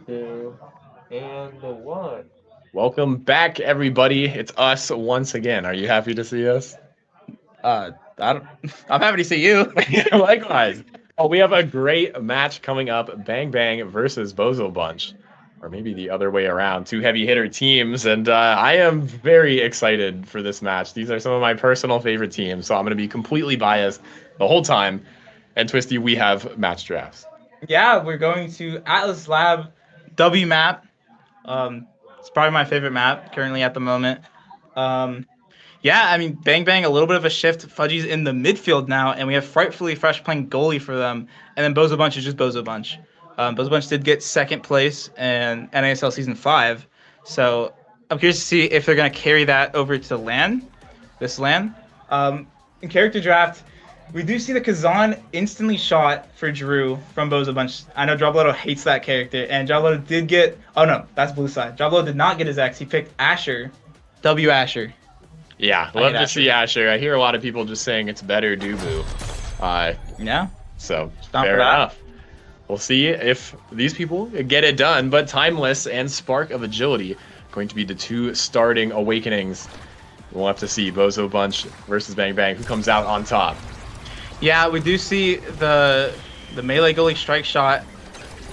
2, and 1. Welcome back, everybody. It's us once again. Are you happy to see us? I'm happy to see you. Likewise. Oh, we have a great match coming up. Bang Bang versus Bozo Bunch. Or maybe the other way around. Two heavy hitter teams. And I am very excited for this match. These are some of my personal favorite teams. So I'm going to be completely biased the whole time. And Twisty, we have match drafts. Yeah, we're going to Atlas Lab W map. It's probably my favorite map currently at the moment. Yeah, I mean, Bang Bang, a little bit of a shift. Fudgy's in the midfield now, and we have Frightfully Fresh playing goalie for them. And then Bozo Bunch is just Bozo Bunch. Bozo Bunch did get second place in NASL Season 5. So I'm curious to see if they're going to carry that over to LAN, this LAN. In character draft, we do see the Kazan instantly shot for Drew from Bozo Bunch. I know Dropletto hates that character, and Dropletto did get... Oh, no, that's blue side. Dropletto did not get his X. He picked Asher. W Asher. Yeah, love to see Asher. I hear a lot of people just saying it's better Dubu. Yeah. So, fair enough. We'll see if these people get it done, but Timeless and Spark of Agility going to be the two starting awakenings. We'll have to see Bozo Bunch versus Bang Bang, who comes out on top. Yeah, we do see the melee goalie strike shot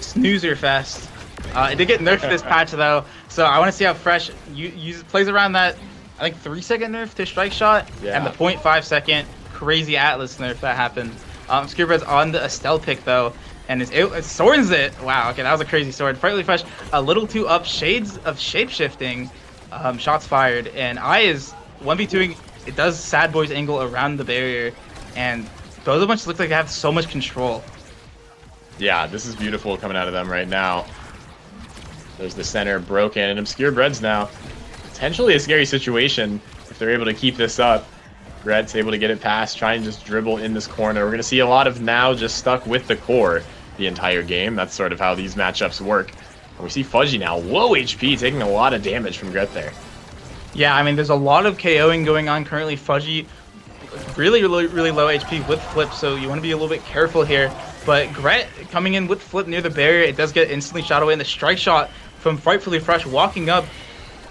snoozer fest. It did get nerfed this patch though, so I want to see how Fresh plays around that. I think 3-second nerf to strike shot, and the 0.5-second crazy Atlas nerf that happened. Skewbread's on the Estelle pick though, and it swords it. Wow, okay, that was a crazy sword. Frightfully Fresh, a little too up, shades of shape-shifting, shots fired, and I is 1v2ing. It does Sad Boy's angle around the barrier, and Bozo Bunch looks like they have so much control. Yeah, this is beautiful coming out of them right now. There's the center broken, and Obscure Breads now. Potentially a scary situation if they're able to keep this up. Brett's able to get it past, try and just dribble in this corner. We're going to see a lot of now just stuck with the core the entire game. That's sort of how these matchups work. And we see Fudgy now, low HP, taking a lot of damage from Gret there. Yeah, I mean, there's a lot of KOing going on currently. Fudgy, really low HP with Flip, so you want to be a little bit careful here. But Gret coming in with Flip near the barrier, it does get instantly shot away. And the strike shot from Frightfully Fresh walking up,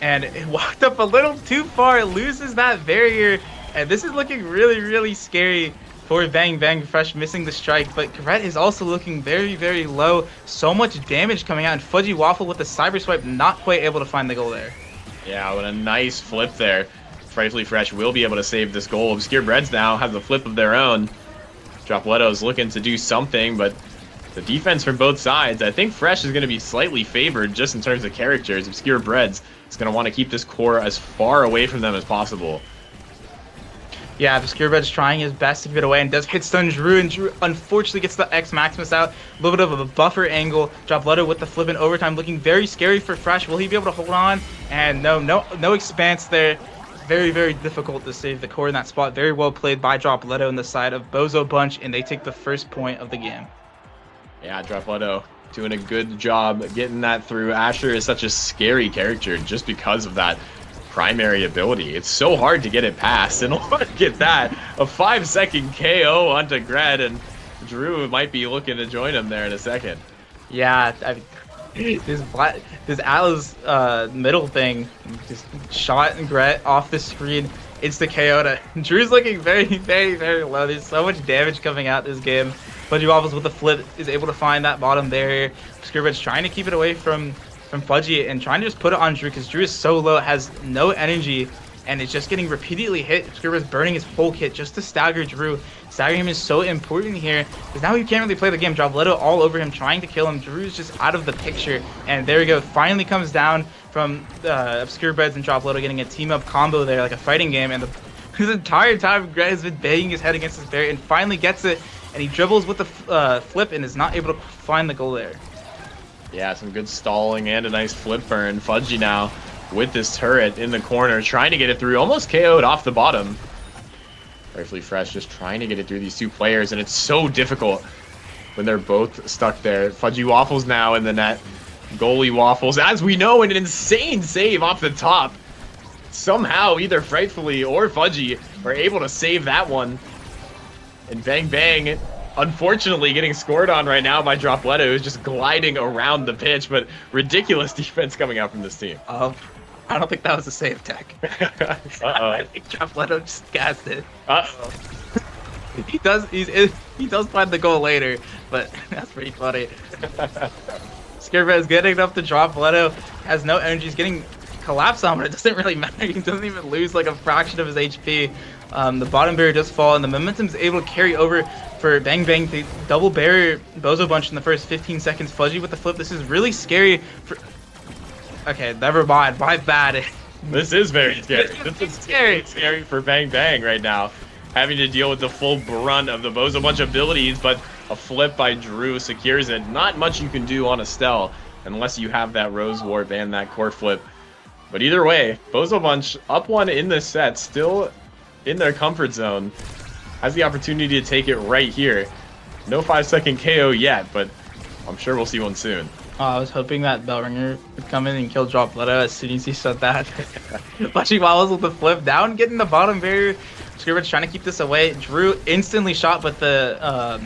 and it walked up a little too far. It loses that barrier, and this is looking really scary for Bang Bang Fresh missing the strike. But Gret is also looking very low. So much damage coming out, and Fudgy Waffle with the cyber swipe not quite able to find the goal there. Yeah, with a nice flip there. Frightfully Fresh will be able to save this goal. Obscure Breads now have the flip of their own. Dropletto's looking to do something, but the defense from both sides, I think Fresh is going to be slightly favored just in terms of characters. Obscure Breads is going to want to keep this core as far away from them as possible. Yeah, Obscure Breads trying his best to keep it away and does hit stun Drew, and Drew unfortunately gets the X Maximus out. A little bit of a buffer angle. Dropletto with the flip in overtime, looking very scary for Fresh. Will he be able to hold on? And no expanse there. Very difficult to save the core in that spot. Very well played by Dropletto on the side of Bozo Bunch, and they take the first point of the game. Yeah, Dropletto doing a good job getting that through. Asher is such a scary character just because of that primary ability. It's so hard to get it past, and look at that, a 5-second KO onto Gret, and Drew might be looking to join him there in a second. Yeah, this Atlas middle thing just shot Gret off the screen. Insta KO to Drew's looking very low. There's so much damage coming out this game. Fudgy Waffles with the flip is able to find that bottom barrier. Obscure Breads trying to keep it away from Fudgy and trying to just put it on Drew because Drew is so low, has no energy, and it's just getting repeatedly hit. Obscure Breads burning his whole kit just to stagger Drew. Staggering him is so important here because now he can't really play the game. Dropletto all over him, trying to kill him. Drew's just out of the picture, and there we go. Finally comes down from Obscure Breads and Dropletto getting a team-up combo there, like a fighting game, and the entire time Gret has been banging his head against his barrier and finally gets it, and he dribbles with the flip and is not able to find the goal there. Yeah, some good stalling and a nice flip burn. Fudgy now with this turret in the corner, trying to get it through, almost KO'd off the bottom. Frightfully Fresh just trying to get it through these two players, and it's so difficult when they're both stuck there. Fudgy Waffles now in the net. Goalie Waffles, as we know, an insane save off the top. Somehow, either Frightfully or Fudgy are able to save that one. And Bang Bang unfortunately getting scored on right now by Dropletto, who's just gliding around the pitch, but ridiculous defense coming out from this team. I don't think that was a save tech. I think Dropletto just gassed it. Uh-oh. He does find the goal later, but that's pretty funny. Scarebread is getting up to Dropletto, has no energy, he's getting collapsed on, but it doesn't really matter. He doesn't even lose like a fraction of his HP. The bottom barrier does fall, and the momentum is able to carry over for Bang Bang. They double barrier Bozo Bunch in the first 15 seconds. Fudgy with the flip. This is really scary. Okay, never mind. My bad. This is very scary. This This is is scary. scary for Bang Bang right now. Having to deal with the full brunt of the Bozo Bunch abilities, but a flip by Drew secures it. Not much you can do on Estelle unless you have that Rose Warp and that court flip. But either way, Bozo Bunch up one in this set, still in their comfort zone. Has the opportunity to take it right here. No 5-second KO yet, but I'm sure we'll see one soon. I was hoping that Bellringer would come in and kill Dropletto as soon as he said that. Fudgy Waffles with the flip down, getting the bottom barrier. Scribbage trying to keep this away. Drew instantly shot, but the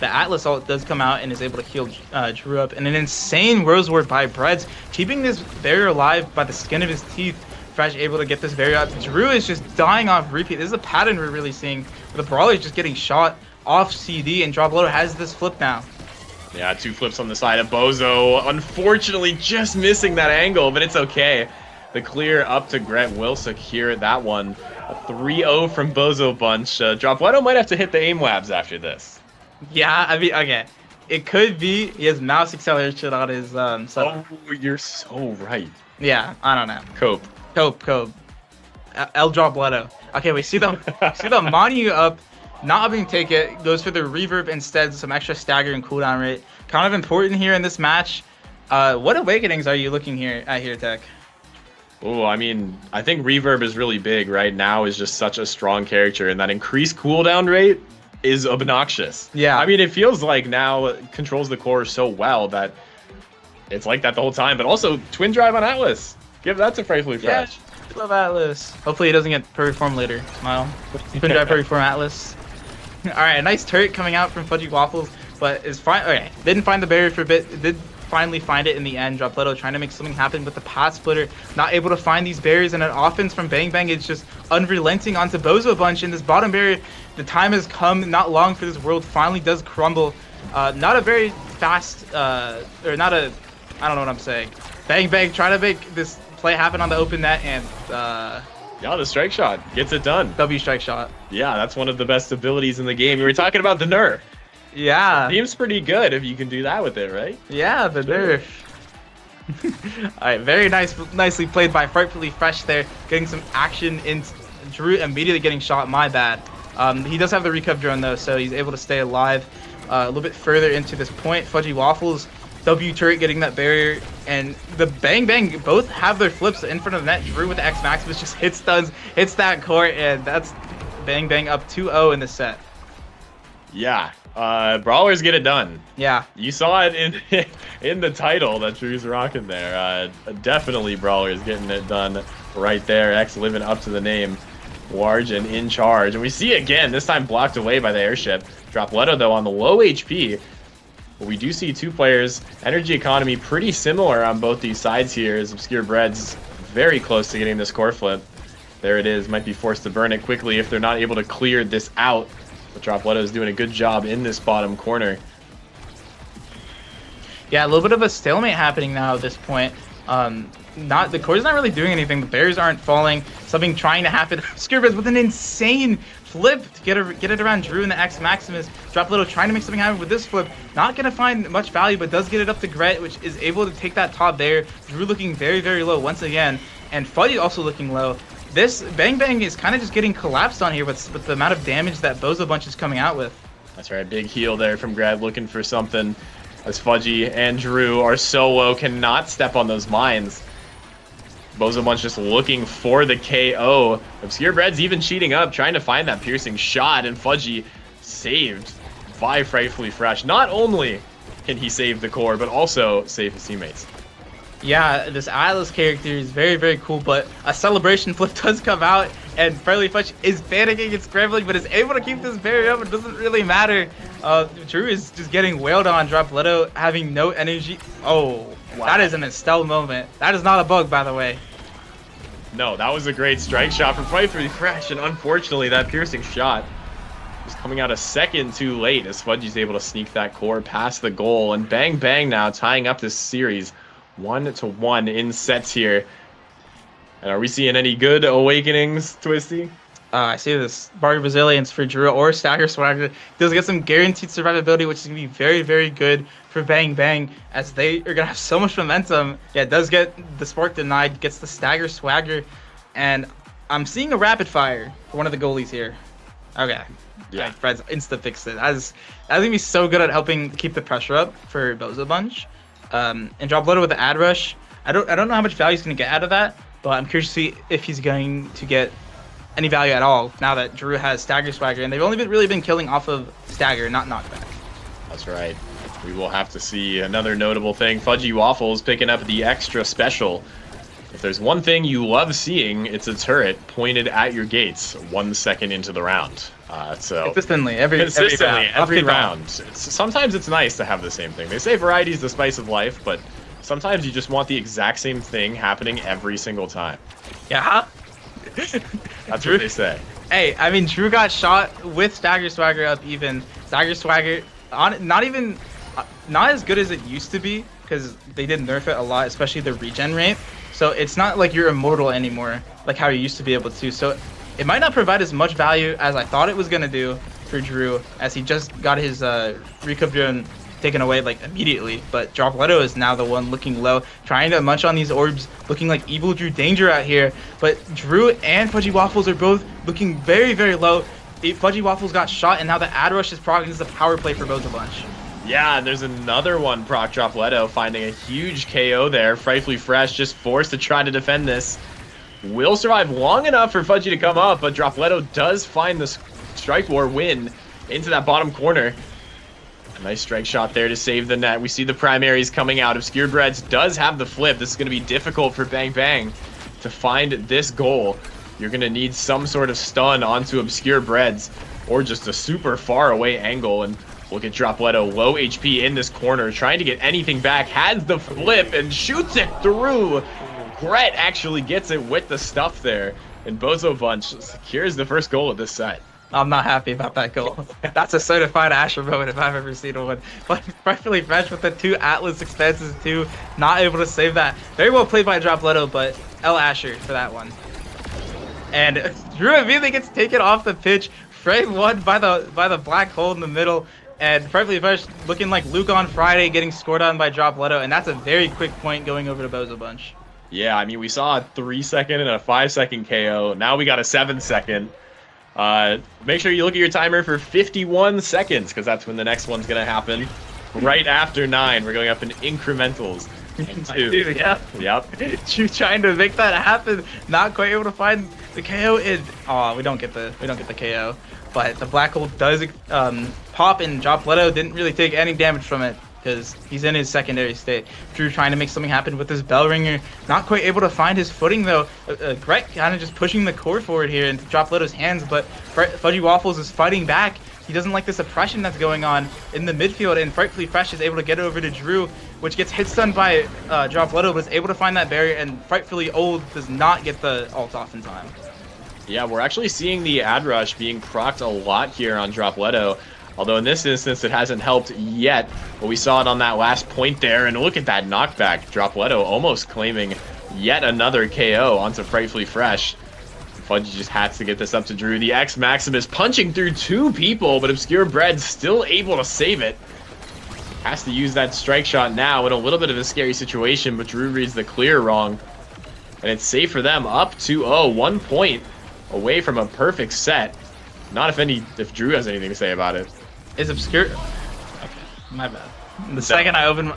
Atlas ult does come out and is able to heal Drew up. And an insane Rose Ward by Breads, keeping this barrier alive by the skin of his teeth. Fresh able to get this barrier up. Drew is just dying off repeat. This is a pattern we're really seeing. The Brawler is just getting shot off CD, and Dropletto has this flip now. Yeah, 2 flips on the side of Bozo. Unfortunately, just missing that angle, but it's okay. The clear up to Gret will secure that one. A 3-0 from Bozo Bunch. Dropletto might have to hit the aim labs after this. Yeah, I mean, okay. It could be he has mouse acceleration on his setup. Oh, you're so right. Yeah, I don't know. Cope. Cope. El Dropletto. Okay, we see the Manu up, not having to take it, goes for the reverb instead, some extra stagger and cooldown rate. Kind of important here in this match. What awakenings are you looking at here, Tech? Oh, I mean, I think reverb is really big right now. Is just such a strong character, and that increased cooldown rate is obnoxious. Yeah. I mean, it feels like now it controls the core so well that it's like that the whole time. But also, Twin Drive on Atlas. Give that to Frightfully Fresh. Yeah, love Atlas. Hopefully he doesn't get perfect form later. Smile. Twin Drive perfect form Atlas. All right, a nice turret coming out from Fudgy Waffles, but is fine. Okay, didn't find the barrier for a bit. Did finally find it in the end. Dropletto trying to make something happen with the path splitter, not able to find these barriers, and an offense from Bang Bang is just unrelenting onto Bozo Bunch in this bottom barrier. The time has come, not long for this world finally does crumble. Not a very fast, or not a, I don't know what I'm saying. Bang Bang trying to make this play happen on the open net, and Yeah, the strike shot gets it done. W strike shot. Yeah, that's one of the best abilities in the game. We were talking about the nerf. Yeah. Seems pretty good if you can do that with it, right? Yeah, the nerf. Alright, very nicely played by Frightfully Fresh there, getting some action in. Drew immediately getting shot, my bad. He does have the recup drone though, so he's able to stay alive a little bit further into this point. Fudgy Waffles, W turret getting that barrier, and the Bang Bang both have their flips in front of the net. Drew with the X Maximus just hits that court, and that's Bang Bang up 2-0 in the set. Yeah, Brawlers get it done. Yeah. You saw it in the title that Drew's rocking there. Definitely Brawlers getting it done right there. X living up to the name. Large and in charge. And we see again, this time blocked away by the airship. Dropletto, though, on the low HP. But we do see 2 players. Energy economy pretty similar on both these sides here, as Obscure Bread's very close to getting this core flip. There it is. Might be forced to burn it quickly if they're not able to clear this out. But Dropletto is doing a good job in this bottom corner. Yeah, a little bit of a stalemate happening now at this point. The core's not really doing anything. The barriers aren't falling. Something trying to happen. Skirvez with an insane flip to get it around Drew and the X Maximus. Dropletto trying to make something happen with this flip. Not going to find much value, but does get it up to Gret, which is able to take that top there. Drew looking very, very low once again. And Fudgy also looking low. This Bang Bang is kind of just getting collapsed on here with the amount of damage that Bozo Bunch is coming out with. That's right, big heal there from Gret, looking for something. As Fudgy and Drew are so low, cannot step on those mines. Bozo Bunch just looking for the KO. Obscure Bread's even cheating up, trying to find that piercing shot, and Fudgy saved by Frightfully Fresh. Not only can he save the core, but also save his teammates. Yeah, this Atlas character is very, very cool, but a celebration flip does come out, and Frightfully Fresh is panicking and scrambling, but is able to keep this barrier up. It doesn't really matter. Drew is just getting wailed on. Dropletto having no energy. Oh, Wow. that is an Estelle moment. That is not a bug, by the way. No, that was a great strike shot from Frightfully Fresh, and unfortunately that piercing shot was coming out a second too late as Fudgy's able to sneak that core past the goal, and Bang Bang now tying up this series 1-1 in sets here. And are we seeing any good awakenings, Twisty? I see this Bargain Brazilians for Drew or Stagger Swagger. Does get some guaranteed survivability, which is going to be very, very good for Bang Bang, as they are going to have so much momentum. Yeah, it does get the Spark denied, gets the Stagger Swagger, and I'm seeing a rapid fire for one of the goalies here. Okay. Yeah. Right, Fred's insta-fixed it. That's going to be so good at helping keep the pressure up for Bozo Bunch. And Dropletto with the ad rush. I don't know how much value he's going to get out of that, but I'm curious to see if he's going to get any value at all now that Drew has Stagger Swagger, and they've only really been killing off of Stagger, not Knockback. That's right. We will have to see another notable thing. Fudgy Waffles picking up the extra special. If there's one thing you love seeing, it's a turret pointed at your gates 1 second into the round. Consistently, every round. Sometimes it's nice to have the same thing. They say variety is the spice of life, but sometimes you just want the exact same thing happening every single time. Yeah. That's what they say. Hey, I mean, Drew got shot with Stagger Swagger up even. Stagger Swagger, not as good as it used to be, because they did nerf it a lot, especially the regen rate. So it's not like you're immortal anymore, like how you used to be able to. So it might not provide as much value as I thought it was going to do for Drew, as he just got his Recoup Drone taken away like immediately. But Dropletto is now the one looking low, trying to munch on these orbs, looking like Evil Drew danger out here. But Drew and Fudgy Waffles are both looking very, very low. Fudgy Waffles got shot, and now the ad rush is proccing. This is a power play for Bozo Bunch. Yeah, and there's another one, Proc Dropletto finding a huge KO there. Frightfully Fresh just forced to try to defend this. Will survive long enough for Fudgy to come up, but Dropletto does find the Strike War win into that bottom corner. A nice strike shot there to save the net. We see the primaries coming out. Obscure Breads does have the flip. This is going to be difficult for Bang Bang to find this goal. You're going to need some sort of stun onto Obscure Breads or just a super far away angle. And look at Dropletto, low HP in this corner, trying to get anything back. Has the flip and shoots it through. Gret actually gets it with the stuff there. And Bozo Bunch secures the first goal of this set. I'm not happy about that goal. That's a certified Asher moment if I've ever seen one. But Frightfully Fresh with the 2 Atlas expenses too, not able to save that. Very well played by Dropletto, but L Asher for that one. And Drew immediately gets taken off the pitch. Frame 1 by the black hole in the middle. And Frightfully Fresh looking like Luke on Friday, getting scored on by Dropletto. And that's a very quick point going over to Bozo Bunch. Yeah, I mean, we saw a 3-second and a 5-second KO. Now we got a 7-second. Make sure you look at your timer for 51 seconds, because that's when the next one's going to happen. Right after 9, we're going up in incrementals. Dude, yeah. Yep. Drew trying to make that happen, not quite able to find the KO. We don't get the KO. But the black hole does pop, and Dropletto didn't really take any damage from it, because he's in his secondary state. Drew trying to make something happen with his bell ringer, not quite able to find his footing though. Gret kind of just pushing the core forward here into Dropletto's hands, but Fudgy Waffles is fighting back. He doesn't like this oppression that's going on in the midfield, and Frightfully Fresh is able to get over to Drew, which gets hit stun by Dropletto, but is able to find that barrier, and Frightfully Old does not get the ult off in time. Yeah, we're actually seeing the ad rush being procced a lot here on Dropletto. Although in this instance, it hasn't helped yet. But we saw it on that last point there. And look at that knockback. Dropletto almost claiming yet another KO onto Frightfully Fresh. Fudgy just has to get this up to Drew. The X Maximus punching through 2 people, but Obscure Bread still able to save it. Has to use that strike shot now in a little bit of a scary situation, but Drew reads the clear wrong. And it's safe for them, up 2-0, 1 point away from a perfect set. Not if Drew has anything to say about it. Is Obscure... Okay, my bad. The second I open...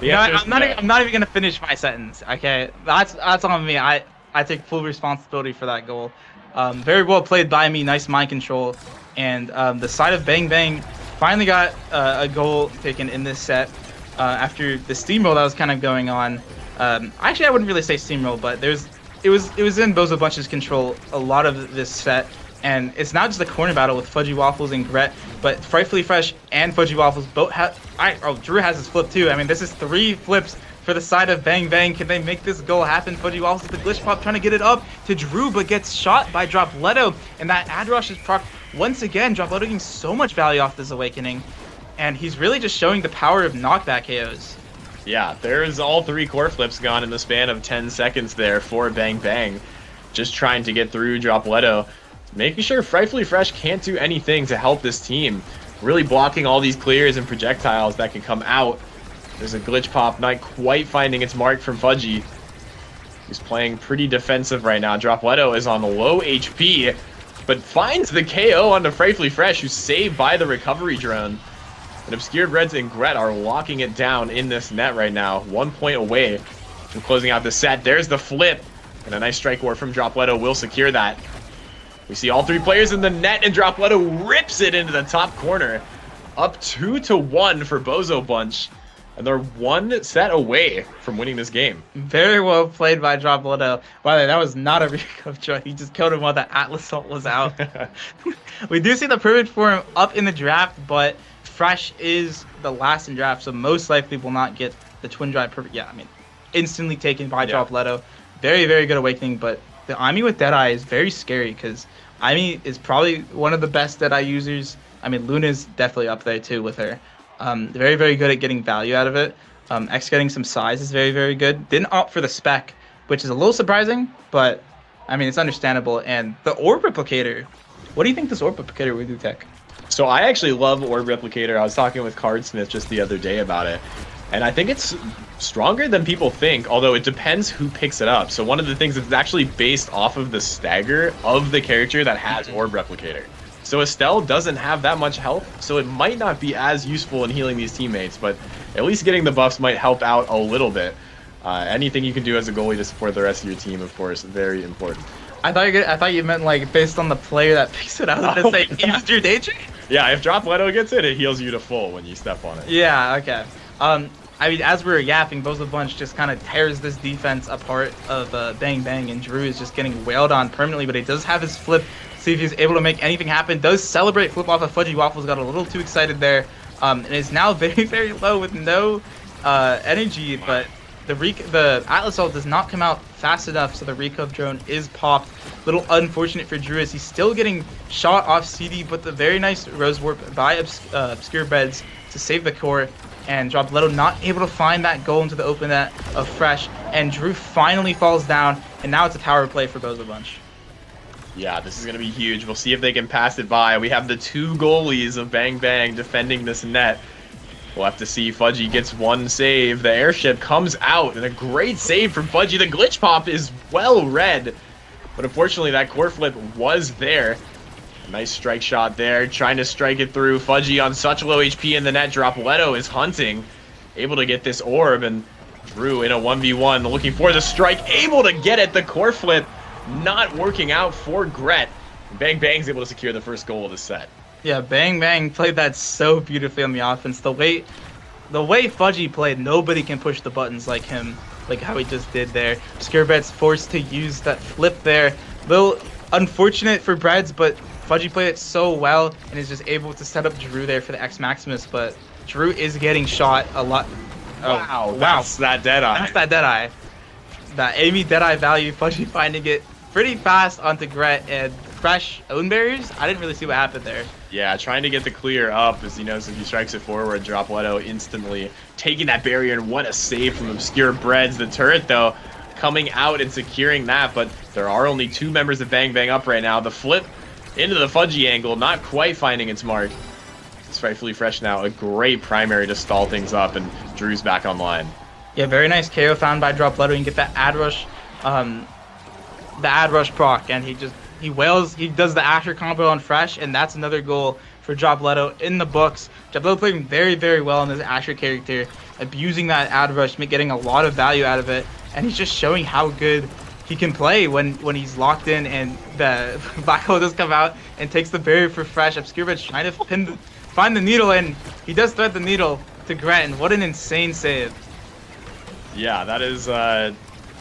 I'm not even gonna finish my sentence. Okay, that's on me. I take full responsibility for that goal. Very well played by me. Nice mind control. And the side of Bang Bang finally got a goal taken in this set after the steamroll that was kind of going on. Actually, I wouldn't really say steamroll, but it was in Bozo Bunch's control a lot of this set. And it's not just a corner battle with Fudgy Waffles and Gret, but Frightfully Fresh and Fudgy Waffles both have. Drew has his flip too. I mean, this is 3 flips for the side of Bang Bang. Can they make this goal happen? Fudgy Waffles with the glitch pop trying to get it up to Drew, but gets shot by Dropletto. And that ad rush is proc once again. Dropletto getting so much value off this awakening. And he's really just showing the power of knockback KOs. Yeah, there's all 3 core flips gone in the span of 10 seconds there for Bang Bang. Just trying to get through Dropletto. Making sure Frightfully Fresh can't do anything to help this team. Really blocking all these clears and projectiles that can come out. There's a glitch pop, not quite finding its mark from Fudgy. He's playing pretty defensive right now. Dropletto is on low HP, but finds the KO onto Frightfully Fresh, who's saved by the recovery drone. And Obscured Reds and Gret are locking it down in this net right now. 1 point away from closing out the set. There's the flip, and a nice strike ward from Dropletto will secure that. We see all 3 players in the net, and Dropletto rips it into the top corner. Up 2-1 for Bozo Bunch. And they're 1 set away from winning this game. Very well played by Dropletto. By the way, that was not a recap joy. He just killed him while the Atlas ult was out. We do see the perfect form up in the draft, but Fresh is the last in draft, so most likely will not get the Twin Drive perfect. Yeah, I mean, instantly taken by Dropletto. Very, very good awakening, but the Ami with Deadeye is very scary because Ami is probably one of the best Deadeye users. I mean, Luna's definitely up there too with her. Very, very good at getting value out of it. X getting some size is very, very good. Didn't opt for the spec, which is a little surprising, but I mean, it's understandable. And the Orb Replicator, what do you think this Orb Replicator would do, Tech? So I actually love Orb Replicator. I was talking with Cardsmith just the other day about it. And I think it's stronger than people think, although it depends who picks it up. So one of the things is actually based off of the stagger of the character that has Orb Replicator. So Estelle doesn't have that much health, so it might not be as useful in healing these teammates, but at least getting the buffs might help out a little bit. Anything you can do as a goalie to support the rest of your team, of course, very important. I thought you meant like based on the player that picks it up. Oh, say use your danger. Yeah, if Dropletto gets it, it heals you to full when you step on it. Yeah, okay. I mean, as we were yapping, Bozo Bunch just kind of tears this defense apart of Bang Bang, and Drew is just getting wailed on permanently, but he does have his flip. See if he's able to make anything happen. Does celebrate flip off of Fudgy Waffles, got a little too excited there, and is now very, very low with no energy, but the Atlas ult does not come out fast enough, so the Recove drone is popped. Little unfortunate for Drew as he's still getting shot off CD, but the very nice Rose Warp by Obscure Beds to save the core, and Dropletto not able to find that goal into the open net of Fresh, and Drew finally falls down, and now it's a tower play for Bozo Bunch. Yeah, this is going to be huge. We'll see if they can pass it by. We have the 2 goalies of Bang Bang defending this net. We'll have to see. Fudgy gets 1 save. The airship comes out, and a great save from Fudgy. The glitch pop is well read, but unfortunately that core flip was there. Nice strike shot there, trying to strike it through. Fudgy on such low HP in the net. Dropletto is hunting, able to get this orb, and Drew in a 1v1, looking for the strike, able to get it. The core flip not working out for Gret. Bang Bang's able to secure the first goal of the set. Yeah, Bang Bang played that so beautifully on the offense. The way Fudgy played, nobody can push the buttons like him, like how he just did there. Scarebet's forced to use that flip there. Little unfortunate for Breads, but Fudgy played it so well and is just able to set up Drew there for the X Maximus, but Drew is getting shot a lot. Wow, that's that Deadeye. That's that Deadeye. That Amy Deadeye value, Fudgy finding it pretty fast onto Gret, and Fresh own barriers. I didn't really see what happened there. Yeah, trying to get the clear up as he knows if he strikes it forward, Dropletto instantly taking that barrier, and what a save from Obscure Breads. The turret, though, coming out and securing that, but there are only 2 members of Bang Bang up right now. The flip into the Fudgy angle, not quite finding its mark. It's Frightfully Fresh now, a great primary to stall things up, and Drew's back online. Yeah, very nice KO found by Dropletto. You can get that ad rush, proc, and he wails. He does the Asher combo on Fresh, and that's another goal for Dropletto in the books. Dropletto playing very, very well in this Asher character, abusing that ad rush, getting a lot of value out of it, and he's just showing how good he can play when he's locked in, and the Black Hole does come out and takes the barrier for Fresh. Obscure Bed's trying to find the needle, and he does thread the needle to Gret, and what an insane save. Yeah, that is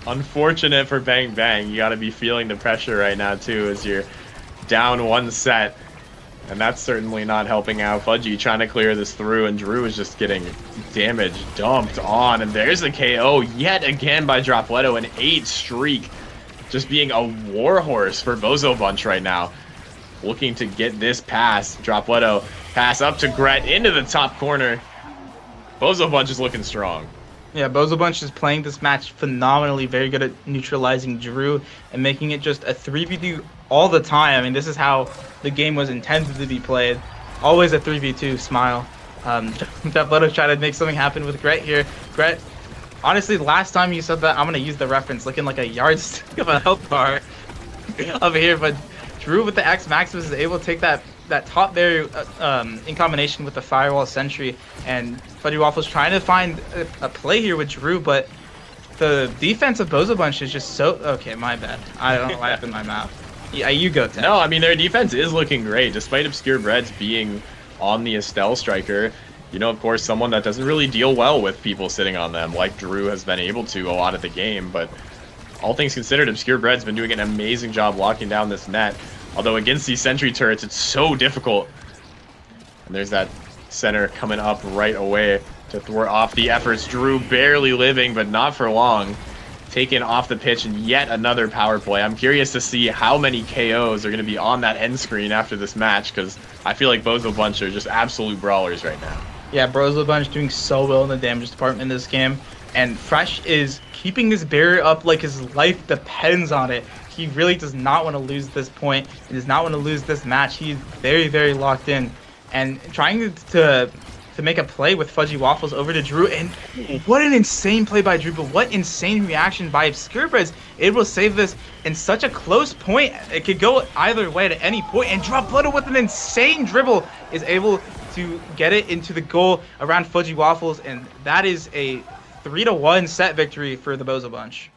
unfortunate for Bang Bang. You got to be feeling the pressure right now, too, as you're down one set. And that's certainly not helping out. Fudgy trying to clear this through, and Drew is just getting damage dumped on. And there's a KO yet again by Dropletto, an 8 streak. Just being a warhorse for Bozo Bunch right now. Looking to get this pass. Dropletto pass up to Gret into the top corner. Bozo Bunch is looking strong. Yeah, Bozo Bunch is playing this match phenomenally, very good at neutralizing Drew and making it just a 3v2 all the time. I mean, this is how the game was intended to be played. Always a 3v2, smile. Dropletto's trying to make something happen with Gret here. Gret, honestly, last time you said that, I'm going to use the reference, looking like a yardstick of a health bar over here. But Drew with the X Maximus is able to take that top barrier in combination with the Firewall Sentry, and Fudgy Waffle's trying to find a play here with Drew, but the defense of Bozo Bunch is just so... Okay, my bad. I don't know what happened in my mouth. Yeah, you go, Ted. No, I mean, their defense is looking great, despite Obscure Breads being on the Estelle Striker. You know, of course, someone that doesn't really deal well with people sitting on them, like Drew has been able to a lot of the game, but all things considered, Obscure Bread's been doing an amazing job locking down this net. Although against these sentry turrets, it's so difficult. And there's that center coming up right away to thwart off the efforts. Drew barely living, but not for long. Taken off the pitch, and yet another power play. I'm curious to see how many KOs are going to be on that end screen after this match, because I feel like Bozo Bunch are just absolute brawlers right now. Yeah, Bozo Bunch doing so well in the damage department in this game. And Fresh is keeping this barrier up like his life depends on it. He really does not want to lose this point. He does not want to lose this match. He's very, very locked in. And trying to make a play with Fudgy Waffles over to Drew. And what an insane play by Drew, but what insane reaction by Obscure Breads. Able to save this in such a close point. It could go either way at any point. And Dropletto with an insane dribble is able to get it into the goal around Fudgy Waffles. And that is a 3-1 set victory for the Bozo Bunch.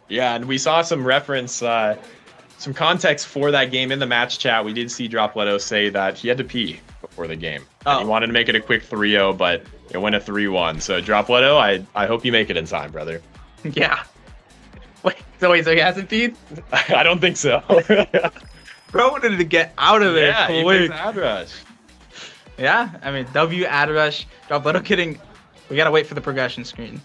Yeah, and we saw some reference, some context for that game in the match chat. We did see Dropletto say that he had to pee before the game. And he wanted to make it a quick 3-0, but it went a 3-1. So Dropletto, I hope you make it in time, brother. Yeah. Wait, so he hasn't peed? I don't think so. Bro wanted to get out of there. Yeah, he quick. plays Ad Rush. Yeah, I mean, W Ad Rush. Dropletto getting... We gotta wait for the progression screen.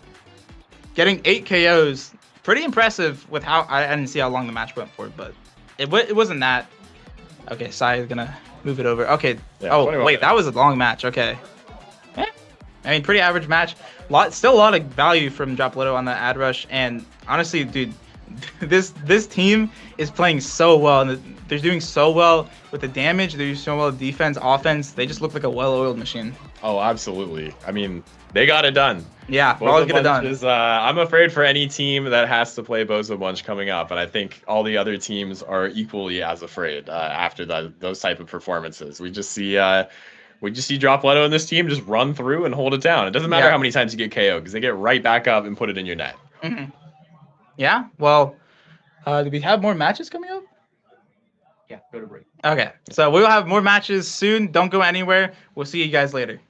Getting 8 KOs. Pretty impressive with how... I didn't see how long the match went for, but it wasn't that. Okay, Sai is gonna move it over. Okay. Yeah, oh, wait, minutes. that was a long match. Okay. I mean, pretty average match. Still a lot of value from Dropletto on the Ad Rush. And honestly, dude, this team is playing so well. And they're doing so well with the damage. They're doing so well with defense, offense. They just look like a well-oiled machine. Oh, absolutely. I mean, they got it done. Yeah, we'll all get it done. I'm afraid for any team that has to play Bozo Bunch coming up, and I think all the other teams are equally as afraid after those type of performances. We just see Dropletto and this team just run through and hold it down. It doesn't matter how many times you get KO, because they get right back up and put it in your net. Mm-hmm. Yeah, well, do we have more matches coming up? Yeah, go to break. Okay, so we'll have more matches soon. Don't go anywhere. We'll see you guys later.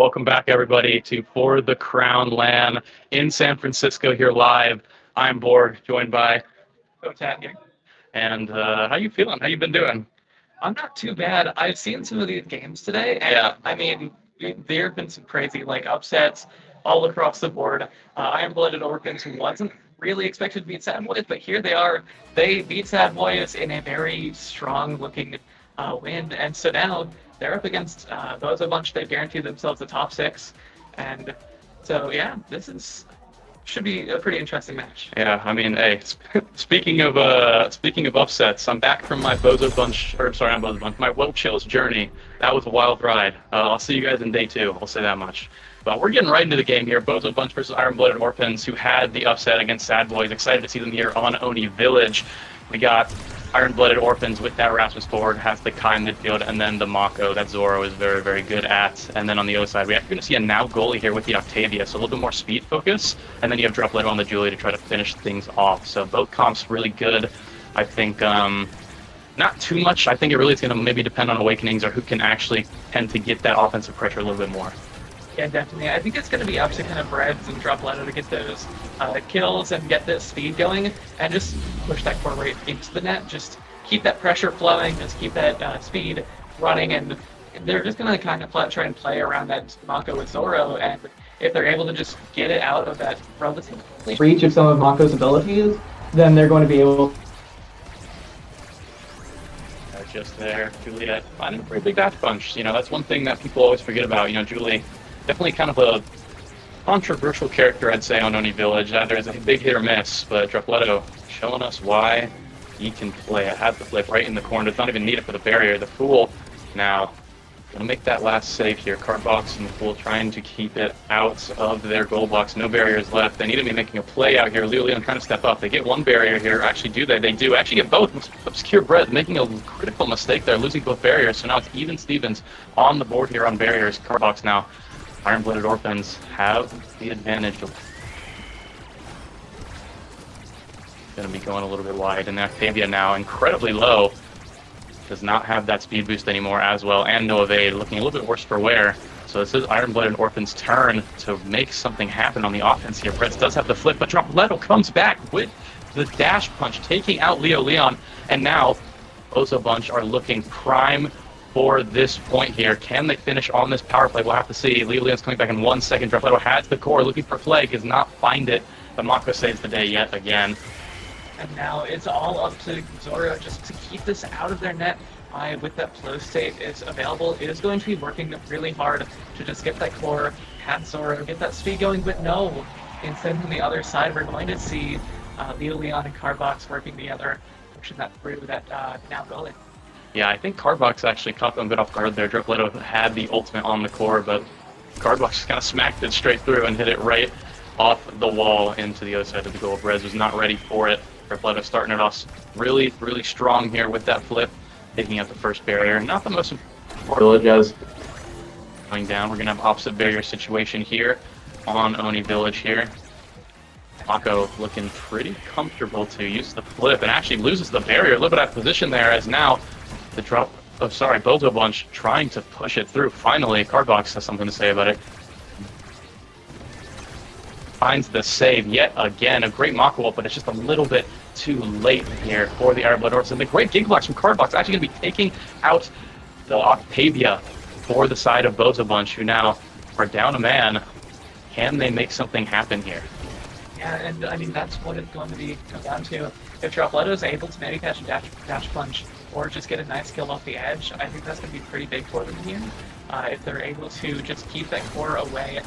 Welcome back, everybody, to For the Crown LAN in San Francisco here live. I'm Borg, joined by Otat here. And how you feeling? How you been doing? I'm not too bad. I've seen some of these games today, and I mean, there have been some crazy upsets all across the board. Iron Blooded Orphans, who wasn't really expected to beat Sad Boys, but here they are. They beat Sad Boys in a very strong-looking win, and so now they're up against Bozo Bunch. They've guaranteed themselves the top 6, and so yeah, should be a pretty interesting match. Yeah, I mean, hey, speaking of upsets, I'm back from my Bozo Bunch, or sorry, not Bozo Bunch, my Will Chills journey. That was a wild ride. I'll see you guys in day 2. I'll say that much. But we're getting right into the game here. Bozo Bunch versus Iron Blooded Orphans, who had the upset against Sad Boys. Excited to see them here on Oni Village. We got Iron Blooded Orphans with that Rasmus forward, has the Kai midfield, and then the Mako that Zoro is very, very good at. And then on the other side, we're actually going to see a now goalie here with the Octavia, so a little bit more speed focus. And then you have Dropletto on the Julie to try to finish things off. So both comps really good. I think not too much. I think it really is going to maybe depend on Awakenings or who can actually tend to get that offensive pressure a little bit more. Yeah, definitely. I think it's going to be up to kind of Breads and Dropletto to get those kills and get this speed going and just push that core rate into the net. Just keep that pressure flowing, just keep that speed running, and they're just going to kind of try and play around that Mako with Zoro, and if they're able to just get it out of that relatively for each of some of Mako's abilities, then they're going to be able. Just there, Juliet finding a pretty big dash punch. You know, that's one thing that people always forget about. You know, Julie, definitely kind of a controversial character, I'd say, on Oni Village. There's a big hit or miss, but Dropletto showing us why he can play. It has the flip right in the corner. Does not even need it for the barrier. The Fool now gonna make that last save here. Card box and the Fool trying to keep it out of their goal box. No barriers left. They need to be making a play out here. Leon trying to step up. They get one barrier here. Actually, do they? They do. Actually get both. Obscure Bread making a critical mistake there, losing both barriers. So now it's even Stevens on the board here on barriers. Card box now. Iron Blooded Orphans have the advantage. Going to be going a little bit wide, and Octavia now incredibly low. Does not have that speed boost anymore as well, and no evade, looking a little bit worse for wear. So this is Iron Blooded Orphans' turn to make something happen on the offense here. Breads does have the flip, but Dropletto comes back with the dash punch, taking out Leo Leon, and now Bozo Bunch are looking prime for this point here. Can they finish on this power play? We'll have to see. Leo Leon's coming back in 1 second. Dropletto has the core, looking for play, does not find it. The Mako saves the day yet again. And now it's all up to Zoro just to keep this out of their net. With that flow state is available, it is going to be working really hard to just get that core, have Zoro get that speed going, but no. Instead, on the other side, we're going to see Leo Leon and Cardbox working together, pushing that through that now goalie. Yeah, I think Cardbox actually caught them a bit off guard there. Dropletto had the ultimate on the core, but Cardbox just kind of smacked it straight through and hit it right off the wall into the other side of the goal. Brez was not ready for it. Dropletto starting it off really, really strong here with that flip, taking out the first barrier. Not the most important village as going down. We're going to have opposite barrier situation here on Oni Village here. Mako looking pretty comfortable to use the flip and actually loses the barrier. A little bit out of position there as now the drop of, Bozo Bunch trying to push it through. Finally, Cardbox has something to say about it. Finds the save yet again. A great Mako ult, but it's just a little bit too late here for the Iron Blooded Orphans. And the great Gig Blocks from Cardbox actually going to be taking out the Octavia for the side of Bozo Bunch, who now are down a man. Can they make something happen here? Yeah, and I mean, that's what it's going to be come down to. If Dropletto is able to maybe catch a dash punch or just get a nice kill off the edge, I think that's going to be pretty big for them here. If they're able to just keep that core away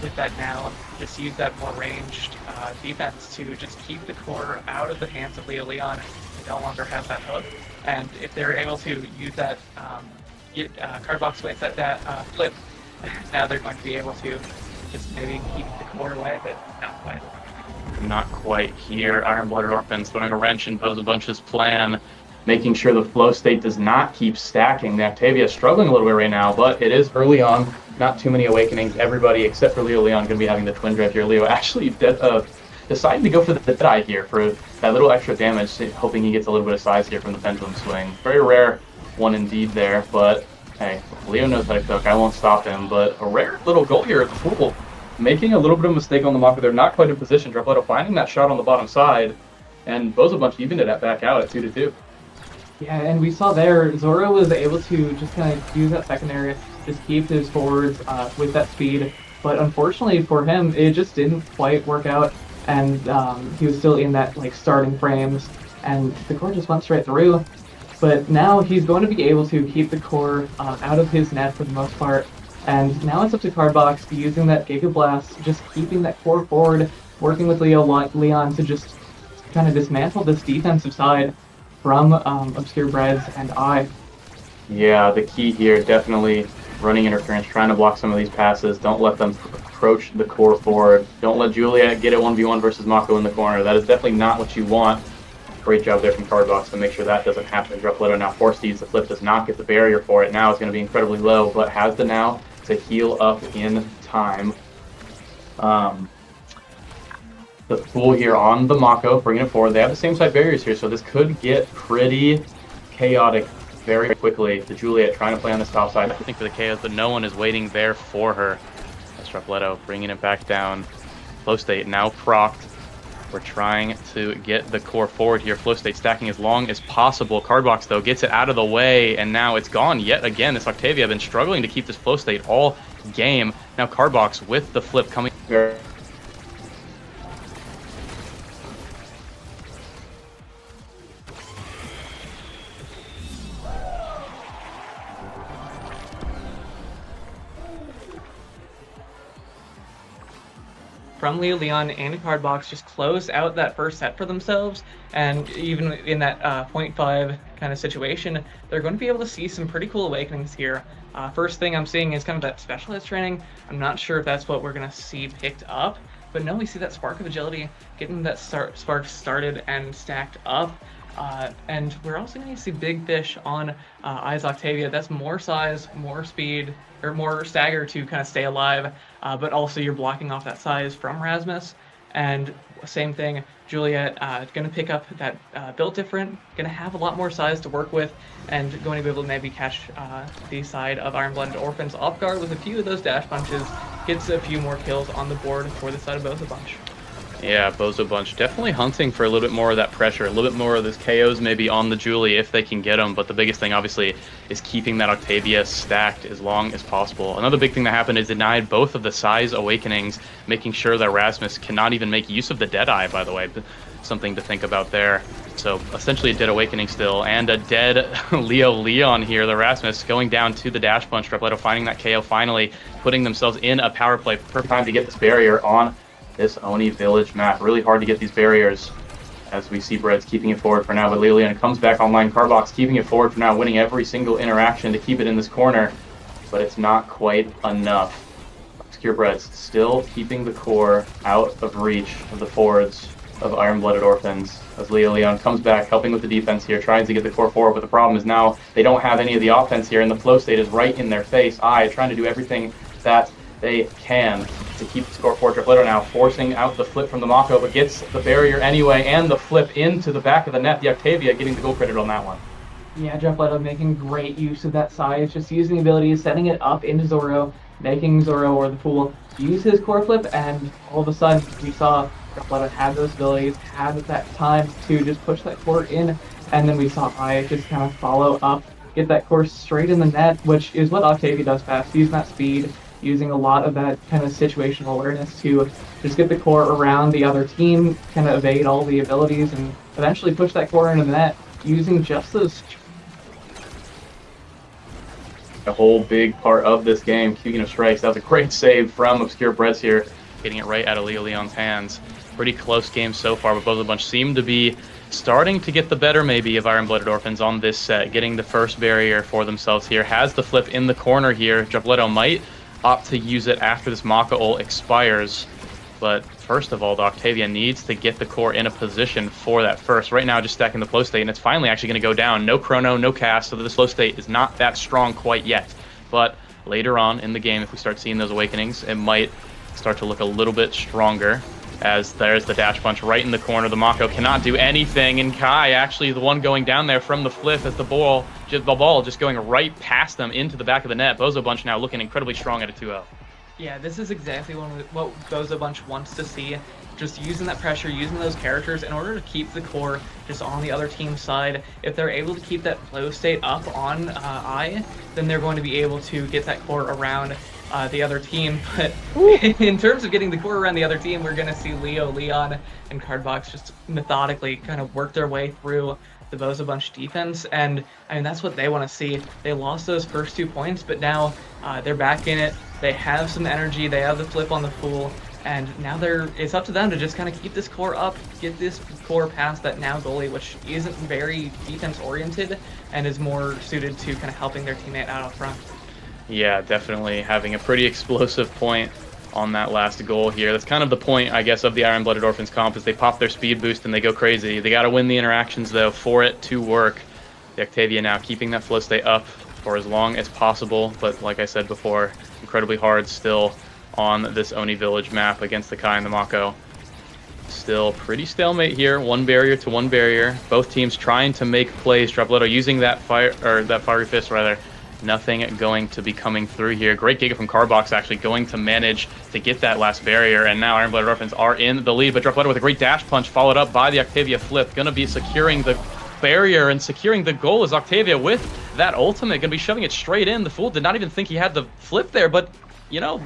with that now, just use that more ranged defense to just keep the core out of the hands of Leo Leon. They no longer have that hook. And if they're able to use that Cardbox with that flip, now they're going to be able to just maybe keep the core away, but not quite. Not quite here. Iron Blooded Orphans throwing a wrench in Bozo Bunch's plan, making sure the flow state does not keep stacking. The Octavia is struggling a little bit right now, but it is early on. Not too many awakenings. Everybody except for Leo Leon going to be having the twin drive here. Leo actually decided to go for the Deadeye here for that little extra damage, hoping he gets a little bit of size here from the pendulum swing. Very rare one indeed there, but hey, Leo knows how to cook. I won't stop him. But a rare little goal here at the Fool. Making a little bit of a mistake on the Mako. They're not quite in position. Drepletto finding that shot on the bottom side. And Bozobunch evened it back out at 2-2. Yeah, and we saw there, Zoro was able to just kind of use that secondary, just keep his forwards with that speed. But unfortunately for him, it just didn't quite work out, and he was still in that like starting frames, and the core just went straight through. But now he's going to be able to keep the core out of his net for the most part, and now it's up to Cardbox using that Giga Blast, just keeping that core forward, working with Leon to just kind of dismantle this defensive side from Obscure Breads and I. Yeah, the key here, definitely running interference, trying to block some of these passes. Don't let them approach the core forward. Don't let Juliet get it 1v1 versus Mako in the corner. That is definitely not what you want. Great job there from Cardbox to make sure that doesn't happen. Drepletto now forced to use the flip, does not get the barrier for it. Now it's going to be incredibly low, but has the now to heal up in time. The Fool here on the Mako, bringing it forward. They have the same side barriers here, so this could get pretty chaotic very quickly. The Juliet trying to play on the top side. I think for the chaos, but no one is waiting there for her. That's Drepletto bringing it back down. Flow State now procced. We're trying to get the core forward here. Flow State stacking as long as possible. Cardbox, though, gets it out of the way, and now it's gone yet again. This Octavia been struggling to keep this Flow State all game. Now Cardbox with the flip coming. From Leo Leon and Cardbox just closed out that first set for themselves, and even in that 0.5 kind of situation, they're going to be able to see some pretty cool awakenings here. First thing I'm seeing is kind of that specialized training. I'm not sure if that's what we're going to see picked up, but no, we see that Spark of Agility, getting that spark started and stacked up. And we're also going to see Big Fish on Eyes Octavia. That's more size, more speed, or more stagger to kind of stay alive, but also you're blocking off that size from Rasmus. And same thing, Juliet going to pick up that build different, going to have a lot more size to work with, and going to be able to maybe catch the side of Iron Blooded Orphans off guard with a few of those dash punches, gets a few more kills on the board for the side of Bozobunch. Yeah, Bozobunch definitely hunting for a little bit more of that pressure, a little bit more of those KOs maybe on the Julie if they can get them, but the biggest thing obviously is keeping that Octavia stacked as long as possible. Another big thing that happened is denied both of the size awakenings, making sure that Rasmus cannot even make use of the Deadeye, by the way. Something to think about there. So essentially a dead awakening still, and a dead Leo Leon here. The Rasmus going down to the dash punch. Drepletto finding that KO finally, putting themselves in a power play. Perfect time to get this barrier on this Oni Village map. Really hard to get these barriers as we see Breads keeping it forward for now, but Leo Leon comes back online. Cardbox keeping it forward for now, winning every single interaction to keep it in this corner, but it's not quite enough. Obscure Breads still keeping the core out of reach of the forwards of Iron Blooded Orphans as Leo Leon comes back, helping with the defense here, trying to get the core forward, but the problem is now they don't have any of the offense here, and the flow state is right in their face. Trying to do everything that they can to keep the score for Drepletto now, forcing out the flip from the Mako, but gets the barrier anyway, and the flip into the back of the net. The Octavia getting the goal credit on that one. Yeah, Drepletto making great use of that size, just using the abilities, setting it up into Zoro, making Zoro or the Fool use his core flip, and all of a sudden we saw Drepletto had those abilities, had that time to just push that core in, and then we saw Aya just kind of follow up, get that core straight in the net, which is what Octavia does best, using that speed, using a lot of that kind of situational awareness to just get the core around the other team, kind of evade all the abilities, and eventually push that core into the net, using just those. A whole big part of this game, queuing of strikes. That was a great save from Obscure Breads here. Getting it right out of Leo Leon's hands. Pretty close game so far, but Bozobunch seem to be starting to get the better maybe of Iron Blooded Orphans on this set, getting the first barrier for themselves here. Has the flip in the corner here. Drepletto might opt to use it after this Maka ult expires, but first of all, the Octavia needs to get the core in a position for that first. Right now, just stacking the flow state, and it's finally actually going to go down. No chrono, no cast, so the flow state is not that strong quite yet. But later on in the game, if we start seeing those awakenings, it might start to look a little bit stronger as there's the dash punch right in the corner. The Mako cannot do anything, and Kai actually the one going down there from the flip as the ball just going right past them into the back of the net. Bozo Bunch now looking incredibly strong at a 2-0. Yeah, this is exactly what Bozo Bunch wants to see. Just using that pressure, using those characters in order to keep the core just on the other team's side. If they're able to keep that flow state up on I, then they're going to be able to get that core around the other team. But in terms of getting the core around the other team, we're going to see Leo, Leon, and Cardbox just methodically kind of work their way through the Bozo Bunch defense, and I mean that's what they want to see. They lost those first 2 points, but now they're back in it. They have some energy. They have the flip on the Fool, and now it's up to them to just kind of keep this core up, get this core past that now goalie, which isn't very defense oriented and is more suited to kind of helping their teammate out up front. Yeah, definitely having a pretty explosive point on that last goal here. That's kind of the point, I guess, of the Iron Blooded Orphans comp, is they pop their speed boost and they go crazy. They got to win the interactions, though, for it to work. The Octavia now keeping that flow state up for as long as possible, but like I said before, incredibly hard still on this Oni Village map against the Kai and the Mako. Still pretty stalemate here, one barrier to one barrier. Both teams trying to make plays. Dropletto using that fiery fist rather. Nothing going to be coming through here. Great Giga from Carbox actually going to manage to get that last barrier, and now Iron Blooded Orphans are in the lead, but Dropletto with a great dash punch followed up by the Octavia flip. Gonna be securing the barrier and securing the goal as Octavia with that ultimate gonna be shoving it straight in. The Fool did not even think he had the flip there, but you know,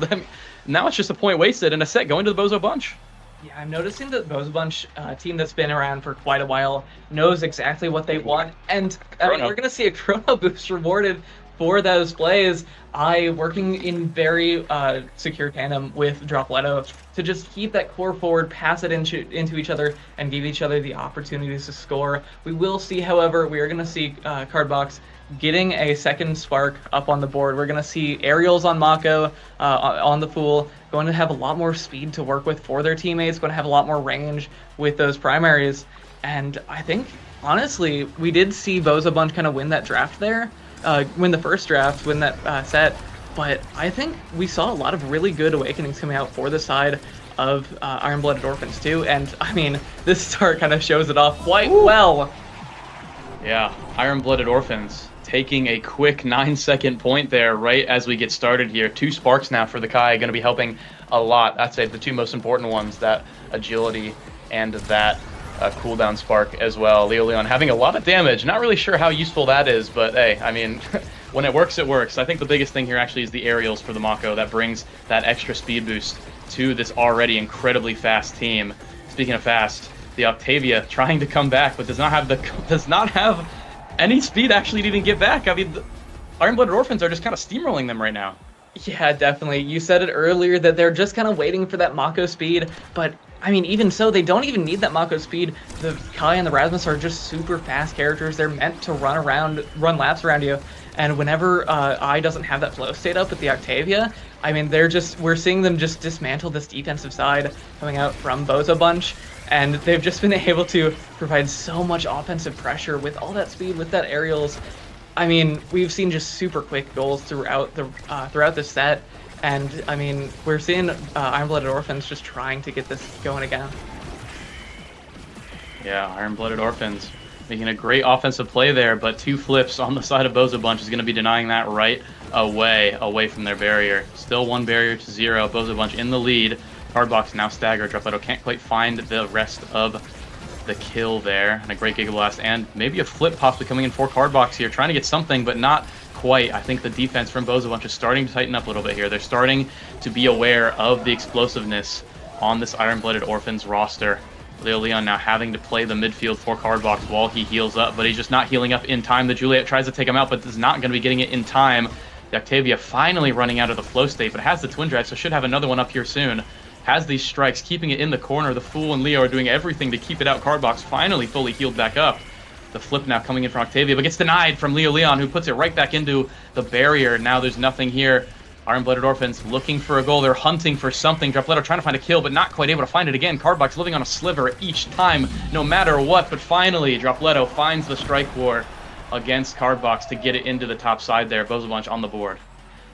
now it's just a point wasted and a set going to the Bozo Bunch. Yeah, I'm noticing that Bozo Bunch, team that's been around for quite a while, knows exactly what they want, and I mean, we're gonna see a chrono boost rewarded for those plays. I working in very secure tandem with Dropletto to just keep that core forward, pass it into each other, and give each other the opportunities to score. We will see, however, we are going to see Cardbox getting a second spark up on the board. We're going to see aerials on Mako, on the Fool, going to have a lot more speed to work with for their teammates, going to have a lot more range with those primaries. And I think, honestly, we did see Bozo Bunch kind of win that draft there. Win the first draft, win that set, but I think we saw a lot of really good awakenings coming out for the side of Iron Blooded Orphans too, and I mean, this start kind of shows it off quite well. Yeah, Iron Blooded Orphans taking a quick 9-second point there right as we get started here. 2 sparks now for the Kai, going to be helping a lot. I'd say the 2 most important ones, that agility and that cooldown spark as well. Leo Leon having a lot of damage. Not really sure how useful that is, but hey, I mean, when it works, it works. I think the biggest thing here actually is the aerials for the Mako that brings that extra speed boost to this already incredibly fast team. Speaking of fast, the Octavia trying to come back, but does not have any speed actually to even get back. I mean, the Iron Blooded Orphans are just kind of steamrolling them right now. Yeah, definitely. You said it earlier that they're just kind of waiting for that Mako speed, but I mean, even so, they don't even need that Mako speed. The Kai and the Rasmus are just super fast characters. They're meant to run laps around you. And whenever I doesn't have that flow state up with the Octavia, I mean, we're seeing them just dismantle this defensive side coming out from Bozo Bunch. And they've just been able to provide so much offensive pressure with all that speed, with that aerials. I mean, we've seen just super quick goals throughout the set. And, I mean, we're seeing Iron Blooded Orphans just trying to get this going again. Yeah, Iron Blooded Orphans making a great offensive play there, but 2 flips on the side of Bozo Bunch is going to be denying that right away from their barrier. Still 1 barrier to 0. Bozo Bunch in the lead. Cardbox now staggered. Dropletto can't quite find the rest of the kill there. And a great Giga Blast, and maybe a flip possibly coming in for Cardbox here, trying to get something, but not quite. I think the defense from Bozo Bunch is starting to tighten up a little bit here. They're starting to be aware of the explosiveness on this Iron Blooded Orphans roster. Leo Leon now having to play the midfield for Cardbox while he heals up, but he's just not healing up in time. The Juliet tries to take him out, but is not going to be getting it in time. The Octavia finally running out of the flow state, but has the Twin Drive, so should have another one up here soon. Has these strikes, keeping it in the corner. The Fool and Leo are doing everything to keep it out. Cardbox finally fully healed back up. The flip now coming in from Octavia, but gets denied from Leo Leon, who puts it right back into the barrier. Now there's nothing here. Iron Blooded Orphans looking for a goal. They're hunting for something. Dropletto trying to find a kill, but not quite able to find it again. Cardbox living on a sliver each time, no matter what. But finally, Dropletto finds the strike war against Cardbox to get it into the top side there. Bozo Bunch on the board.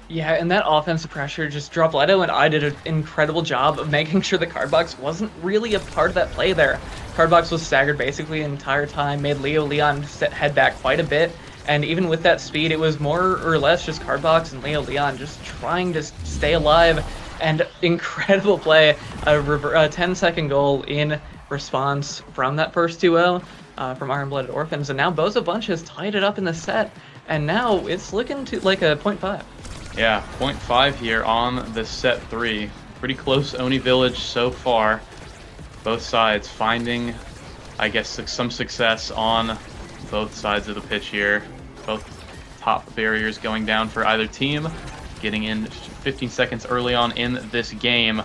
Yeah, and that offensive pressure, just Dropletto and I did an incredible job of making sure the Cardbox wasn't really a part of that play there. Cardbox was staggered basically the entire time, made Leo Leon head back quite a bit, and even with that speed, it was more or less just Cardbox and Leo Leon just trying to stay alive, and incredible play, a 10-second goal in response from that first 2-0 from Iron Blooded Orphans, and now Bozo Bunch has tied it up in the set, and now it's looking to like a 0.5. Yeah, 0.5 here on the set 3. Pretty close Oni Village so far. Both sides finding, I guess, some success on both sides of the pitch here. Both top barriers going down for either team. Getting in 15 seconds early on in this game.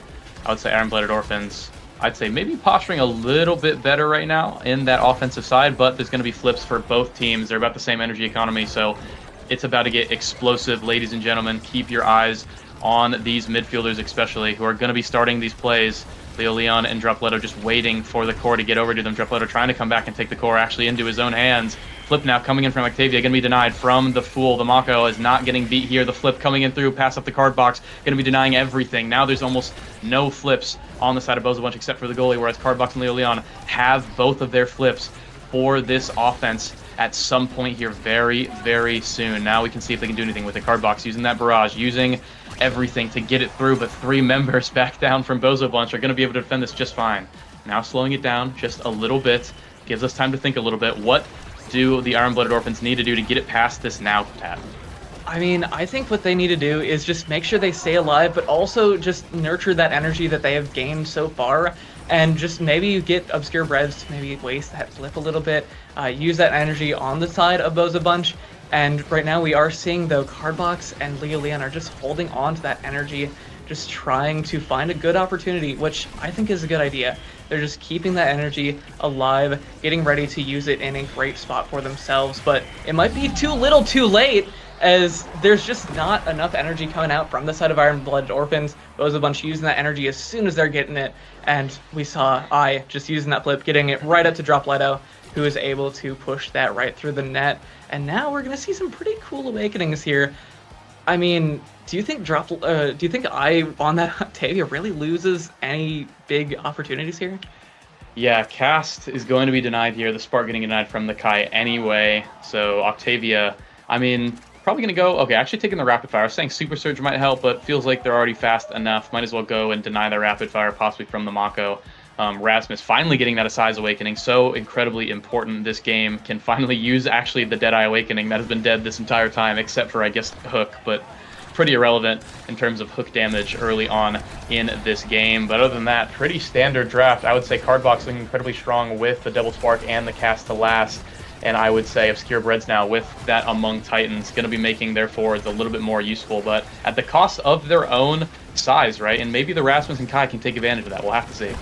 I would say Iron Blooded Orphans, I'd say maybe posturing a little bit better right now in that offensive side, but there's going to be flips for both teams. They're about the same energy economy, so it's about to get explosive, ladies and gentlemen. Keep your eyes on these midfielders especially, who are going to be starting these plays. Leo Leon and Dropletto just waiting for the core to get over to them. Dropletto trying to come back and take the core actually into his own hands. Flip now coming in from Octavia, going to be denied from the Fool. The Mako is not getting beat here. The flip coming in through, pass up the card box, going to be denying everything. Now there's almost no flips on the side of Bozo Bunch except for the goalie, whereas Cardbox and Leo Leon have both of their flips for this offense at some point here very, very soon. Now we can see if they can do anything with the Cardbox, using that barrage, using everything to get it through, but 3 members back down from Bozo Bunch are going to be able to defend this just fine. Now slowing it down just a little bit, gives us time to think a little bit. What do the Iron Blooded Orphans need to do to get it past this now, Pat? I mean, I think what they need to do is just make sure they stay alive, but also just nurture that energy that they have gained so far, and just maybe get Obscure Breads to maybe waste that flip a little bit, use that energy on the side of Bozo Bunch, and right now we are seeing, though, Cardbox and Leo Leon are just holding on to that energy, just trying to find a good opportunity, which I think is a good idea. They're just keeping that energy alive, getting ready to use it in a great spot for themselves, but it might be too little too late, as there's just not enough energy coming out from the side of Iron Blooded Orphans. Bozo Bunch using that energy as soon as they're getting it, and we saw I just using that flip, getting it right up to Dropletto, who is able to push that right through the net, and now we're going to see some pretty cool awakenings here. I mean, do you think I on that Octavia really loses any big opportunities here? Yeah, Cast is going to be denied here. The Spark getting denied from the Kai anyway. So Octavia, I mean, probably going to go. Okay, actually taking the Rapid Fire. I was saying Super Surge might help, but feels like they're already fast enough. Might as well go and deny the Rapid Fire, possibly from the Mako. Rasmus finally getting that Asai's Awakening, so incredibly important. This game can finally use actually the Deadeye Awakening that has been dead this entire time, except for, I guess, Hook, but pretty irrelevant in terms of Hook damage early on in this game. But other than that, pretty standard draft. I would say Cardbox looking incredibly strong with the Double Spark and the Cast to last. And I would say Obscure Breads now with that Among Titans going to be making their forwards a little bit more useful, but at the cost of their own size, right? And maybe the Rasmus and Kai can take advantage of that. We'll have to see.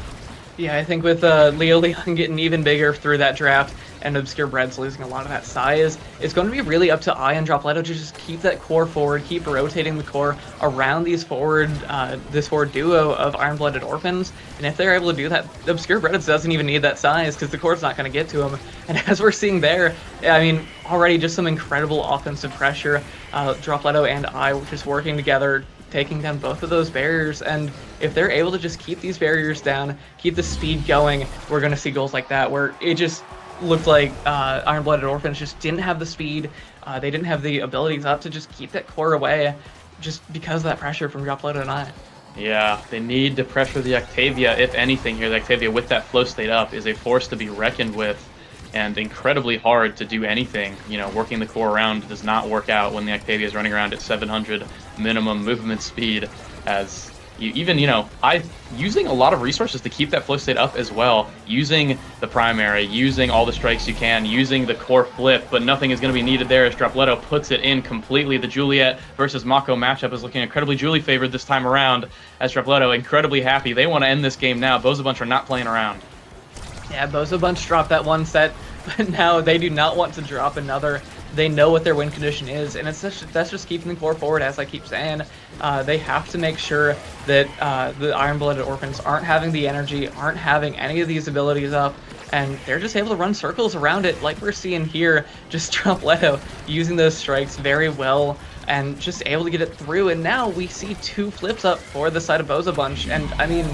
Yeah, I think with Leo Leon getting even bigger through that draft and Obscure Breads losing a lot of that size, it's going to be really up to I and Dropletto to just keep that core forward, keep rotating the core around these this forward duo of Iron Blooded Orphans. And if they're able to do that, Obscure Breads doesn't even need that size because the core's not going to get to him. And as we're seeing there, I mean, already just some incredible offensive pressure. Dropletto and I just working together, taking down both of those barriers, and if they're able to just keep these barriers down, keep the speed going, we're going to see goals like that where it just looked like Iron Blooded Orphans just didn't have the speed, they didn't have the abilities up to just keep that core away just because of that pressure from Dropletto and I. Yeah, they need to pressure the Octavia. If anything here, the Octavia with that flow state up is a force to be reckoned with, and incredibly hard to do anything. You know, working the core around does not work out when the Octavia is running around at 700 minimum movement speed, as using a lot of resources to keep that flow state up as well, using the primary, using all the strikes you can, using the core flip, but nothing is going to be needed there as Dropletto puts it in completely. The Juliet versus Mako matchup is looking incredibly Julie favored this time around, as Dropletto incredibly happy. They want to end this game now. Bozo Bunch are not playing around. Yeah, Bozo Bunch dropped that one set, but now they do not want to drop another. They know what their win condition is, and that's just keeping the core forward, as I keep saying. They have to make sure that the Iron Blooded Orphans aren't having the energy, aren't having any of these abilities up, and they're just able to run circles around it like we're seeing here. Just Dropletto using those strikes very well and just able to get it through, and now we see 2 flips up for the side of Bozo Bunch, and I mean,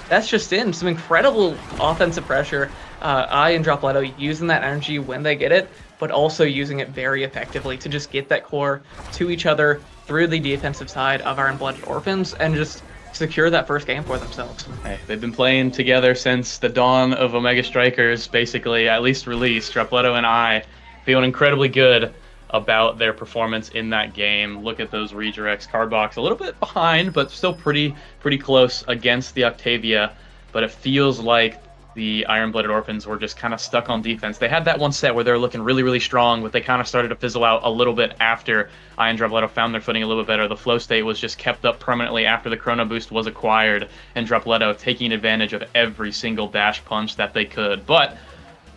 that's just in some incredible offensive pressure. I and Dropletto using that energy when they get it, but also using it very effectively to just get that core to each other through the defensive side of Iron Blooded Orphans and just secure that first game for themselves. Hey, they've been playing together since the dawn of Omega Strikers, basically, at least released. Dropletto and I feeling incredibly good about their performance in that game. Look at those redirects. Cardbox a little bit behind, but still pretty close against the Octavia. But it feels like the Iron-Blooded Orphans were just kind of stuck on defense. They had that one set where they were looking really strong, but they kind of started to fizzle out a little bit after I and Dropletto found their footing a little bit better. The flow state was just kept up permanently after the Chrono Boost was acquired, and Dropletto taking advantage of every single dash punch that they could. But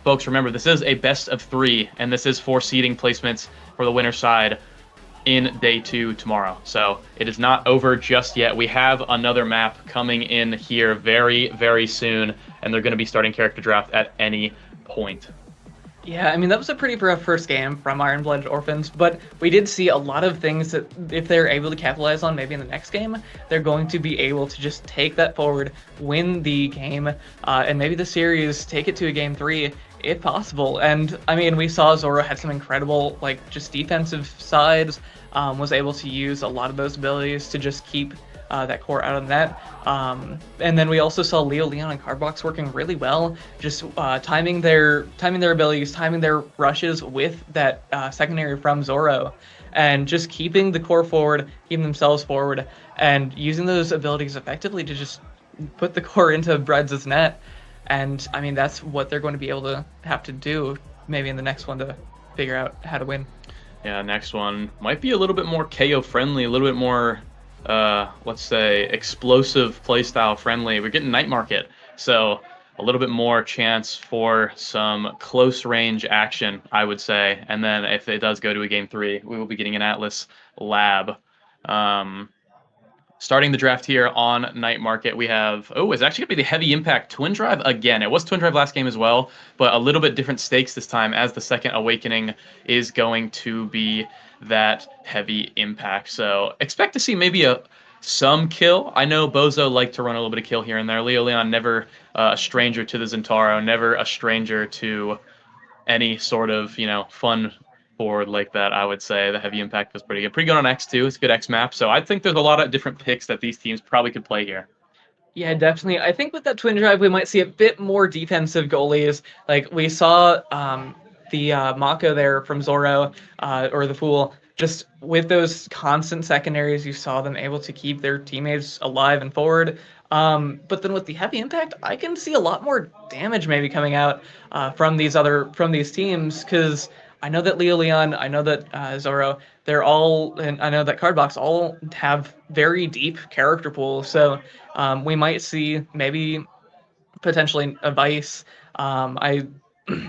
folks, remember, this is a best of 3, and this is 4 seeding placements for the winner's side in day 2 tomorrow. So it is not over just yet. We have another map coming in here very soon, and they're going to be starting character draft at any point. Yeah, I mean, that was a pretty rough first game from Iron Blooded Orphans, but we did see a lot of things that if they're able to capitalize on maybe in the next game, they're going to be able to just take that forward, win the game, and maybe the series, take it to a game 3 if possible. And I mean, we saw Zoro had some incredible, like, just defensive sides, was able to use a lot of those abilities to just keep that core out of the net. And then we also saw Leo Leon and Cardbox working really well, just timing their abilities, timing their rushes with that secondary from Zoro, and just keeping the core forward, keeping themselves forward, and using those abilities effectively to just put the core into Breads' net. And I mean, that's what they're going to be able to have to do maybe in the next one to figure out how to win. Yeah, next one might be a little bit more KO friendly, a little bit more let's say explosive playstyle friendly. We're getting Night Market, so a little bit more chance for some close range action, I would say. And then if it does go to a game 3, we will be getting an Atlas Lab. Starting the draft here on Night Market, we have, it's actually going to be the Heavy Impact Twin Drive again. It was Twin Drive last game as well, but a little bit different stakes this time, as the second Awakening is going to be that Heavy Impact. So expect to see maybe some kill. I know Bozo liked to run a little bit of kill here and there. Leo Leon, never a stranger to the Zentaro, never a stranger to any sort of, fun board like that. I would say the Heavy Impact was pretty good on X2. It's a good X map, so I think there's a lot of different picks that these teams probably could play here. Yeah, definitely. I think with that Twin Drive, we might see a bit more defensive goalies. Like we saw the Mako there from Zoro, or the Fool, just with those constant secondaries, you saw them able to keep their teammates alive and forward. But then with the Heavy Impact, I can see a lot more damage maybe coming out from these teams, because I know that Leo Leon, I know that Zoro, they're all, and I know that Cardbox all have very deep character pools. So we might see maybe potentially a Vice.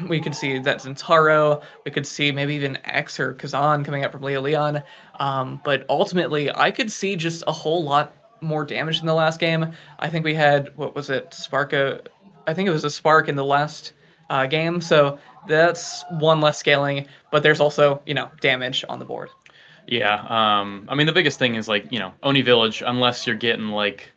We could see that Zentaro. We could see maybe even X or Kazan coming out from Leo Leon. But ultimately, I could see just a whole lot more damage in the last game. I think we had, what was it, I think it was a Spark in the last game. So that's one less scaling, but there's also, damage on the board. Yeah, I mean, the biggest thing is, like, Oni Village, unless you're getting, like,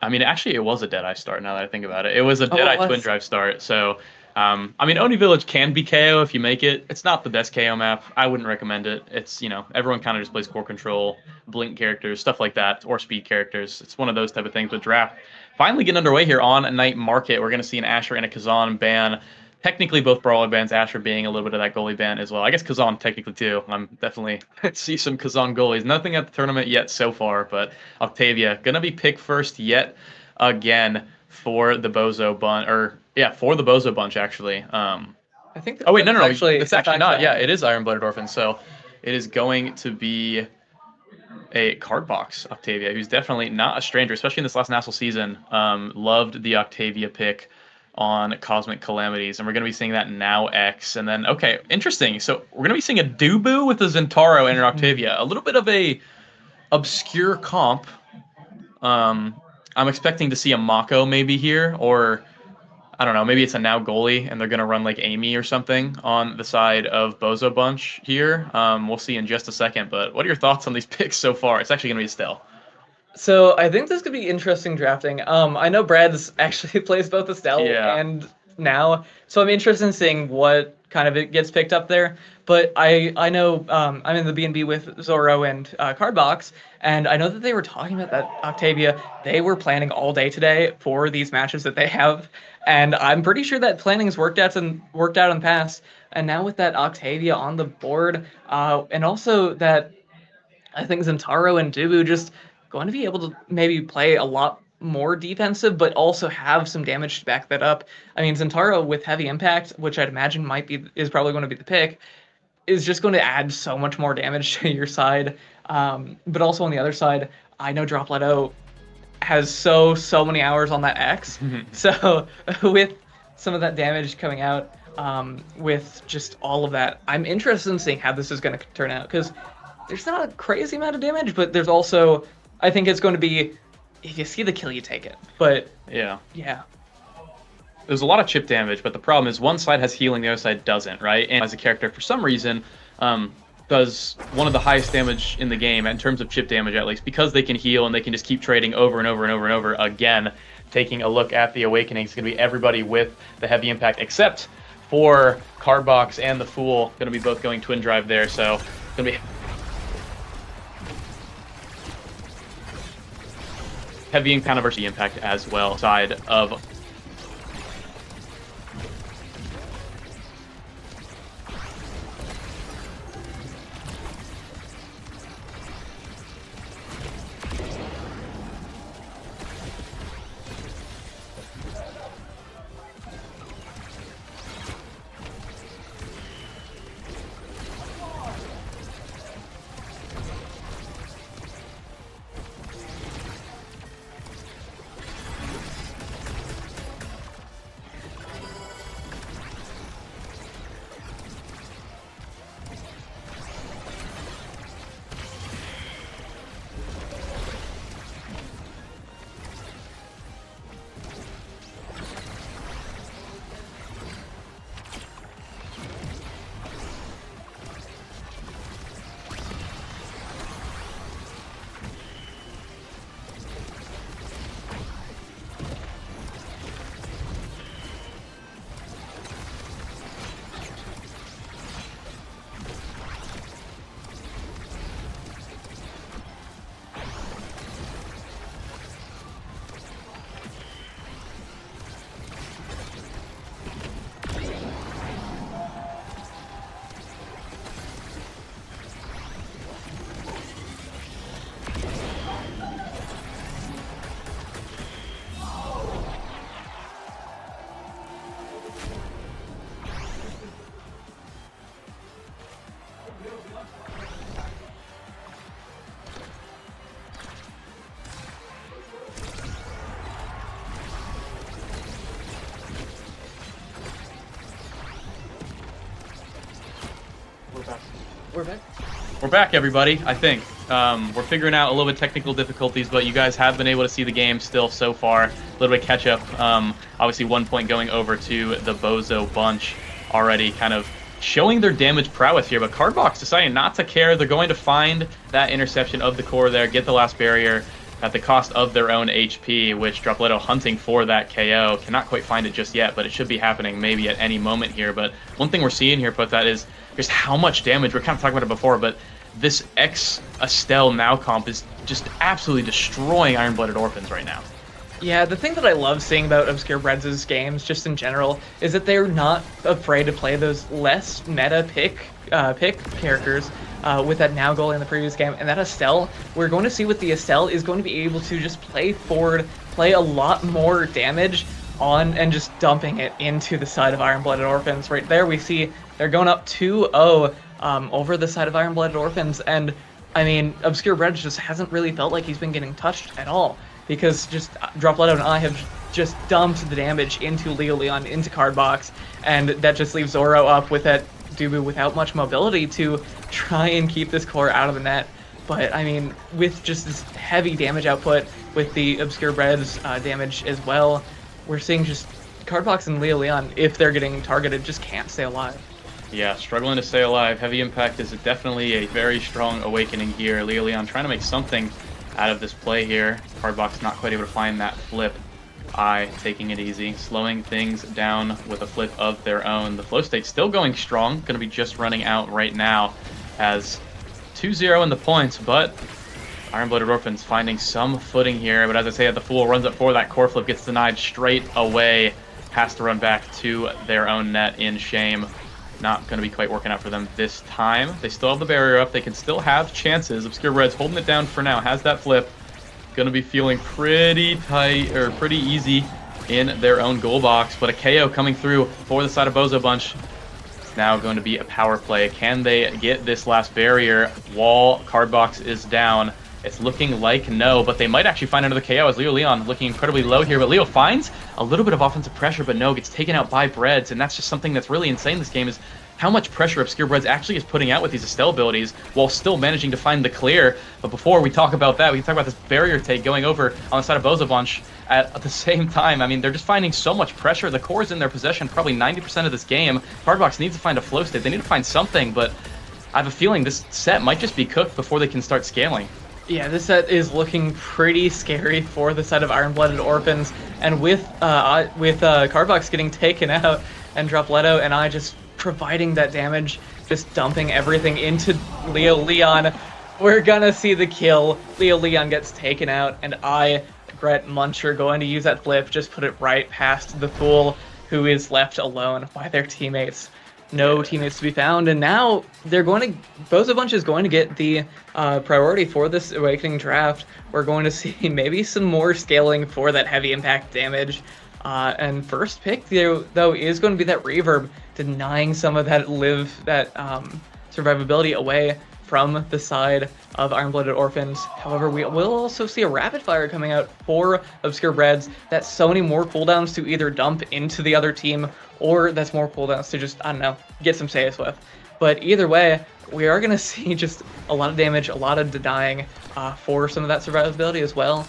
actually, it was a Deadeye start, now that I think about it. It was a Deadeye Twin Drive start, so, Oni Village can be KO if you make it. It's not the best KO map. I wouldn't recommend it. It's, everyone kind of just plays core control, blink characters, stuff like that, or speed characters. It's one of those type of things with draft. Finally getting underway here on Night Market. We're going to see an Asher and a Kazan ban. Technically, both brawler bans, Asher being a little bit of that goalie ban as well. I guess Kazan technically too. I'm definitely see some Kazan goalies. Nothing at the tournament yet so far, but Octavia gonna be picked first yet again for the Bozo Bunch, for the Bozo Bunch actually. I think. No, it's actually not. Yeah, it is Iron Blooded Orphans. So it is going to be a Cardbox Octavia, who's definitely not a stranger, especially in this last Nassau season. Loved the Octavia pick on Cosmic Calamities, and we're going to be seeing that now X. And then, okay, interesting. So we're going to be seeing a Dubu with a Zentaro and an Octavia. A little bit of a obscure comp. I'm expecting to see a Mako maybe here, or I don't know, maybe it's a now goalie and they're going to run like Amy or something on the side of Bozo Bunch here. We'll see in just a second, but what are your thoughts on these picks so far? It's actually going to be Estelle. So I think this could be interesting drafting. I know Brad's actually plays both Estelle and now, so I'm interested in seeing what kind of it gets picked up there. But I know I'm in the B&B with Zoro and Cardbox, and I know that they were talking about that Octavia. They were planning all day today for these matches that they have, and I'm pretty sure that planning's worked out in the past. And now with that Octavia on the board, and also that I think Zentaro and Dubu just going to be able to maybe play a lot more defensive, but also have some damage to back that up. I mean, Zentaro with heavy impact, which I'd imagine is probably going to be the pick, is just going to add so much more damage to your side. But also on the other side, I know Dropletto has so many hours on that X. So with some of that damage coming out, with just all of that, I'm interested in seeing how this is going to turn out, because there's not a crazy amount of damage, but there's also, I think it's going to be, if you see the kill, you take it. But yeah. There's a lot of chip damage, but the problem is one side has healing, the other side doesn't, right? And as a character, for some reason, does one of the highest damage in the game, in terms of chip damage at least, because they can heal and they can just keep trading over and over and over and over again. Taking a look at the Awakening, it's going to be everybody with the heavy impact, except for Cardbox and the Fool, going to be both going twin drive there, so it's going to be heavy impact versus impact as well, side of We're back, everybody, I think. We're figuring out a little bit technical difficulties, but you guys have been able to see the game still so far. A little bit catch up. Obviously, 1 point going over to the Bozo Bunch already, kind of showing their damage prowess here. But Cardbox deciding not to care. They're going to find that interception of the core there, get the last barrier at the cost of their own HP, which Dropletto hunting for that KO. Cannot quite find it just yet, but it should be happening maybe at any moment here. But one thing we're seeing here, that is just how much damage. We're kind of talking about it before, but this Estelle now comp is just absolutely destroying Iron-Blooded Orphans right now. Yeah, the thing that I love seeing about Obscure Breads' games, just in general, is that they're not afraid to play those less meta pick characters with that now goal in the previous game. And that Estelle, we're going to see with the Estelle is going to be able to just play forward, play a lot more damage on, and just dumping it into the side of Iron-Blooded Orphans. Right there we see they're going up 2-0 over the side of Iron-Blooded Orphans. And, I mean, Obscure Breads just hasn't really felt like he's been getting touched at all, because just Dropletto and I have just dumped the damage into Leo Leon, into Cardbox, and that just leaves Zoro up with that Dubu without much mobility to try and keep this core out of the net. But, I mean, with just this heavy damage output, with the Obscure Breads damage as well, we're seeing just Cardbox and Leo Leon, if they're getting targeted, just can't stay alive. Yeah, struggling to stay alive. Heavy Impact is definitely a very strong awakening here. Leo Leon trying to make something out of this play here. Cardbox not quite able to find that flip. Taking it easy, slowing things down with a flip of their own. The flow state still going strong, going to be just running out right now as 2-0 in the points, but Iron-Blooded Orphans finding some footing here. But as I say, the Fool runs up for that core flip, gets denied straight away, has to run back to their own net in shame. Not going to be quite working out for them this time. They still have the barrier up. They can still have chances. Obscure Reds holding it down for now, has that flip. Going to be feeling pretty tight, or pretty easy in their own goal box. But a KO coming through for the side of Bozo Bunch. It's now going to be a power play. Can they get this last barrier? Wall, Cardbox is down. It's looking like no, but they might actually find another KO as Leo Leon looking incredibly low here. But Leo finds a little bit of offensive pressure, but no, gets taken out by Breads. And that's just something that's really insane this game, is how much pressure Obscure Breads actually is putting out with these Estelle abilities while still managing to find the clear. But before we talk about that, we can talk about this barrier take going over on the side of Bozo Bunch at the same time. I mean, they're just finding so much pressure. The core is in their possession probably 90% of this game. Cardbox needs to find a flow state. They need to find something, but I have a feeling this set might just be cooked before they can start scaling. Yeah, this set is looking pretty scary for the side of Iron-Blooded Orphans, and with Cardbox getting taken out and Dropletto and I just providing that damage, just dumping everything into Leo Leon, we're gonna see the kill. Leo Leon gets taken out, and Brett Muncher, going to use that flip, just put it right past the Fool, who is left alone by their teammates. No teammates to be found, and now Bozo Bunch is going to get the priority for this Awakening draft. We're going to see maybe some more scaling for that heavy impact damage. And first pick, though, is going to be that Reverb, denying some of that survivability away from the side of Iron-Blooded Orphans. However, we will also see a Rapid Fire coming out for Obscure Breads. That's so many more cooldowns to either dump into the other team, or that's more cooldowns to just, I don't know, get some saves with. But either way, we are going to see just a lot of damage, a lot of denying for some of that survivability as well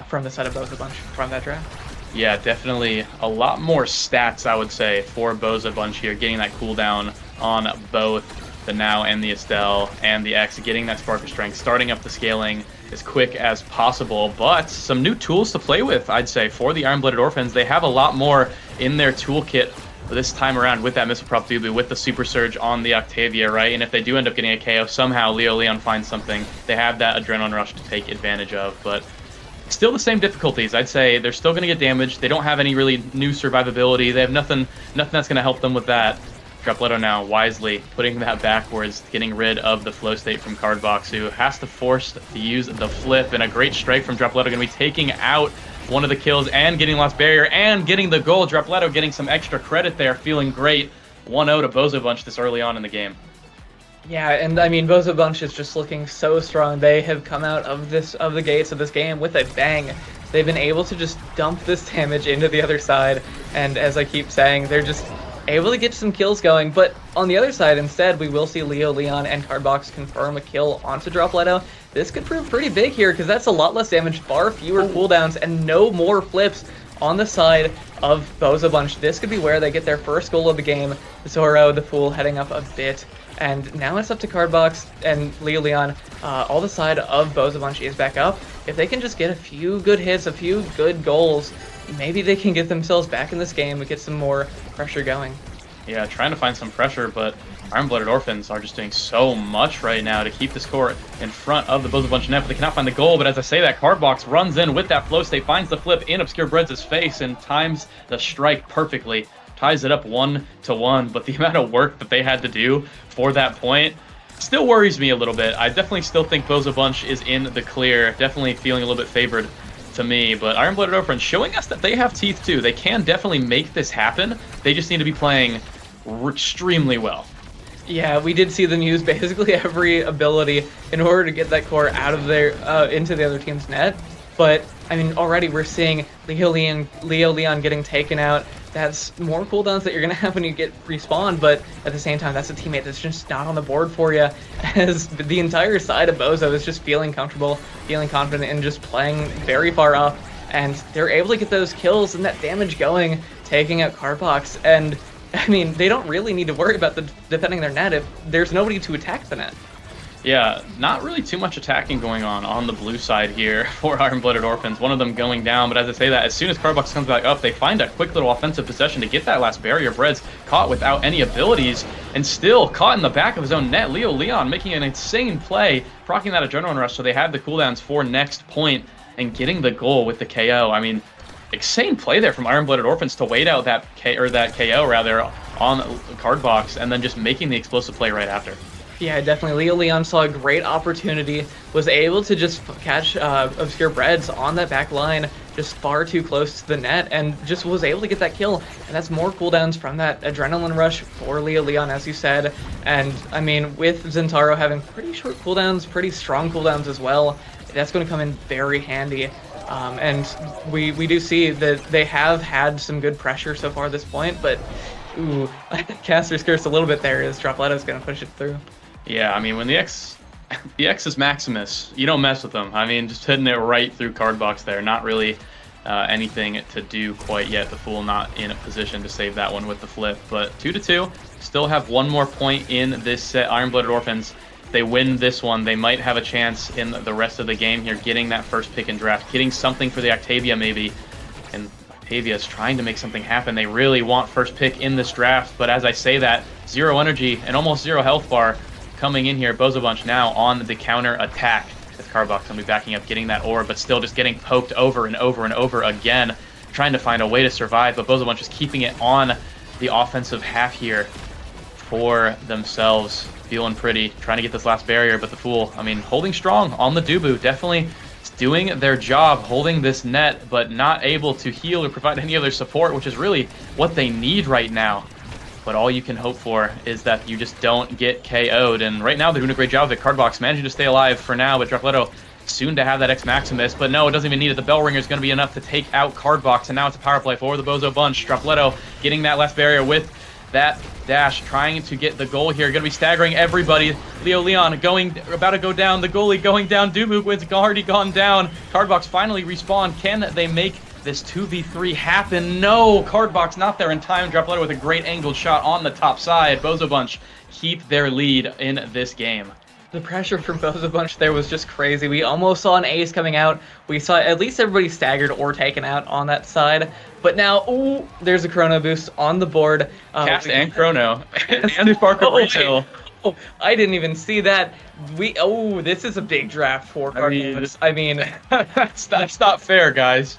from the side of Bozo Bunch from that draft. Yeah, definitely a lot more stats, I would say, for Bozo Bunch here, getting that cooldown on both the Now and the Estelle and the X, getting that Spark of Strength, starting up the scaling as quick as possible, but some new tools to play with, I'd say, for the Iron-Blooded Orphans. They have a lot more in their toolkit this time around with that Missile Prop Doobie, with the Super Surge on the Octavia, right? And if they do end up getting a KO, somehow Leo Leon finds something. They have that Adrenaline Rush to take advantage of, but still the same difficulties. I'd say they're still going to get damaged. They don't have any really new survivability. They have nothing that's going to help them with that. Dropletto now wisely putting that backwards, getting rid of the flow state from Cardbox, who has to force to use the flip, and a great strike from Dropletto, going to be taking out one of the kills and getting lost barrier and getting the goal. Dropletto getting some extra credit there, feeling great. 1-0 to Bozo Bunch this early on in the game. Yeah, and I mean, Bozo Bunch is just looking so strong. They have come out of the gates of this game with a bang. They've been able to just dump this damage into the other side, and as I keep saying, they're just able to get some kills going. But on the other side, instead, we will see Leo Leon and Cardbox confirm a kill onto Dropletto. This could prove pretty big here, because that's a lot less damage, far fewer cooldowns, and no more flips on the side of Bozo Bunch. This could be where they get their first goal of the game. Zoro, the Fool, heading up a bit. And now it's up to Cardbox and Leo Leon. All the side of Bozo Bunch is back up. If they can just get a few good hits, a few good goals, maybe they can get themselves back in this game and get some more pressure going. Yeah, trying to find some pressure, but Iron-Blooded Orphans are just doing so much right now to keep this core in front of the Bozo Bunch net, but they cannot find the goal. But as I say that, Cardbox runs in with that flow state, finds the flip in Obscure Breads' face, and times the strike perfectly. Ties it up 1-1, but the amount of work that they had to do for that point still worries me a little bit. I definitely still think Bozo Bunch is in the clear, definitely feeling a little bit favored to me, but Iron-Blooded Orphans showing us that they have teeth too. They can definitely make this happen. They just need to be playing extremely well. Yeah, we did see them use basically every ability in order to get that core out of their into the other team's net. But I mean, already we're seeing Leo Leon getting taken out. That's more cooldowns that you're gonna have when you get respawned, but at the same time, that's a teammate that's just not on the board for you, as the entire side of Bozo is just feeling comfortable, feeling confident, and just playing very far up, and they're able to get those kills and that damage going, taking out Cardbox, and I mean, they don't really need to worry about defending their net if there's nobody to attack the net. Yeah, not really too much attacking going on the blue side here for Iron-Blooded Orphans. One of them going down, but as I say that, as soon as Cardbox comes back up, they find a quick little offensive possession to get that last barrier. Bread's caught without any abilities, and still caught in the back of his own net. Leo Leon making an insane play, proccing that Adrenaline Rush, so they have the cooldowns for next point, and getting the goal with the KO. I mean, insane play there from Iron-Blooded Orphans to wait out that KO rather on Cardbox, and then just making the explosive play right after. Yeah, definitely. Leo Leon saw a great opportunity, was able to just catch Obscure Breads on that back line, just far too close to the net, and just was able to get that kill. And that's more cooldowns from that Adrenaline Rush for Leo Leon, as you said. And, I mean, with Zentaro having pretty short cooldowns, pretty strong cooldowns as well, that's going to come in very handy. And we do see that they have had some good pressure so far at this point, but, ooh, Caster's Curse a little bit there as Dropleto's going to push it through. Yeah, I mean, when the X is Maximus, you don't mess with them. I mean, just hitting it right through Cardbox there. Not really anything to do quite yet. The Fool not in a position to save that one with the flip. But 2-2, still have one more point in this set. Iron-Blooded Orphans, they win this one, they might have a chance in the rest of the game here, getting that first pick and draft, getting something for the Octavia maybe. And Octavia is trying to make something happen. They really want first pick in this draft. But as I say that, 0 energy and almost 0 health bar coming in here. Bozo Bunch now on the counter attack. With Cardbox going to be backing up, getting that orb, but still just getting poked over and over and over again, trying to find a way to survive. But Bozo Bunch is keeping it on the offensive half here for themselves. Feeling pretty, trying to get this last barrier, but the Fool, I mean, holding strong on the Dubu, definitely doing their job, holding this net, but not able to heal or provide any other support, which is really what they need right now. But all you can hope for is that you just don't get KO'd. And right now they're doing a great job of it. Cardbox managing to stay alive for now, but Droplето soon to have that X Maximus. But no, it doesn't even need it. The Bell Ringer is going to be enough to take out Cardbox. And now it's a power play for the Bozo Bunch. Droplето getting that last barrier with that dash, trying to get the goal here. Going to be staggering everybody. Leo Leon about to go down. The goalie going down. Dubu has already gone down. Cardbox finally respawn. Can they make this 2v3 happen? No, Cardbox not there in time. Droplето with a great angled shot on the top side. Bozo Bunch keep their lead in this game. The pressure from Bozo Bunch there was just crazy. We almost saw an ace coming out. We saw at least everybody staggered or taken out on that side. But now, ooh, there's a Chrono Boost on the board. Cast and Chrono. And Spark of Retail. Oh, I didn't even see that. This is a big draft for Cardbox. I mean, that's not fair, guys.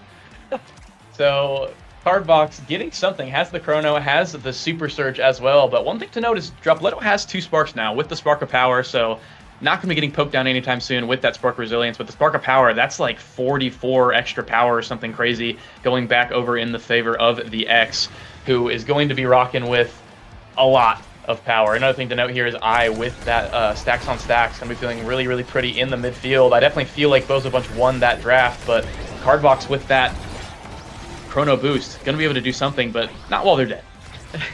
So, Cardbox getting something, has the Chrono, has the Super Surge as well, but one thing to note is Droplето has 2 Sparks now with the Spark of Power, so not going to be getting poked down anytime soon with that Spark Resilience. But the Spark of Power, that's like 44 extra power or something crazy, going back over in the favor of the X, who is going to be rocking with a lot of power. Another thing to note here is with that stacks on stacks, going to be feeling really, really pretty in the midfield. I definitely feel like Bozo Bunch won that draft, but Cardbox with that Chrono Boost, going to be able to do something, but not while they're dead.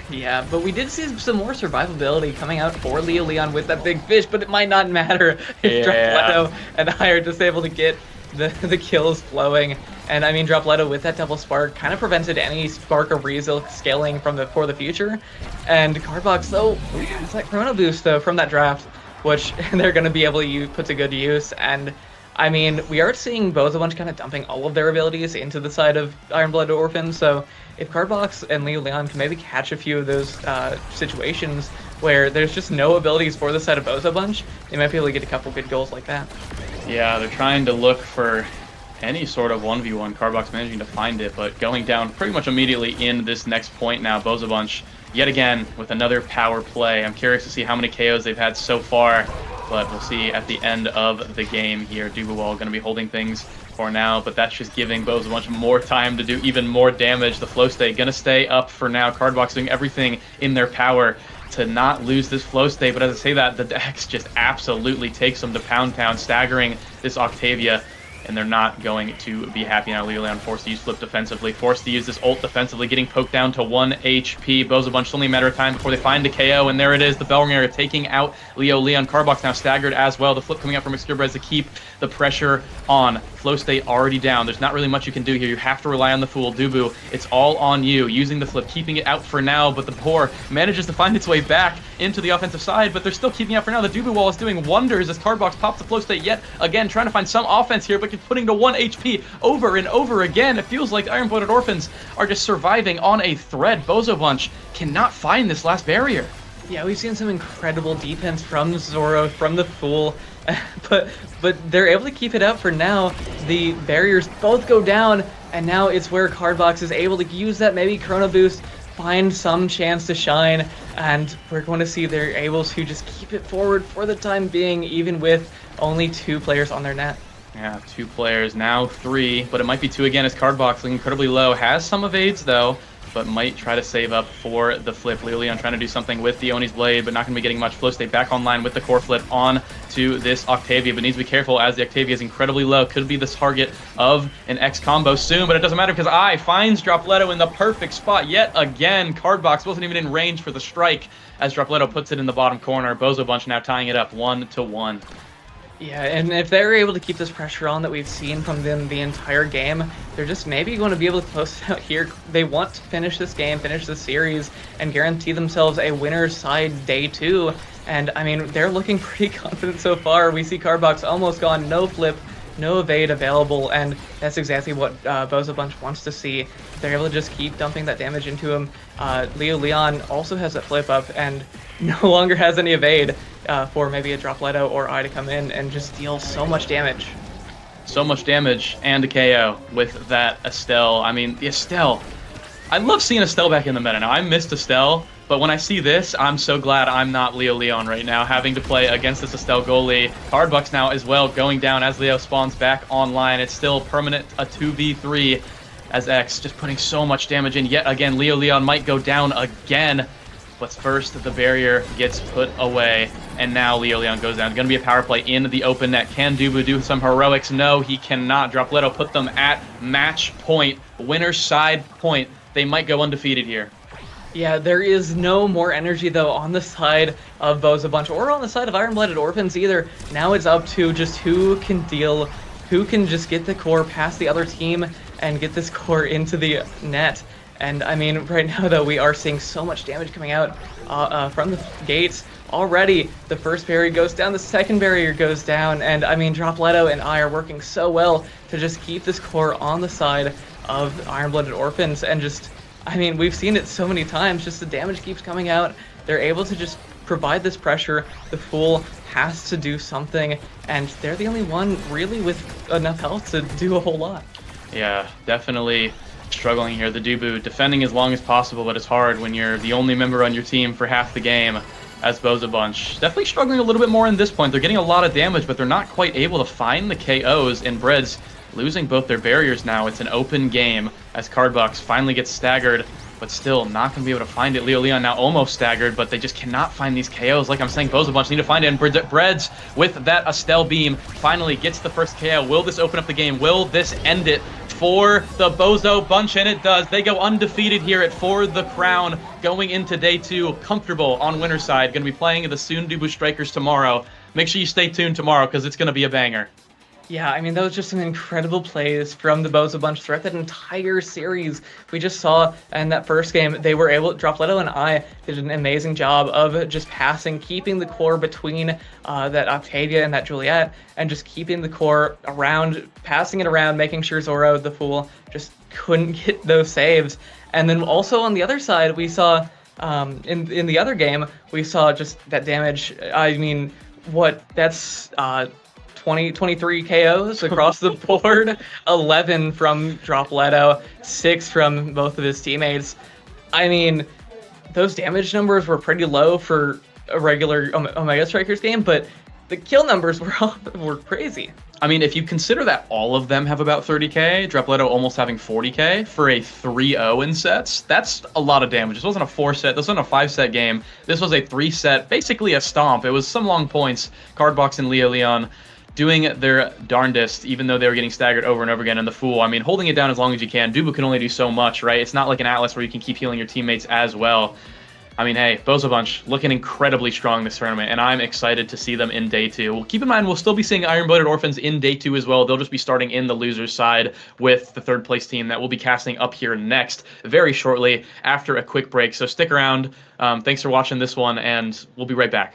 Yeah, but we did see some more survivability coming out for Leo Leon with that big fish, but it might not matter if Droplето and I are just able to get the kills flowing. And I mean, Droplето with that double spark kind of prevented any Spark of Resil scaling for the future. And Cardbox, though, has that Chrono Boost, though, from that draft, which they're going to be able to put to good use. And I mean, we are seeing Bozo Bunch kind of dumping all of their abilities into the side of Iron-Blooded Orphans, so if Cardbox and Leo Leon can maybe catch a few of those situations where there's just no abilities for the side of Bozo Bunch, they might be able to get a couple good goals like that. Yeah, they're trying to look for any sort of 1v1. Cardbox managing to find it, but going down pretty much immediately in this next point now. Bozo Bunch, yet again, with another power play. I'm curious to see how many KOs they've had so far, but we'll see at the end of the game here. Dubuwal going to be holding things for now, but that's just giving Bozo Bunch more time to do even more damage. The flow state going to stay up for now. Cardbox doing everything in their power to not lose this flow state, but as I say that, the Dex just absolutely takes them to Pound Town, staggering this Octavia. and they're not going to be happy now. Leo Leon forced to use flip defensively, forced to use this ult defensively, getting poked down to 1 HP. Bozo Bunch, it's only a matter of time before they find a KO, and there it is, the Bellringer taking out Leo Leon. Cardbox now staggered as well. The flip coming out from Excurebrez to keep the pressure on. Flow state already down. There's not really much you can do here. You have to rely on the Fool. Dubu, it's all on you. Using the flip, keeping it out for now, but the Boar manages to find its way back into the offensive side, but they're still keeping out for now. The Dubu wall is doing wonders as Cardbox pops the flow state yet again, trying to find some offense here, but putting to 1 HP over and over again. It feels like Iron-Blooded Orphans are just surviving on a thread. Bozo Bunch cannot find this last barrier. Yeah, we've seen some incredible defense from Zoro, from the Fool, but they're able to keep it up for now. The barriers both go down, and now it's where Cardbox is able to use that maybe Chrono Boost, find some chance to shine, and we're going to see they're able to just keep it forward for the time being, even with only 2 players on their net. Yeah, 2 players, now 3, but it might be 2 again as Cardbox looking incredibly low. Has some evades though, but might try to save up for the flip. Leo Leon trying to do something with the Oni's Blade, but not going to be getting much. Flow state back online with the core flip on to this Octavia, but needs to be careful as the Octavia is incredibly low. Could be the target of an X combo soon, but it doesn't matter because I finds Dropletto in the perfect spot yet again. Cardbox wasn't even in range for the strike as Dropletto puts it in the bottom corner. Bozo Bunch now tying it up 1-1. Yeah, and if they're able to keep this pressure on that we've seen from them the entire game, they're just maybe going to be able to close it out here. They want to finish this game, finish this series, and guarantee themselves a winner's side day 2. And, I mean, they're looking pretty confident so far. We see Cardbox almost gone, no flip, no evade available, and that's exactly what Bozo Bunch wants to see. They're able to just keep dumping that damage into him. Leo Leon also has a flip up and no longer has any evade for maybe a Dropletto or I to come in and just deal so much damage. So much damage and a KO with that Estelle. I mean, the Estelle. I love seeing Estelle back in the meta now. I missed Estelle, but when I see this, I'm so glad I'm not Leo Leon right now, having to play against this Estelle goalie. Cardbox now as well going down as Leo spawns back online. It's still permanent, a 2v3 as X just putting so much damage in. Yet again, Leo Leon might go down again. But first, the barrier gets put away, and now Leo Leon goes down. It's going to be a power play in the open net. Can Dubu do some heroics? No, he cannot. Dropletto put them at match point, winner's side point. They might go undefeated here. Yeah, there is no more energy, though, on the side of Bozo Bunch or on the side of Iron-Blooded Orphans either. Now it's up to just who can deal, who can just get the core past the other team and get this core into the net. And, I mean, right now, though, we are seeing so much damage coming out from the gates. Already, the first barrier goes down, the second barrier goes down, and, I mean, Dropletto and I are working so well to just keep this core on the side of Iron-Blooded Orphans, and just, I mean, we've seen it so many times, just the damage keeps coming out. They're able to just provide this pressure. The Fool has to do something, and they're the only one really with enough health to do a whole lot. Yeah, definitely struggling here. The Dubu defending as long as possible, but it's hard when you're the only member on your team for half the game as Bozo Bunch. Definitely struggling a little bit more in this point. They're getting a lot of damage, but they're not quite able to find the KOs, and Breads losing both their barriers now. It's an open game as Cardbox finally gets staggered, but still not going to be able to find it. Leo Leon now almost staggered, but they just cannot find these KOs. Like I'm saying, Bozo Bunch need to find it, and Breads with that Estelle beam finally gets the first KO. Will this open up the game? Will this end it for the Bozo Bunch? And it does. They go undefeated here at For the Crown, going into day 2, comfortable on winner's side. Going to be playing the Soon Dubu Strikers tomorrow. Make sure you stay tuned tomorrow because it's going to be a banger. Yeah, I mean, that was just some incredible plays from the Bozo Bunch throughout that entire series. We just saw in that first game, they were able, Dropletto and I did an amazing job of just passing, keeping the core between that Octavia and that Juliet, and just keeping the core around, passing it around, making sure Zoro, the Fool, just couldn't get those saves. And then also on the other side, we saw, in the other game, we saw just that damage. I mean, that's 23 KOs across the board, 11 from Dropletto, 6 from both of his teammates. I mean, those damage numbers were pretty low for a regular Omega Strikers game, but the kill numbers were crazy. I mean, if you consider that all of them have about 30k, Dropletto almost having 40k for a 3-0 in sets, that's a lot of damage. This wasn't a 4-set, this wasn't a 5-set game. This was a 3-set, basically a stomp. It was some long points. Cardbox and Leo Leon doing their darndest, even though they were getting staggered over and over again. And the Fool, I mean, holding it down as long as you can. Dubu can only do so much, right? It's not like an Atlas where you can keep healing your teammates as well. I mean, hey, Bozo Bunch looking incredibly strong this tournament, and I'm excited to see them in day 2. Well, keep in mind, we'll still be seeing Iron-Blooded Orphans in day 2 as well. They'll just be starting in the losers side with the 3rd place team that will be casting up here next very shortly after a quick break. So stick around. Thanks for watching this one, and we'll be right back.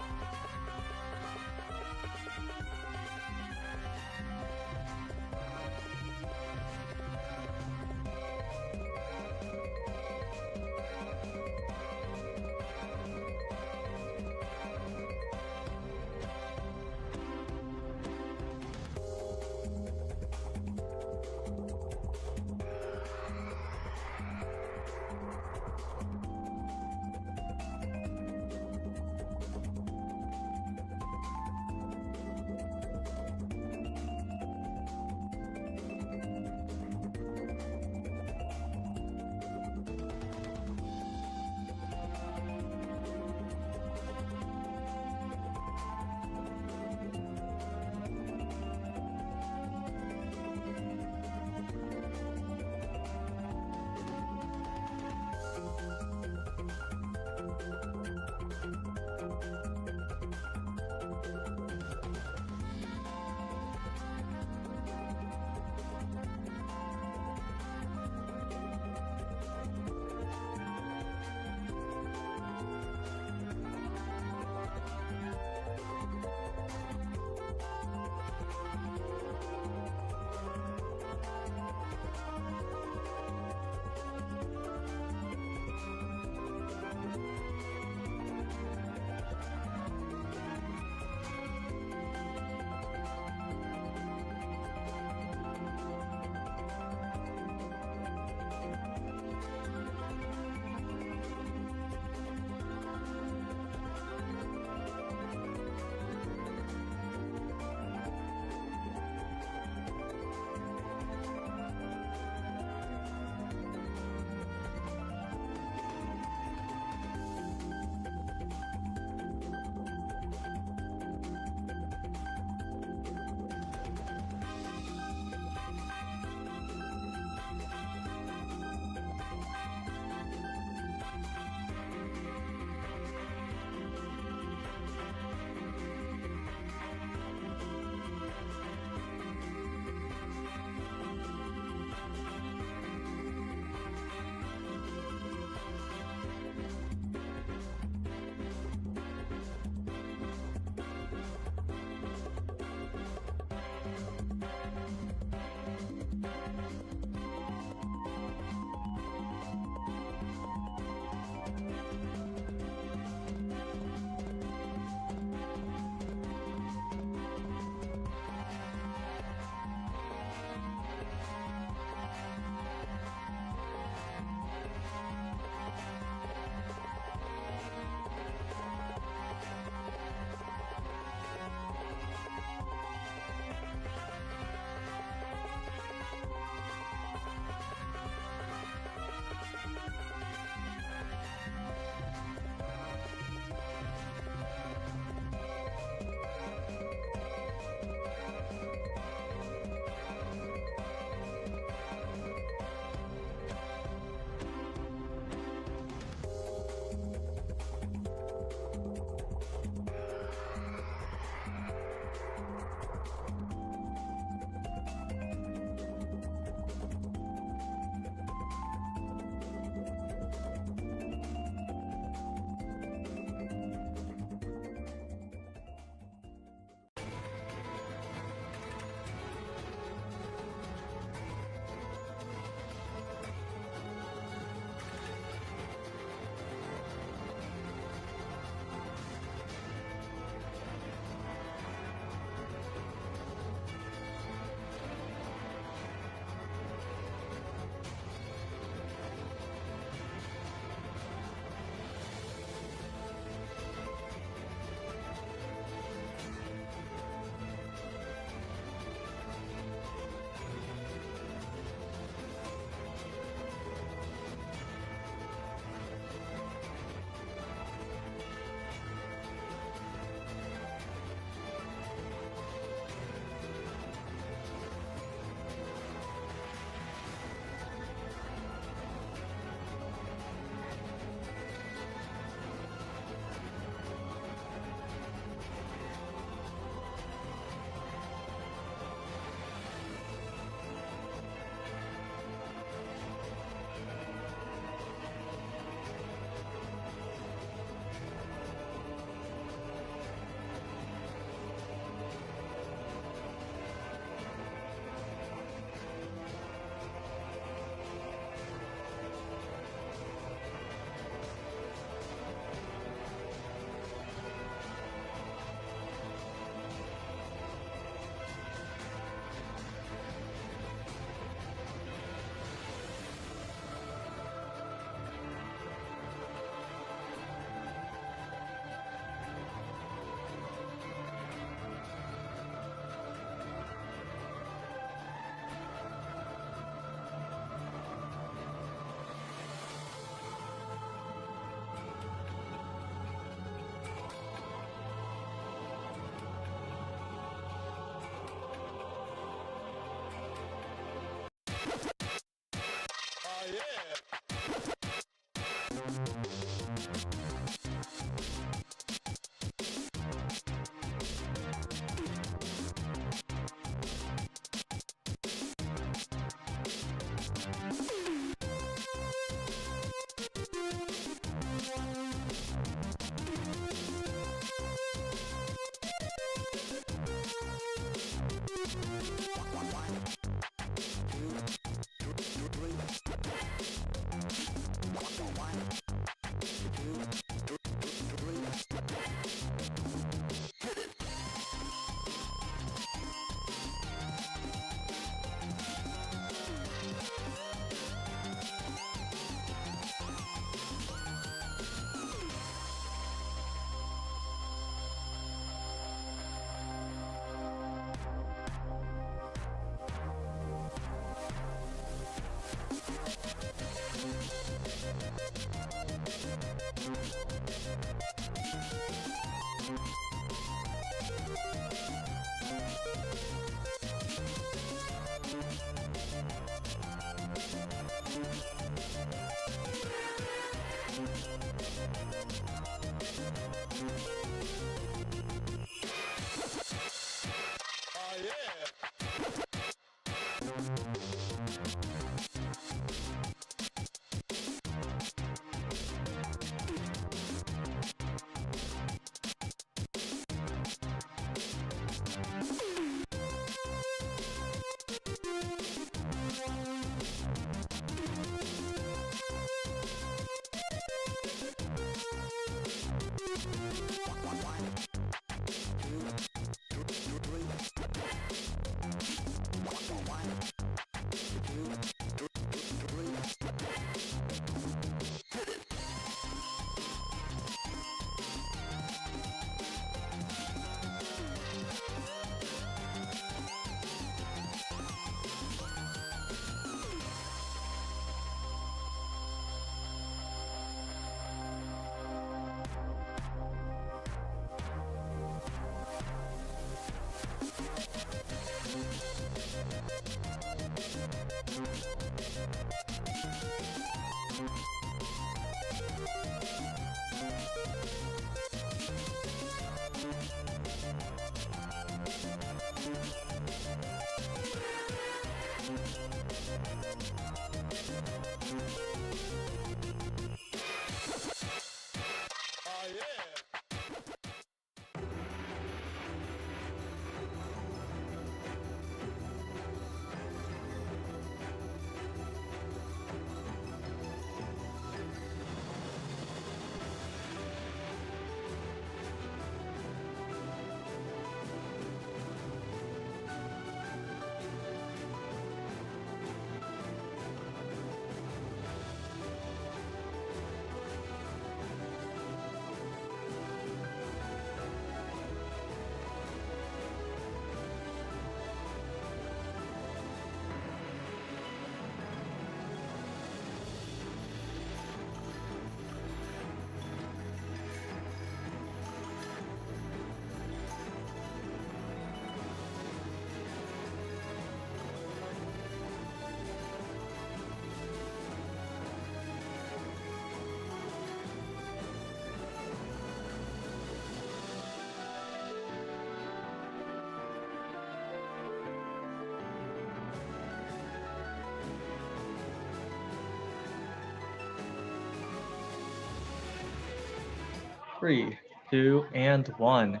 3, 2, and 1.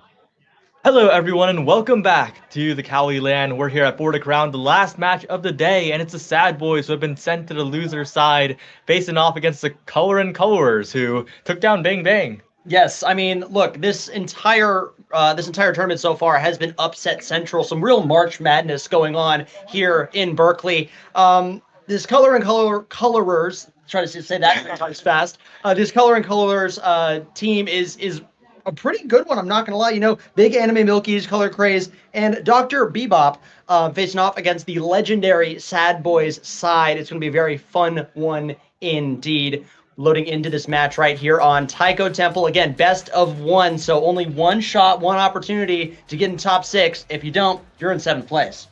Hello, everyone, and welcome back to the Cali Land. We're here at Border Crown, the last match of the day, and it's the Sad Boys who have been sent to the loser side, facing off against the Colorin' Colorers, who took down Bang Bang. Yes, I mean, look, this entire tournament so far has been upset central. Some real March Madness going on here in Berkeley. This Colorers, try to say that as fast. This Colorin' Colorers team is a pretty good one. I'm not gonna lie. You know, Big Anime Milky's, Color Craze, and Dr. Bebop facing off against the legendary Sad Boys side. It's gonna be a very fun one indeed. Loading into this match right here on Taiko Temple. Again, best of one, so only one shot, one opportunity to get in top 6. If you don't, you're in 7th place.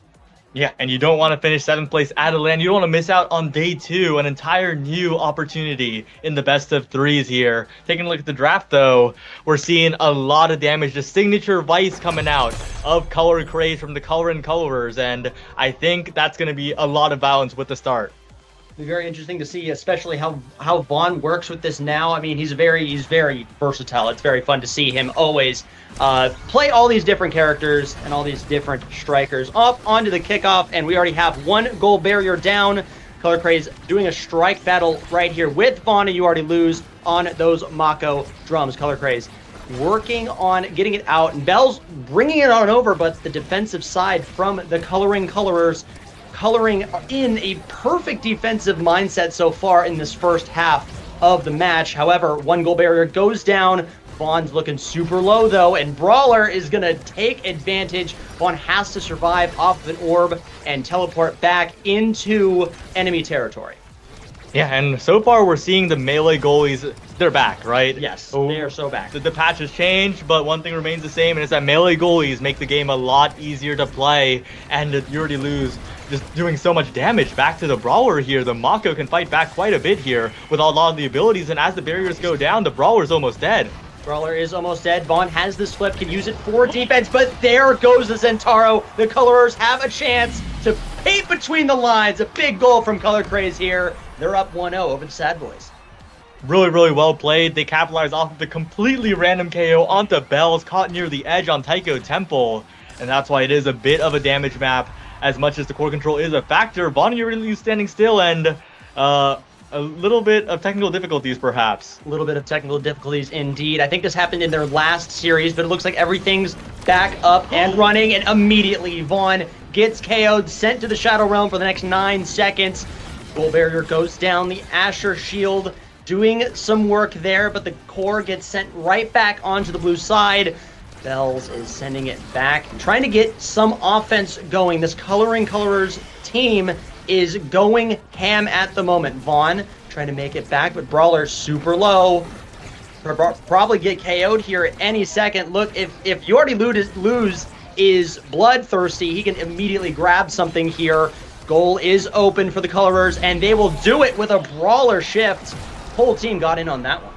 Yeah, and you don't want to finish 7th place at a land. You don't want to miss out on day 2, an entire new opportunity in the best of 3s here. Taking a look at the draft, though, we're seeing a lot of damage. The signature Vice coming out of Color Craze from the Colorin' Colorers, and I think that's going to be a lot of balance with the start. Be very interesting to see, especially how Vaughn works with this now. I mean, he's very versatile. It's very fun to see him always play all these different characters and all these different strikers. Up onto the kickoff, and we already have one goal barrier down. Color Craze doing a strike battle right here with Vaughn, and you already lose on those Mako drums. Color Craze working on getting it out, and Bell's bringing it on over, but the defensive side from the Coloring Colorers coloring in a perfect defensive mindset so far in this first half of the match. However, one goal barrier goes down. Vaughn's looking super low though, and Brawler is gonna take advantage. Vaughn has to survive off of an orb and teleport back into enemy territory. Yeah, and so far we're seeing the melee goalies, they're back, right? Yes, they are so back. The patch has changed, but one thing remains the same, and it's that melee goalies make the game a lot easier to play, and you already lose just doing so much damage back to the Brawler here. The Mako can fight back quite a bit here with a lot of the abilities, and as the barriers go down, the Brawler's almost dead. Brawler is almost dead. Vaughn has this flip, can use it for defense, but there goes the Zentaro. The Colorers have a chance to paint between the lines. A big goal from Color Craze here. They're up 1-0 over the Sad Boys. Really, really well played. They capitalized off of the completely random KO onto Bells, caught near the edge on Taiko Temple, and that's why it is a bit of a damage map. As much as the core control is a factor, Vaughn really standing still, and a little bit of technical difficulties, perhaps. A little bit of technical difficulties, indeed. I think this happened in their last series, but it looks like everything's back up and running, and immediately Vaughn gets KO'd, sent to the Shadow Realm for the next 9 seconds. Goal barrier goes down, the Asher Shield doing some work there, but the core gets sent right back onto the blue side. Bells is sending it back, trying to get some offense going. This Coloring Colorers team is going ham at the moment. Vaughn trying to make it back, but Brawler super low. Probably get KO'd here at any second. Look, if you already lose is bloodthirsty, he can immediately grab something here. Goal is open for the Colorers, and they will do it with a Brawler shift. Whole team got in on that one.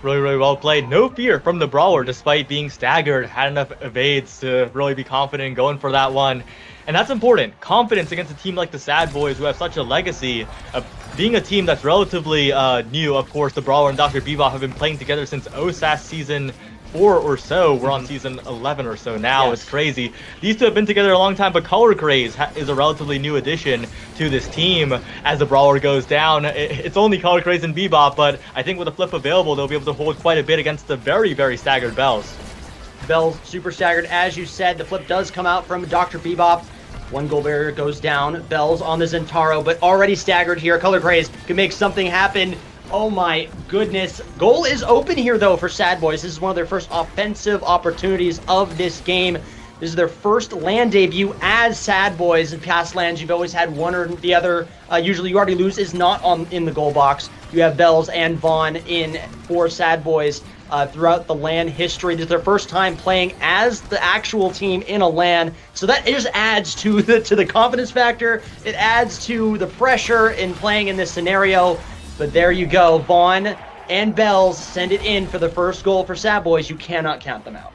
Really, really well played. No fear from the Brawler, despite being staggered. Had enough evades to really be confident in going for that one. And that's important. Confidence against a team like the Sad Boys, who have such a legacy of being a team that's relatively new. Of course, the Brawler and Dr. Bebop have been playing together since OSAS season 4 or so. We're on season 11 or so now. Yes. It's crazy. These two have been together a long time, but Color Craze is a relatively new addition to this team. As the Brawler goes down, it's only Color Craze and Bebop, but I think with a flip available, they'll be able to hold quite a bit against the very, very staggered Bells. Bells super staggered, as you said. The flip does come out from Dr. Bebop. One goal barrier goes down. Bells on the Zentaro, but already staggered here. Color Craze can make something happen. Oh my goodness. Goal is open here, though, for Sad Boys. This is one of their first offensive opportunities of this game. This is their first LAN debut as Sad Boys. In past LANs, you've always had one or the other. Usually you already lose is not in the goal box. You have Bells and Vaughn in for Sad Boys throughout the LAN history. This is their first time playing as the actual team in a LAN. So that just adds to the confidence factor. It adds to the pressure in playing in this scenario. But there you go. Vaughn and Bells send it in for the first goal for Sad Boys. You cannot count them out.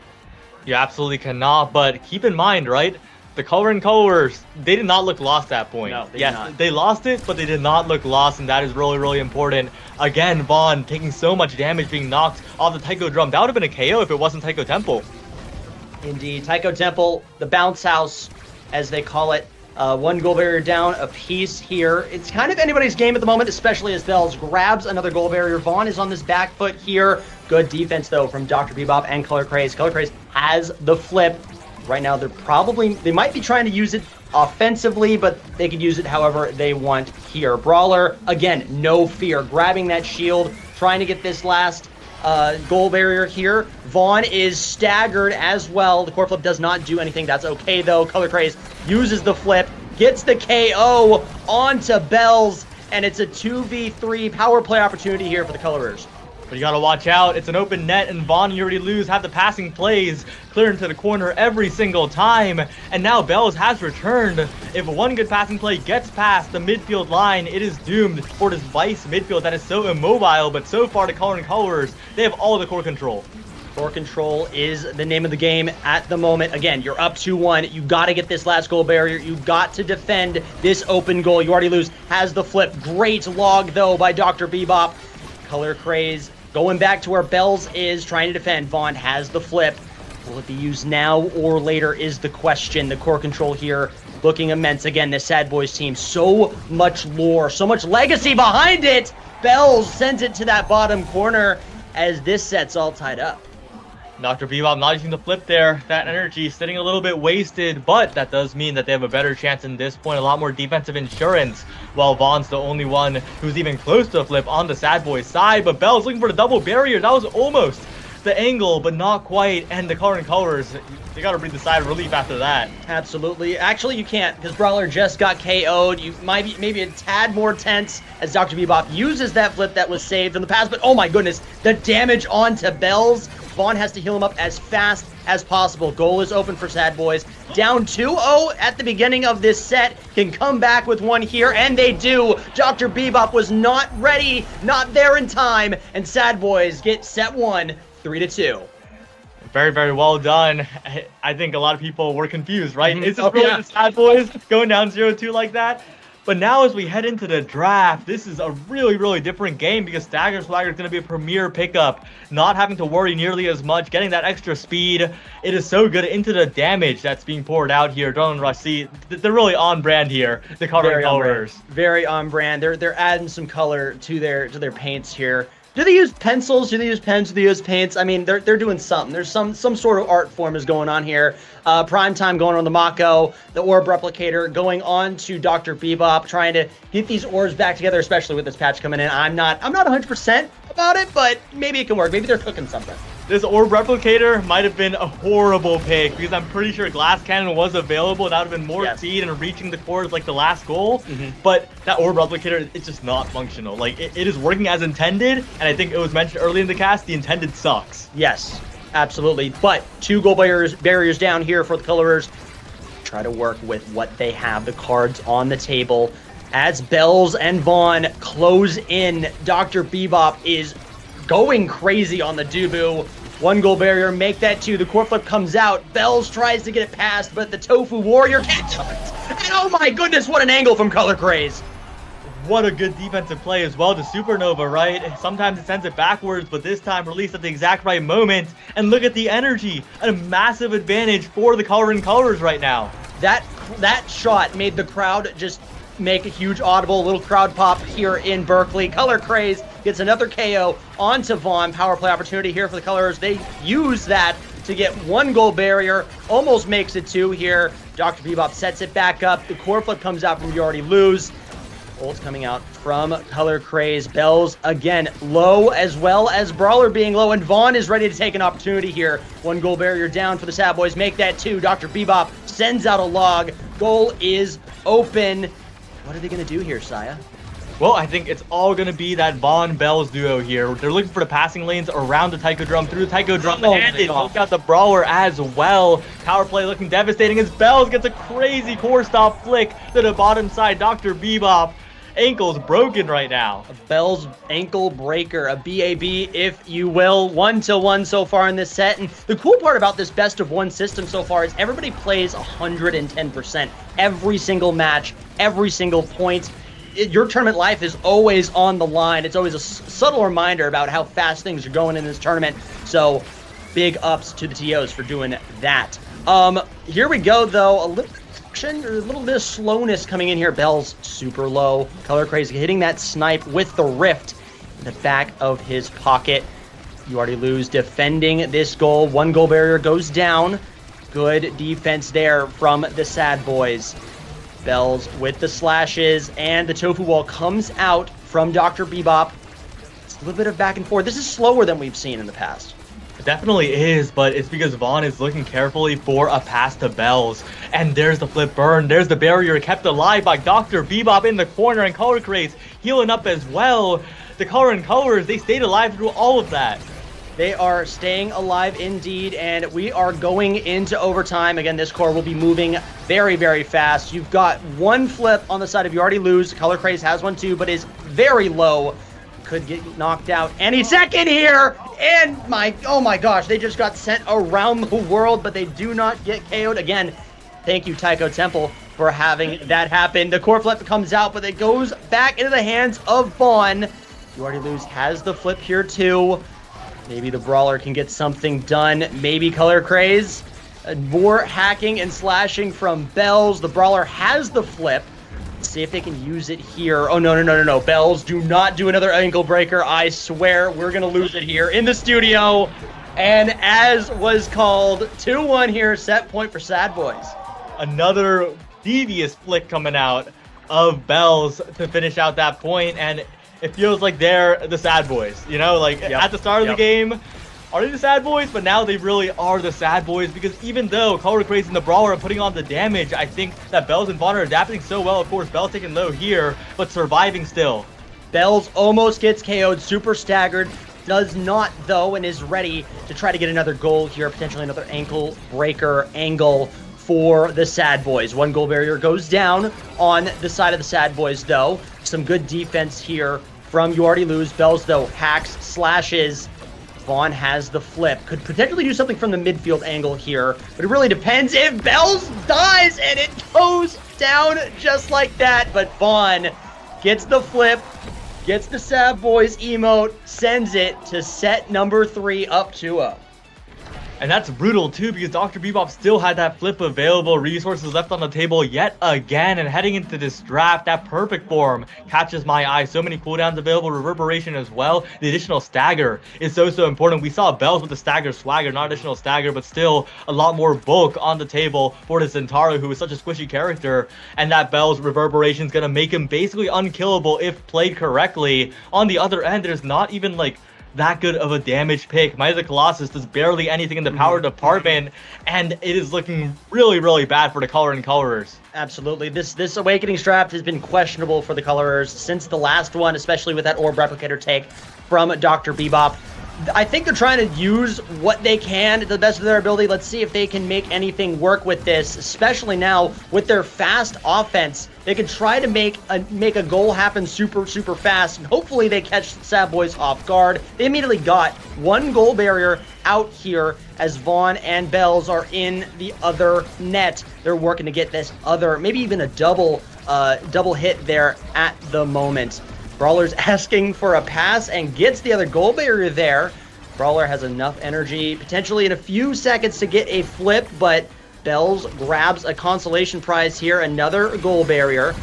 You absolutely cannot, but keep in mind, right? the colors, they did not look lost at that point. No, they did yes, not. they lost it, but they did not look lost, and that is really, really important. Again, Vaughn taking so much damage, being knocked off the Taiko drum. That would have been a KO if it wasn't Taiko Temple. Indeed. Taiko Temple, the bounce house, as they call it. One goal barrier down a piece here. It's kind of anybody's game at the moment, especially as Bells grabs another goal barrier. Vaughn is on this back foot here. Good defense, though, from Dr. Bebop and Color Craze. Color Craze has the flip. Right now, they might be trying to use it offensively, but they could use it however they want here. Brawler, again, no fear. Grabbing that shield, trying to get this last goal barrier here. Vaughn is staggered as well. The core flip does not do anything. That's okay, though. Color Craze uses the flip, gets the KO onto Bells, and it's a 2v3 power play opportunity here for the Colorers. But you gotta watch out. It's an open net, and Vaughn and You Already Lose have the passing plays clear into the corner every single time. And now Bells has returned. If one good passing play gets past the midfield line, it is doomed for this Vice midfield that is so immobile. But so far, the Colorers, they have all the core control. Core control is the name of the game at the moment. Again, you're up 2-1. You got to get this last goal barrier. You got to defend this open goal. You Already Lose has the flip. Great log, though, by Dr. Bebop. Color Craze going back to where Bells is, trying to defend. Vaughn has the flip. Will it be used now or later is the question. The core control here looking immense. Again, this Sad Boys team, so much lore, so much legacy behind it. Bells sends it to that bottom corner as this set's all tied up. Dr. Bebop not using the flip there. That energy sitting a little bit wasted, but that does mean that they have a better chance in this point. A lot more defensive insurance, while Vaughn's the only one who's even close to a flip on the Sad Boys side. But Bell's looking for the double barrier. That was almost the angle, but not quite. And the Colors, they got to breathe a sigh of relief after that. Absolutely. Actually, you can't, because Brawler just got KO'd. You might be maybe a tad more tense as Dr. Bebop uses that flip that was saved in the past. But oh my goodness, the damage onto Bells. Vaughn has to heal him up as fast as possible. Goal is open for Sad Boys. Down 2-0 at the beginning of this set. Can come back with one here, and they do. Dr. Bebop was not ready, not there in time, and Sad Boys get set 1, 3-2. Very, very well done. I think a lot of people were confused, right? Is this really the Sad Boys going down 0-2 like that? But now as we head into the draft, this is a really, really different game because Stagger Swagger is going to be a premier pickup. Not having to worry nearly as much, getting that extra speed. It is so good into the damage that's being poured out here. Adrenaline Rush, see, they're really on brand here. The Colorers. Very on brand. They're adding some color to their paints here. Do they use pencils? Do they use pens? Do they use paints? I mean, they're doing something. There's some sort of art form is going on here. Prime Time going on the Mako, the Orb Replicator going on to Dr. Bebop, trying to get these orbs back together, especially with this patch coming in. I'm not 100% about it, but maybe it can work. Maybe they're cooking something. This Orb Replicator might have been a horrible pick because I'm pretty sure Glass Cannon was available. That would have been more speed and reaching the cores like the last goal. But that Orb Replicator, it's just not functional. Like, it is working as intended, and I think it was mentioned early in the cast, the intended sucks. Yes, absolutely. But 2 goal barriers down here for the Colorers. Try to work with what they have, the cards on the table. As Bells and Vaughn close in, Dr. Bebop is going crazy on the Dubu. 1 goal barrier, make that 2. The core flip comes out. Bells tries to get it past, but the Tofu Warrior can't touch it. And oh my goodness, what an angle from Color Craze. What a good defensive play as well to Supernova, right? Sometimes it sends it backwards, but this time released at the exact right moment. And look at the energy. A massive advantage for the Colorers right now. That shot made the crowd just make a huge audible little crowd pop here in Berkeley. Color Craze gets another KO onto Vaughn. Power play opportunity here for the Colors. They use that to get 1 goal barrier. Almost makes it 2 here. Dr. Bebop sets it back up. The core flip comes out from You Already Lose. Ult's coming out from Color Craze. Bells, again, low as well as Brawler being low. And Vaughn is ready to take an opportunity here. 1 goal barrier down for the Sad Boys. Make that 2. Dr. Bebop sends out a log. Goal is open. What are they going to do here, Saya? Well, I think it's all going to be that Vaughn-Bells duo here. They're looking for the passing lanes around the Taiko Drum, through the Taiko Drum, and they look out the Brawler as well. Power play looking devastating as Bells gets a crazy core stop flick to the bottom side. Dr. Bebop ankle's broken right now. Bell's ankle breaker, a BAB, if you will. 1-1 so far in this set. And the cool part about this best of one system so far is everybody plays 110%. Every single match, every single point. Your tournament life is always on the line. It's always a subtle reminder about how fast things are going in this tournament. So big ups to the TOs for doing that. Here we go, though. A little bit of slowness coming in here. Bell's super low. Color Craze hitting that snipe with the Rift in the back of his pocket. You already lose defending this goal. One goal barrier goes down. Good defense there from the Sad Boys. Bells with the slashes, and the Tofu Wall comes out from Dr. Bebop. It's a little bit of back and forth. This is slower than we've seen in the past. It definitely is, but it's because Vaughn is looking carefully for a pass to Bells. And there's the flip burn. There's the barrier kept alive by Dr. Bebop in the corner, and Color Craze healing up as well. The Color and Colors, they stayed alive through all of that. They are staying alive indeed, and we are going into overtime. Again, this core will be moving very, very fast. You've got one flip on the side of You Already Lose. Color Craze has one too, but is very low. Could get knocked out any second here. And oh my gosh, they just got sent around the world, but they do not get KO'd. Again, thank you, Taiko Temple, for having that happen. The core flip comes out, but it goes back into the hands of Vaughn. You Already Lose has the flip here too. Maybe the Brawler can get something done. Maybe Color Craze. More hacking and slashing from Bells. The Brawler has the flip. Let's see if they can use it here. Oh, no. Bells, do not do another ankle breaker. I swear we're going to lose it here in the studio. And as was called, 2-1 here, set point for Sad Boys. Another devious flick coming out of Bells to finish out that point, and it feels like they're the Sad Boys, you know, like at the start of the game, are they the Sad Boys? But now they really are the Sad Boys, because even though Color Craze and the Brawler are putting on the damage, I think that Bells and Vaughn are adapting so well. Of course, Bells taking low here, but surviving still. Bells almost gets KO'd, super staggered, does not though, and is ready to try to get another goal here, potentially another ankle breaker angle for the Sad Boys. One goal barrier goes down on the side of the Sad Boys though. Some good defense here from You Already Lose. Bells though hacks, slashes. Vaughn has the flip. Could potentially do something from the midfield angle here, but it really depends if Bells dies, and it goes down just like that. But Vaughn gets the flip, gets the Sad Boys emote, sends it to set number 3 up 2-0. And that's brutal too, because Dr. Bebop still had that flip available, resources left on the table yet again, and heading into this draft, that perfect form catches my eye. So many cooldowns available, reverberation as well. The additional stagger is so important. We saw Bells with the stagger swagger, not additional stagger, but still a lot more bulk on the table for the Zentaro, who is such a squishy character, and that Bells reverberation is going to make him basically unkillable if played correctly. On the other end, there's not even like that good of a damage pick. Might of the Colossus does barely anything in the power department, and it is looking really, really bad for the Color and Colorers. Absolutely. This Awakenings draft has been questionable for the Colorers since the last one, especially with that Orb Replicator take from Dr. Bebop. I think they're trying to use what they can to the best of their ability. Let's see if they can make anything work with this, especially now with their fast offense. They could try to make a goal happen super fast, and hopefully they catch the Sad Boys off guard. They immediately got one goal barrier out here as Vaughn and Bells are in the other net. They're working to get this other, maybe even a double hit there at the moment. Brawler's asking for a pass and gets the other goal barrier there. Brawler has enough energy, potentially in a few seconds, to get a flip, but Bells grabs a consolation prize here, another goal barrier.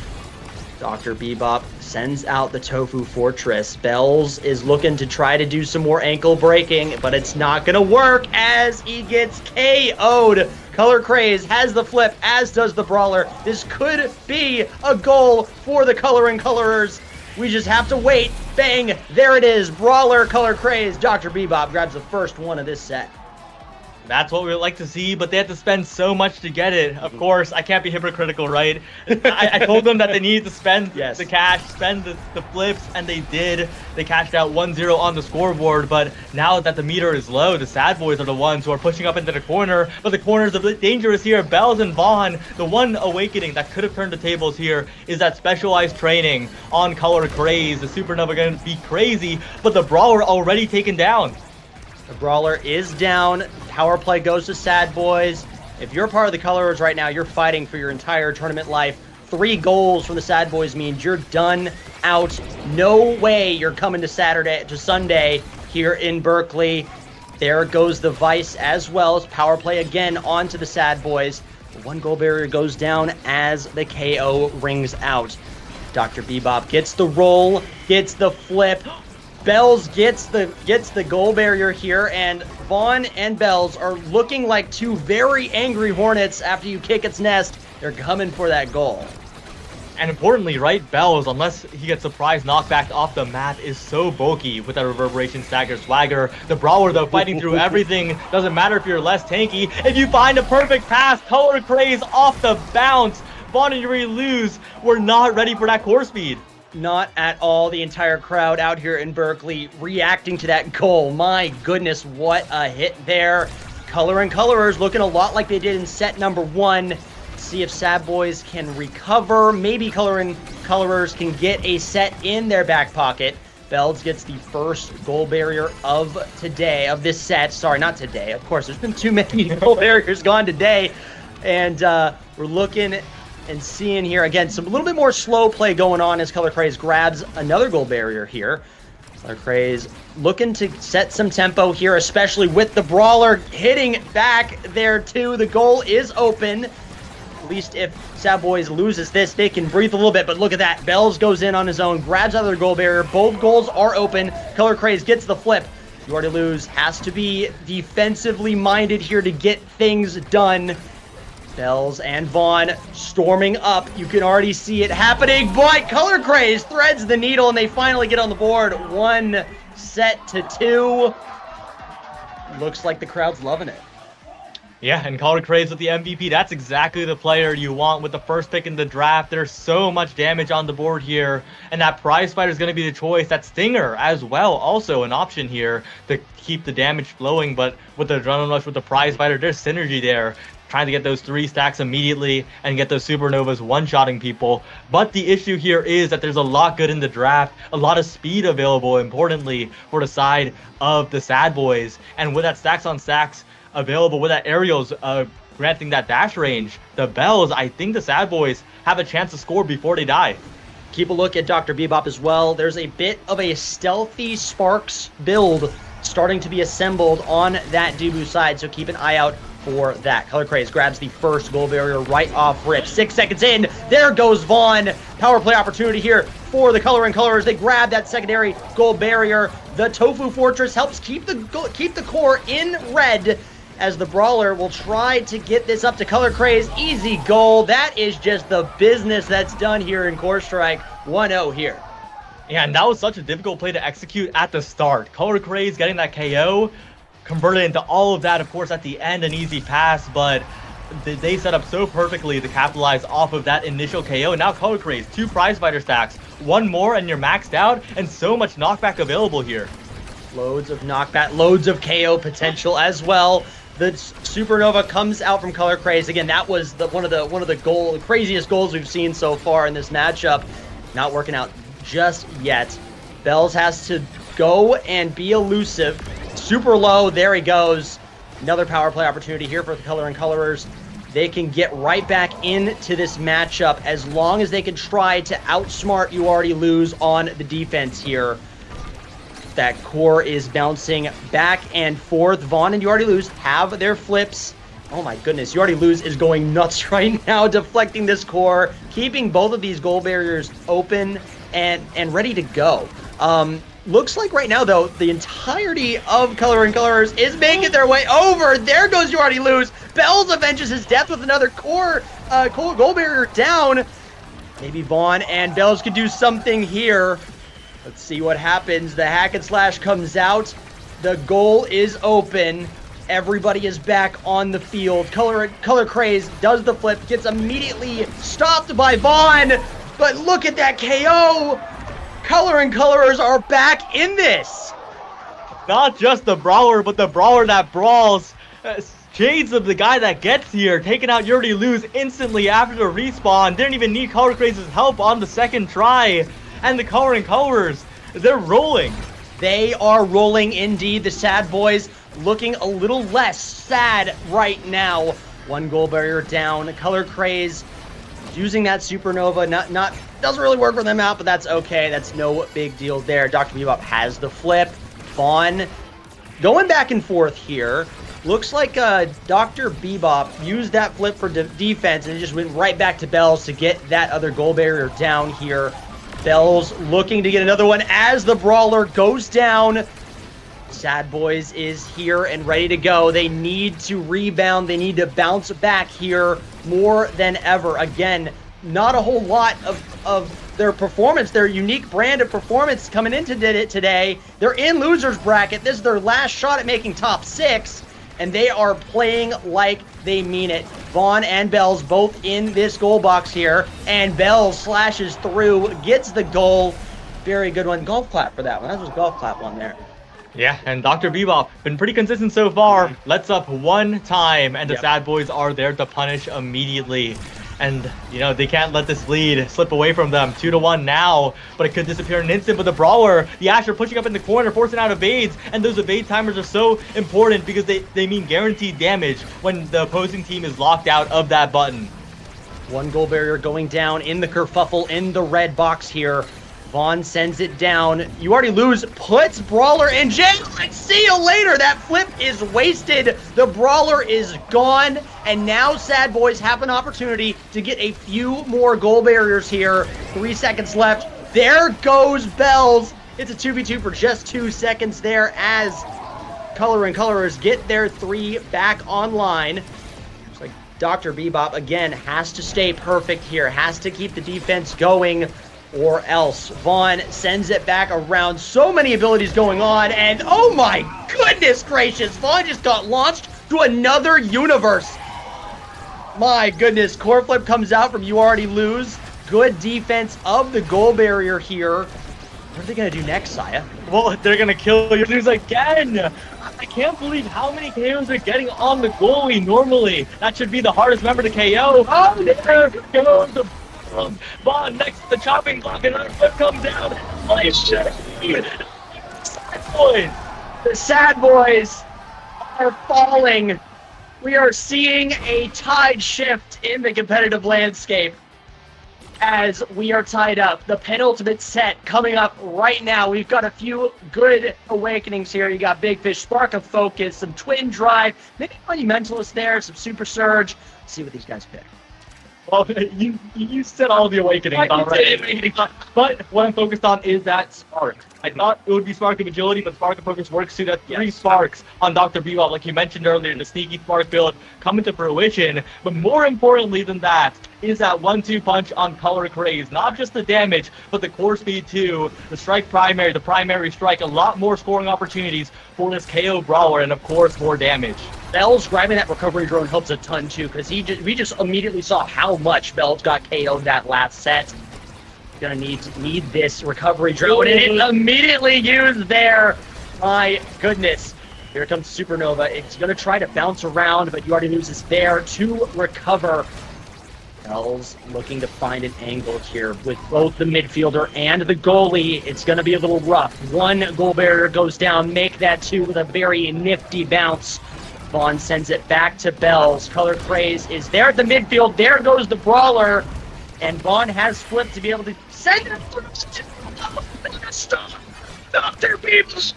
Dr. Bebop sends out the Tofu Fortress. Bells is looking to try to do some more ankle breaking, but it's not going to work as he gets KO'd. Color Craze has the flip, as does the Brawler. This could be a goal for the Color and Colorers. We just have to wait. Bang! There it is. Brawler, Color Craze. Dr. Bebop grabs the first one of this set. That's what we would like to see, but they have to spend so much to get it. Of course, I can't be hypocritical, right? I told them that they needed to spend the cash, spend the flips, and they did. They cashed out 1-0 on the scoreboard, but now that the meter is low, the Sad Boys are the ones who are pushing up into the corner, but the corner's a bit dangerous here. Bells and Vaughn, the one awakening that could have turned the tables here is that specialized training on Color Craze. The Supernova going to be crazy, but the Brawler already taken down. The Brawler is down. Power play goes to Sad Boys. If you're part of the Colorers right now, you're fighting for your entire tournament life. 3 goals from the Sad Boys means you're done out. No way you're coming to Sunday here in Berkeley. There goes the Vice as well as power play again onto the Sad Boys. The 1 goal barrier goes down as the KO rings out. Dr. Bebop gets the roll, gets the flip. Bells gets the goal barrier here, and Vaughn and Bells are looking like 2 very angry Hornets after you kick its nest. They're coming for that goal. And importantly, right, Bells, unless he gets surprise knockback off the map, is so bulky with that Reverberation Stagger Swagger. The Brawler, though, fighting through everything. Doesn't matter if you're less tanky. If you find a perfect pass, Color Craze off the bounce. Vaughn and Yuri lose. We're not ready for that core speed. Not at all. The entire crowd out here in Berkeley reacting to that goal. My goodness, what a hit there. Color and Colorers looking a lot like they did in set number 1. See if Sad Boys can recover. Maybe Color and Colorers can get a set in their back pocket. Bells gets the first goal barrier of this set. Sorry, not today. Of course, there's been too many goal barriers gone today. And we're looking and seeing here, again, a little bit more slow play going on as Color Craze grabs another goal barrier here. Color Craze looking to set some tempo here, especially with the Brawler hitting back there too. The goal is open. At least if Sad Boys loses this, they can breathe a little bit, but look at that. Bells goes in on his own, grabs another goal barrier. Both goals are open. Color Craze gets the flip. You already lose. Has to be defensively minded here to get things done. Bells and Vaughn storming up. You can already see it happening, but Color Craze threads the needle and they finally get on the board. 1-2. Looks like the crowd's loving it. Yeah, and Color Craze with the MVP. That's exactly the player you want with the first pick in the draft. There's so much damage on the board here, and that prize fighter is going to be the choice. That Stinger as well, also an option here to keep the damage flowing, but with the Adrenaline Rush with the prize fighter, there's synergy there. Trying to get those 3 stacks immediately and get those Supernovas one-shotting people. But the issue here is that there's a lot good in the draft, a lot of speed available, importantly, for the side of the Sad Boys. And with that stacks on stacks available, with that aerials granting that dash range, the Bells, I think the Sad Boys have a chance to score before they die. Keep a look at Dr. Bebop as well. There's a bit of a stealthy Sparks build starting to be assembled on that Debu side, so keep an eye out for that. Color Craze grabs the first goal barrier right off rip. 6 seconds in, there goes Vaughn. Power play opportunity here for the Color and Colors. They grab that secondary goal barrier. The Tofu Fortress helps keep the core in red as the Brawler will try to get this up to Color Craze. Easy goal. That is just the business that's done here in Core Strike. 1-0 here. Yeah, and that was such a difficult play to execute at the start. Color Craze getting that KO, converted into all of that, of course, at the end, an easy pass, but they set up so perfectly to capitalize off of that initial KO. And now Color Craze, 2 prize fighter stacks, 1 more and you're maxed out, and so much knockback available here. Loads of knockback, loads of KO potential as well. The Supernova comes out from Color Craze. Again, that was one of the craziest goals we've seen so far in this matchup. Not working out just yet. Bells has to go and be elusive. Super low, there he goes. Another power play opportunity here for the Color and Colorers. They can get right back into this matchup as long as they can try to outsmart You Already Lose on the defense here. That core is bouncing back and forth. Vaughn and You Already Lose have their flips. Oh my goodness, You Already Lose is going nuts right now, deflecting this core, keeping both of these goal barriers open and ready to go. Looks like right now, though, the entirety of Color and Colors is making their way over. There goes You Already Lose. Bells avenges his death with another core goal barrier down. Maybe Vaughn and Bells could do something here. Let's see what happens. The hack and slash comes out. The goal is open. Everybody is back on the field. Color Craze does the flip, gets immediately stopped by Vaughn, but look at that KO! Color and Colorers are back in this! Not just the brawler, but the brawler that brawls. Shades of the guy that gets here, taking out You Already Lose instantly after the respawn. Didn't even need Color Craze's help on the second try. And the Color and Colorers, they're rolling. They are rolling indeed. The Sad Boys looking a little less sad right now. One goal barrier down. Color Craze using that Supernova. Not doesn't really work for them out, but that's okay. That's no big deal there. Dr. Bebop has the flip. Vaughn going back and forth here. Looks like Dr. Bebop used that flip for defense and it just went right back to Bells to get that other goal barrier down here. Bells looking to get another one as the brawler goes down. Sad Boys is here and ready to go. They need to rebound. They need to bounce back here more than ever. Again, not a whole lot of their performance, their unique brand of performance coming into it today. They're in losers bracket. This is their last shot at making top 6, and they are playing like they mean it. Vaughn and Bells both in this goal box here, and Bells slashes through, gets the goal. Very good one. Golf clap for that one. That was a golf clap one there. Yeah, and Dr. Bebop been pretty consistent so far. Lets up one time, and the Sad Boys are there to punish immediately. And, you know, they can't let this lead slip away from them. 2-1 now, but it could disappear in an instant. But the Brawler, the Asher pushing up in the corner, forcing out evades. And those evade timers are so important because they mean guaranteed damage when the opposing team is locked out of that button. One goal barrier going down in the kerfuffle in the red box here. Vaughn sends it down. You Already Lose puts Brawler in jail. And see you later. That flip is wasted. The Brawler is gone. And now Sad Boys have an opportunity to get a few more goal barriers here. 3 seconds left. There goes Bells. It's a 2v2 for just 2 seconds there as Color and Colorers get their 3 back online. Looks like Dr. Bebop, again, has to stay perfect here. Has to keep the defense going, or else. Vaughn sends it back around. So many abilities going on, and oh my goodness gracious, Vaughn just got launched to another universe. My goodness, core flip comes out from You Already Lose. Good defense of the goal barrier here. What are they going to do next, Saya? Well, they're going to kill You Already Lose again. I can't believe how many KOs they're getting on the goalie normally. That should be the hardest member to KO. Oh, there goes the Vaughn next to the chopping block, and another flip comes down. Holy shit! Sad Boys! The Sad Boys are falling. We are seeing a tide shift in the competitive landscape as we are tied up. The penultimate set coming up right now. We've got a few good awakenings here. You got Big Fish, Spark of Focus, some Twin Drive, maybe Monumentalist there, some Super Surge. Let's see what these guys pick. Well, you said all the awakenings already. But what I'm focused on is that Spark. I thought it would be Spark of Agility, but Spark of Focus works too. That's 3 sparks on Dr. Bebop, like you mentioned earlier, the sneaky Spark build coming to fruition. But more importantly than that is that 1-2 punch on Color Craze. Not just the damage, but the core speed too. The strike primary, the primary strike, a lot more scoring opportunities for this KO Brawler, and of course, more damage. Bells grabbing that recovery drone helps a ton too, because we just immediately saw how much Bells got KO'd that last set. Gonna need this recovery drone, and it's immediately used there. My goodness. Here comes Supernova. It's gonna try to bounce around, but You Already Lose is there to recover. Bells looking to find an angle here with both the midfielder and the goalie. It's gonna be a little rough. One goal barrier goes down, make that 2 with a very nifty bounce. Vaughn sends it back to Bells. Color Craze is there at the midfield. There goes the Brawler. And Vaughn has flipped to be able to send it through. Stop. Dr. Bebop.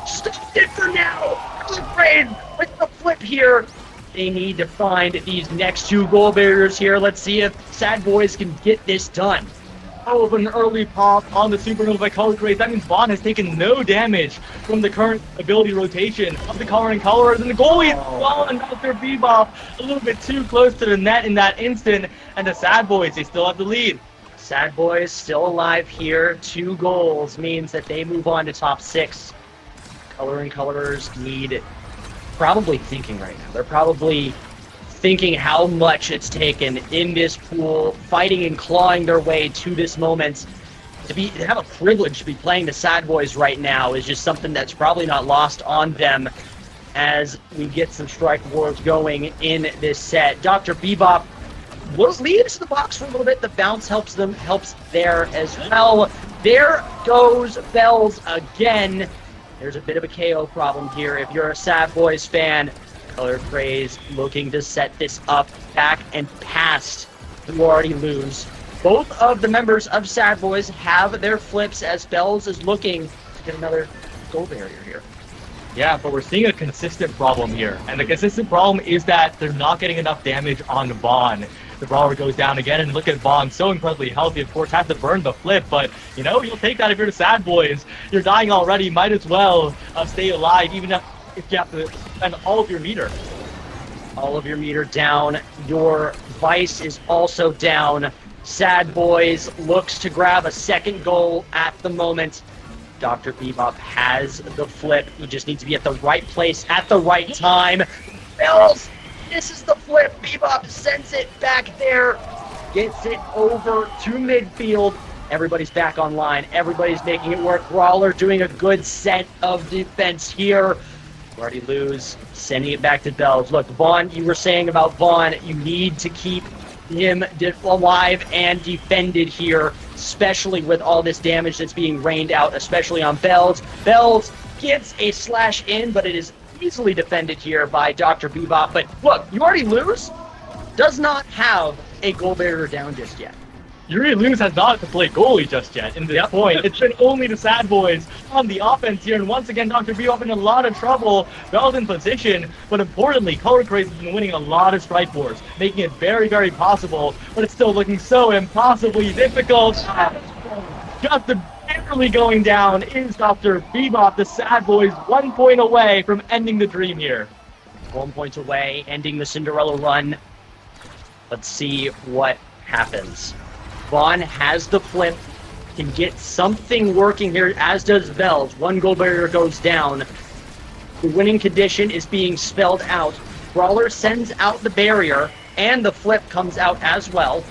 Stop it for now. Color Craze with the flip here. They need to find these next 2 goal barriers here. Let's see if Sad Boys can get this done. Oh, of an early pop on the Supernova by Color Craze. That means Vaughn has taken no damage from the current ability rotation of the Color and Colorers. And the goalie is falling. Dr. Bebop a little bit too close to the net in that instant. And the Sad Boys, they still have the lead. Sad Boys still alive here. 2 goals means that they move on to top 6. Color and Colorers need probably thinking right now. They're probably thinking how much it's taken in this pool, fighting and clawing their way to this moment. To have a privilege to be playing the Sad Boys right now is just something that's probably not lost on them as we get some strike wars going in this set. Dr. Bebop will lead into the box for a little bit. The bounce helps there as well. There goes Bells again. There's a bit of a KO problem here. If you're a Sad Boys fan, Color Craze looking to set this up back and past. You already lose. Both of the members of Sad Boys have their flips as Bells is looking to get another goal barrier here. Yeah, but we're seeing a consistent problem here. And the consistent problem is that they're not getting enough damage on Vaughn. The Brawler goes down again, and look at Vaughn, so incredibly healthy. Of course, has to burn the flip, but, you know, you'll take that if you're the Sad Boys. You're dying already, might as well stay alive, even if you have to spend all of your meter. All of your meter down. Your Vice is also down. Sad Boys looks to grab a second goal at the moment. Dr. Bebop has the flip. He just needs to be at the right place at the right time. Bells misses the flip. Bebop sends it back there. Gets it over to midfield. Everybody's back online. Everybody's making it work. Brawler doing a good set of defense here. You already lose. Sending it back to Bells. Look, Vaughn, you were saying about Vaughn, you need to keep him alive and defended here, especially with all this damage that's being rained out, especially on Bells. Bells gets a slash in, but it is easily defended here by Dr. Bebop. But look, You Already Lose does not have a goal barrier down just yet. You Already Lose has not to play goalie just yet in this point. It's been only the Sad Boys on the offense here, and once again, Dr. Bebop in a lot of trouble. Bell's in position, but importantly, Color Craze has been winning a lot of strike wars, making it very, very possible, but it's still looking so impossibly difficult. Just barely going down is Dr. Bebop. The Sad Boys 1 point away from ending the dream here. 1 point away, ending the Cinderella run. Let's see what happens. Vaughn has the flip, can get something working here, as does Bells. One goal barrier goes down. The winning condition is being spelled out. Brawler sends out the barrier, and the flip comes out as well.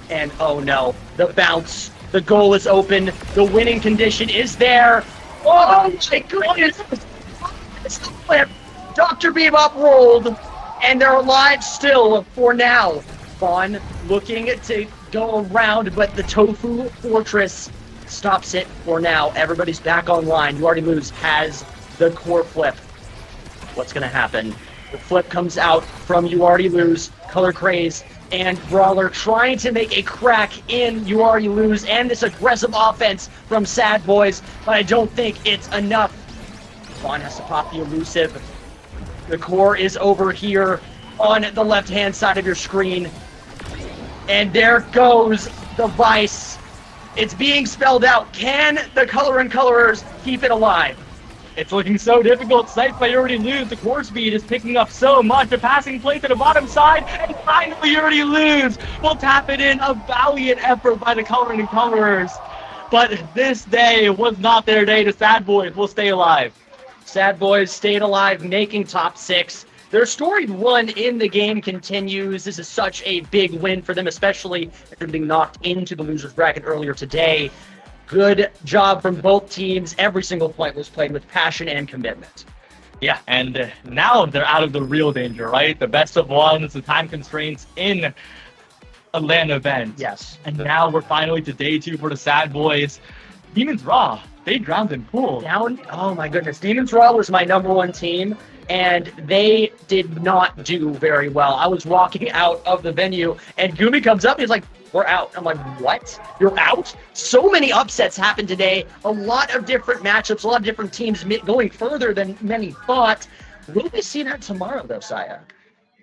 And oh no, the bounce. The goal is open. The winning condition is there. Oh my goodness! It's the flip. Dr. Bebop rolled, and they're alive still for now. Vaughn looking to go around, but the Tofu Fortress stops it for now. Everybody's back online. You Already Lose has the core flip. What's going to happen? The flip comes out from You Already Lose, Color Craze, and Brawler trying to make a crack in You Already Lose, and this aggressive offense from Sad Boys, but I don't think it's enough. Vaughn has to pop the elusive. The core is over here on the left-hand side of your screen. And there goes the Vice. It's being spelled out. Can the Color and Colorers keep it alive? It's looking so difficult. Sniped by You Already Lose. The core speed is picking up so much. A passing play to the bottom side. And finally, You Already Lose. We'll tap it in. A valiant effort by the Color and Colorers. But this day was not their day. The Sad Boys will stay alive. Sad Boys stayed alive, making top 6. Their storied run in the game continues. This is such a big win for them, especially after being knocked into the loser's bracket earlier today. Good job from both teams. Every single point was played with passion and commitment. Yeah, and now they're out of the real danger, right? The best of ones, the time constraints in a LAN event. Yes. And now we're finally to day 2 for the Sad Boys. Demons Raw, they drowned in pool. Down? Oh my goodness. Demons Raw was my #1 team, and they did not do very well. I was walking out of the venue, and Gumi comes up, and he's like, "We're out." I'm like, "What? You're out?" So many upsets happened today. A lot of different matchups, a lot of different teams going further than many thought. Will we see that tomorrow, though, Saya?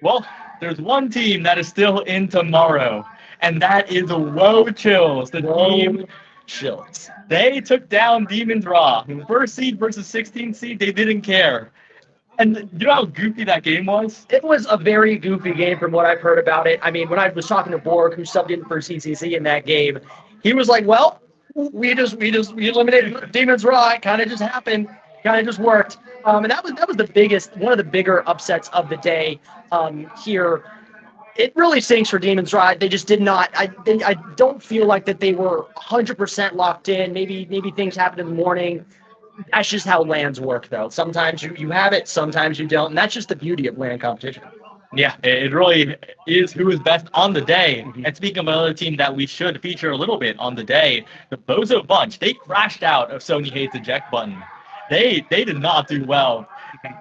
Well, there's one team that is still in tomorrow, and that is Woe Chills, the team Chills. They took down Demons Raw. First seed versus 16th seed, they didn't care. And you know how goofy that game was? It was a very goofy game from what I've heard about it. I mean, when I was talking to Borg, who subbed in for CCC in that game, he was like, "Well, we eliminated Demons Raw. It kind of just happened." Kind of just worked. And that was the biggest, one of the bigger upsets of the day here. It really stinks for Demon's Ride. They just did not. I don't feel like that they were 100% locked in. Maybe things happened in the morning. That's just how lands work, though. Sometimes you have it, sometimes you don't, and that's just the beauty of land competition. Yeah, it really is who is best on the day. And speaking of another team that we should feature a little bit on the day, the Bozo Bunch, they crashed out of Sony Hates Eject button. They did not do well.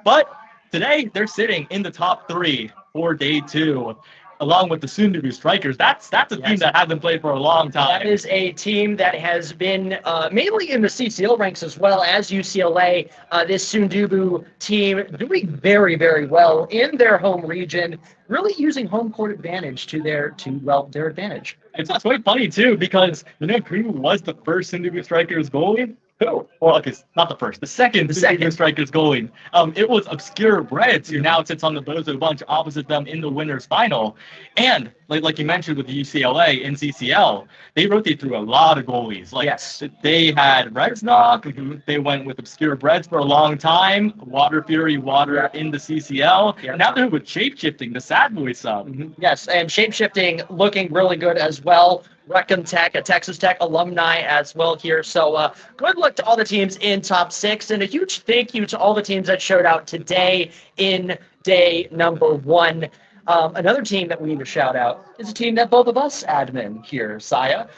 But today, they're sitting in the top 3 for day 2. Along with the soon-to-be Strikers. That's a team that hasn't played for a long time. That is a team that has been mainly in the CCL ranks as well as UCLA. This Sundubu team doing very, very well in their home region, really using home court advantage to their advantage. It's quite funny, too, because you know who was the first Sundubu Strikers goalie? Who? Well, okay, not the first. The second Strikers goalie. It was Obscure Reds, who now sits on the Bozo Bunch opposite them in the winners final. And like you mentioned with UCLA in CCL, they rotate through a lot of goalies. They had Redsnock, they went with Obscure Reds for a long time, Water Fury in the CCL. Yeah. Now they're with Shapeshifting, the Sad Boy sub. Yes, and Shapeshifting looking really good as well. Recon Tech, a Texas Tech alumni as well here. So good luck to all the teams in top 6, and a huge thank you to all the teams that showed out today in day number 1. Another team that we need to shout out is a team that both of us admin here, Saya.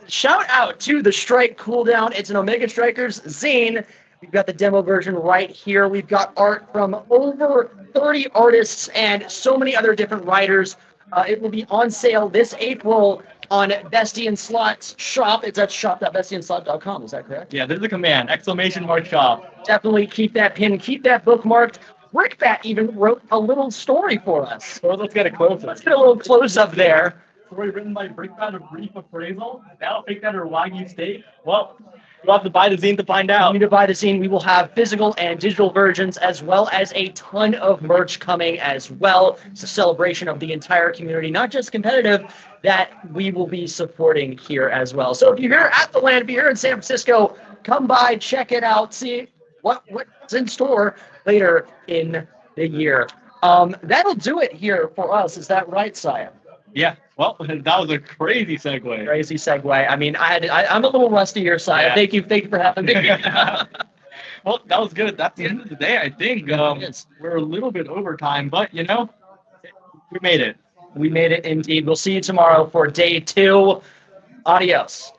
Shout out to the Strike Cooldown. It's an Omega Strikers zine. We've got the demo version right here. We've got art from over 30 artists and so many other different writers. It will be on sale this April on Bestian Slot's shop. It's at shop.bestianslot.com. Is that correct? Yeah, there's a command, !shop. Definitely keep that pin, keep that bookmarked. Brickbat even wrote a little story for us. Well, let's get a close-up. Let's get a little close-up there. Story written by Brickbat, a brief appraisal. That'll take that or Wagyu steak. Well, you'll have to buy the zine to find out. You need to buy the zine. We will have physical and digital versions, as well as a ton of merch coming as well. It's a celebration of the entire community, not just competitive, that we will be supporting here as well. So if you're here at the land, if you're here in San Francisco, come by, check it out, see what's in store later in the year. That'll do it here for us. Is that right, Saya? Yeah. Well, that was a crazy segue. Crazy segue. I mean, I'm a little rusty here, Saya. Yeah. Thank you for having me. Well, that was good. That's the end of the day, I think. We're a little bit over time, but, we made it. We made it indeed. We'll see you tomorrow for day 2. Adios.